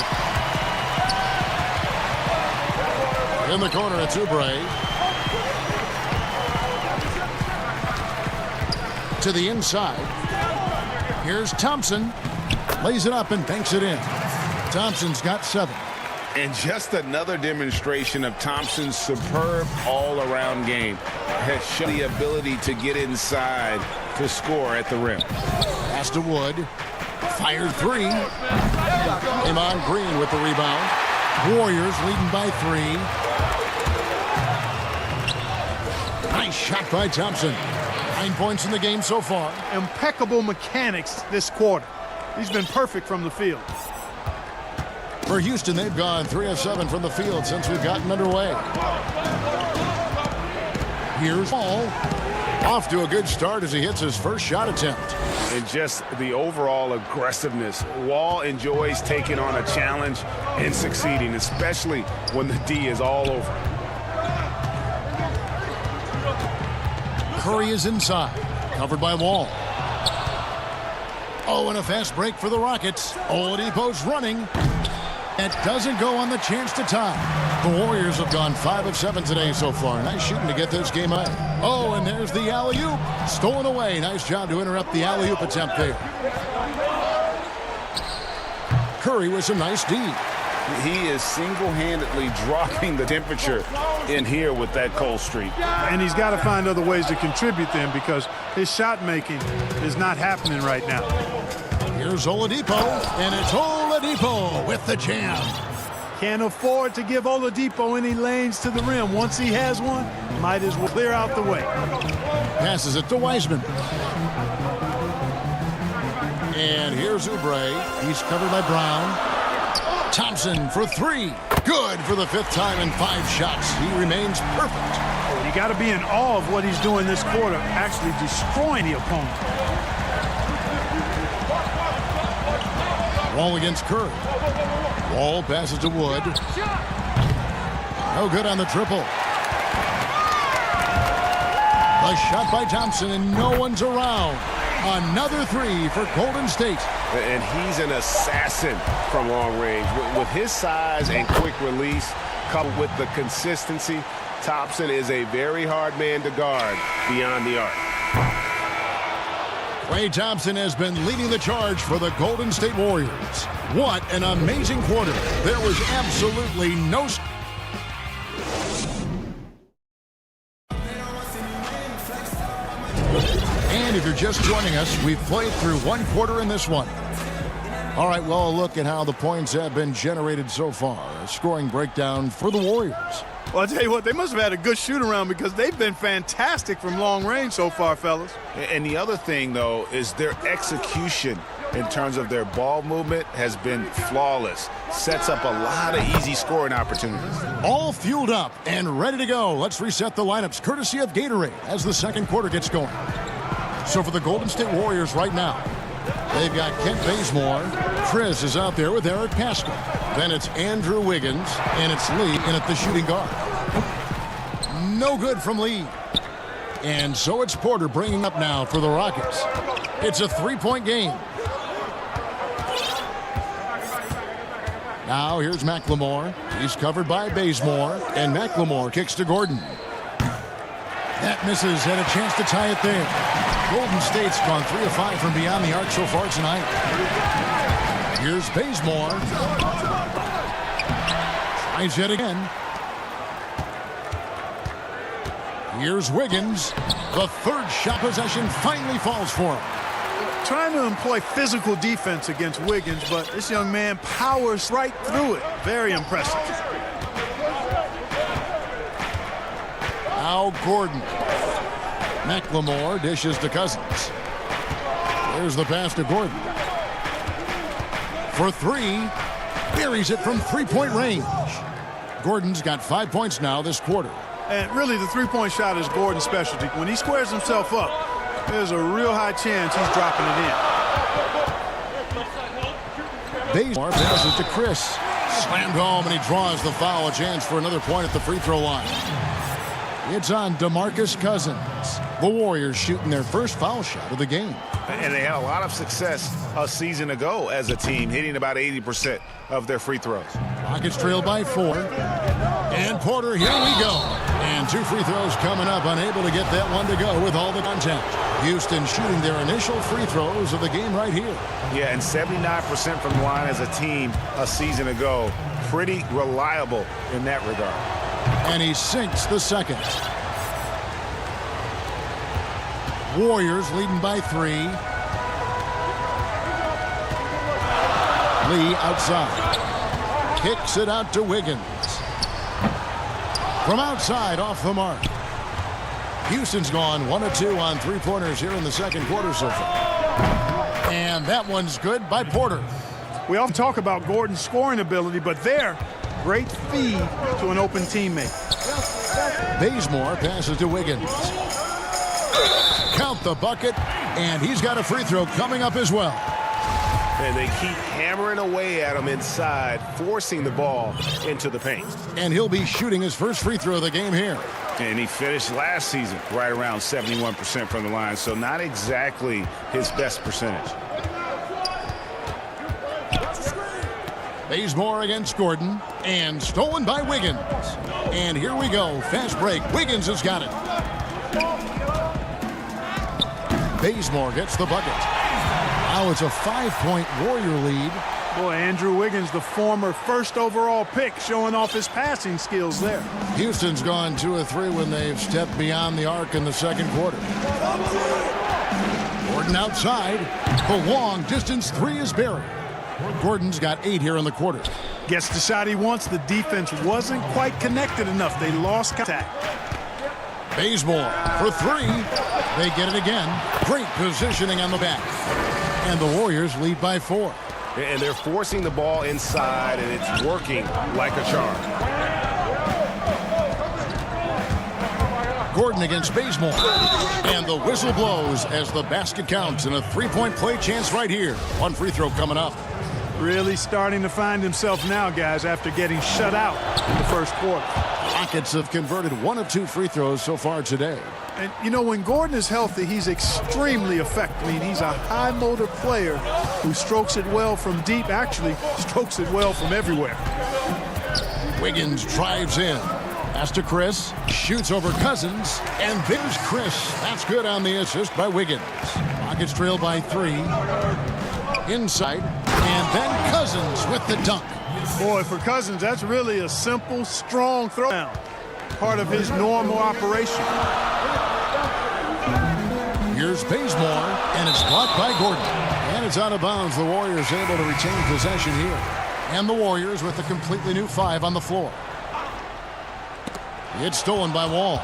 it. In the corner, it's Oubre. To the inside. Here's Thompson. Lays it up and banks it in. Thompson's got 7. And just another demonstration of Thompson's superb all-around game. Has shown the ability to get inside to score at the rim. Pass to Wood. Fired 3. Draymond Green with the rebound. Warriors leading by 3. Nice shot by Thompson. 9 points in the game so far. Impeccable mechanics this quarter. He's been perfect from the field. For Houston, they've gone 3 of 7 from the field since we've gotten underway. Here's Wall. Off to a good start as he hits his first shot attempt. And just the overall aggressiveness. Wall enjoys taking on a challenge and succeeding, especially when the D is all over. Curry is inside, covered by Wall. Oh, and a fast break for the Rockets. Oladipo's running. It doesn't go on the chance to tie. The Warriors have gone 5 of 7 today so far. Nice shooting to get this game out. Oh, and there's the alley-oop. Stolen away. Nice job to interrupt the alley-oop attempt there. Curry with some nice D. He is single-handedly dropping the temperature in here with that cold streak. And he's got to find other ways to contribute then because his shot making is not happening right now. Here's Oladipo, and it's Oladipo with the jam. Can't afford to give Oladipo any lanes to the rim. Once he has one, might as well clear out the way. Passes it to Wiseman. And here's Oubre. He's covered by Brown. Thompson for 3. Good for the 5th time in 5 shots. He remains perfect. You got to be in awe of what he's doing this quarter, actually destroying the opponent. Wall against Curry. Wall passes to Wood. No good on the triple. A shot by Thompson, and no one's around. Another 3 for Golden State. And he's an assassin from long range. With his size and quick release, coupled with the consistency, Thompson is a very hard man to guard beyond the arc. Klay Thompson has been leading the charge for the Golden State Warriors. What an amazing quarter. There was absolutely no... And if you're just joining us, we've played through 1 quarter in this one. All right, well, a look at how the points have been generated so far. A scoring breakdown for the Warriors. Well, I'll tell you what, they must have had a good shoot-around because they've been fantastic from long range so far, fellas. And the other thing, though, is their execution in terms of their ball movement has been flawless. Sets up a lot of easy scoring opportunities. All fueled up and ready to go. Let's reset the lineups courtesy of Gatorade as the second quarter gets going. So for the Golden State Warriors right now, they've got Kent Bazemore. Chris is out there with Eric Pascal. Then it's Andrew Wiggins, and it's Lee in at the shooting guard. No good from Lee. And so it's Porter bringing up now for the Rockets. It's a 3-point game. Now here's McLemore. He's covered by Bazemore, and McLemore kicks to Gordon. That misses, and a chance to tie it there. Golden State's gone 3 of 5 from beyond the arc so far tonight. Here's Bazemore. Tries yet again. Here's Wiggins. The 3rd shot possession finally falls for him. Trying to employ physical defense against Wiggins, but this young man powers right through it. Very impressive. Now Gordon. McLemore dishes to Cousins. There's the pass to Gordon. For 3. Buries it from 3-point range. Gordon's got 5 points now this quarter. And really, the 3-point shot is Gordon's specialty. When he squares himself up, there's a real high chance he's dropping it in. Bazemore passes to Chris. Slammed home, and he draws the foul. A chance for another point at the free throw line. It's on DeMarcus Cousins. The Warriors shooting their first foul shot of the game. And they had a lot of success a season ago as a team, hitting about 80% of their free throws. Rockets trailed by 4. And Porter, here we go. And 2 free throws coming up, unable to get that one to go with all the contact. Houston shooting their initial free throws of the game right here. Yeah, and 79% from the line as a team a season ago. Pretty reliable in that regard. And he sinks the second. Warriors leading by 3. Lee outside. Kicks it out to Wiggins. From outside, off the mark. Houston's gone 1 of 2 on 3-pointers here in the second quarter so far. And that one's good by Porter. We often talk about Gordon's scoring ability, but there, great feed to an open teammate. Bazemore passes to Wiggins. the bucket, and he's got a free throw coming up as well. And they keep hammering away at him inside, forcing the ball into the paint. And he'll be shooting his first free throw of the game here. And he finished last season right around 71% from the line, so not exactly his best percentage. Bazemore against Gordon, and stolen by Wiggins. And here we go, fast break. Wiggins has got it. Bazemore gets the bucket. Now it's a 5-point Warrior lead. Boy, Andrew Wiggins, the former first overall pick, showing off his passing skills there. Houston's gone 2 of 3 when they've stepped beyond the arc in the second quarter. Gordon outside. The long distance 3 is buried. Gordon's got 8 here in the quarter. Gets the shot he wants. The defense wasn't quite connected enough. They lost contact. Bazemore for 3. They get it again. Great positioning on the back. And the Warriors lead by 4. And they're forcing the ball inside, and it's working like a charm. Gordon against Bazemore. And the whistle blows as the basket counts, and a 3-point play chance right here. 1 free throw coming up. Really starting to find himself now, guys, after getting shut out in the first quarter. Rockets have converted 1 of 2 free throws so far today. And, you know, when Gordon is healthy, he's extremely effective. I mean, he's a high-motor player who strokes it well from deep, actually strokes it well from everywhere. Wiggins drives in. Pass to Chris. Shoots over Cousins. And there's Chris. That's good on the assist by Wiggins. Rockets trail by 3. Inside. And then Cousins with the dunk. Boy, for Cousins, that's really a simple, strong throwdown. Part of his normal operation. Here's Bazemore, and it's blocked by Gordon. And it's out of bounds. The Warriors able to retain possession here. And the Warriors with a completely new 5 on the floor. It's stolen by Wall.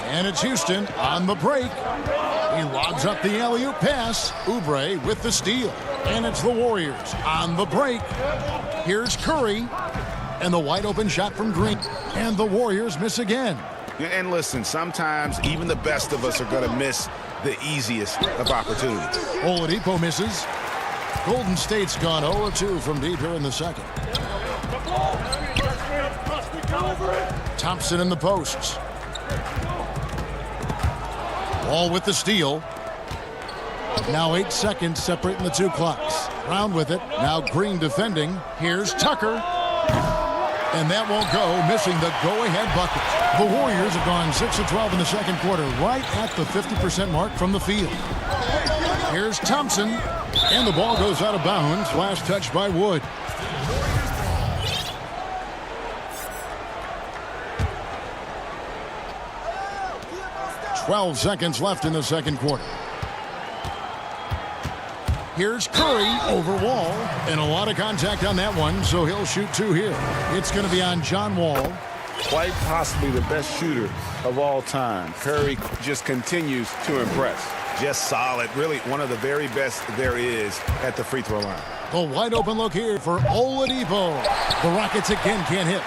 And it's Houston on the break. He lobs up the alley-oop pass. Oubre with the steal. And it's the Warriors on the break. Here's Curry. And the wide-open shot from Green. And the Warriors miss again. And listen, sometimes even the best of us are going to miss the easiest of opportunities. Oladipo misses. Golden State's gone 0-2 from deep here in the second. Thompson in the posts. Wall with the steal. Now 8 seconds separating the 2 clocks. Brown with it. Now Green defending. Here's Tucker. And that won't go, missing the go-ahead bucket. The Warriors have gone 6 of 12 in the second quarter, right at the 50% mark from the field. Here's Thompson, and the ball goes out of bounds. Last touch by Wood. "12 seconds left in the second quarter. Here's Curry over Wall, and a lot of contact on that one, so he'll shoot 2 here. It's going to be on John Wall. Quite possibly the best shooter of all time. Curry just continues to impress. Just solid, really one of the very best there is at the free throw line. The wide open look here for Oladipo. The Rockets again can't hit.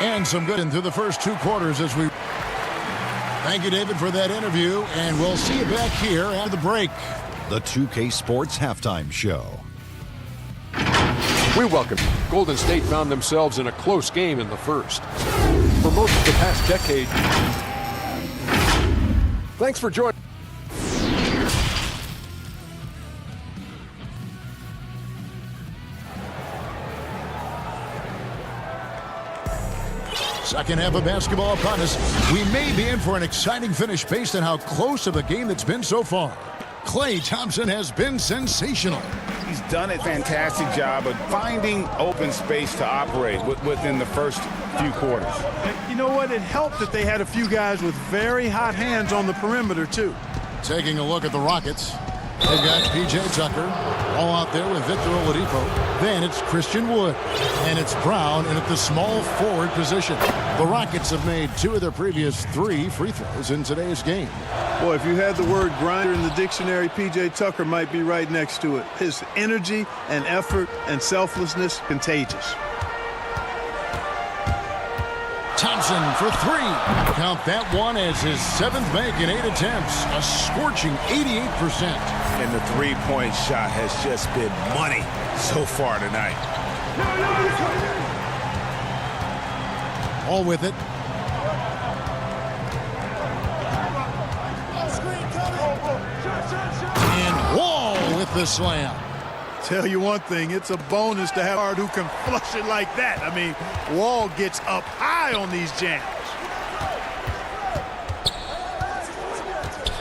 And some good in through the first 2 quarters as we... Thank you, David, for that interview, and we'll see you back here after the break. The 2K Sports Halftime Show. We welcome. Golden State found themselves in a close game in the first. For most of the past decade. Thanks for joining. Second half of basketball upon us. We may be in for an exciting finish based on how close of a game it's been so far. Klay Thompson has been sensational. He's done a fantastic job of finding open space to operate within the first few quarters. You know what? It helped that they had a few guys with very hot hands on the perimeter, too. Taking a look at the Rockets. They've got P.J. Tucker all out there with Victor Oladipo. Then it's Christian Wood. And it's Brown in at the small forward position. The Rockets have made 2 of their previous 3 free throws in today's game. Boy, if you had the word grinder in the dictionary, P.J. Tucker might be right next to it. His energy and effort and selflessness, contagious. Thompson for three. Count that one as his 7th make in 8 attempts. A scorching 88%. And the three-point shot has just been money so far tonight. All with it. And Wall with the slam. Tell you one thing, it's a bonus to have a guard who can flush it like that. I mean, Wall gets up high on these jams.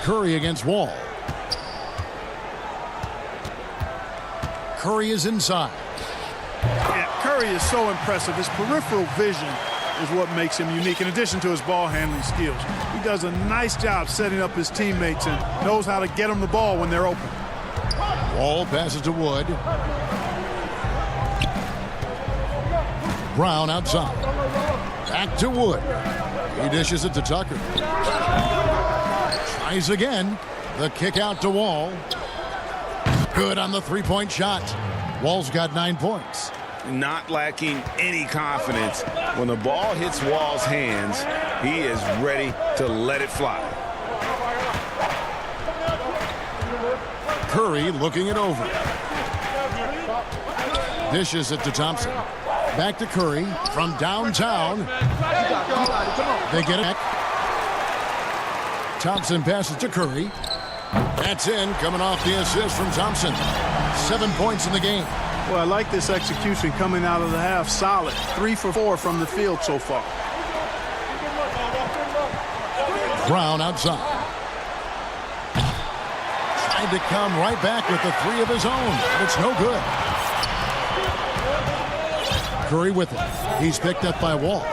Curry against Wall. Curry is inside. Yeah, Curry is so impressive. His peripheral vision is what makes him unique, in addition to his ball handling skills. He does a nice job setting up his teammates and knows how to get them the ball when they're open. Wall passes to Wood. Brown outside. Back to Wood. He dishes it to Tucker. Tries again. The kick out to Wall. Good on the three-point shot. Wall's got 9 points. Not lacking any confidence. When the ball hits Wall's hands, he is ready to let it fly. Curry looking it over. Dishes it to Thompson. Back to Curry from downtown. They get it back. Thompson passes to Curry. That's in, coming off the assist from Thompson. 7 points in the game. Well, I like this execution coming out of the half. Solid. 3 for 4 from the field so far. Brown outside. Tried to come right back with the 3 of his own, but it's no good. Curry with it. He's picked up by Wall.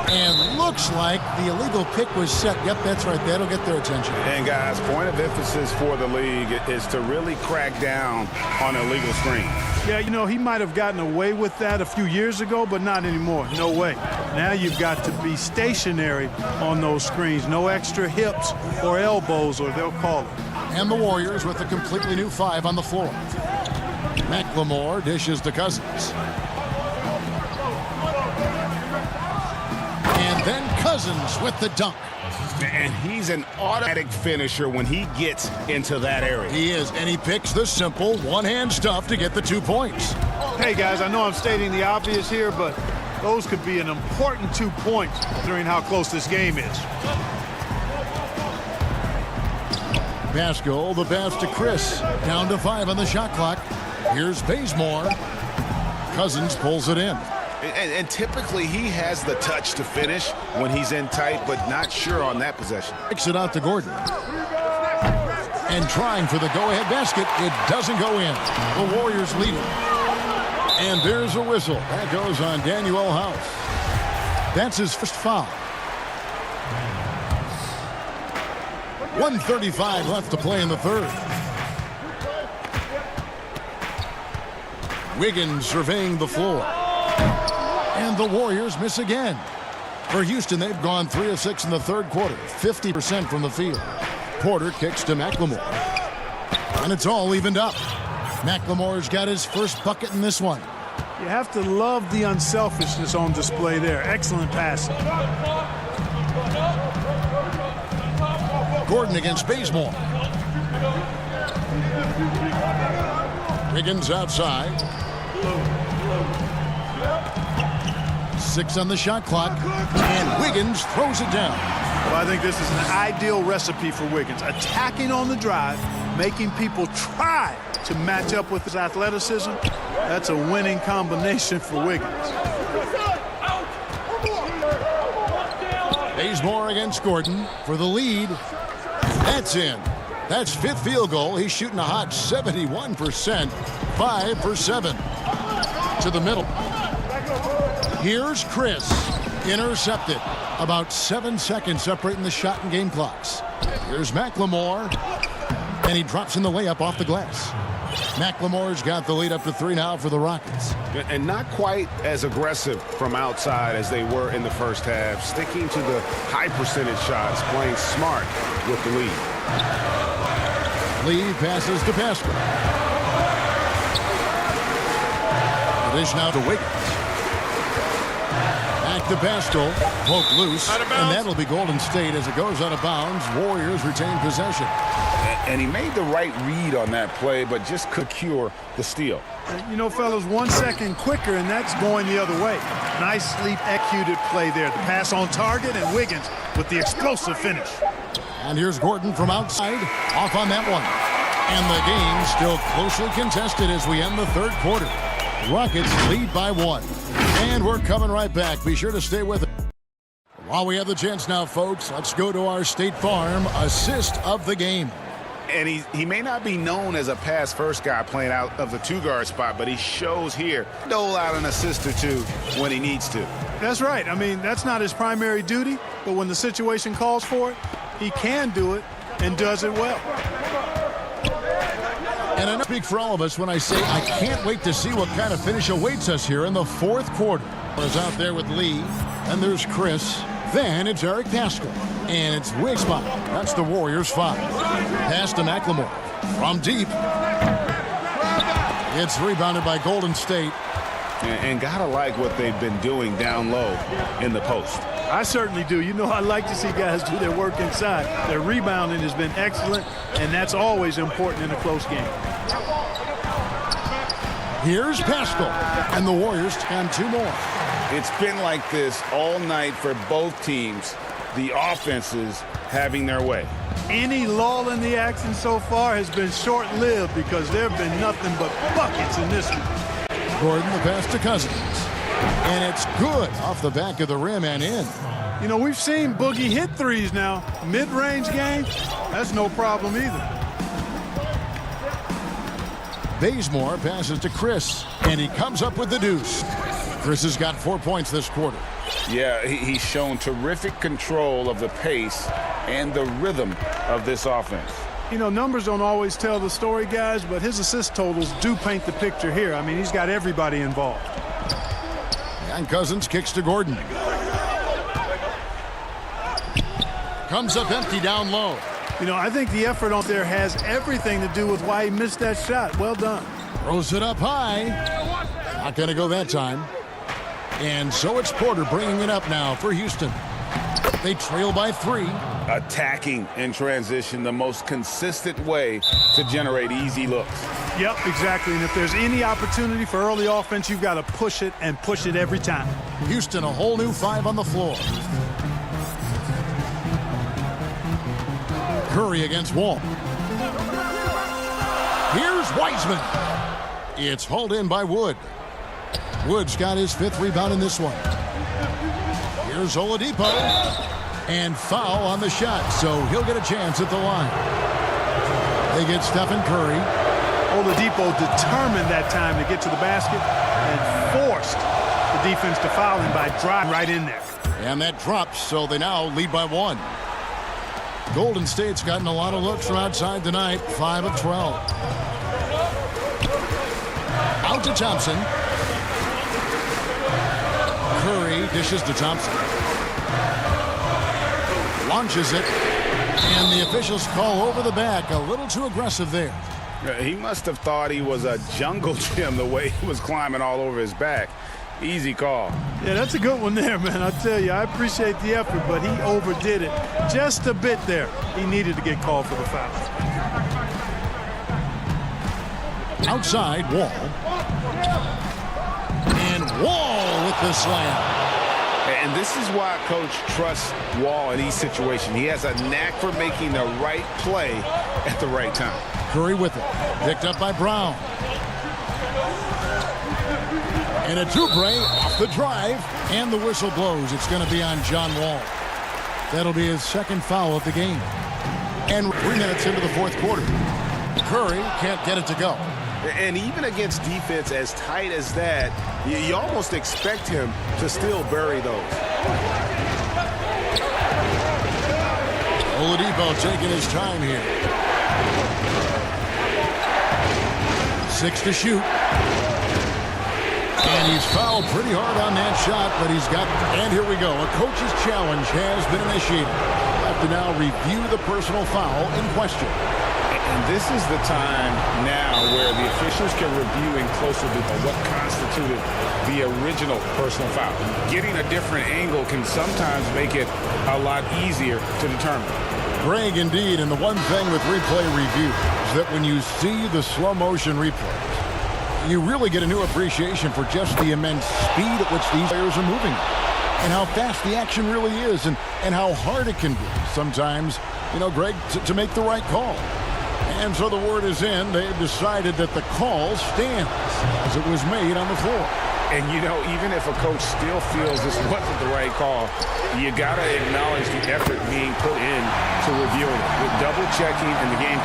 And looks like the illegal pick was set. Yep, that's right. That'll get their attention. And, guys, point of emphasis for the league is to really crack down on illegal screens. Yeah, you know, he might have gotten away with that a few years ago, but not anymore. No way. Now you've got to be stationary on those screens. No extra hips or elbows, or they'll call it. And the Warriors with a completely new 5 on the floor. McLemore dishes to Cousins. And then Cousins with the dunk. And he's an automatic finisher when he gets into that area. He is, and he picks the simple one-hand stuff to get the 2 points. Hey, guys, I know I'm stating the obvious here, but those could be an important 2 points considering how close this game is. Pascal, the pass to Chris. Down to 5 on the shot clock. Here's Bazemore. Cousins pulls it in. And typically he has the touch to finish when he's in tight, but not sure on that possession. Kicks it out to Gordon. And trying for the go-ahead basket. It doesn't go in. The Warriors lead it. And there's a whistle. That goes on Daniel House. That's his first foul. 1:35 left to play in the third. Wiggins surveying the floor. And the Warriors miss again. For Houston, they've gone 3 of 6 in the third quarter, 50% from the field. Porter kicks to McLemore. And it's all evened up. McLemore's got his first bucket in this one. You have to love the unselfishness on display there. Excellent passing. Gordon against Bazemore. Wiggins outside. 6 on the shot clock, and Wiggins throws it down. Well, I think this is an ideal recipe for Wiggins. Attacking on the drive, making people try to match up with his athleticism. That's a winning combination for Wiggins. Bazemore against Gordon for the lead. That's in. That's 5th field goal. He's shooting a hot 71%. 5 for 7. To the middle. Here's Chris. Intercepted. About 7 seconds separating the shot and game clocks. Here's McLemore. And he drops in the layup off the glass. McLemore's got the lead up to 3 now for the Rockets. And not quite as aggressive from outside as they were in the first half. Sticking to the high percentage shots. Playing smart with the lead. Lee passes to Pascal. The dish now to Wiggins. Back to Bastel. Poke loose. And that'll be Golden State as it goes out of bounds. Warriors retain possession. And he made the right read on that play, but just could cure the steal. You know, fellas, 1 second quicker, and that's going the other way. Nicely executed play there. The pass on target, and Wiggins with the explosive finish. And here's Gordon from outside. Off on that one. And the game still closely contested as we end the third quarter. Rockets lead by 1. And we're coming right back. Be sure to stay with it. While we have the chance now, folks, let's go to our State Farm assist of the game. And he may not be known as a pass-first guy playing out of the two-guard spot, but he shows here, dole out an assist or two when he needs to. That's right. I mean, that's not his primary duty, but when the situation calls for it, he can do it and does it well. And I speak for all of us when I say I can't wait to see what kind of finish awaits us here in the fourth quarter. Is out there with Lee, and there's Chris. Then it's Eric Pascal, and it's Wigsbot. That's the Warriors 5. Pass to McLemore from deep. It's rebounded by Golden State. And gotta like what they've been doing down low in the post. I certainly do. You know, I like to see guys do their work inside. Their rebounding has been excellent, and that's always important in a close game. Here's Pascal, and the Warriors can 2 more. It's been like this all night for both teams. The offenses having their way. Any lull in the action so far has been short-lived because there have been nothing but buckets in this one. Gordon, the pass to Cousins. And it's good off the back of the rim and in. You know, we've seen Boogie hit threes now. Mid-range game, that's no problem either. Bazemore passes to Chris, and he comes up with the deuce. Chris has got 4 points this quarter. Yeah, he's shown terrific control of the pace and the rhythm of this offense. You know, numbers don't always tell the story, guys, but his assist totals do paint the picture here. I mean, he's got everybody involved. And Cousins kicks to Gordon. Comes up empty down low. You know, I think the effort on there has everything to do with why he missed that shot. Well done. Throws it up high. Not going to go that time. And so it's Porter bringing it up now for Houston. They trail by 3. Attacking in transition, the most consistent way to generate easy looks. Yep, exactly. And if there's any opportunity for early offense, you've got to push it and push it every time. Houston, a whole new 5 on the floor. Curry against Wall. Here's Wiseman. It's hauled in by Wood. Wood's got his 5th rebound in this one. Here's Oladipo. And foul on the shot, so he'll get a chance at the line. They get Stephen Curry. Oladipo determined that time to get to the basket and forced the defense to foul him by driving right in there. And that drops, so they now lead by 1. Golden State's gotten a lot of looks from outside tonight, 5 of 12. Out to Thompson. Curry dishes to Thompson. Launches it, and the officials call over the back. A little too aggressive there. He must have thought he was a jungle gym the way he was climbing all over his back. Easy call. Yeah, that's a good one there, man. I tell you, I appreciate the effort, but he overdid it just a bit there. He needed to get called for the foul. Outside, Wall. And Wall with the slam. And this is why Coach trusts Wall in these situations. He has a knack for making the right play at the right time. Curry with it. Picked up by Brown. And a Toubre off the drive. And the whistle blows. It's going to be on John Wall. That'll be his 2nd foul of the game. And 3 minutes into the 4th quarter. Curry can't get it to go. And even against defense as tight as that, you almost expect him to still bury those. Oladipo taking his time here. 6 to shoot. And he's fouled pretty hard on that shot, but he's got, and here we go. A coach's challenge has been initiated. We'll have to now review the personal foul in question. And this is the time now where the officials can review in closer detail what constituted the original personal foul. Getting a different angle can sometimes make it a lot easier to determine. Greg, indeed, and the one thing with replay review is that when you see the slow motion replays, you really get a new appreciation for just the immense speed at which these players are moving and how fast the action really is and how hard it can be sometimes, Greg, to make the right call. And so the word is in. They've decided that the call stands as it was made on the floor. And, even if a coach still feels this wasn't the right call, you got to acknowledge the effort being put in to reviewing it, with double-checking in the game.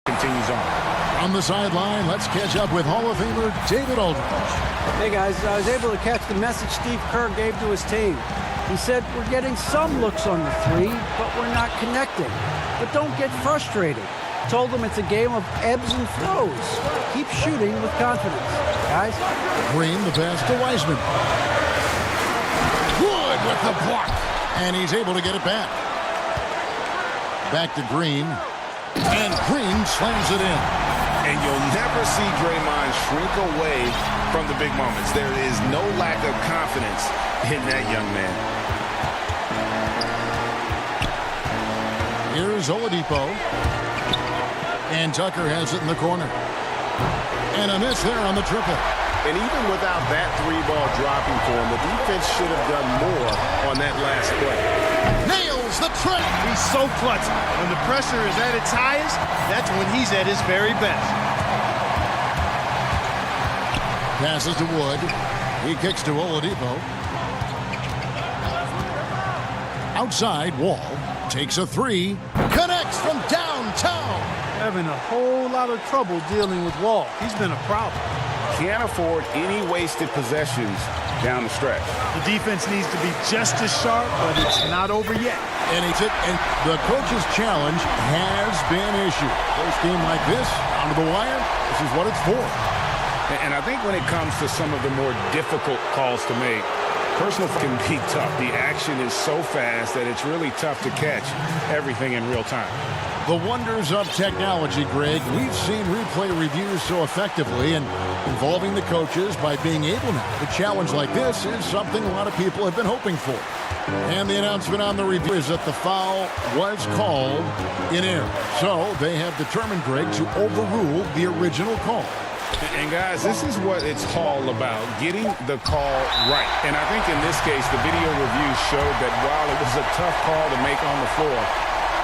Continues on the sideline, let's catch up with Hall of Famer David Aldridge. Hey guys, I was able to catch the message Steve Kerr gave to his team. He said, we're getting some looks on the three, but we're not connecting. But don't get frustrated. Told them it's a game of ebbs and flows. Keep shooting with confidence. Guys? Green, the pass to Wiseman. Good with the block. And he's able to get it back. Back to Green. And Green slams it in. And you'll never see Draymond shrink away from the big moments. There is no lack of confidence in that young man. Here's Oladipo. And Tucker has it in the corner. And a miss there on the triple. And even without that three ball dropping for him, the defense should have done more on that last play. Nails the trick. He's so clutch. When the pressure is at its highest, that's when he's at his very best. Passes to Wood. He kicks to Oladipo. Outside, Wall takes a three. Connects from downtown. Having a whole lot of trouble dealing with Wall. He's been a problem. Can't afford any wasted possessions down the stretch. The defense needs to be just as sharp, but it's not over yet. And the coach's challenge has been issued. First game like this, onto the wire, this is what it's for. And I think when it comes to some of the more difficult calls to make, personal can be tough. The action is so fast that it's really tough to catch everything in real time. The wonders of technology, Greg. We've seen replay reviews so effectively, and involving the coaches by being able now to challenge like this is something a lot of people have been hoping for. And the announcement on the review is that the foul was called in error. So they have determined, Greg, to overrule the original call. And guys, this is what it's all about, getting the call right. And I think in this case, the video review showed that while it was a tough call to make on the floor,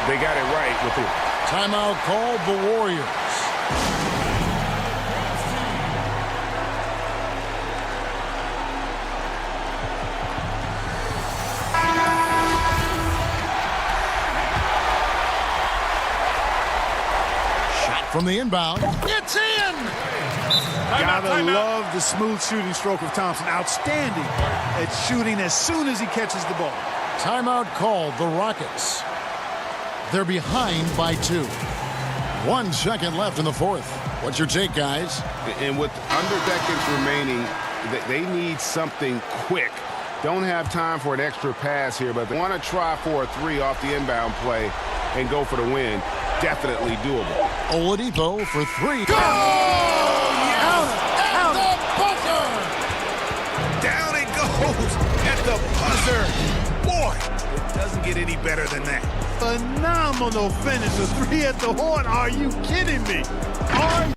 they got it right with it. Timeout called the Warriors. Shot from the inbound. It's in! Gotta love the smooth shooting stroke of Thompson. Outstanding at shooting as soon as he catches the ball. Timeout called the Rockets. They're behind by 2. 1 second left in the fourth. What's your take, guys? And with under decades remaining, they need something quick. Don't have time for an extra pass here, but they want to try for a 3 off the inbound play and go for the win. Definitely doable. Oladipo for 3. Go! At the buzzer! Down it goes at the buzzer. Boy, it doesn't get any better than that. Phenomenal finish. A 3 at the horn. Are you kidding me? Are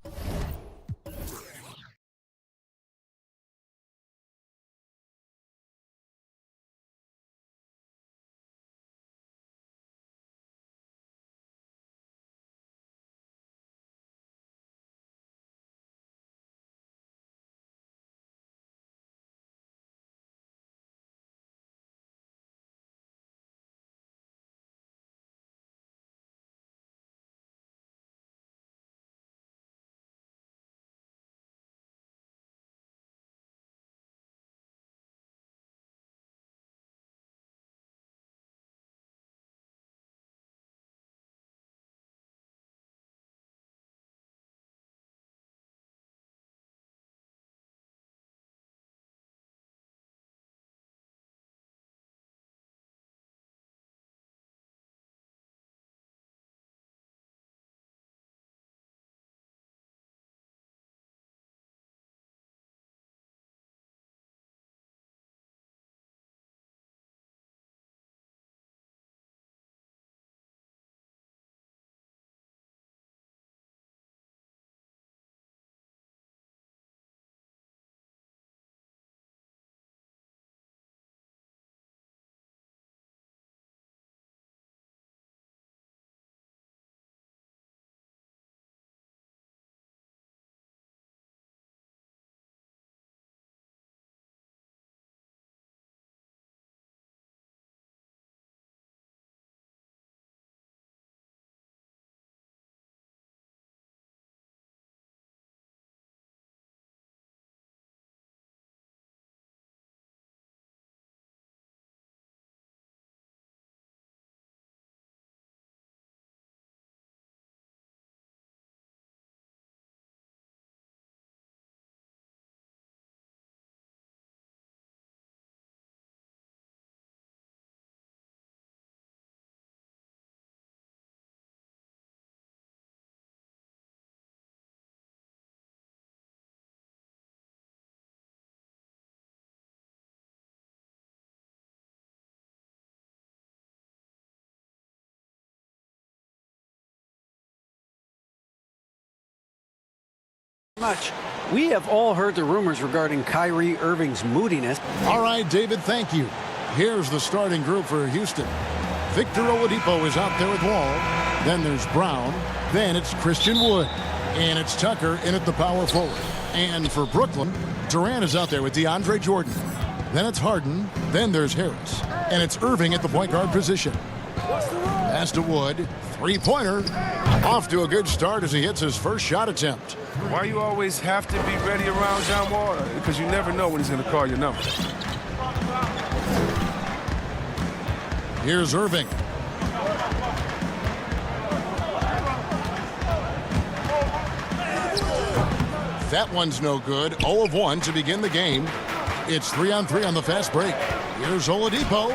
Much. We have all heard the rumors regarding Kyrie Irving's moodiness. All right, David, thank you. Here's the starting group for Houston. Victor Oladipo is out there with Wall. Then there's Brown. Then it's Christian Wood. And it's Tucker in at the power forward. And for Brooklyn, Durant is out there with DeAndre Jordan. Then it's Harden. Then there's Harris. And it's Irving at the point guard position. Pass to Wood. Three-pointer. Off to a good start as he hits his first shot attempt. Why you always have to be ready around John Wall? Because you never know when he's going to call your number. Here's Irving. That one's no good. 0 of 1 to begin the game. It's 3-on-3 on the fast break. Here's Oladipo.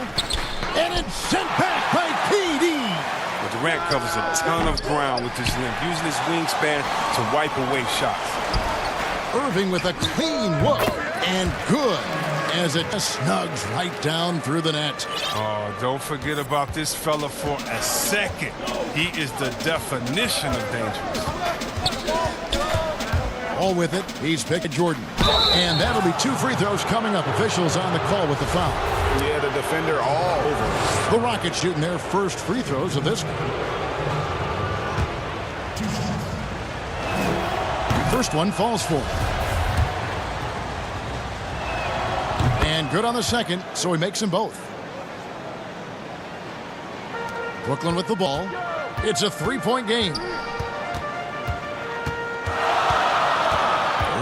And it's sent back by KD. Well, Durant covers a ton of ground with his length, using his wingspan to wipe away shots. Irving with a clean look. And good as it snugs right down through the net. Oh, don't forget about this fella for a second. He is the definition of dangerous. All with it, he's picked Jordan. And that'll be 2 free throws coming up. Officials on the call with the foul. Yeah, the defender all over. The Rockets shooting their first free throws of this game. First one falls for him. And good on the second, so he makes them both. Brooklyn with the ball. It's a 3-point game.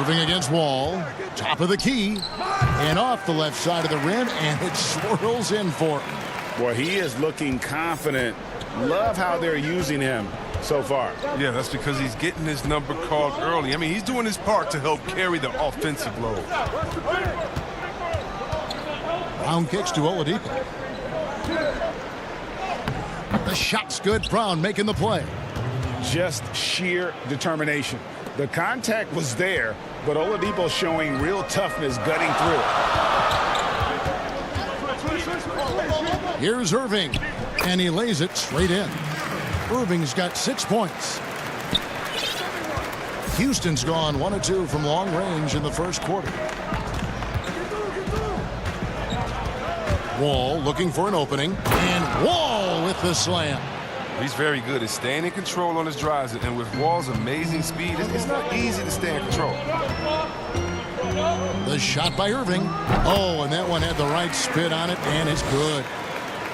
Irving against Wall. Top of the key. And off the left side of the rim, and it swirls in for him. Boy, he is looking confident. Love how they're using him so far. Yeah, that's because he's getting his number called early. I mean, he's doing his part to help carry the offensive load. Brown kicks to Oladipo. The shot's good. Brown making the play. Just sheer determination. The contact was there, but Oladipo showing real toughness gutting through it. Here's Irving, and he lays it straight in. Irving's got 6 points. Houston's gone 1 of 2 from long range in the first quarter. Wall looking for an opening, and Wall with the slam. He's very good at staying in control on his drives, and with Wall's amazing speed, it's not easy to stay in control. The shot by Irving. Oh, and that one had the right spin on it, and it's good.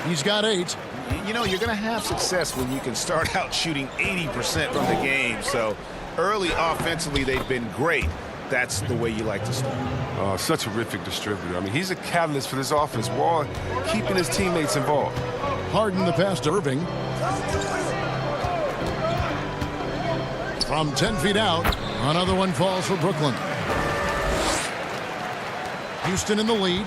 He's got 8. You know, you're going to have success when you can start out shooting 80% from the game. So early offensively, they've been great. That's the way you like to start. Such a terrific distributor. I mean, he's a catalyst for this offense. Wall keeping his teammates involved. Harden the pass to Irving. From 10 feet out, another one falls for Brooklyn. Houston in the lead.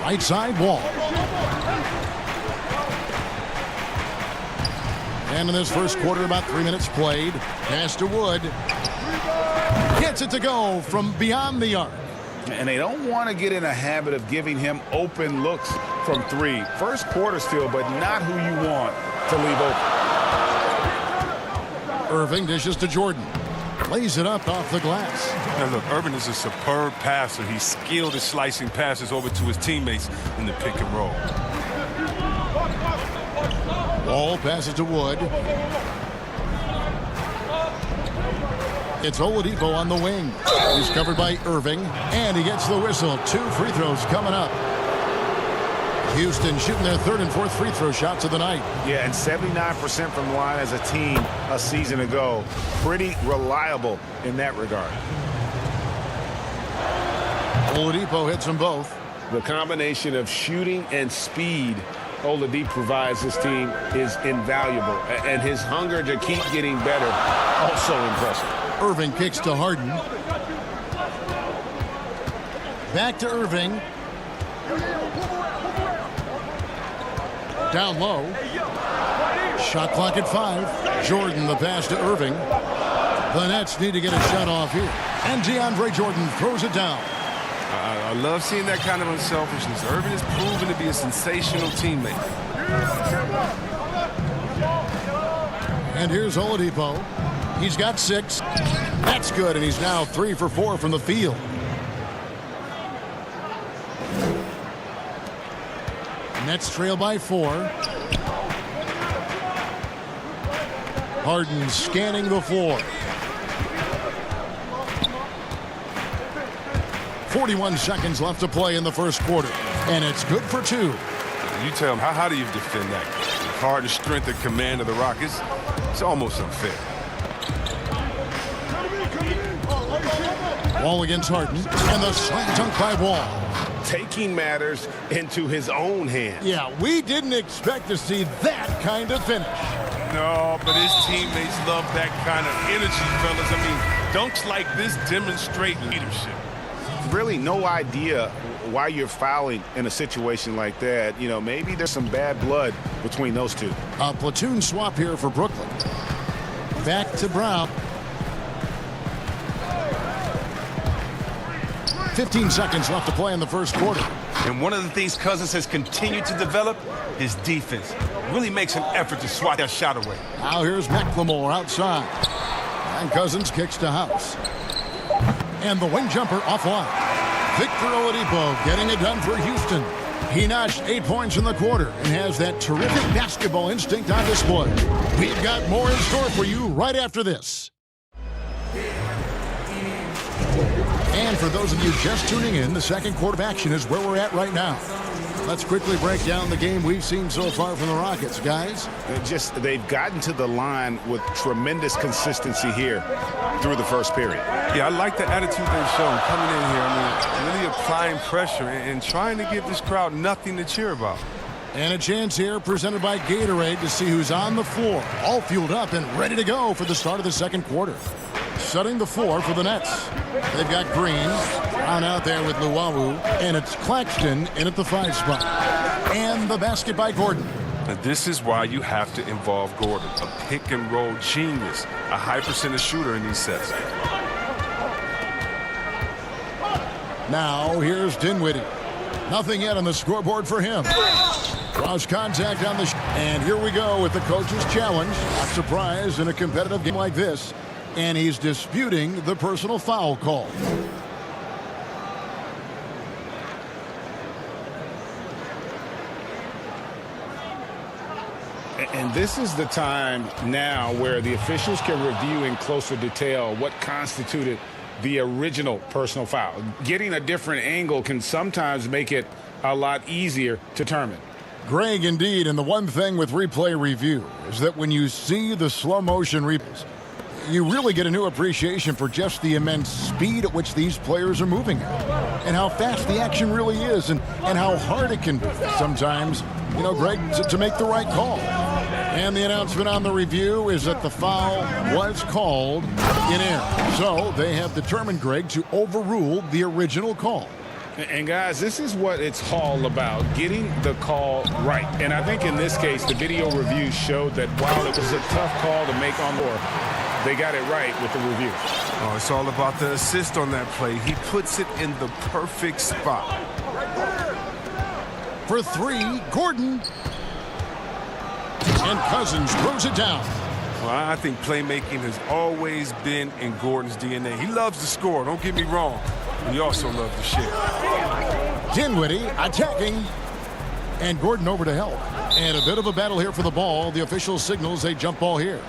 Right side Wall. And in this first quarter, about 3 minutes played. Pass to Wood. Gets it to go from beyond the arc. And they don't want to get in a habit of giving him open looks from 3. First quarter still, but not who you want to leave open. Irving dishes to Jordan. Lays it up off the glass. Now look, Irving is a superb passer. He's skilled at slicing passes over to his teammates in the pick and roll. Wall passes to Wood. It's Oladipo on the wing. He's covered by Irving, and he gets the whistle. 2 free throws coming up. Houston shooting their 3rd and 4th free throw shots of the night. Yeah, and 79% from the line as a team a season ago. Pretty reliable in that regard. Oladipo hits them both. The combination of shooting and speed Oladipo provides this team is invaluable. And his hunger to keep getting better, also impressive. Irving kicks to Harden. Back to Irving. Down low. Shot clock at 5. Jordan the pass to Irving. The Nets need to get a shot off here. And DeAndre Jordan throws it down. I love seeing that kind of unselfishness. Irving is proven to be a sensational teammate. And here's Oladipo. He's got 6. That's good, and he's now 3 for 4 from the field. Nets trail by 4. Harden scanning the floor. 41 seconds left to play in the first quarter, and it's good for 2. You tell him, how do you defend that? Harden's strength and command of the Rockets, it's almost unfair. Wall against Harden, and the slam dunk by Wall. Taking matters into his own hands. Yeah, we didn't expect to see that kind of finish. No, but his teammates love that kind of energy, fellas. I mean, dunks like this demonstrate leadership. Really no idea why you're fouling in a situation like that. You know, maybe there's some bad blood between those two. A platoon swap here for Brooklyn. Back to Brown. 15 seconds left to play in the first quarter. And one of the things Cousins has continued to develop, his defense. Really makes an effort to swat that shot away. Now here's McLemore outside. And Cousins kicks to House. And the wing jumper offline. Victor Oladipo getting it done for Houston. He notched 8 points in the quarter and has that terrific basketball instinct on display. We've got more in store for you right after this. And for those of you just tuning in, the second quarter of action is where we're at right now. Let's quickly break down the game we've seen so far from the Rockets, guys. They've gotten to the line with tremendous consistency here through the first period. Yeah, I like the attitude they've shown coming in here. I mean, really applying pressure and trying to give this crowd nothing to cheer about. And a chance here presented by Gatorade to see who's on the floor, all fueled up and ready to go for the start of the second quarter. Setting the floor for the Nets. They've got Green on out there with Luwawu, and it's Claxton in at the 5 spot. And the basket by Gordon. Now, this is why you have to involve Gordon, a pick-and-roll genius, a high-percentage shooter in these sets. Now, here's Dinwiddie. Nothing yet on the scoreboard for him. Draws contact on the and here we go with the coach's challenge. Not surprised in a competitive game like this. And he's disputing the personal foul call. And this is the time now where the officials can review in closer detail what constituted the original personal foul. Getting a different angle can sometimes make it a lot easier to determine. Greg, indeed, and the one thing with replay review is that when you see the slow motion replays, you really get a new appreciation for just the immense speed at which these players are moving at, and how fast the action really is, and how hard it can be sometimes, you know, Greg, to make the right call. And the announcement on the review is that the foul was called in error. So they have determined, Greg, to overrule the original call. And guys, this is what it's all about, getting the call right. And I think in this case, the video review showed that while it was a tough call to make on board, they got it right with the review. Oh, it's all about the assist on that play. He puts it in the perfect spot. For 3, Gordon. And Cousins throws it down. Well, I think playmaking has always been in Gordon's DNA. He loves to score, don't get me wrong. He also loves to share. Dinwiddie attacking. And Gordon over to help. And a bit of a battle here for the ball. The official signals a jump ball here.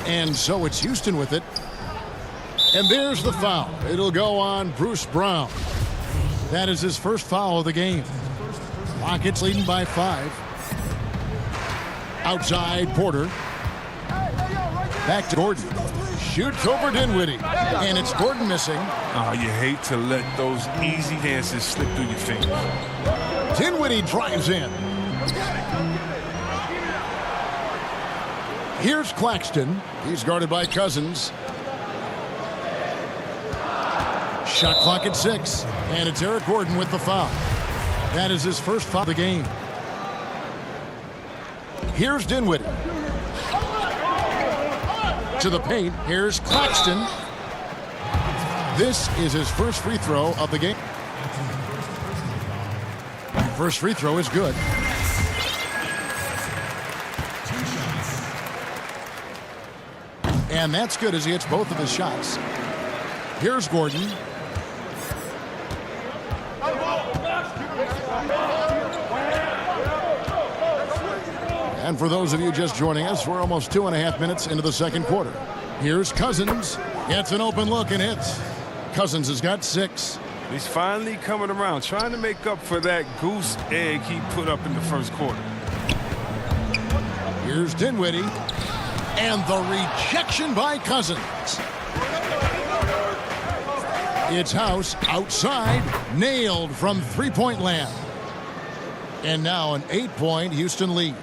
And so it's Houston with it. And there's the foul. It'll go on Bruce Brown. That is his first foul of the game. Rockets leading by 5. Outside Porter. Back to Gordon. Shoots over Dinwiddie. And it's Gordon missing. Oh, you hate to let those easy dances slip through your fingers. Dinwiddie drives in. Here's Claxton. He's guarded by Cousins. Shot clock at 6. And it's Eric Gordon with the foul. That is his first foul of the game. Here's Dinwiddie. To the paint. Here's Claxton. This is his first free throw of the game. First free throw is good. And that's good as he hits both of his shots. Here's Gordon. And for those of you just joining us, we're almost 2.5 minutes into the second quarter. Here's Cousins. Gets an open look and hits. Cousins has got 6. He's finally coming around, trying to make up for that goose egg he put up in the first quarter. Here's Dinwiddie. And the rejection by Cousins. It's House outside, nailed from three-point land. And now an 8-point Houston lead.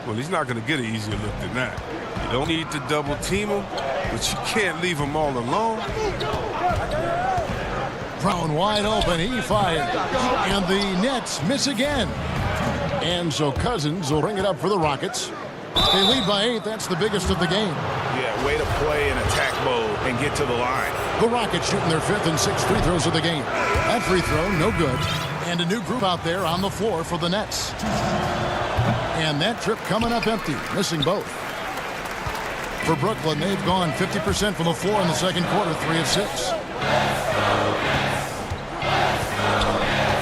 Well, he's not going to get an easier look than that. You don't need to double team him, but you can't leave him all alone. Brown wide open, he fires. And the Nets miss again. And so Cousins will bring it up for the Rockets. They lead by 8. That's the biggest of the game. Yeah, way to play in attack mode and get to the line. The Rockets shooting their 5th and 6th free throws of the game. That free throw, no good. And a new group out there on the floor for the Nets. And that trip coming up empty, missing both. For Brooklyn, they've gone 50% from the floor in the second quarter, 3 of 6.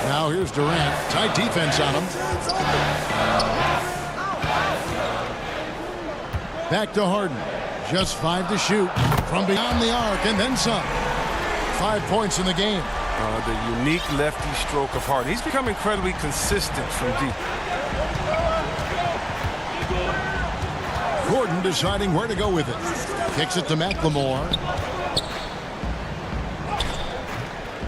Now here's Durant. Tight defense on him. Back to Harden. Just 5 to shoot from beyond the arc and then some. 5 points in the game. The unique lefty stroke of Harden. He's become incredibly consistent from deep. Gordon deciding where to go with it. Kicks it to McLemore.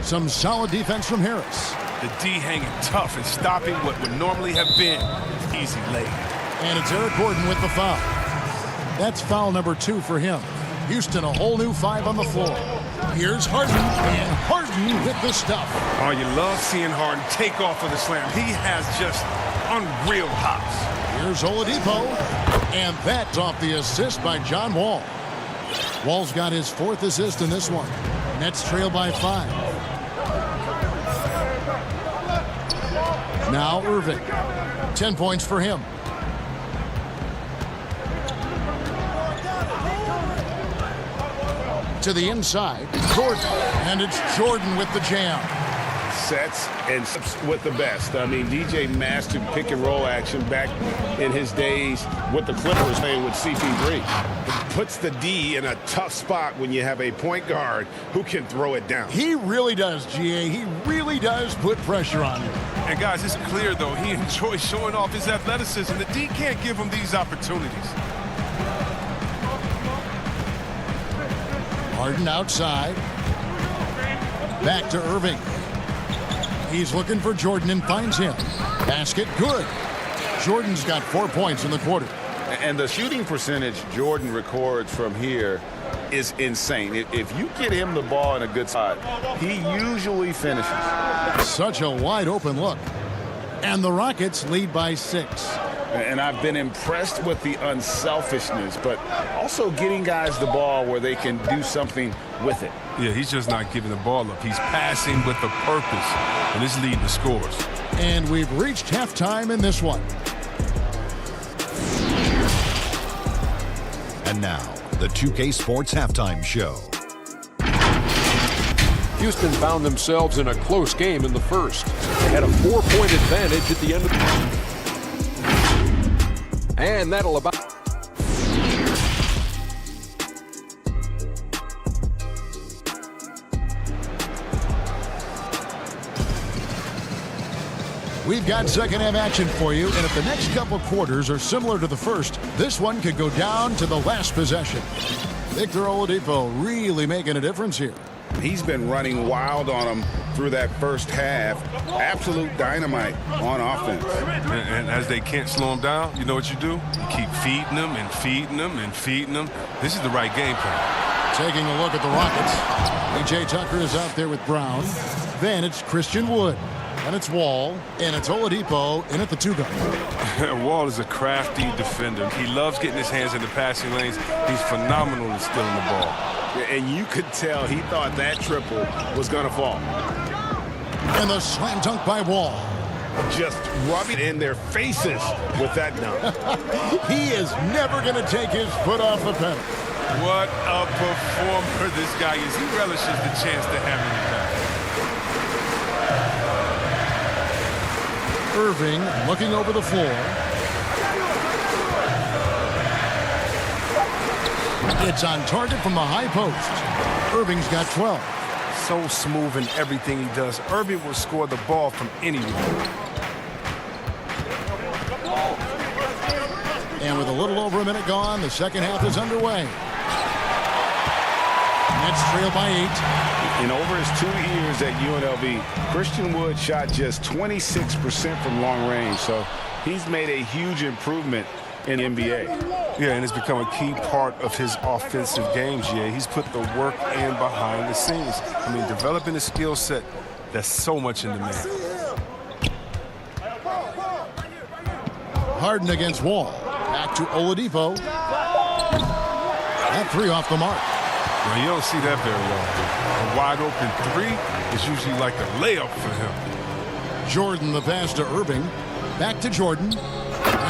Some solid defense from Harris. The D hanging tough and stopping what would normally have been easy lay. And it's Eric Gordon with the foul. That's foul number 2 for him. Houston, a whole new 5 on the floor. Here's Harden, and Harden with the stuff. Oh, you love seeing Harden take off of the slam. He has just unreal hops. Here's Oladipo, and that's off the assist by John Wall. Wall's got his 4th assist in this one. Nets trail by 5. Now Irving. 10 points for him. To the inside, Jordan, and it's Jordan with the jam. Sets and with the best. I mean, DJ mastered pick and roll action back in his days with the Clippers playing with CP3. It puts the D in a tough spot when you have a point guard who can throw it down. He really does, GA. He really does put pressure on you. And guys, it's clear though he enjoys showing off his athleticism. The D can't give him these opportunities. Harden outside. Back to Irving. He's looking for Jordan and finds him. Basket good. Jordan's got 4 points in the quarter. And the shooting percentage Jordan records from here is insane. If you get him the ball in a good spot, he usually finishes. Such a wide open look. And the Rockets lead by 6. And I've been impressed with the unselfishness, but also getting guys the ball where they can do something with it. Yeah, he's just not giving the ball up. He's passing with a purpose, and it's leading to scores. And we've reached halftime in this one. And now, the 2K Sports Halftime Show. Houston found themselves in a close game in the first. They had a 4-point advantage at the end of the game. And that'll about... We've got second half action for you, and if the next couple quarters are similar to the first, this one could go down to the last possession. Victor Oladipo really making a difference here. He's been running wild on him through that first half. Absolute dynamite on offense. And as they can't slow him down, you know what you do? You keep feeding them and feeding them and feeding them. This is the right game plan. Taking a look at the Rockets. P.J. Tucker is out there with Brown. Then it's Christian Wood. And it's Wall. And it's Oladipo in at the 2-guard. Wall is a crafty defender. He loves getting his hands in the passing lanes. He's phenomenal at stealing the ball. And you could tell he thought that triple was going to fall. And the slam dunk by Wall. Just rubbing in their faces with that dunk. He is never going to take his foot off the pedal. What a performer this guy is. He relishes the chance to have him back. Irving looking over the floor. It's on target from the high post. Irving's got 12. So smooth in everything he does. Irving will score the ball from anywhere. And with a little over a minute gone, the second half is underway. Nets trail by 8. In over his 2 years at UNLV, Christian Wood shot just 26% from long range, so he's made a huge improvement in the NBA. Yeah, and it's become a key part of his offensive game, GA. He's put the work in behind the scenes. I mean, developing a skill set that's so much in demand. Harden against Wall. Back to Oladipo. That three off the mark. Well, you don't see that very often. A wide open three is usually like a layup for him. Jordan the pass to Irving. Back to Jordan.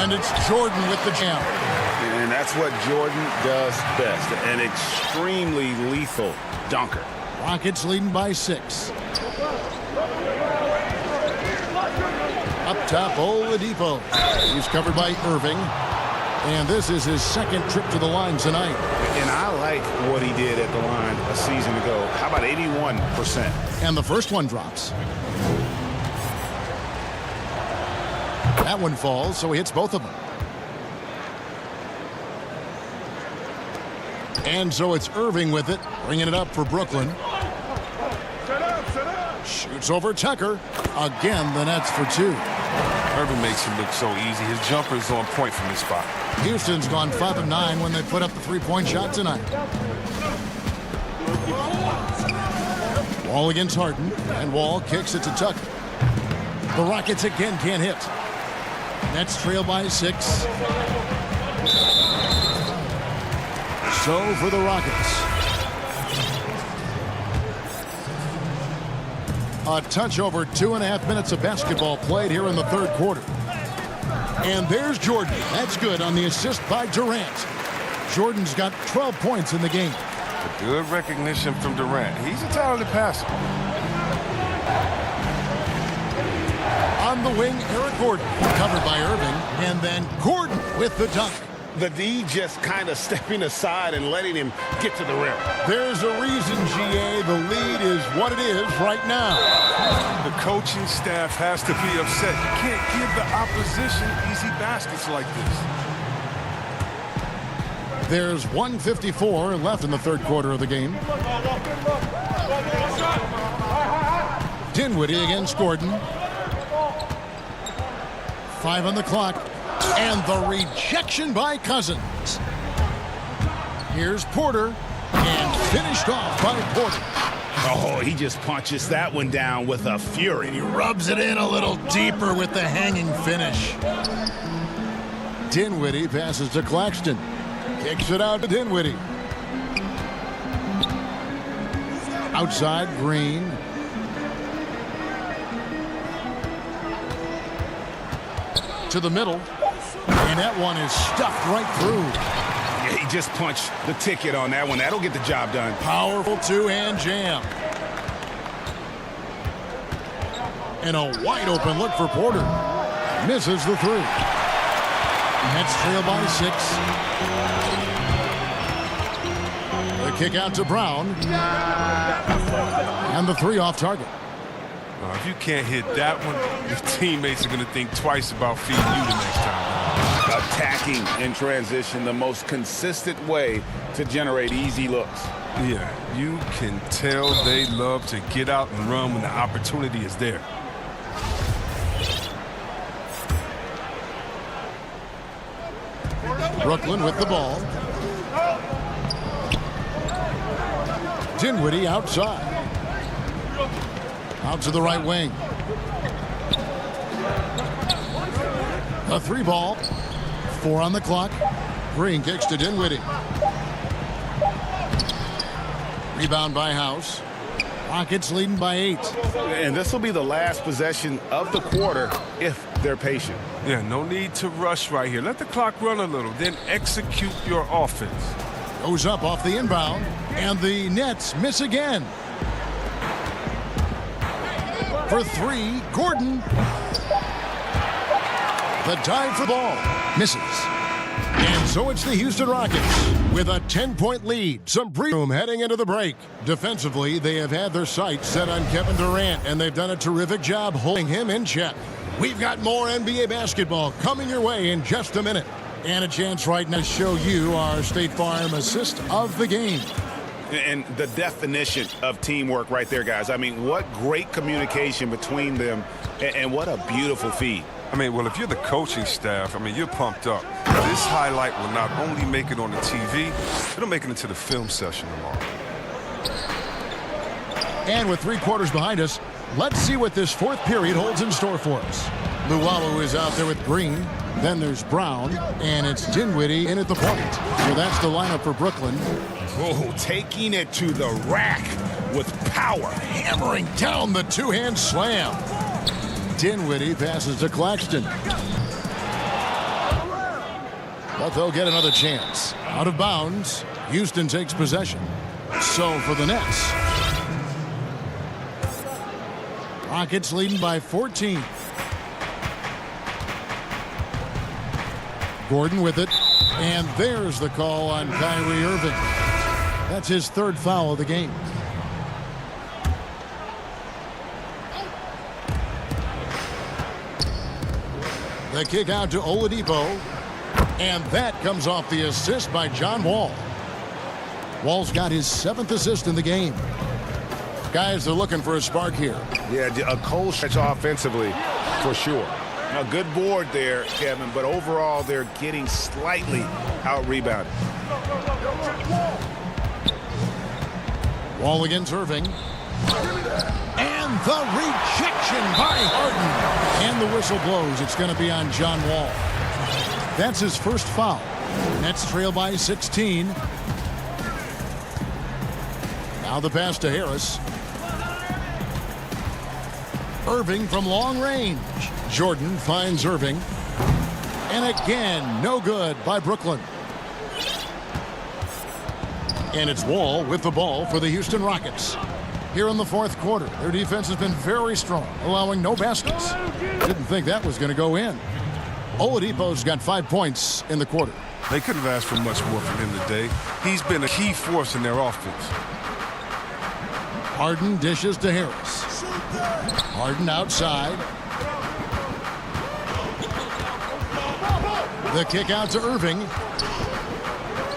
And it's Jordan with the jam. And that's what Jordan does best. An extremely lethal dunker. Rockets leading by 6. Up top, Oladipo. He's covered by Irving. And this is his second trip to the line tonight. And I like what he did at the line a season ago. How about 81%? And the first one drops. That one falls, so he hits both of them. And so it's Irving with it, bringing it up for Brooklyn. Shoots over Tucker. Again, the Nets for 2. Irving makes it look so easy. His jumper is on point from this spot. Houston's gone 5 of 9 when they put up the three-point shot tonight. Wall against Harden, and Wall kicks it to Tucker. The Rockets again can't hit. Nets trail by 6. So for the Rockets. A touch over 2.5 minutes of basketball played here in the third quarter. And there's Jordan. That's good on the assist by Durant. Jordan's got 12 points in the game. A good recognition from Durant. He's a talented passer. On the wing, Eric Gordon, covered by Irving, and then Gordon with the dunk. The D just kind of stepping aside and letting him get to the rim. There's a reason, GA, the lead is what it is right now. The coaching staff has to be upset. You can't give the opposition easy baskets like this. There's 1:54 left in the third quarter of the game. Dinwiddie against Gordon. 5 on the clock. And the rejection by Cousins. Here's Porter. And finished off by Porter. Oh, he just punches that one down with a fury. He rubs it in a little deeper with the hanging finish. Dinwiddie passes to Claxton. Kicks it out to Dinwiddie. Outside, Green. To the middle. And that one is stuffed right through. Yeah, he just punched the ticket on that one. That'll get the job done. Powerful two-hand jam. And a wide open look for Porter. Misses the 3. Nets trail by 6. The kick out to Brown. And the 3 off target. If you can't hit that one, your teammates are going to think twice about feeding you the next time. Attacking in transition, the most consistent way to generate easy looks. Yeah, you can tell they love to get out and run when the opportunity is there. Brooklyn with the ball. Dinwiddie outside. Out to the right wing. A 3 ball. 4 on the clock. Green kicks to Dinwiddie. Rebound by House. Rockets leading by 8. And this will be the last possession of the quarter if they're patient. Yeah, no need to rush right here. Let the clock run a little, then execute your offense. Goes up off the inbound, and the Nets miss again. For 3, Gordon. The dive for the ball. Misses. And so it's the Houston Rockets with a 10-point lead. Some breathing room heading into the break. Defensively, they have had their sights set on Kevin Durant, and they've done a terrific job holding him in check. We've got more NBA basketball coming your way in just a minute. And a chance right now to show you our State Farm assist of the game. And the definition of teamwork right there, guys. I mean, what great communication between them, and what a beautiful feed. I mean, well, if you're the coaching staff, I mean, you're pumped up. This highlight will not only make it on the TV, it'll make it into the film session tomorrow. And with 3 quarters behind us, let's see what this 4th period holds in store for us. Luwawu is out there with Green. Then there's Brown, and it's Dinwiddie in at the point. So that's the lineup for Brooklyn. Oh, taking it to the rack with power. Hammering down the two-hand slam. Dinwiddie passes to Claxton. But they'll get another chance. Out of bounds, Houston takes possession. So for the Nets. Rockets leading by 14. Gordon with it. And there's the call on Kyrie Irving. That's his 3rd foul of the game. The kick out to Oladipo. And that comes off the assist by John Wall. Wall's got his 7th assist in the game. Guys are looking for a spark here. Yeah, a cold stretch offensively for sure. A good board there, Kevin, but overall they're getting slightly out-rebounded. Wall against Irving. And the rejection by Harden. And the whistle blows. It's going to be on John Wall. That's his 1st foul. Nets trail by 16. Now the pass to Harris. Irving from long range. Jordan finds Irving. And again, no good by Brooklyn. And it's Wall with the ball for the Houston Rockets. Here in the 4th quarter, their defense has been very strong, allowing no baskets. Didn't think that was going to go in. Oladipo's got 5 points in the quarter. They couldn't have asked for much more from him today. He's been a key force in their offense. Harden dishes to Harris. Harden outside. The kick out to Irving.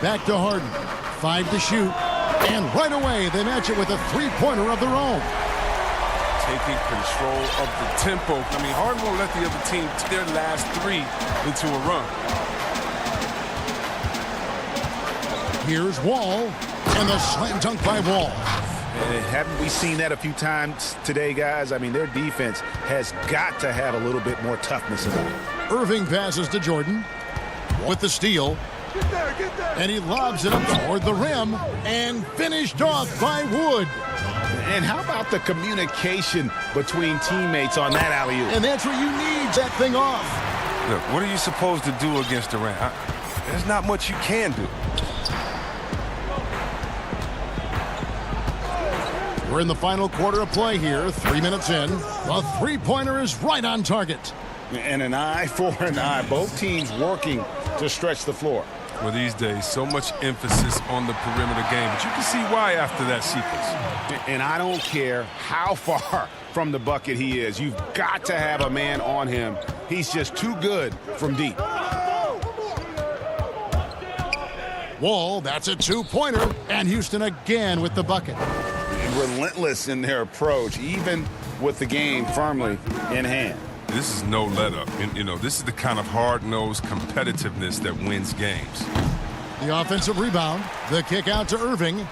Back to Harden. 5 to shoot. And right away, they match it with a 3-pointer of their own. Taking control of the tempo. I mean, Harden won't let the other team take their last 3 into a run. Here's Wall. And the slam dunk by Wall. And haven't we seen that a few times today, guys? I mean, their defense has got to have a little bit more toughness about it. Irving passes to Jordan with the steal. Get there. And he lobs it up toward the rim and finished off by Wood. And how about the communication between teammates on that alley-oop? And that's what you need, that thing off. Look, what are you supposed to do against Durant? There's not much you can do. We're in the final quarter of play here, 3 minutes in. The 3-pointer is right on target. And an eye for an eye. Both teams working to stretch the floor. Well, these days, so much emphasis on the perimeter game, but you can see why after that sequence. And I don't care how far from the bucket he is. You've got to have a man on him. He's just too good from deep. Wall, that's a 2-pointer. And Houston again with the bucket. Relentless in their approach, even with the game firmly in hand. This is no let-up. And, you know, this is the kind of hard-nosed competitiveness that wins games. The offensive rebound. The kick out to Irving.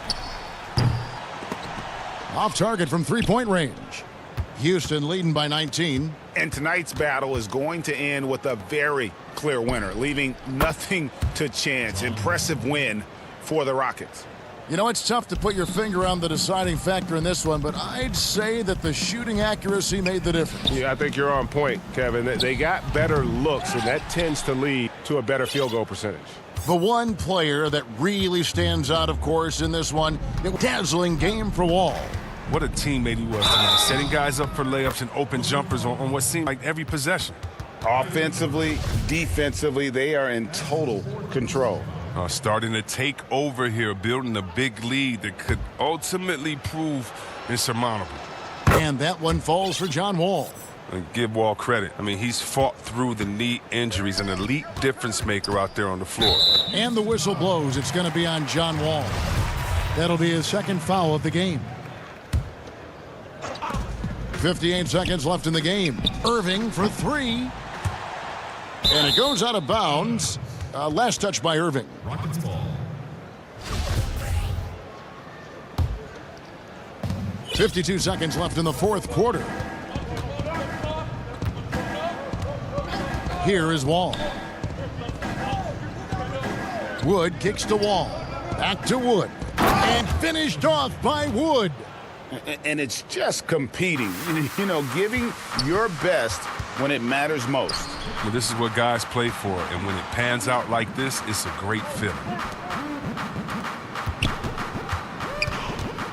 Off target from 3-point range. Houston leading by 19. And tonight's battle is going to end with a very clear winner, leaving nothing to chance. Impressive win for the Rockets. You know, it's tough to put your finger on the deciding factor in this one, but I'd say that the shooting accuracy made the difference. Yeah, I think you're on point, Kevin. They got better looks, and that tends to lead to a better field goal percentage. The one player that really stands out, of course, in this one, a dazzling game for Wall. What a teammate he was tonight, setting guys up for layups and open jumpers on what seemed like every possession. Offensively, defensively, they are in total control. Starting to take over here, building a big lead that could ultimately prove insurmountable. And that one falls for John Wall. And give Wall credit. I mean, he's fought through the knee injuries, an elite difference maker out there on the floor. And the whistle blows. It's going to be on John Wall. That'll be his second foul of the game. 58 seconds left in the game. Irving for three. And it goes out of bounds. Last touch by Irving. Rockets ball. 52 seconds left in the fourth quarter. Here is Wall. Wood kicks to Wall. Back to Wood. And finished off by Wood. And it's just competing, you know, giving your best when it matters most. Well, this is what guys play for, and when it pans out like this, it's a great feeling.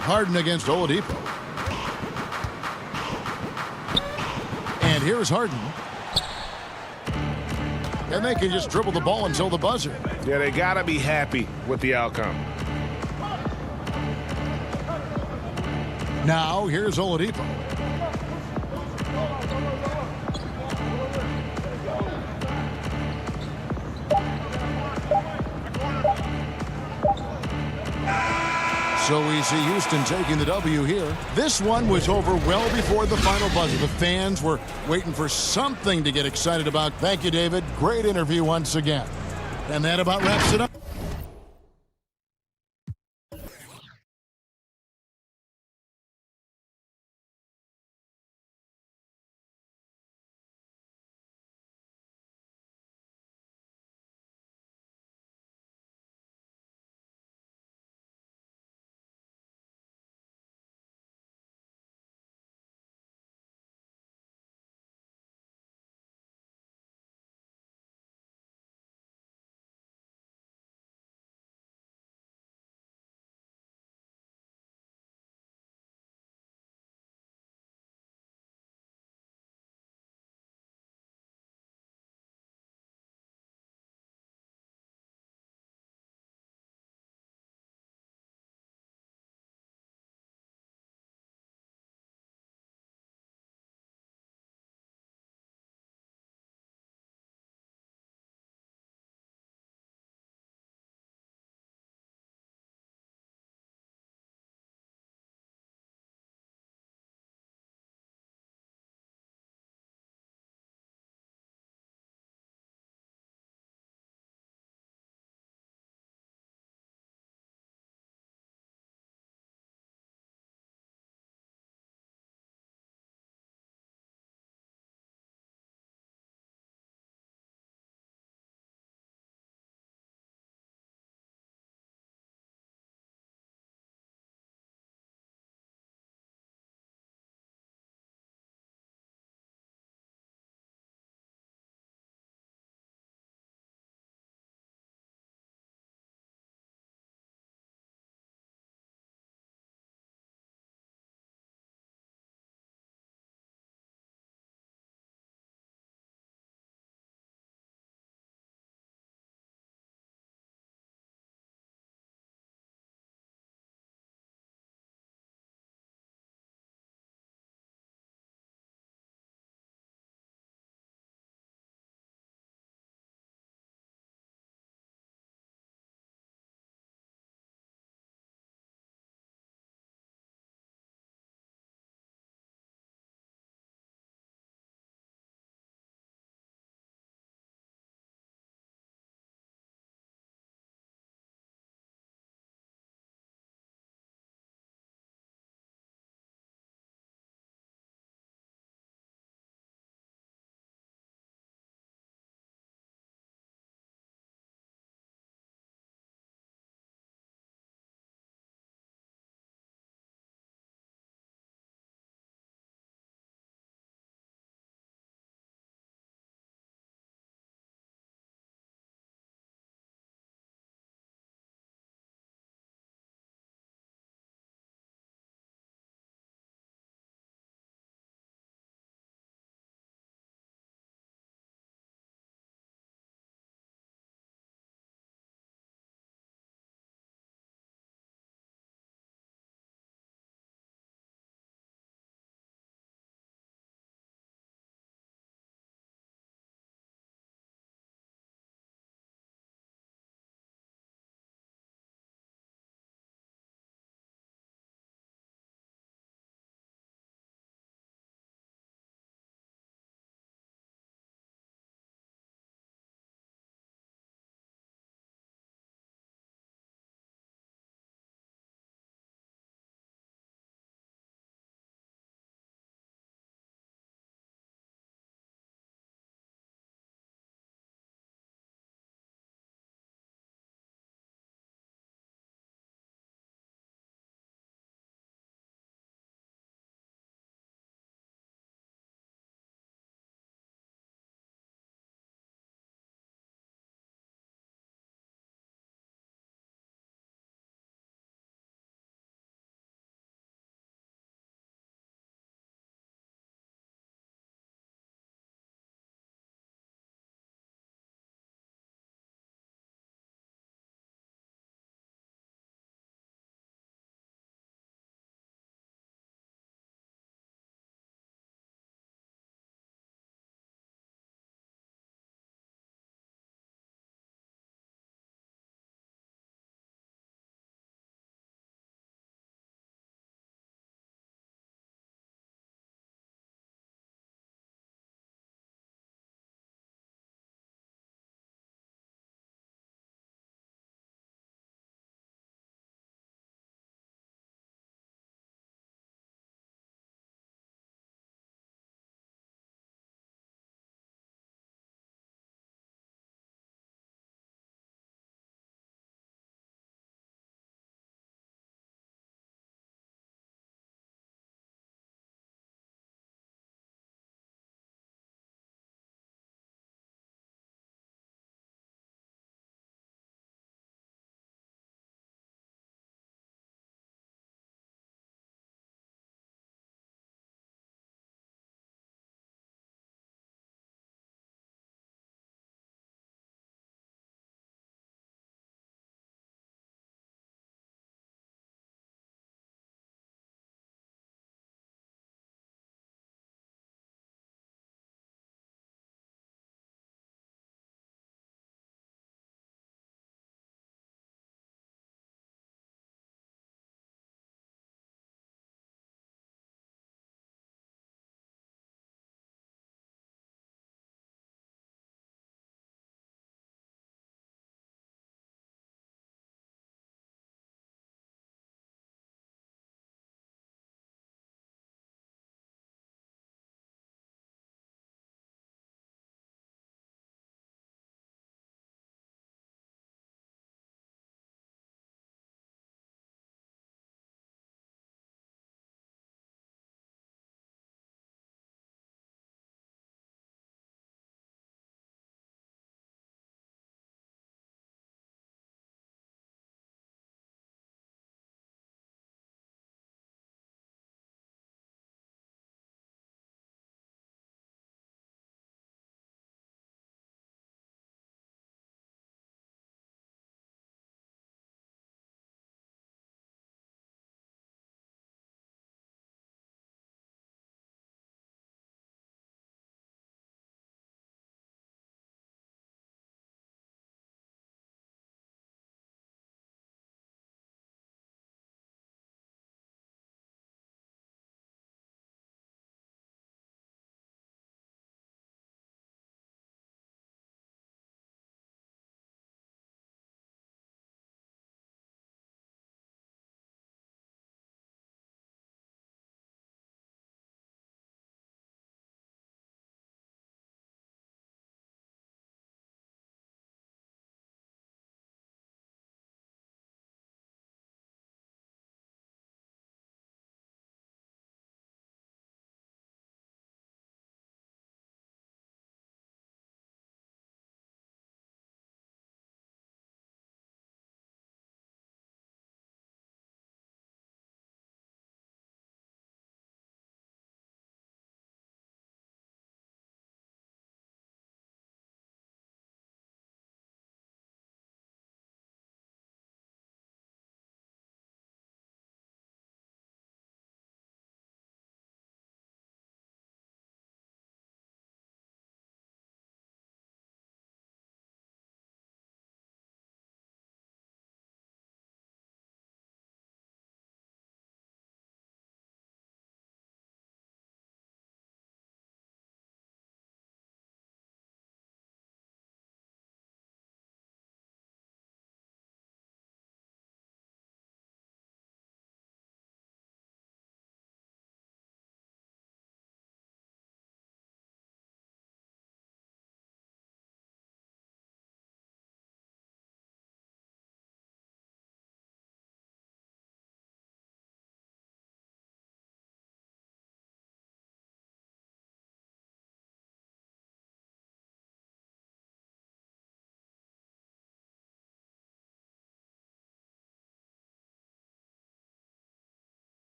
Harden against Oladipo. And here's Harden. And they can just dribble the ball until the buzzer. Yeah, they got to be happy with the outcome. Now, here's Oladipo. So we see Houston taking the W here. This one was over well before the final buzzer. The fans were waiting for something to get excited about. Thank you, David. Great interview once again. And that about wraps it up.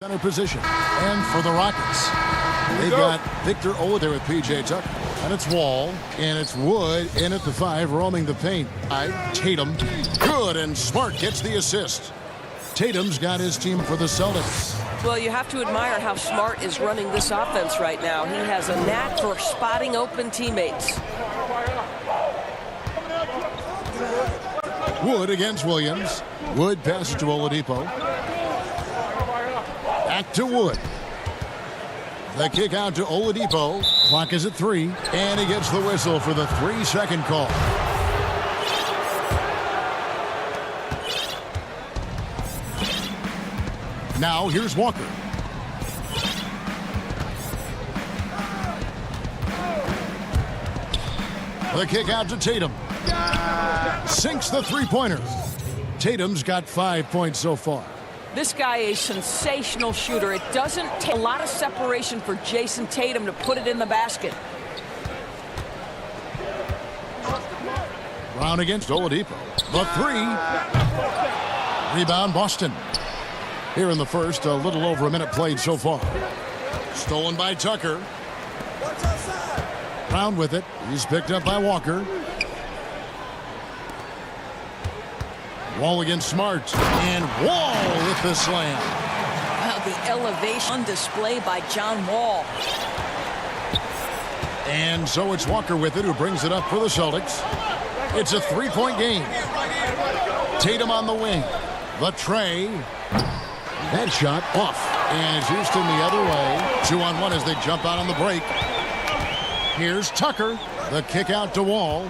Center position. And for the Rockets, they've got Victor Oladipo there with P.J. Tucker. And it's Wall, and it's Wood in at the 5, roaming the paint. Tatum, good, and Smart gets the assist. Tatum's got his team for the Celtics. Well, you have to admire how Smart is running this offense right now. He has a knack for spotting open teammates. Wood against Williams. Wood passes to Oladipo. Back to Wood. The kick out to Oladipo. Clock is at 3, and he gets the whistle for the 3-second call. Now here's Walker. The kick out to Tatum. Sinks the three-pointer. Tatum's got 5 points so far. This guy is a sensational shooter. It doesn't take a lot of separation for Jason Tatum to put it in the basket. Brown against Oladipo. The 3. Rebound Boston. Here in the first, a little over a minute played so far. Stolen by Tucker. Brown with it. He's picked up by Walker. Wall against Smart. And Wall with the slam. Wow, the elevation on display by John Wall. And so it's Walker with it, who brings it up for the Celtics. It's a 3-point game. Tatum on the wing. The tray. That shot off. And it's Houston the other way. 2-on-1 as they jump out on the break. Here's Tucker. The kick out to Wall.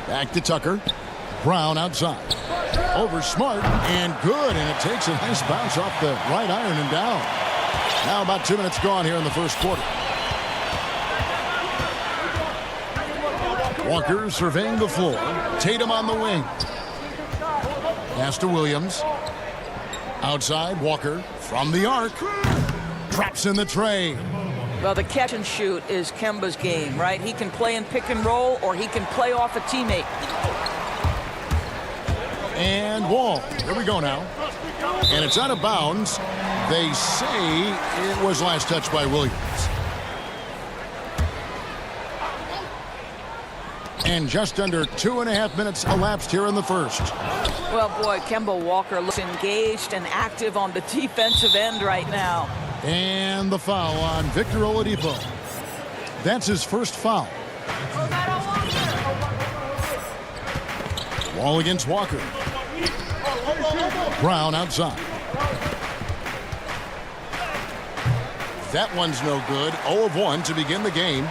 Back to Tucker. Brown outside. Over Smart. And good. And it takes a nice bounce off the right iron and down. Now about 2 minutes gone here in the first quarter. Walker surveying the floor. Tatum on the wing. Pass to Williams. Outside, Walker from the arc. Traps in the tray. Well, the catch and shoot is Kemba's game, right? He can play in pick and roll, or he can play off a teammate. And Wall. Here we go now. And it's out of bounds. They say it was last touched by Williams. And just under 2.5 minutes elapsed here in the first. Well, boy, Kemba Walker looks engaged and active on the defensive end right now. And the foul on Victor Oladipo. That's his first foul. Wall against Walker. Brown outside. That one's no good. 0 of 1 to begin the game.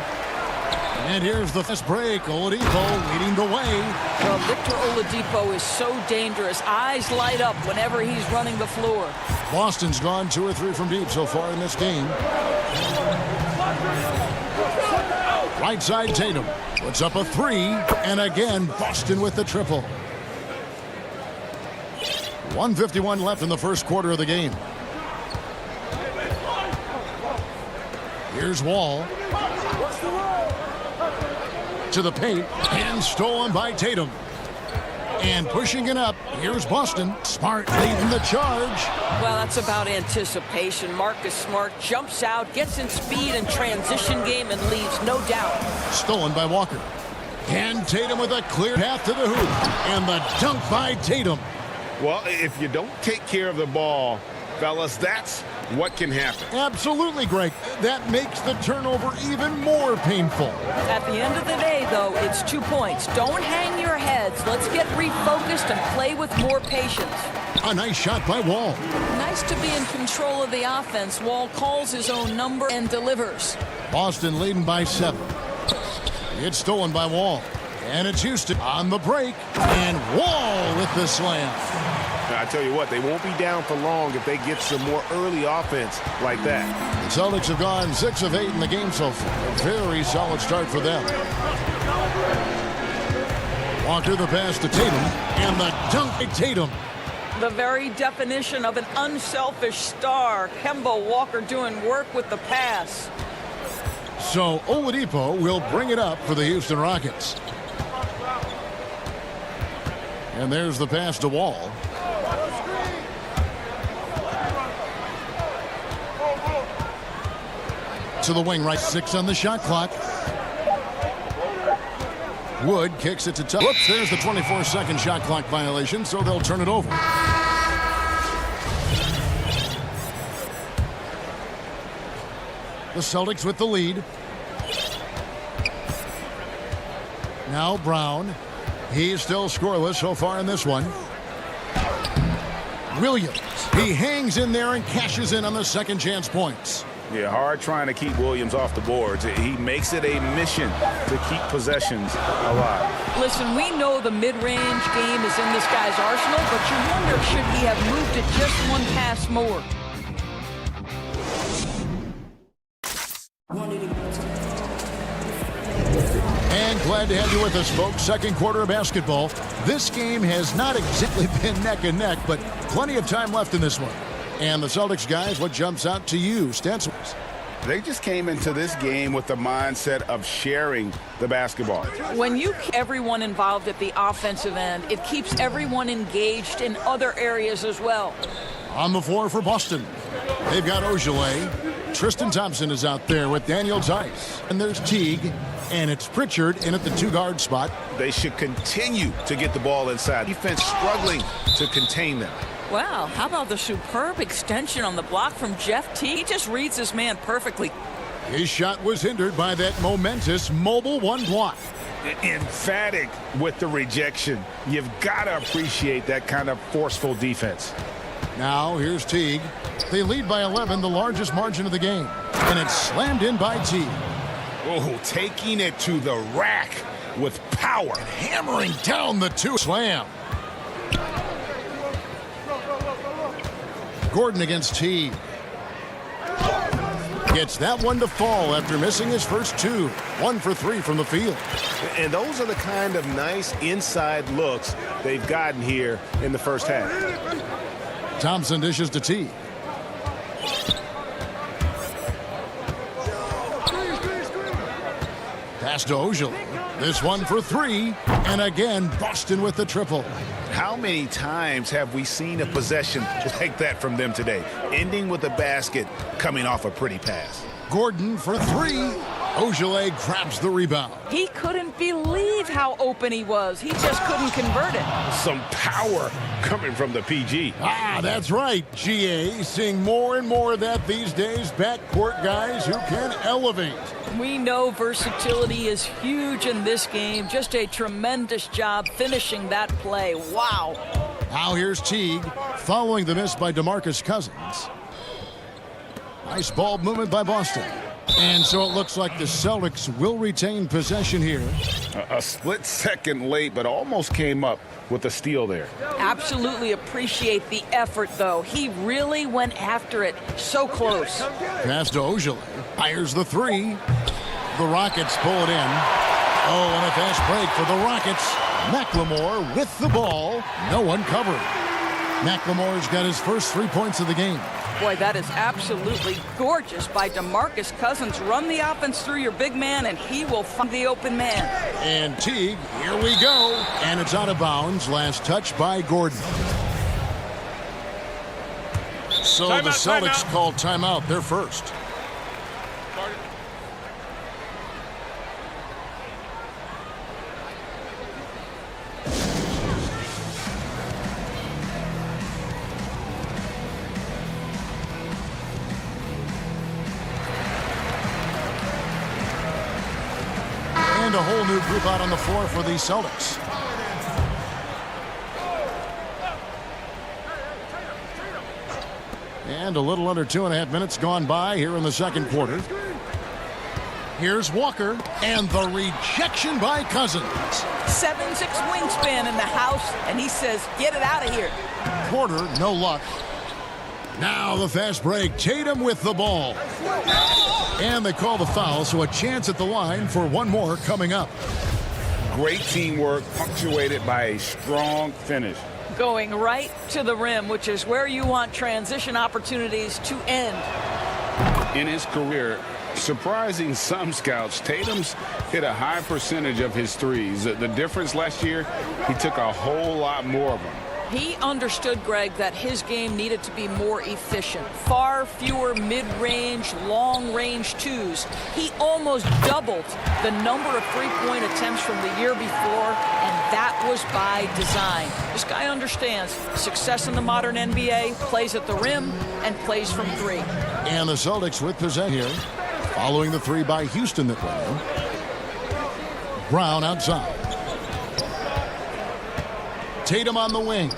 And here's the fast break. Oladipo leading the way. Well, Victor Oladipo is so dangerous. Eyes light up whenever he's running the floor. Boston's gone 2 or 3 from deep so far in this game. Right side Tatum puts up a 3. And again, Boston with the triple. 1:51 left in the first quarter of the game. Here's Wall. To the paint, and stolen by Tatum. And pushing it up, here's Boston. Smart leading the charge. Well, that's about anticipation. Marcus Smart jumps out, gets in speed and transition game, and leaves no doubt. Stolen by Walker. And Tatum with a clear path to the hoop. And the dunk by Tatum. Well, if you don't take care of the ball, fellas, that's what can happen. Absolutely, Greg. That makes the turnover even more painful. At the end of the day, though, it's 2 points. Don't hang your heads. Let's get refocused and play with more patience. A nice shot by Wall. Nice to be in control of the offense. Wall calls his own number and delivers. Boston leading by 7. It's stolen by Wall. And it's Houston on the break. And Wall with the slam. I tell you what, they won't be down for long if they get some more early offense like that. The Celtics have gone 6 of 8 in the game so far. A very solid start for them. Walker the pass to Tatum. And the dunk by Tatum. The very definition of an unselfish star. Kemba Walker doing work with the pass. So Oladipo will bring it up for the Houston Rockets. And there's the pass to Wall. To the wing right, 6 on the shot clock. Wood kicks it to Tuck. Whoops, there's the 24-second shot clock violation, so they'll turn it over. The Celtics with the lead. Now Brown. He's still scoreless so far in this one. Williams. He hangs in there and cashes in on the second chance points. Yeah, hard trying to keep Williams off the boards. He makes it a mission to keep possessions alive. Listen, we know the mid-range game is in this guy's arsenal, but you wonder, should he have moved it just one pass more? And glad to have you with us, folks. Second quarter of basketball. This game has not exactly been neck and neck, but plenty of time left in this one. And the Celtics guys, what jumps out to you, Stencils? They just came into this game with the mindset of sharing the basketball. When you keep everyone involved at the offensive end, it keeps everyone engaged in other areas as well. On the floor for Boston, they've got Ogilvy. Tristan Thompson is out there with Daniel Tice. And there's Teague, and it's Pritchard in at the 2-guard spot. They should continue to get the ball inside. Defense struggling to contain them. Wow, how about the superb extension on the block from Jeff Teague? He just reads this man perfectly. His shot was hindered by that momentous mobile one block. Emphatic with the rejection. You've got to appreciate that kind of forceful defense. Now here's Teague. They lead by 11, the largest margin of the game. And it's slammed in by Teague. Oh, taking it to the rack with power. Hammering down the 2 slam. Gordon against Teague. Gets that one to fall after missing his first 2. 1 for 3 from the field. And those are the kind of nice inside looks they've gotten here in the first half. Thompson dishes to Teague. Pass to Ogilvy. This one for 3. And again, Boston with the triple. How many times have we seen a possession like that from them today? Ending with a basket, coming off a pretty pass. Gordon for 3. Ogilvy grabs the rebound. He couldn't believe how open he was. He just couldn't convert it. Some power coming from the PG. Ah, that's right, GA. Seeing more and more of that these days. Backcourt guys who can elevate. We know versatility is huge in this game. Just a tremendous job finishing that play. Wow. Now here's Teague following the miss by DeMarcus Cousins. Nice ball movement by Boston. And so it looks like the Celtics will retain possession here. A split second late, but almost came up with a steal there. Absolutely appreciate the effort, though. He really went after it. So close. Pass to Ogilvy. Fires the 3. The Rockets pull it in. Oh, and a fast break for the Rockets. McLemore with the ball. No one covered. McLemore's got his first 3 points of the game. Boy, that is absolutely gorgeous by DeMarcus Cousins. Run the offense through your big man, and he will find the open man. And Teague, here we go. And it's out of bounds. Last touch by Gordon. So the Celtics call timeout. They're first. And a whole new group out on the floor for the Celtics. And a little under 2.5 minutes gone by here in the second quarter. Here's Walker, and the rejection by Cousins. 7'6" wingspan in the house, and he says, get it out of here. Porter, no luck. Now the fast break. Tatum with the ball. And they call the foul, so a chance at the line for one more coming up. Great teamwork, punctuated by a strong finish. Going right to the rim, which is where you want transition opportunities to end. In his career, Surprising some scouts, Tatum's hit a high percentage of his threes. The difference last year, he took a whole lot more of them. He understood, Greg, that his game needed to be more efficient. Far fewer mid-range, long-range twos. He almost doubled the number of three-point attempts from the year before, and that was by design. This guy understands success in the modern NBA, plays at the rim, and plays from three. And the Celtics with possession here, following the three by Houston that went in. Brown outside. Tatum on the wing.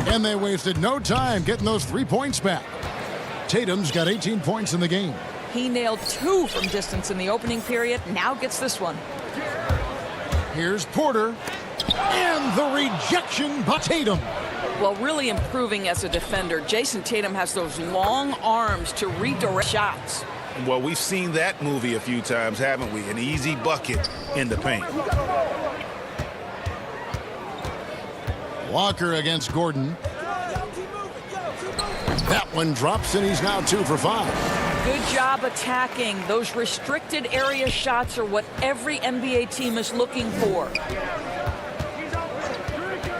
And they wasted no time getting those 3 points back. Tatum's got 18 points in the game. He nailed 2 from distance in the opening period. Now gets this one. Here's Porter. And the rejection by Tatum. Well, really improving as a defender. Jason Tatum has those long arms to redirect shots. Well, we've seen that movie a few times, haven't we? An easy bucket in the paint. Walker against Gordon. That one drops, and he's now 2 for 5. Good job attacking. Those restricted area shots are what every NBA team is looking for.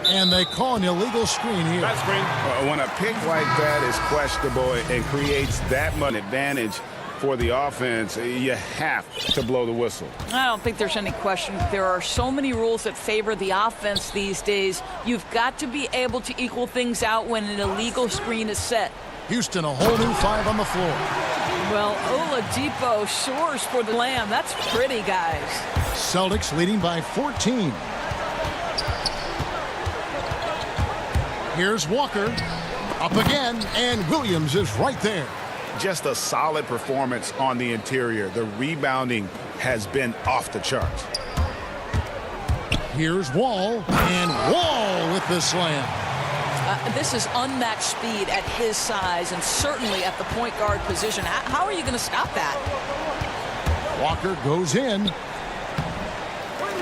And they call an illegal screen here. That screen. When a pick like that is questionable and creates that much advantage for the offense, you have to blow the whistle. I don't think there's any question. There are so many rules that favor the offense these days. You've got to be able to equal things out when an illegal screen is set. Houston, a whole new 5 on the floor. Well, Oladipo soars for the Lamb. That's pretty, guys. Celtics leading by 14. Here's Walker. Up again, and Williams is right there. Just a solid performance on the interior. The rebounding has been off the charts. Here's Wall, and Wall with the slam. This is unmatched speed at his size and certainly at the point guard position. How are you going to stop that? Walker goes in.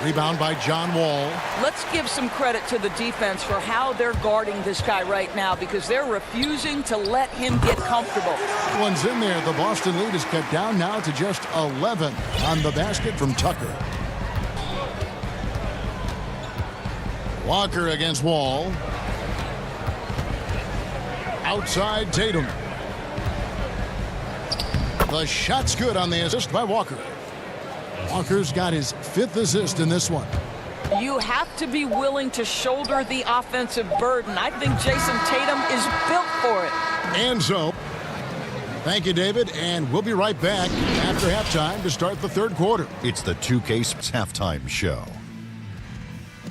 Rebound by John Wall. Let's give some credit to the defense for how they're guarding this guy right now because they're refusing to let him get comfortable. One's in there. The Boston lead is cut down now to just 11 on the basket from Tucker. Walker against Wall. Outside Tatum. The shot's good on the assist by Walker. Walker's got his 5th assist in this one. You have to be willing to shoulder the offensive burden. I think Jason Tatum is built for it. And so, thank you, David, and we'll be right back after halftime to start the 3rd quarter. It's the 2K Sports Halftime Show.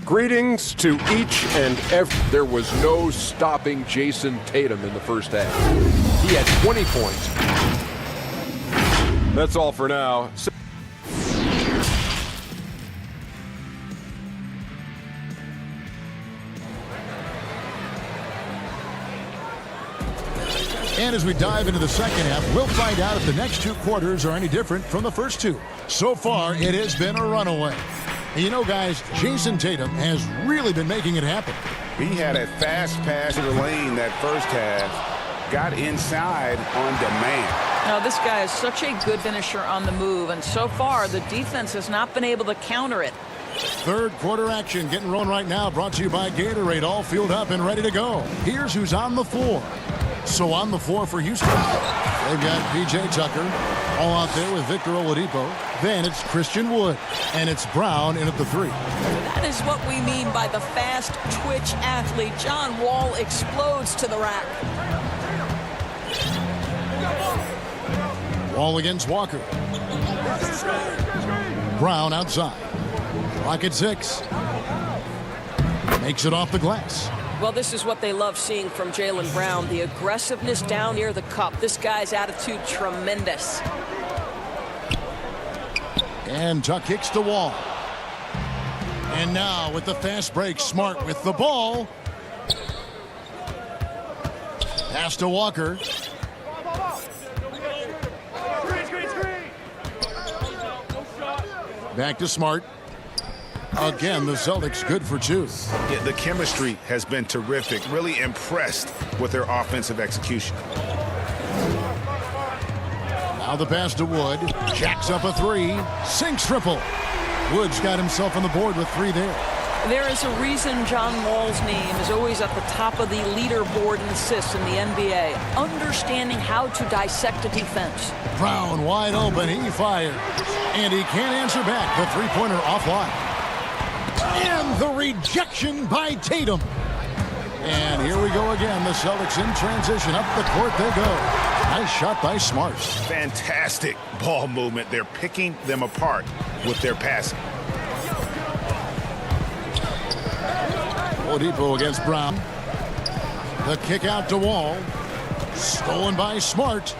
Greetings to each and every. There was no stopping Jason Tatum in the first half. He had 20 points. That's all for now. And as we dive into the second half, we'll find out if the next 2 quarters are any different from the first 2. So far, it has been a runaway. And you know, guys, Jason Tatum has really been making it happen. He had a fast pass to the lane that first half, got inside on demand. Now, this guy is such a good finisher on the move, and so far, the defense has not been able to counter it. 3rd quarter action getting rolling right now, brought to you by Gatorade, all fueled up and ready to go. Here's who's on the floor. So on the floor for Houston, they've got P.J. Tucker, all out there with Victor Oladipo. Then it's Christian Wood, and it's Brown in at the 3. That is what we mean by the fast twitch athlete. John Wall explodes to the rack. Wall against Walker. Brown outside. Rocket 6. Makes it off the glass. Well, this is what they love seeing from Jaylen Brown, the aggressiveness down near the cup. This guy's attitude, tremendous. And Tuck kicks the Wall. And now with the fast break, Smart with the ball. Pass to Walker. Back to Smart. Again, the Celtics good for 2. Yeah, the chemistry has been terrific. Really impressed with their offensive execution. Now Now the pass to Wood. Jacks up a three. Sinks triple. Wood's got himself on the board with 3 there. There is a reason John Wall's name is always at the top of the leaderboard in assists in the NBA. Understanding how to dissect a defense. Brown wide open. He fires. And he can't answer back. The three-pointer offline. And the rejection by Tatum. And here we go again. The Celtics in transition. Up the court they go. Nice shot by Smart. Fantastic ball movement. They're picking them apart with their passing. Oladipo against Brown. The kick out to Wall. Stolen by Smart.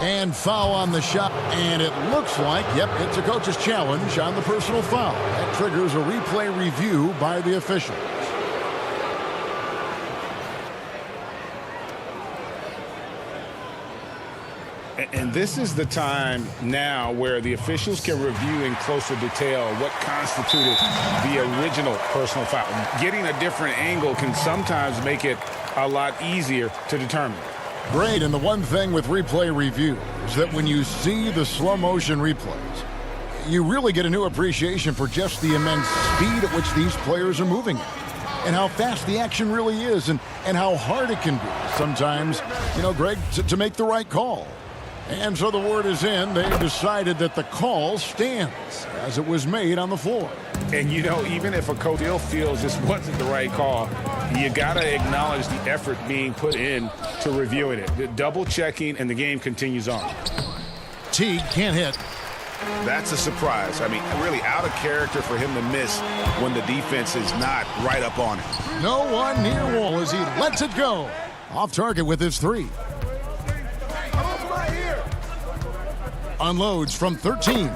And foul on the shot. And it looks like, yep, it's a coach's challenge on the personal foul. That triggers a replay review by the officials. And this is the time now where the officials can review in closer detail what constituted the original personal foul. Getting a different angle can sometimes make it a lot easier to determine. Great, and the one thing with replay review is that when you see the slow motion replays, you really get a new appreciation for just the immense speed at which these players are moving at, and how fast the action really is, and how hard it can be sometimes, you know, Greg, to make the right call. And so the word is in. They've decided that the call stands as it was made on the floor. And, you know, even if a coach still feels this wasn't the right call, you got to acknowledge the effort being put in to reviewing it. The double checking, and the game continues on. Teague can't hit. That's a surprise. I mean, really out of character for him to miss when the defense is not right up on it. No one near Wall as he lets it go. Off target with his 3. Unloads from 13.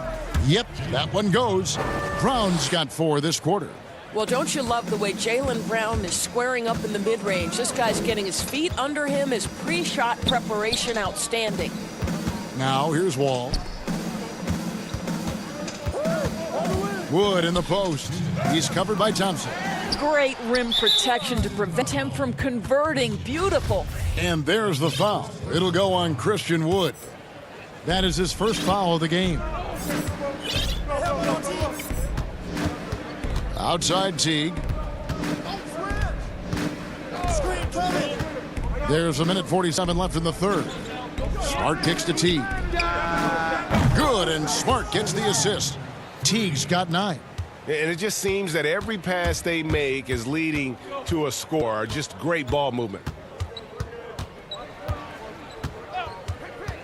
Yep, that one goes. Brown's got 4 this quarter. Well, don't you love the way Jaylen Brown is squaring up in the mid-range? This guy's getting his feet under him. His pre-shot preparation outstanding. Now here's Wall. Wood in the post. He's covered by Thompson. Great rim protection to prevent him from converting. Beautiful. And there's the foul. It'll go on Christian Wood. That is his first foul of the game. Outside Teague. There's a minute 47 left in the third. Smart kicks to Teague. Good, and Smart gets the assist. Teague's got 9. And it just seems that every pass they make is leading to a score. Just great ball movement.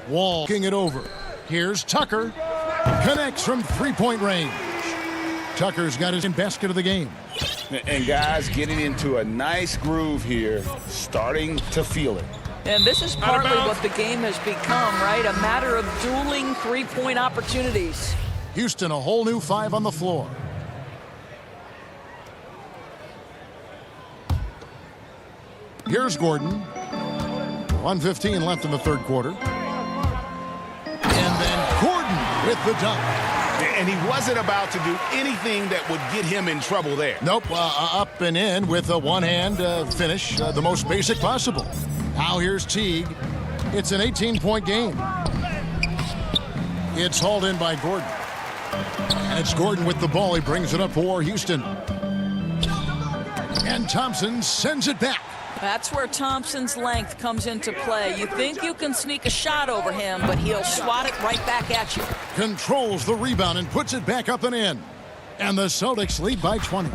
Wall kicking it over. Here's Tucker. Connects from three-point range. Tucker's got his basket of the game. And guys getting into a nice groove here, starting to feel it. And this is partly what the game has become, right? A matter of dueling three-point opportunities. Houston, a whole new 5 on the floor. Here's Gordon. 1:15 left in the third quarter. And then Gordon with the dunk. And he wasn't about to do anything that would get him in trouble there. Nope, up and in with a one-hand finish, the most basic possible. Now here's Teague. It's an 18-point game. It's hauled in by Gordon. And it's Gordon with the ball. He brings it up for Houston. And Thompson sends it back. That's where Thompson's length comes into play. You think you can sneak a shot over him, but he'll swat it right back at you. Controls the rebound and puts it back up and in. And the Celtics lead by 20.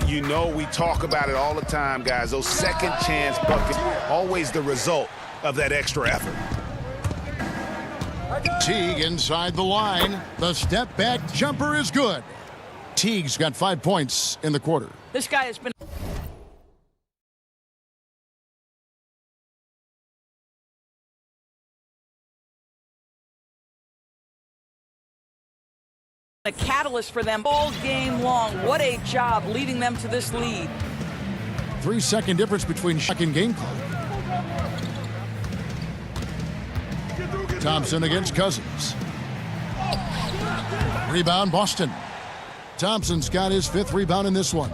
You know, we talk about it all the time, guys. Those second chance buckets, always the result of that extra effort. Teague inside the line. The step back jumper is good. Teague's got 5 points in the quarter. This guy has been a catalyst for them all game long. What a job leading them to this lead. 3-second difference between shot and game clock. Thompson against Cousins. Rebound Boston. Thompson's got his 5th rebound in this one.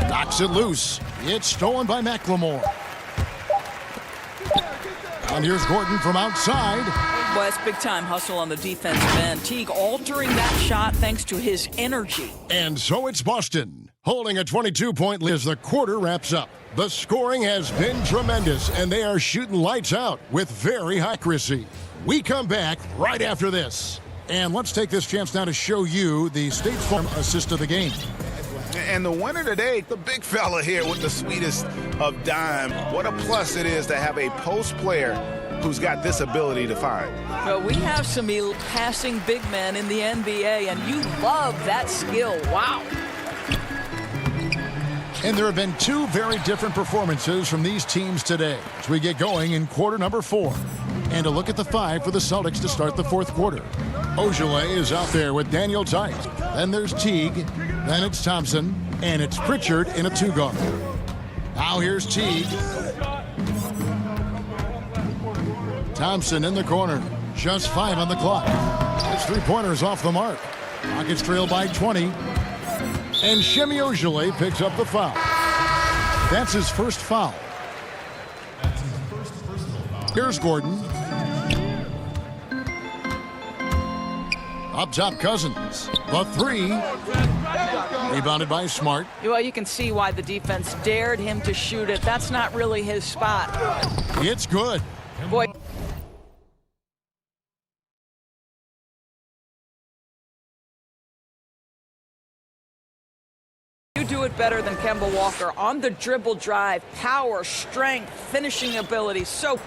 Knocks it loose. It's stolen by McLemore. And here's Gordon from outside. Boy, it's big-time hustle on the defensive end. Teague altering that shot thanks to his energy. And so it's Boston, holding a 22-point lead as the quarter wraps up. The scoring has been tremendous, and they are shooting lights out with very high accuracy. We come back right after this. And let's take this chance now to show you the State Farm assist of the game. And the winner today, the big fella here with the sweetest of dime. What a plus it is to have a post player who's got this ability to find. Well, we have some passing big men in the NBA, and you love that skill. Wow. And there have been two very different performances from these teams today as we get going in quarter number 4. And a look at the 5 for the Celtics to start the fourth quarter. Ogilvy is out there with Daniel Tice. Then there's Teague. Then it's Thompson. And it's Pritchard in a 2-guard. Now here's Teague. Thompson in the corner. Just 5 on the clock. His three-pointers off the mark. Rockets trail by 20. And Shemi Ogilvy picks up the foul. That's his first foul. Here's Gordon. Up top, Cousins. The 3. Rebounded by Smart. Well, you can see why the defense dared him to shoot it. That's not really his spot. It's good. Boy. You do it better than Kemba Walker. On the dribble drive, power, strength, finishing ability. So.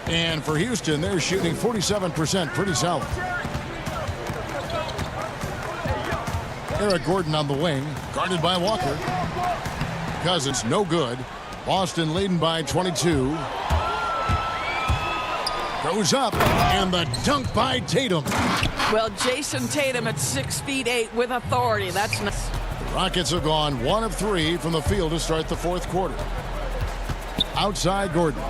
And for Houston, they're shooting 47%, pretty solid. Eric Gordon on the wing, guarded by Walker. Cousins, no good. Boston leading by 22. Goes up, and the dunk by Tatum. Well, Jason Tatum at 6'8" with authority. That's nice. The Rockets have gone 1 of 3 from the field to start the fourth quarter. Outside Gordon.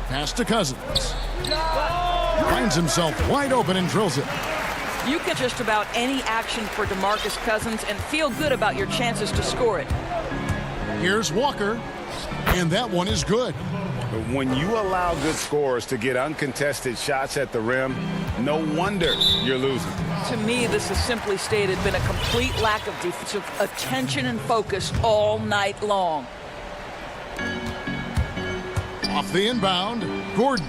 Pass to Cousins. Finds himself wide open and drills it. You can just about any action for DeMarcus Cousins and feel good about your chances to score it. Here's Walker, and that one is good. When you allow good scorers to get uncontested shots at the rim, no wonder you're losing. To me, this has simply stated been a complete lack of defensive attention and focus all night long. Off the inbound, Gordon.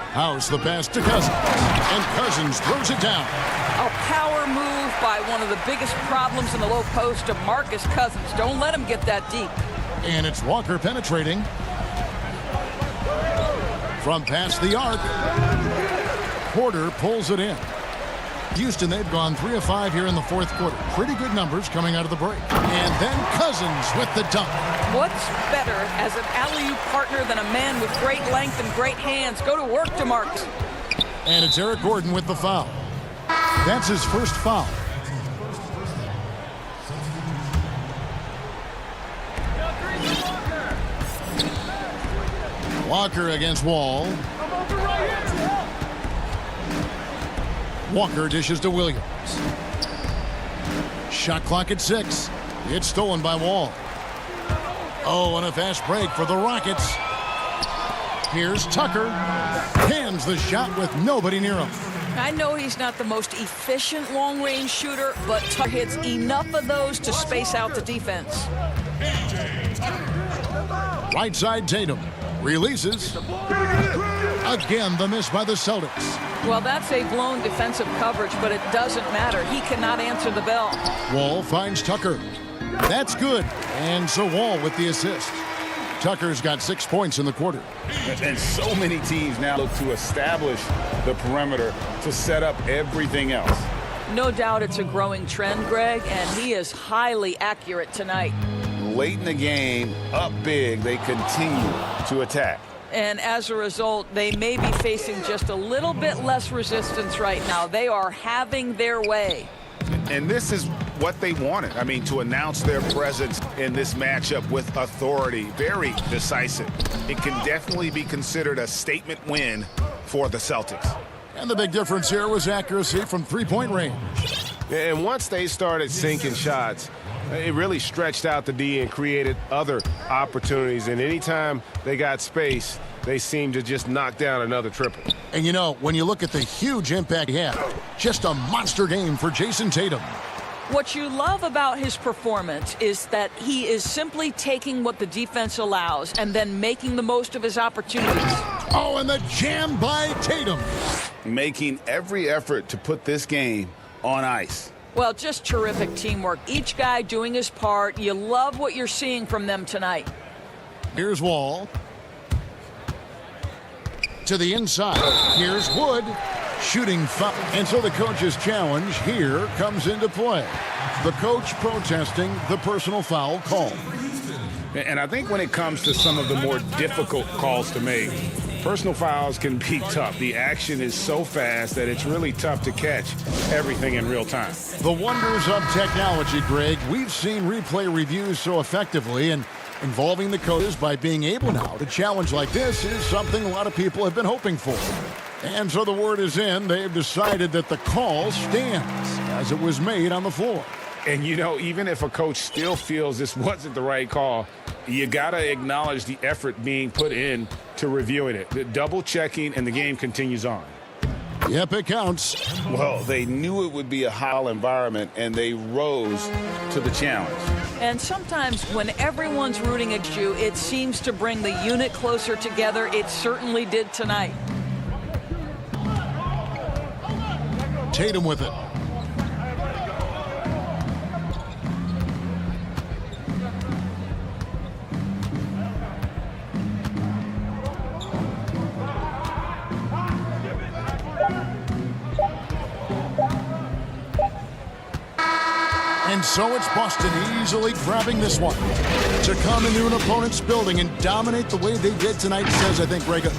House the pass to Cousins, and Cousins throws it down. A power move by one of the biggest problems in the low post of Marcus Cousins. Don't let him get that deep. And it's Walker penetrating. From past the arc, Porter pulls it in. Houston, they've gone 3 of 5 here in the fourth quarter. Pretty good numbers coming out of the break. And then Cousins with the dunk. What's better as an alley-oop partner than a man with great length and great hands? Go to work, DeMarcus. And it's Eric Gordon with the foul. That's his first foul. Walker against Wall. Walker dishes to Williams. Shot clock at 6. It's stolen by Wall. Oh, and a fast break for the Rockets. Here's Tucker. Hands the shot with nobody near him. I know he's not the most efficient long-range shooter, but Tucker hits enough of those to space out the defense. Right side Tatum. Releases. Again, the miss by the Celtics. Well, that's a blown defensive coverage, but it doesn't matter. He cannot answer the bell. Wall finds Tucker. That's good. And so Wall with the assist. Tucker's got 6 points in the quarter. And so many teams now look to establish the perimeter to set up everything else. No doubt it's a growing trend, Greg, and he is highly accurate tonight. Late in the game, up big, they continue to attack. And as a result, they may be facing just a little bit less resistance right now. They are having their way. And this is what they wanted. I mean, to announce their presence in this matchup with authority, very decisive. It can definitely be considered a statement win for the Celtics. And the big difference here was accuracy from three-point range. And once they started sinking shots, it really stretched out the D and created other opportunities. And anytime they got space, they seemed to just knock down another triple. And you know, when you look at the huge impact he had, just a monster game for Jason Tatum. What you love about his performance is that he is simply taking what the defense allows and then making the most of his opportunities. Oh, and the jam by Tatum. Making every effort to put this game on ice. Well, just terrific teamwork. Each guy doing his part. You love what you're seeing from them tonight. Here's Wall. To the inside. Here's Wood. Shooting foul. And so the coach's challenge here comes into play. The coach protesting the personal foul call. And I think when it comes to some of the more difficult calls to make, personal fouls can be tough. The action is so fast that it's really tough to catch everything in real time. The wonders of technology, Greg. We've seen replay reviews so effectively, and involving the coaches by being able now to challenge like this is something a lot of people have been hoping for. And so the word is in. They've decided that the call stands as it was made on the floor. And, you know, even if a coach still feels this wasn't the right call, you got to acknowledge the effort being put in to reviewing it. The double checking, and the game continues on. Yep, it counts. Well, they knew it would be a hostile environment, and they rose to the challenge. And sometimes when everyone's rooting against you, it seems to bring the unit closer together. It certainly did tonight. Tatum with it. And so it's Boston easily grabbing this one. To come into an opponent's building and dominate the way they did tonight says, I think, Greg,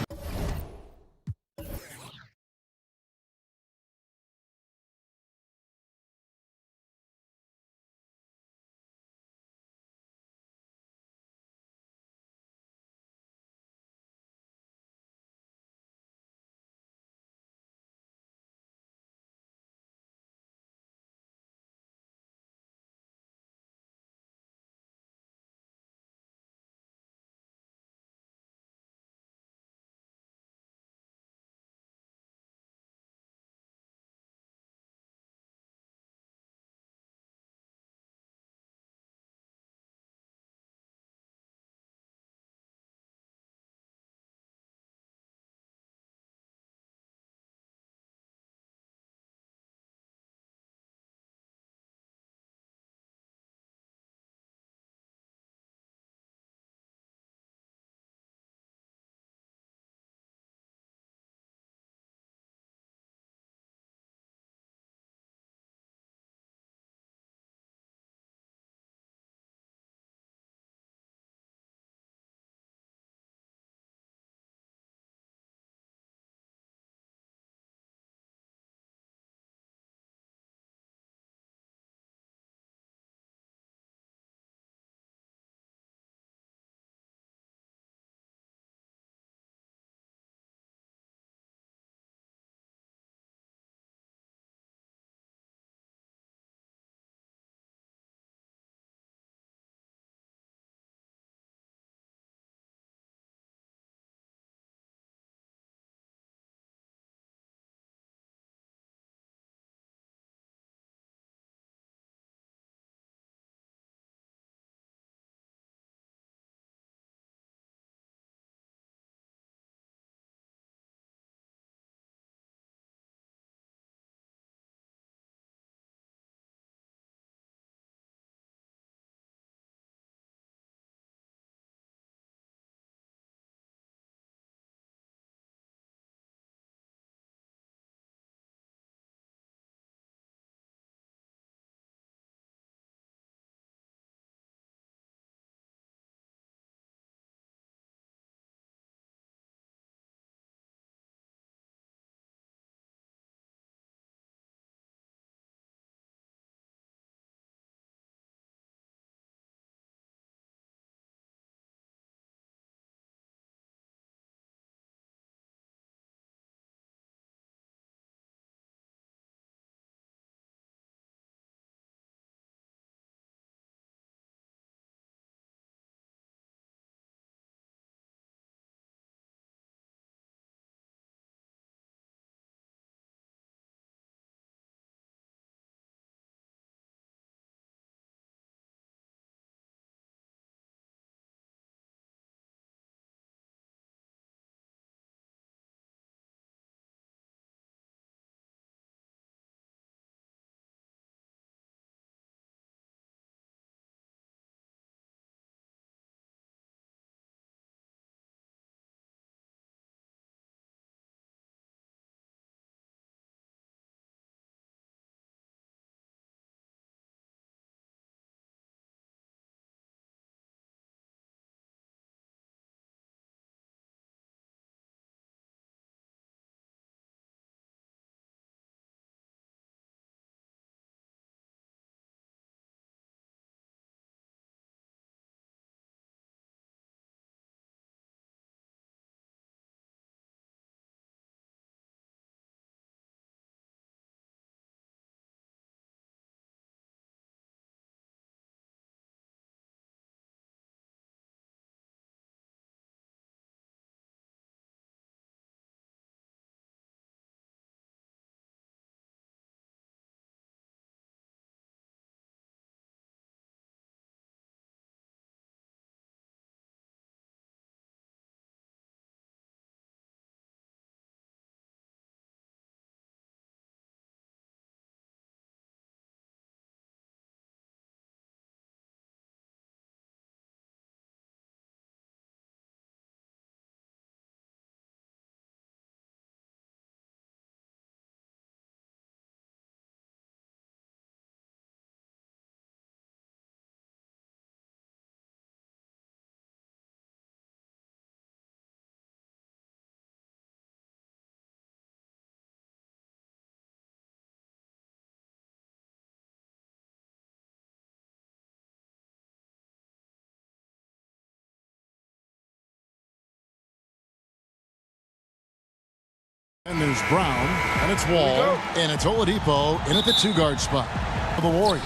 And there's Brown, and it's Wall, and it's Oladipo in at the 2-guard spot for the Warriors.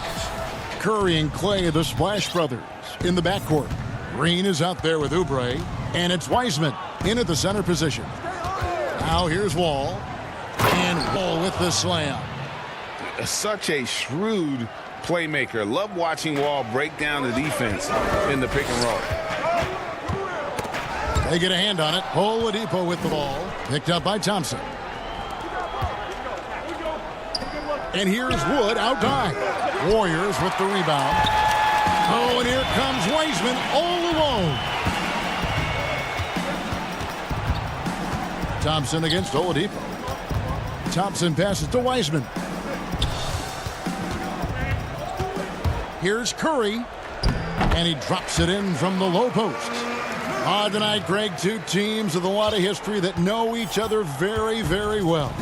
Curry and Clay, the Splash Brothers, in the backcourt. Green is out there with Oubre, and it's Wiseman in at the center position. Now here's Wall, and Wall with the slam. Such a shrewd playmaker. Love watching Wall break down the defense in the pick and roll. They get a hand on it. Oladipo with the ball, picked up by Thompson. And here's Wood outdone. Warriors with the rebound. Oh, and here comes Wiseman all alone. Thompson against Oladipo. Thompson passes to Wiseman. Here's Curry. And he drops it in from the low post. Tonight, Greg, two teams with a lot of history that know each other very, very well.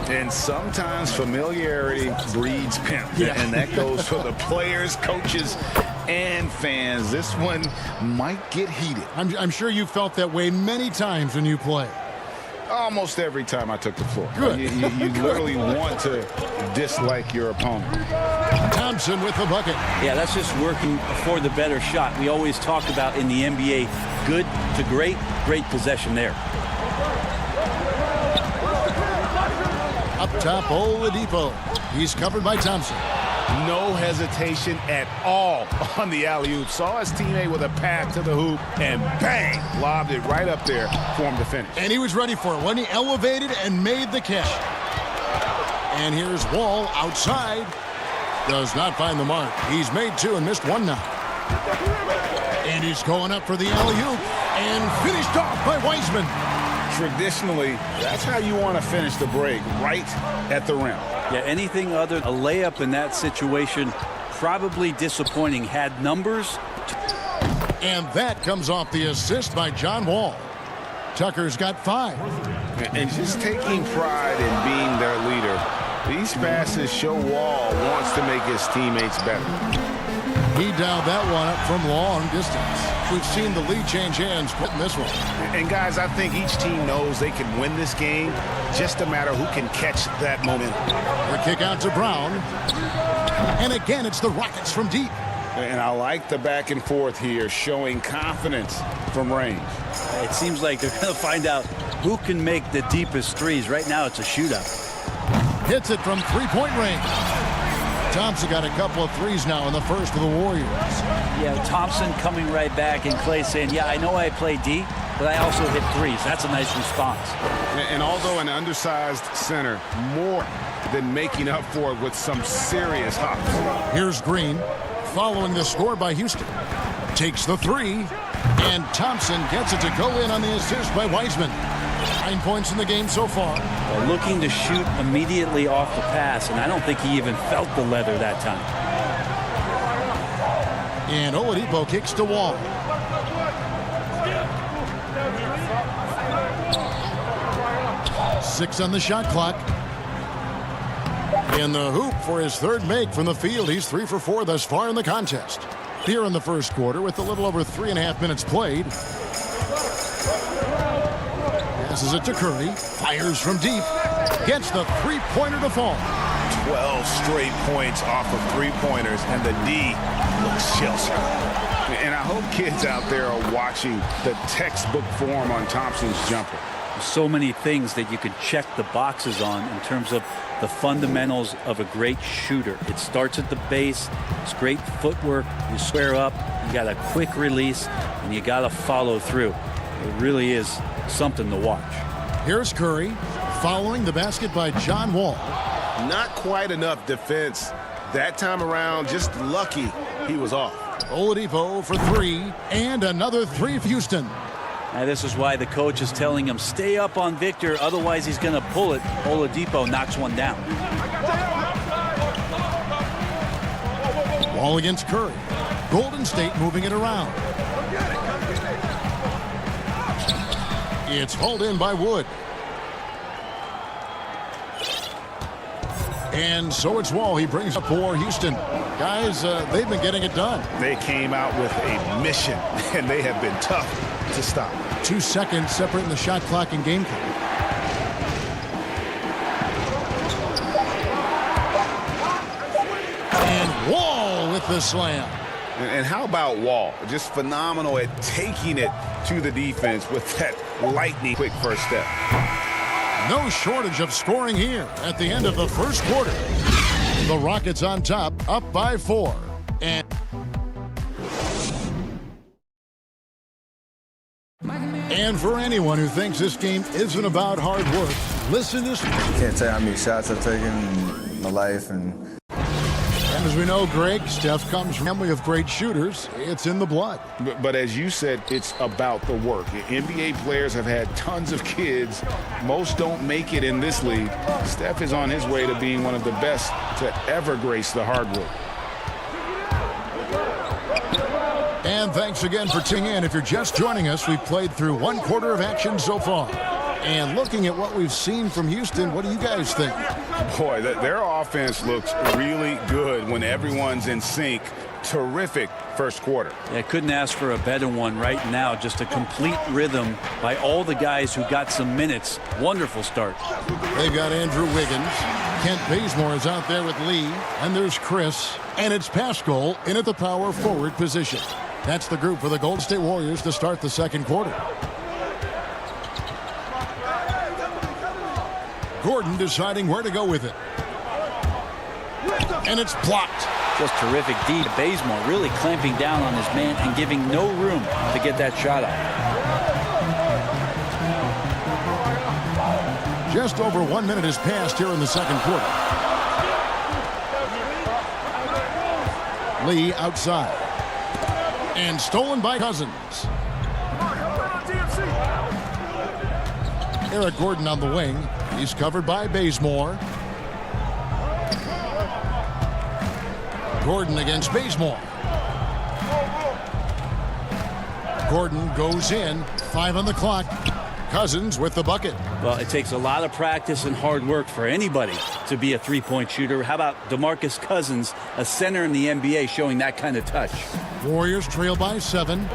And sometimes familiarity breeds pimp. Yeah. And that goes for the players, coaches, and fans. This one might get heated. I'm sure you felt that way many times when you play. Almost every time I took the floor. Good. You literally want to dislike your opponent. Thompson with the bucket. Yeah, that's just working for the better shot. We always talk about in the NBA, good to great, great possession there. Up top, Oladipo. He's covered by Thompson. No hesitation at all on the alley-oop. Saw his teammate with a path to the hoop, and bang, lobbed it right up there for him to finish. And he was ready for it when he elevated and made the catch. And here's Wall outside. Does not find the mark. He's made two and missed one now. And he's going up for the alley-oop and finished off by Wiseman. Traditionally, that's how you want to finish the break, right at the rim. Yeah, anything other than a layup in that situation, probably disappointing. Had numbers. And that comes off the assist by John Wall. Tucker's got 5. And just taking pride in being their leader, these passes show Wall wants to make his teammates better. He dialed that one up from long distance. We've seen the lead change hands in this one. And guys, I think each team knows they can win this game. Just a matter who can catch that momentum. The kick out to Brown. And again, it's the Rockets from deep. And I like the back and forth here, showing confidence from range. It seems like they're going to find out who can make the deepest threes. Right now, it's a shootout. Hits it from three-point range. Thompson got a couple of threes now in the first of the Warriors. Yeah, Thompson coming right back, and Clay saying, yeah, I know I play D, but I also hit threes. That's a nice response. And although an undersized center, more than making up for it with some serious hops. Here's Green, following the score by Houston. Takes the three, and Thompson gets it to go in on the assist by Wiseman. 9 points in the game so far. Well, looking to shoot immediately off the pass, and I don't think he even felt the leather that time. And Oladipo kicks to Wall. Six on the shot clock. In the hoop for his third make from the field. He's 3 for 4 thus far in the contest. Here in the first quarter with a little over 3.5 minutes played. Passes it to Curry. Fires from deep. Gets the three-pointer to fall. 12 straight points off of three-pointers, and the D looks shell-shocked. And I hope kids out there are watching the textbook form on Thompson's jumper. So many things that you can check the boxes on in terms of the fundamentals of a great shooter. It starts at the base. It's great footwork. You square up. You got a quick release, and you got to follow through. It really is something to watch. Here's Curry following the basket by John Wall. Not quite enough defense that time around. Just lucky he was off. Oladipo for 3 and another 3 for Houston. Now this is why the coach is telling him stay up on Victor, otherwise he's going to pull it. Oladipo knocks one down. Wall against Curry. Golden State moving it around. It's hauled in by Wood. And so it's Wall. He brings up for Houston. Guys, they've been getting it done. They came out with a mission, and they have been tough to stop. 2 seconds separating the shot clock and game clock. Wall with the slam. And how about Wall? Just phenomenal at taking it to the defense with that lightning quick first step. No shortage of scoring here at the end of the first quarter. The Rockets on top, up by 4. And for anyone who thinks this game isn't about hard work, listen to this. You can't tell how many shots I've taken in my life. And as we know, Greg, Steph comes from a family of great shooters. It's in the blood. But as you said, it's about the work. NBA players have had tons of kids. Most don't make it in this league. Steph is on his way to being one of the best to ever grace the hardwood. And thanks again for tuning in. If you're just joining us, we've played through one quarter of action so far. And looking at what we've seen from Houston, what do you guys think? Boy, their offense looks really good when everyone's in sync. Terrific first quarter. Yeah, couldn't ask for a better one right now. Just a complete rhythm by all the guys who got some minutes. Wonderful start. They've got Andrew Wiggins. Kent Bazemore is out there with Lee. And there's Chris. And it's Pascal in at the power forward position. That's the group for the Golden State Warriors to start the second quarter. Gordon deciding where to go with it. And it's blocked. Just terrific D. Bazemore really clamping down on his man and giving no room to get that shot out. Just over 1 minute has passed here in the second quarter. Lee outside. And stolen by Cousins. Eric Gordon on the wing. He's covered by Bazemore. Gordon against Bazemore. Gordon goes in. 5 on the clock. Cousins with the bucket. Well, it takes a lot of practice and hard work for anybody to be a three-point shooter. How about DeMarcus Cousins, a center in the NBA, showing that kind of touch? Warriors trail by 7.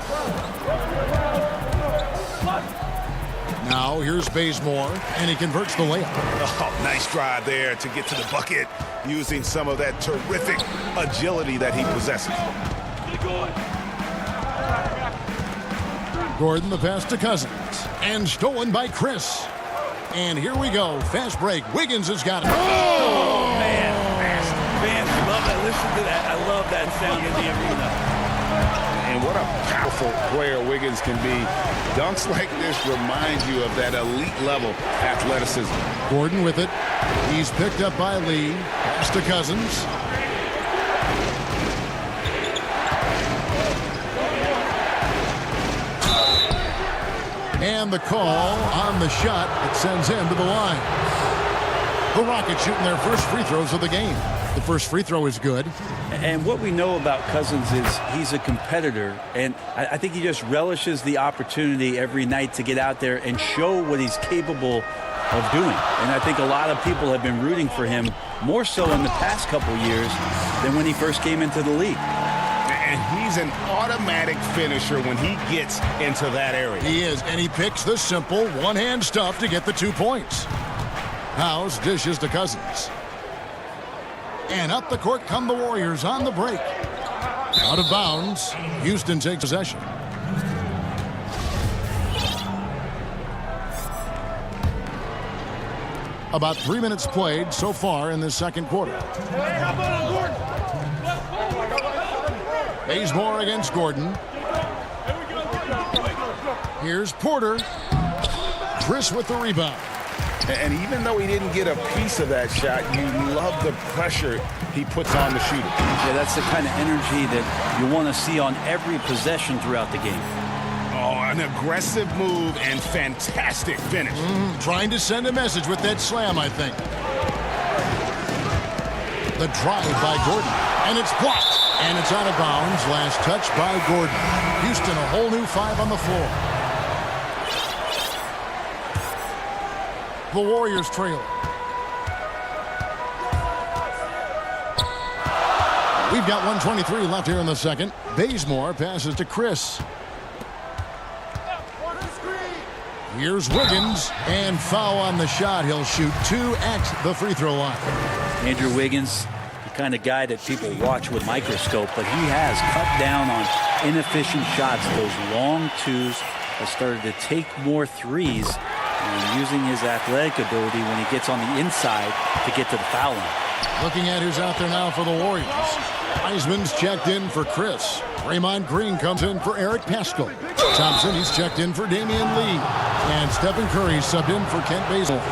Now here's Bazemore, and he converts the layup. Oh, nice drive there to get to the bucket, using some of that terrific agility that he possesses. Gordon the pass to Cousins, and stolen by Chris. And here we go, fast break. Wiggins has got it. Oh man, fans love that. Listen to that. I love that sound in the arena. And what a powerful player Wiggins can be. Dunks like this remind you of that elite level athleticism. Gordon with it. He's picked up by Lee. Pass to Cousins. And the call on the shot. It sends him to the line. The Rockets shooting their first free throws of the game. The first free throw is good. And what we know about Cousins is he's a competitor, and I think he just relishes the opportunity every night to get out there and show what he's capable of doing. And I think a lot of people have been rooting for him more so in the past couple years than when he first came into the league. And he's an automatic finisher when he gets into that area. He is, and he picks the simple one-hand stuff to get the 2 points. House dishes to Cousins. And up the court come the Warriors on the break. Out of bounds. Houston takes possession. About 3 minutes played so far in this second quarter. Bazemore against Gordon. Here's Porter. Chris with the rebound. And even though he didn't get a piece of that shot, you love the pressure he puts on the shooter. Yeah, that's the kind of energy that you want to see on every possession throughout the game. Oh, an aggressive move and fantastic finish. Trying to send a message with that slam, I think. The drive by Gordon, and it's blocked. And it's out of bounds. Last touch by Gordon. Houston, a whole new 5 on the floor. The Warriors trail. We've got 1:23 left here in the second. Bazemore passes to Chris. Here's Wiggins, and foul on the shot. He'll shoot 2 at the free throw line. Andrew Wiggins, he kind of guy that people watch with microscope, but he has cut down on inefficient shots. Those long twos has started to take more threes and using his athletic ability when he gets on the inside to get to the foul line. Looking at who's out there now for the Warriors. Wiseman's checked in for Chris. Draymond Green comes in for Eric Paschal. Thompson, he's checked in for Damian Lee. And Stephen Curry subbed in for Kent Bazemore.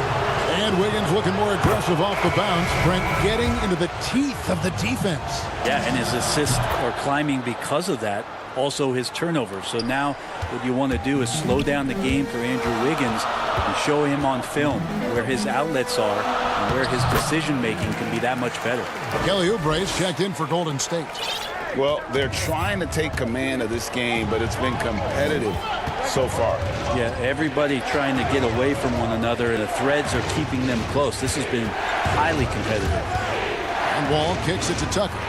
And Wiggins looking more aggressive off the bounce. Brent getting into the teeth of the defense. Yeah, and his assists are climbing because of that. Also his turnovers. So now what you want to do is slow down the game for Andrew Wiggins and show him on film where his outlets are and where his decision making can be that much better. Kelly Oubre's checked in for Golden State. Well, they're trying to take command of this game, but it's been competitive so far. Yeah, everybody trying to get away from one another, and the threads are keeping them close. This has been highly competitive. And Wall kicks it to Tucker.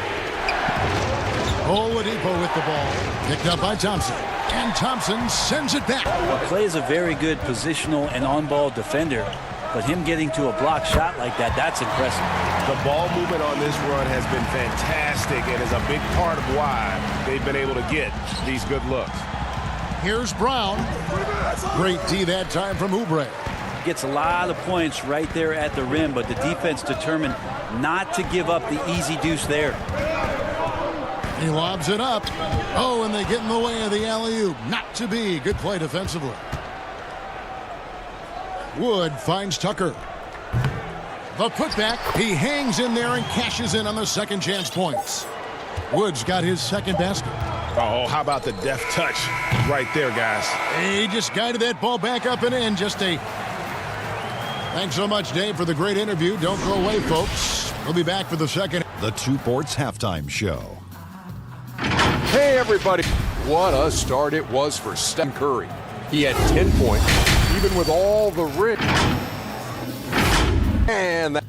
Oladipo with the ball. Picked up by Thompson. And Thompson sends it back. Well, Clay is a very good positional and on-ball defender, but him getting to a block shot like that, that's impressive. The ball movement on this run has been fantastic and is a big part of why they've been able to get these good looks. Here's Brown. Great D that time from Oubre. Gets a lot of points right there at the rim, but the defense determined not to give up the easy deuce there. He lobs it up. Oh, and they get in the way of the alley-oop. Not to be. Good play defensively. Wood finds Tucker. The putback. He hangs in there and cashes in on the second chance points. Wood's got his second basket. Oh, how about the deft touch right there, guys? He just guided that ball back up and in. Thanks so much, Dave, for the great interview. Don't go away, folks. We'll be back for the second. The Two Ports Halftime Show. Hey, everybody. What a start it was for Stephen Curry. He had 10 points, even with all the rig. And that.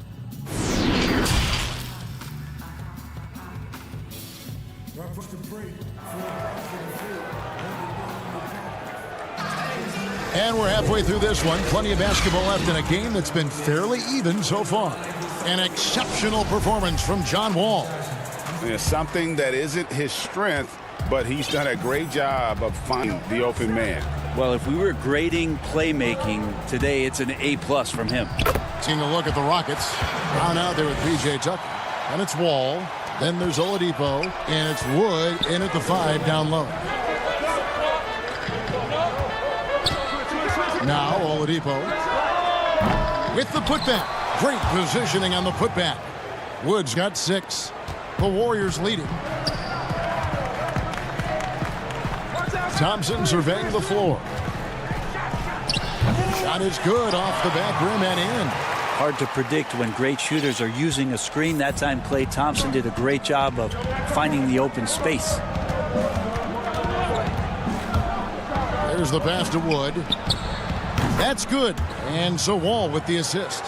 And we're halfway through this one. Plenty of basketball left in a game that's been fairly even so far. An exceptional performance from John Wall. It's something that isn't his strength, but he's done a great job of finding the open man. Well, if we were grading playmaking today, it's an A+ from him. Taking a look at the Rockets. Brown out there with P.J. Tucker. And it's Wall. Then there's Oladipo. And it's Wood in at the 5 down low. Now Oladipo with the putback. Great positioning on the putback. Wood's got 6. The Warriors lead it. Thompson surveying the floor. Shot is good off the back rim and in. Hard to predict when great shooters are using a screen. That time Klay Thompson did a great job of finding the open space. There's the pass to Wood. That's good. And so Wall with the assist.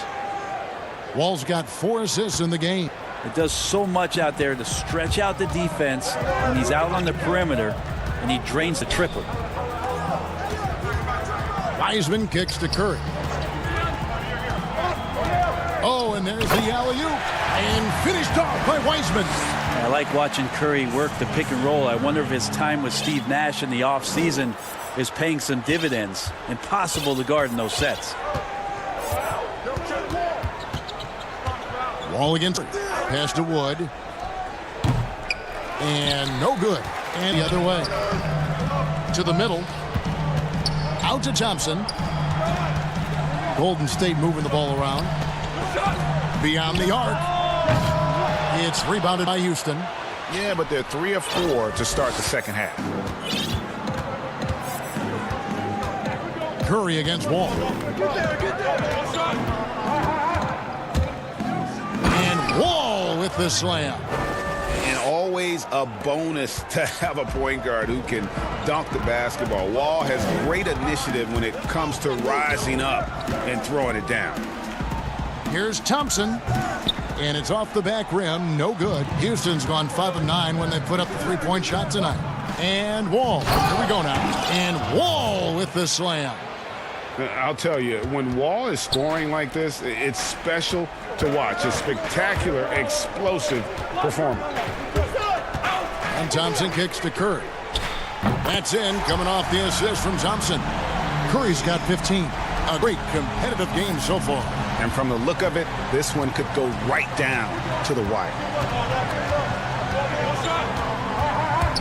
Wall's got 4 assists in the game. It does so much out there to stretch out the defense when he's out on the perimeter, and he drains the triple. Wiseman kicks to Curry. Oh, and there's the alley-oop. And finished off by Wiseman. I like watching Curry work the pick and roll. I wonder if his time with Steve Nash in the offseason is paying some dividends. Impossible to guard in those sets. Wall against pass to Wood. And no good. And the other way. To the middle. Out to Thompson. Golden State moving the ball around. Beyond the arc. It's rebounded by Houston. Yeah, but they're 3 of 4 to start the second half. Curry against Wall. And Wall with the slam. And always a bonus to have a point guard who can dunk the basketball. Wall has great initiative when it comes to rising up and throwing it down. Here's Thompson. And it's off the back rim. No good. Houston's gone 5 of 9 when they put up the 3-point shot tonight. And Wall. Here we go now. And Wall with the slam. I'll tell you, when Wall is scoring like this, it's special to watch. A spectacular, explosive performance. And Thompson kicks to Curry. That's in, coming off the assist from Thompson. Curry's got 15. A great competitive game so far. And from the look of it, this one could go right down to the wire.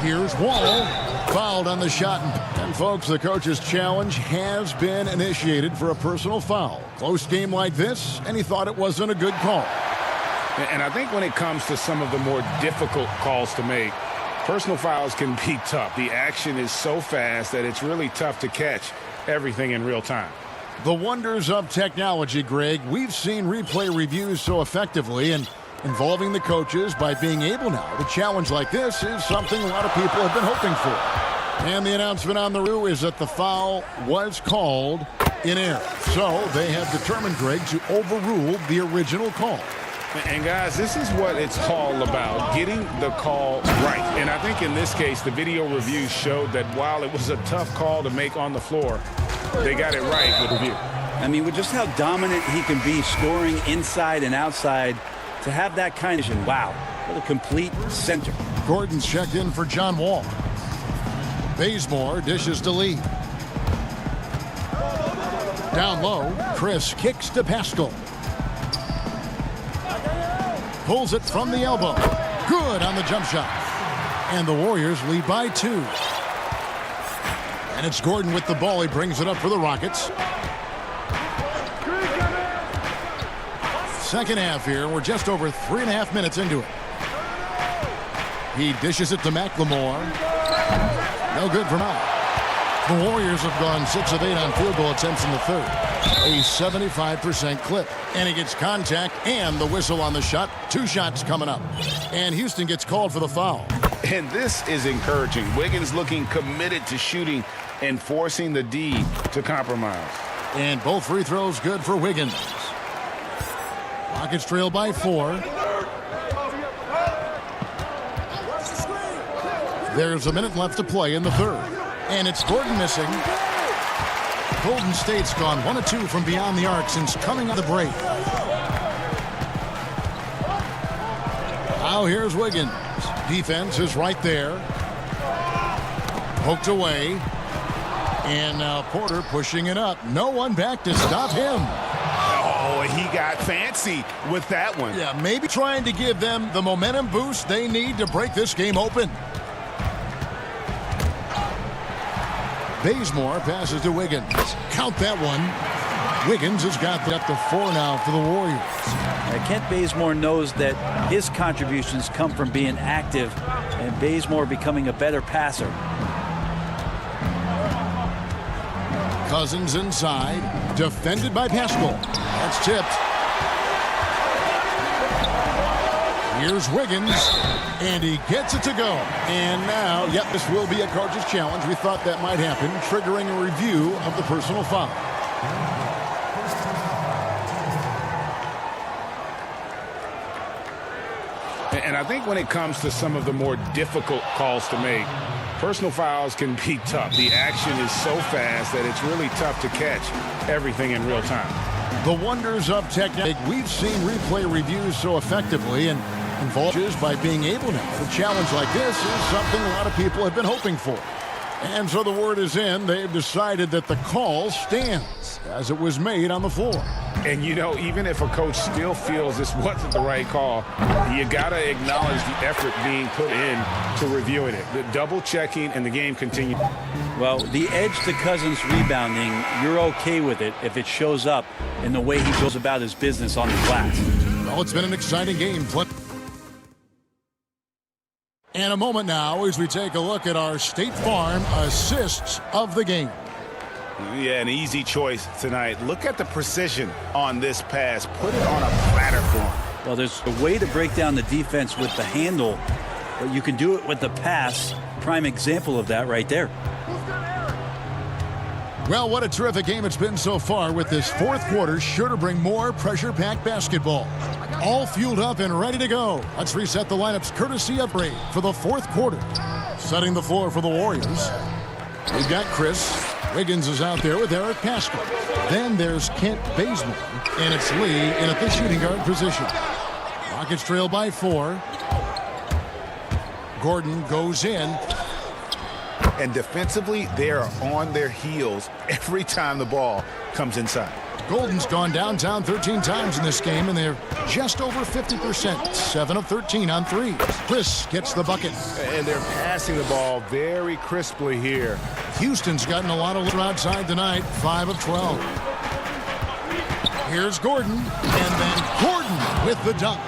Here's Wall. Fouled on the shot. And folks, the coach's challenge has been initiated for a personal foul. Close game like this, and he thought it wasn't a good call. And I think when it comes to some of the more difficult calls to make, personal fouls can be tough. The action is so fast that it's really tough to catch everything in real time. The wonders of technology, Greg. We've seen replay reviews so effectively, and involving the coaches by being able now to challenge like this is something a lot of people have been hoping for. And the announcement on the review is that the foul was called in error. So they have determined, Greg, to overrule the original call. And guys, this is what it's all about, getting the call right. And I think in this case, the video review showed that while it was a tough call to make on the floor, they got it right with review. I mean, with just how dominant he can be scoring inside and outside, to have that kind of, wow, what a complete center. Gordon's checked in for John Wall. Bazemore dishes to Lee. Down low, Chris kicks to Pascal. Pulls it from the elbow. Good on the jump shot. And the Warriors lead by 2. And it's Gordon with the ball. He brings it up for the Rockets. Second half here. We're just over 3.5 minutes into it. He dishes it to McLemore. No good for now. The Warriors have gone 6 of 8 on field goal attempts in the third. A 75% clip. And he gets contact and the whistle on the shot. 2 shots coming up. And Houston gets called for the foul. And this is encouraging. Wiggins looking committed to shooting and forcing the D to compromise. And both free throws good for Wiggins. Rockets trail by 4. There's a minute left to play in the third. And it's Gordon missing. Golden State's gone 1 of 2 from beyond the arc since coming out of the break. Now here's Wiggins. Defense is right there. Poked away. And now Porter pushing it up. No one back to stop him. Oh, he got fancy with that one. Yeah, maybe trying to give them the momentum boost they need to break this game open. Bazemore passes to Wiggins. Count that one. Wiggins has got up to 4 now for the Warriors. Kent Bazemore knows that his contributions come from being active and Bazemore becoming a better passer. Cousins inside. Defended by Pascal. That's tipped. Here's Wiggins, and he gets it to go. And now, yep, this will be a coach's challenge. We thought that might happen, triggering a review of the personal foul. And I think when it comes to some of the more difficult calls to make, personal fouls can be tough. The action is so fast that it's really tough to catch everything in real time. The wonders of technology. We've seen replay reviews so effectively and involves by being able now to challenge like this is something a lot of people have been hoping for. And so the word is in. They've decided that the call stands as it was made on the floor. And, you know, even if a coach still feels this wasn't the right call, you got to acknowledge the effort being put in to reviewing it. The double checking and the game continues. Well, the edge to Cousins rebounding, you're okay with it if it shows up in the way he goes about his business on the glass. Well, it's been an exciting game. And a moment now as we take a look at our State Farm assists of the game. Yeah, an easy choice tonight. Look at the precision on this pass. Put it on a platter for him. Well, there's a way to break down the defense with the handle, but you can do it with the pass. Prime example of that right there. Well, what a terrific game it's been so far, with this fourth quarter sure to bring more pressure-packed basketball. All fueled up and ready to go. Let's reset the lineups courtesy of Ray for the fourth quarter. Setting the floor for the Warriors. We've got Chris. Wiggins is out there with Eric Pascal. Then there's Kent Bazemore, and it's Lee in at the shooting guard position. Rockets trail by 4. Gordon goes in. And defensively, they are on their heels every time the ball comes inside. Golden's gone downtown 13 times in this game, and they're just over 50%. 7 of 13 on threes. Chris gets the bucket. And they're passing the ball very crisply here. Houston's gotten a lot of from outside tonight. 5 of 12. Here's Gordon, and then Gordon with the dunk.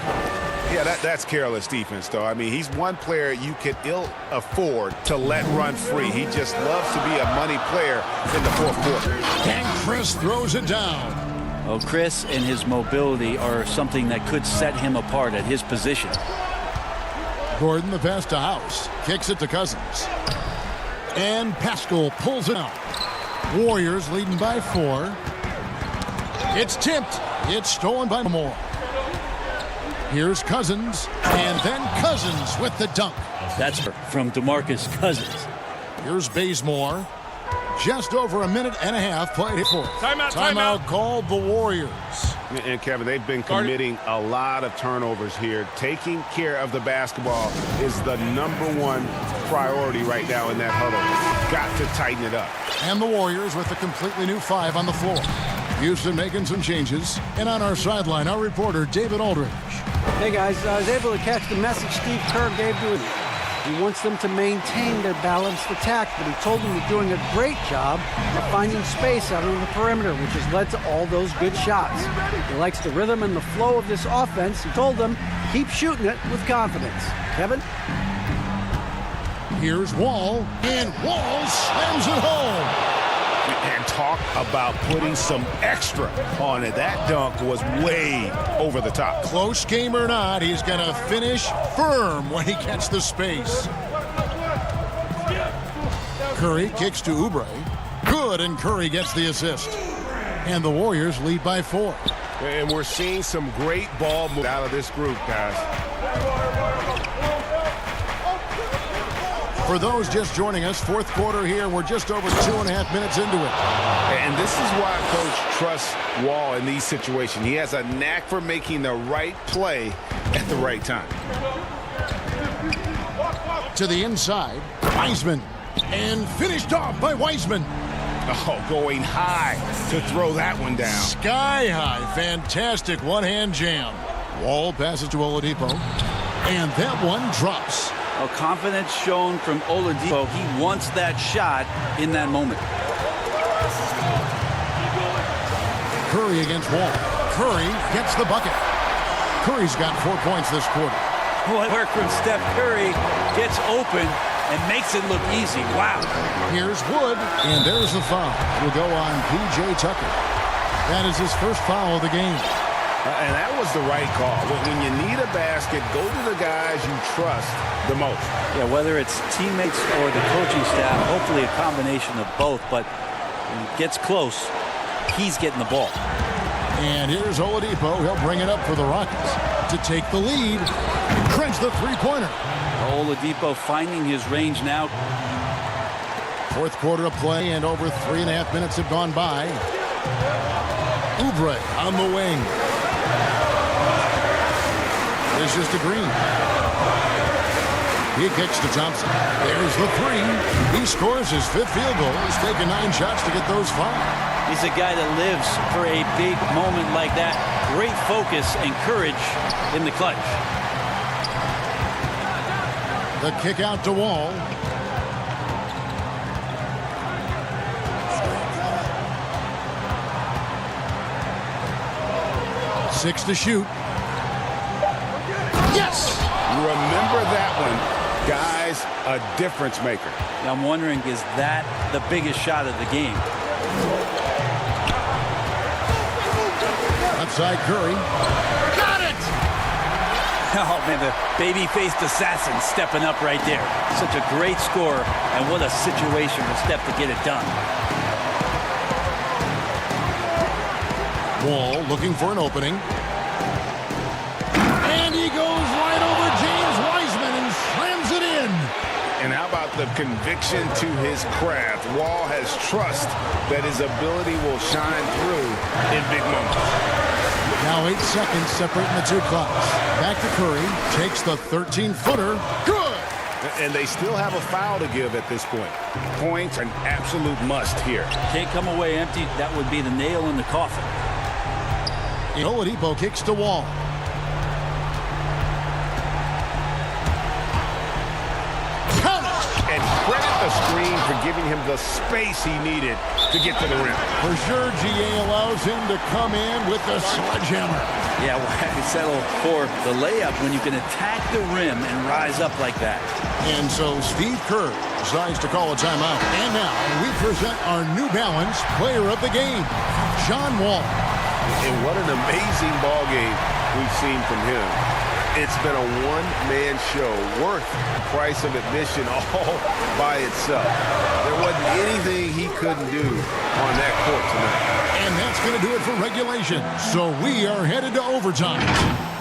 Yeah, that's careless defense, though. I mean, he's one player you could ill afford to let run free. He just loves to be a money player in the fourth quarter. And Chris throws it down. Oh, Chris and his mobility are something that could set him apart at his position. Gordon, the pass to House. Kicks it to Cousins. And Pascal pulls it out. Warriors leading by 4. It's tipped. It's stolen by Moore. Here's Cousins, and then Cousins with the dunk. That's from DeMarcus Cousins. Here's Bazemore. Just over a minute and a half played for. Timeout called the Warriors. And Kevin, they've been committing a lot of turnovers here. Taking care of the basketball is the #1 priority right now in that huddle. Got to tighten it up. And the Warriors with a completely new 5 on the floor. Houston making some changes. And on our sideline, our reporter, David Aldridge. Hey, guys, I was able to catch the message Steve Kerr gave to him. He wants them to maintain their balanced attack, but he told them they're doing a great job of finding space out on the perimeter, which has led to all those good shots. He likes the rhythm and the flow of this offense. He told them, keep shooting it with confidence. Kevin? Here's Wall, and Wall slams it home. And talk about putting some extra on it. That dunk was way over the top. Close game or not, he's going to finish firm when he gets the space. Curry kicks to Oubre. Good, and Curry gets the assist. And the Warriors lead by 4. And we're seeing some great ball move out of this group, guys. For those just joining us, fourth quarter here. We're just over 2.5 minutes into it. And this is why Coach trusts Wall in these situations. He has a knack for making the right play at the right time. To the inside, Wiseman. And finished off by Wiseman. Oh, going high to throw that one down. Sky high. Fantastic one-hand jam. Wall passes to Oladipo. And that one drops. Confidence shown from Oladipo. He wants that shot in that moment. Curry against Wall. Curry gets the bucket. Curry's got 4 points this quarter. Work from Steph Curry, gets open and makes it look easy. Wow. Here's Wood, and there's the foul. Will go on P.J. Tucker. That is his first foul of the game. And that was the right call. When you need a basket, go to the guys you trust the most. Yeah, whether it's teammates or the coaching staff, hopefully a combination of both. But when it gets close, he's getting the ball. And here's Oladipo. He'll bring it up for the Rockets to take the lead. Crunch the three-pointer. Oladipo finding his range now. Fourth quarter of play, and over 3.5 minutes have gone by. Oubre on the wing. This is to Green. He kicks to Thompson. There's the 3. He scores his 5th field goal. He's taken 9 shots to get those 5. He's a guy that lives for a big moment like that. Great focus and courage in the clutch. The kick out to Wall. Six to shoot. Yes! Remember that one. Guys, a difference maker. I'm wondering, is that the biggest shot of the game? Outside Curry. Got it! Oh, man, the baby-faced assassin stepping up right there. Such a great score, and what a situation for Steph to get it done. Wall looking for an opening. And he goes right over James Wiseman and slams it in. And that about the conviction to his craft? Wall has trust that his ability will shine through in big moments. Now 8 seconds separating the two clocks. Back to Curry. Takes the 13-footer. Good! And they still have a foul to give at this point. Points, an absolute must here. Can't come away empty. That would be the nail in the coffin. Oladipo kicks to Wall. And credit the screen for giving him the space he needed to get to the rim. For sure, GA allows him to come in with the sledgehammer. Yeah, why settle for the layup when you can attack the rim and rise up like that? And so Steve Kerr decides to call a timeout. And now we present our New Balance player of the game, John Wall. And what an amazing ball game we've seen from him. It's been a one-man show worth the price of admission all by itself. There wasn't anything he couldn't do on that court tonight. And that's going to do it for regulation. So we are headed to overtime.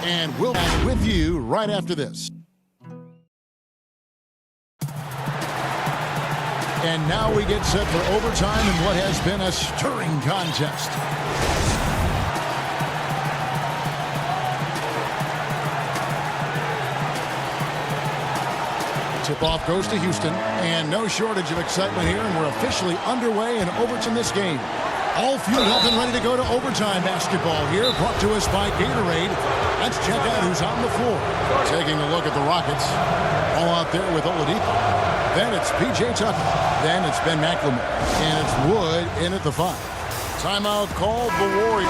And we'll be back with you right after this. And now we get set for overtime in what has been a stirring contest. Tip-off goes to Houston, and no shortage of excitement here, and we're officially underway in overtime this game. All fueled up and ready to go to overtime basketball here, brought to us by Gatorade. Let's check out who's on the floor. Taking a look at the Rockets. All out there with Oladipo. Then it's P.J. Tucker. Then it's Ben McLemore. And it's Wood in at the 5. Timeout called the Warriors.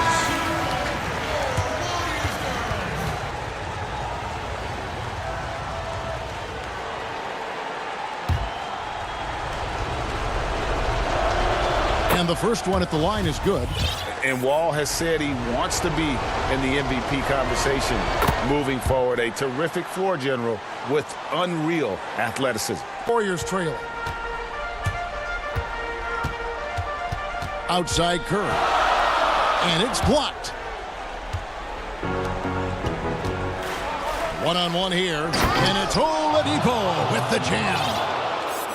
And the first one at the line is good. And Wall has said he wants to be in the MVP conversation moving forward. A terrific floor general with unreal athleticism. Warriors trailing. Outside Curry. And it's blocked. One-on-one here. And it's Oladipo with the jam.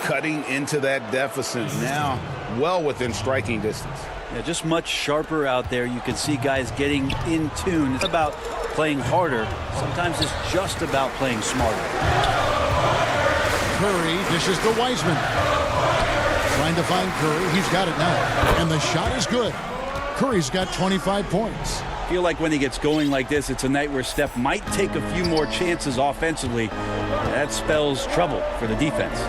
Cutting into that deficit now, well within striking distance. Yeah, just much sharper out there. You can see guys getting in tune. It's about playing harder. Sometimes it's just about playing smarter. Curry dishes to Wiseman. Trying to find Curry. He's got it now. And the shot is good. Curry's got 25 points. I feel like when he gets going like this, it's a night where Steph might take a few more chances offensively. That spells trouble for the defense.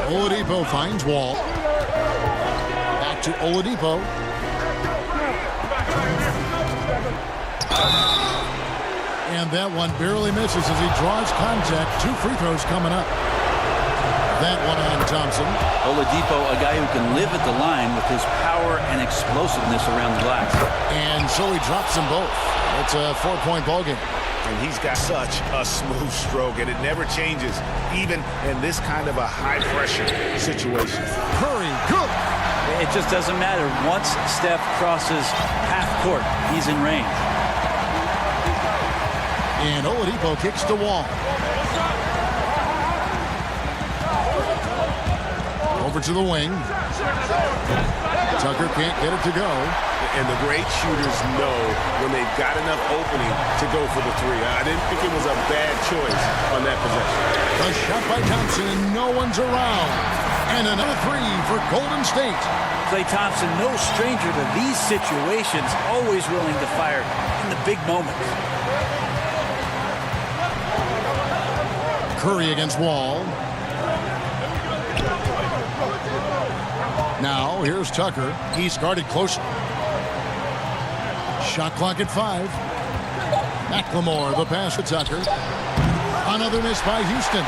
Oladipo finds Wall. Back to Oladipo. And that one barely misses as he draws contact. 2 free throws coming up. That one on Thompson. Oladipo, a guy who can live at the line with his power and explosiveness around the glass. And so he drops them both. It's a 4-point ball game. And he's got such a smooth stroke, and it never changes, even in this kind of a high-pressure situation. Curry, good. It just doesn't matter. Once Steph crosses half court, he's in range. And Oladipo kicks to Wall. Over to the wing. Tucker can't get it to go. And the great shooters know when they've got enough opening to go for the 3. I didn't think it was a bad choice on that possession. A shot by Thompson, and no one's around. And another 3 for Golden State. Klay Thompson, no stranger to these situations, always willing to fire in the big moments. Curry against Wall. Now, here's Tucker. He's guarded closely. Shot clock at 5. McLemore, the pass to Tucker. Another miss by Houston.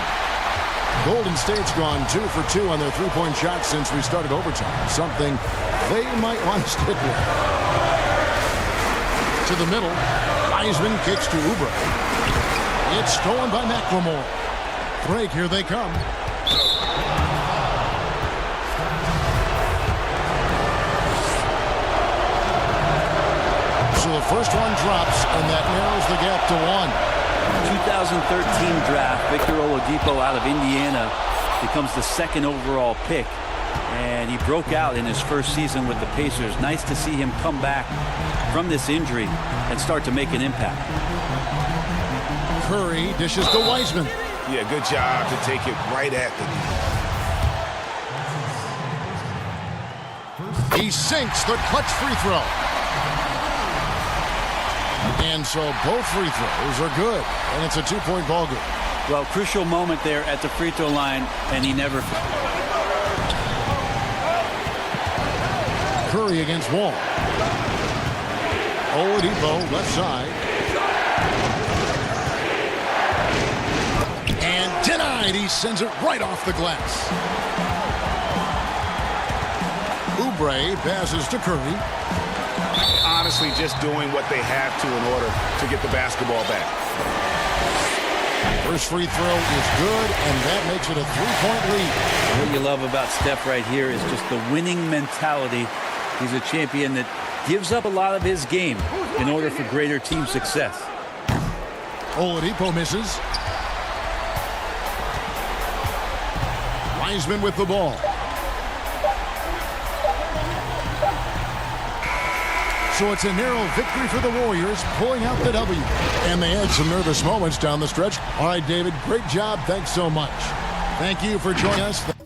Golden State's gone 2 for 2 on their 3-point shots since we started overtime. Something they might want to stick with. To the middle. Wiseman kicks to Oubre. It's stolen by McLemore. Break, here they come. So the first one drops, and that narrows the gap to 1. 2013 draft, Victor Oladipo out of Indiana. becomes the 2nd overall pick. And he broke out in his first season with the Pacers. Nice to see him come back from this injury and start to make an impact. Curry dishes to Wiseman. Yeah, good job to take it right at the He sinks the clutch free throw. And so both free throws are good. And it's a 2-point ball game. Well, crucial moment there at the free throw line, and he never... Curry against Wall. Oladipo left side. And denied. He sends it right off the glass. Oubre passes to Curry. honestly just doing what they have to in order to get the basketball back. First free throw is good, and that makes it a 3-point lead. What you love about Steph right here is just the winning mentality. He's a champion that gives up a lot of his game in order for greater team success. Oladipo misses. Wiseman with the ball. So it's a narrow victory for the Warriors, pulling out the W. And they had some nervous moments down the stretch. All right, David, great job. Thanks so much. Thank you for joining us.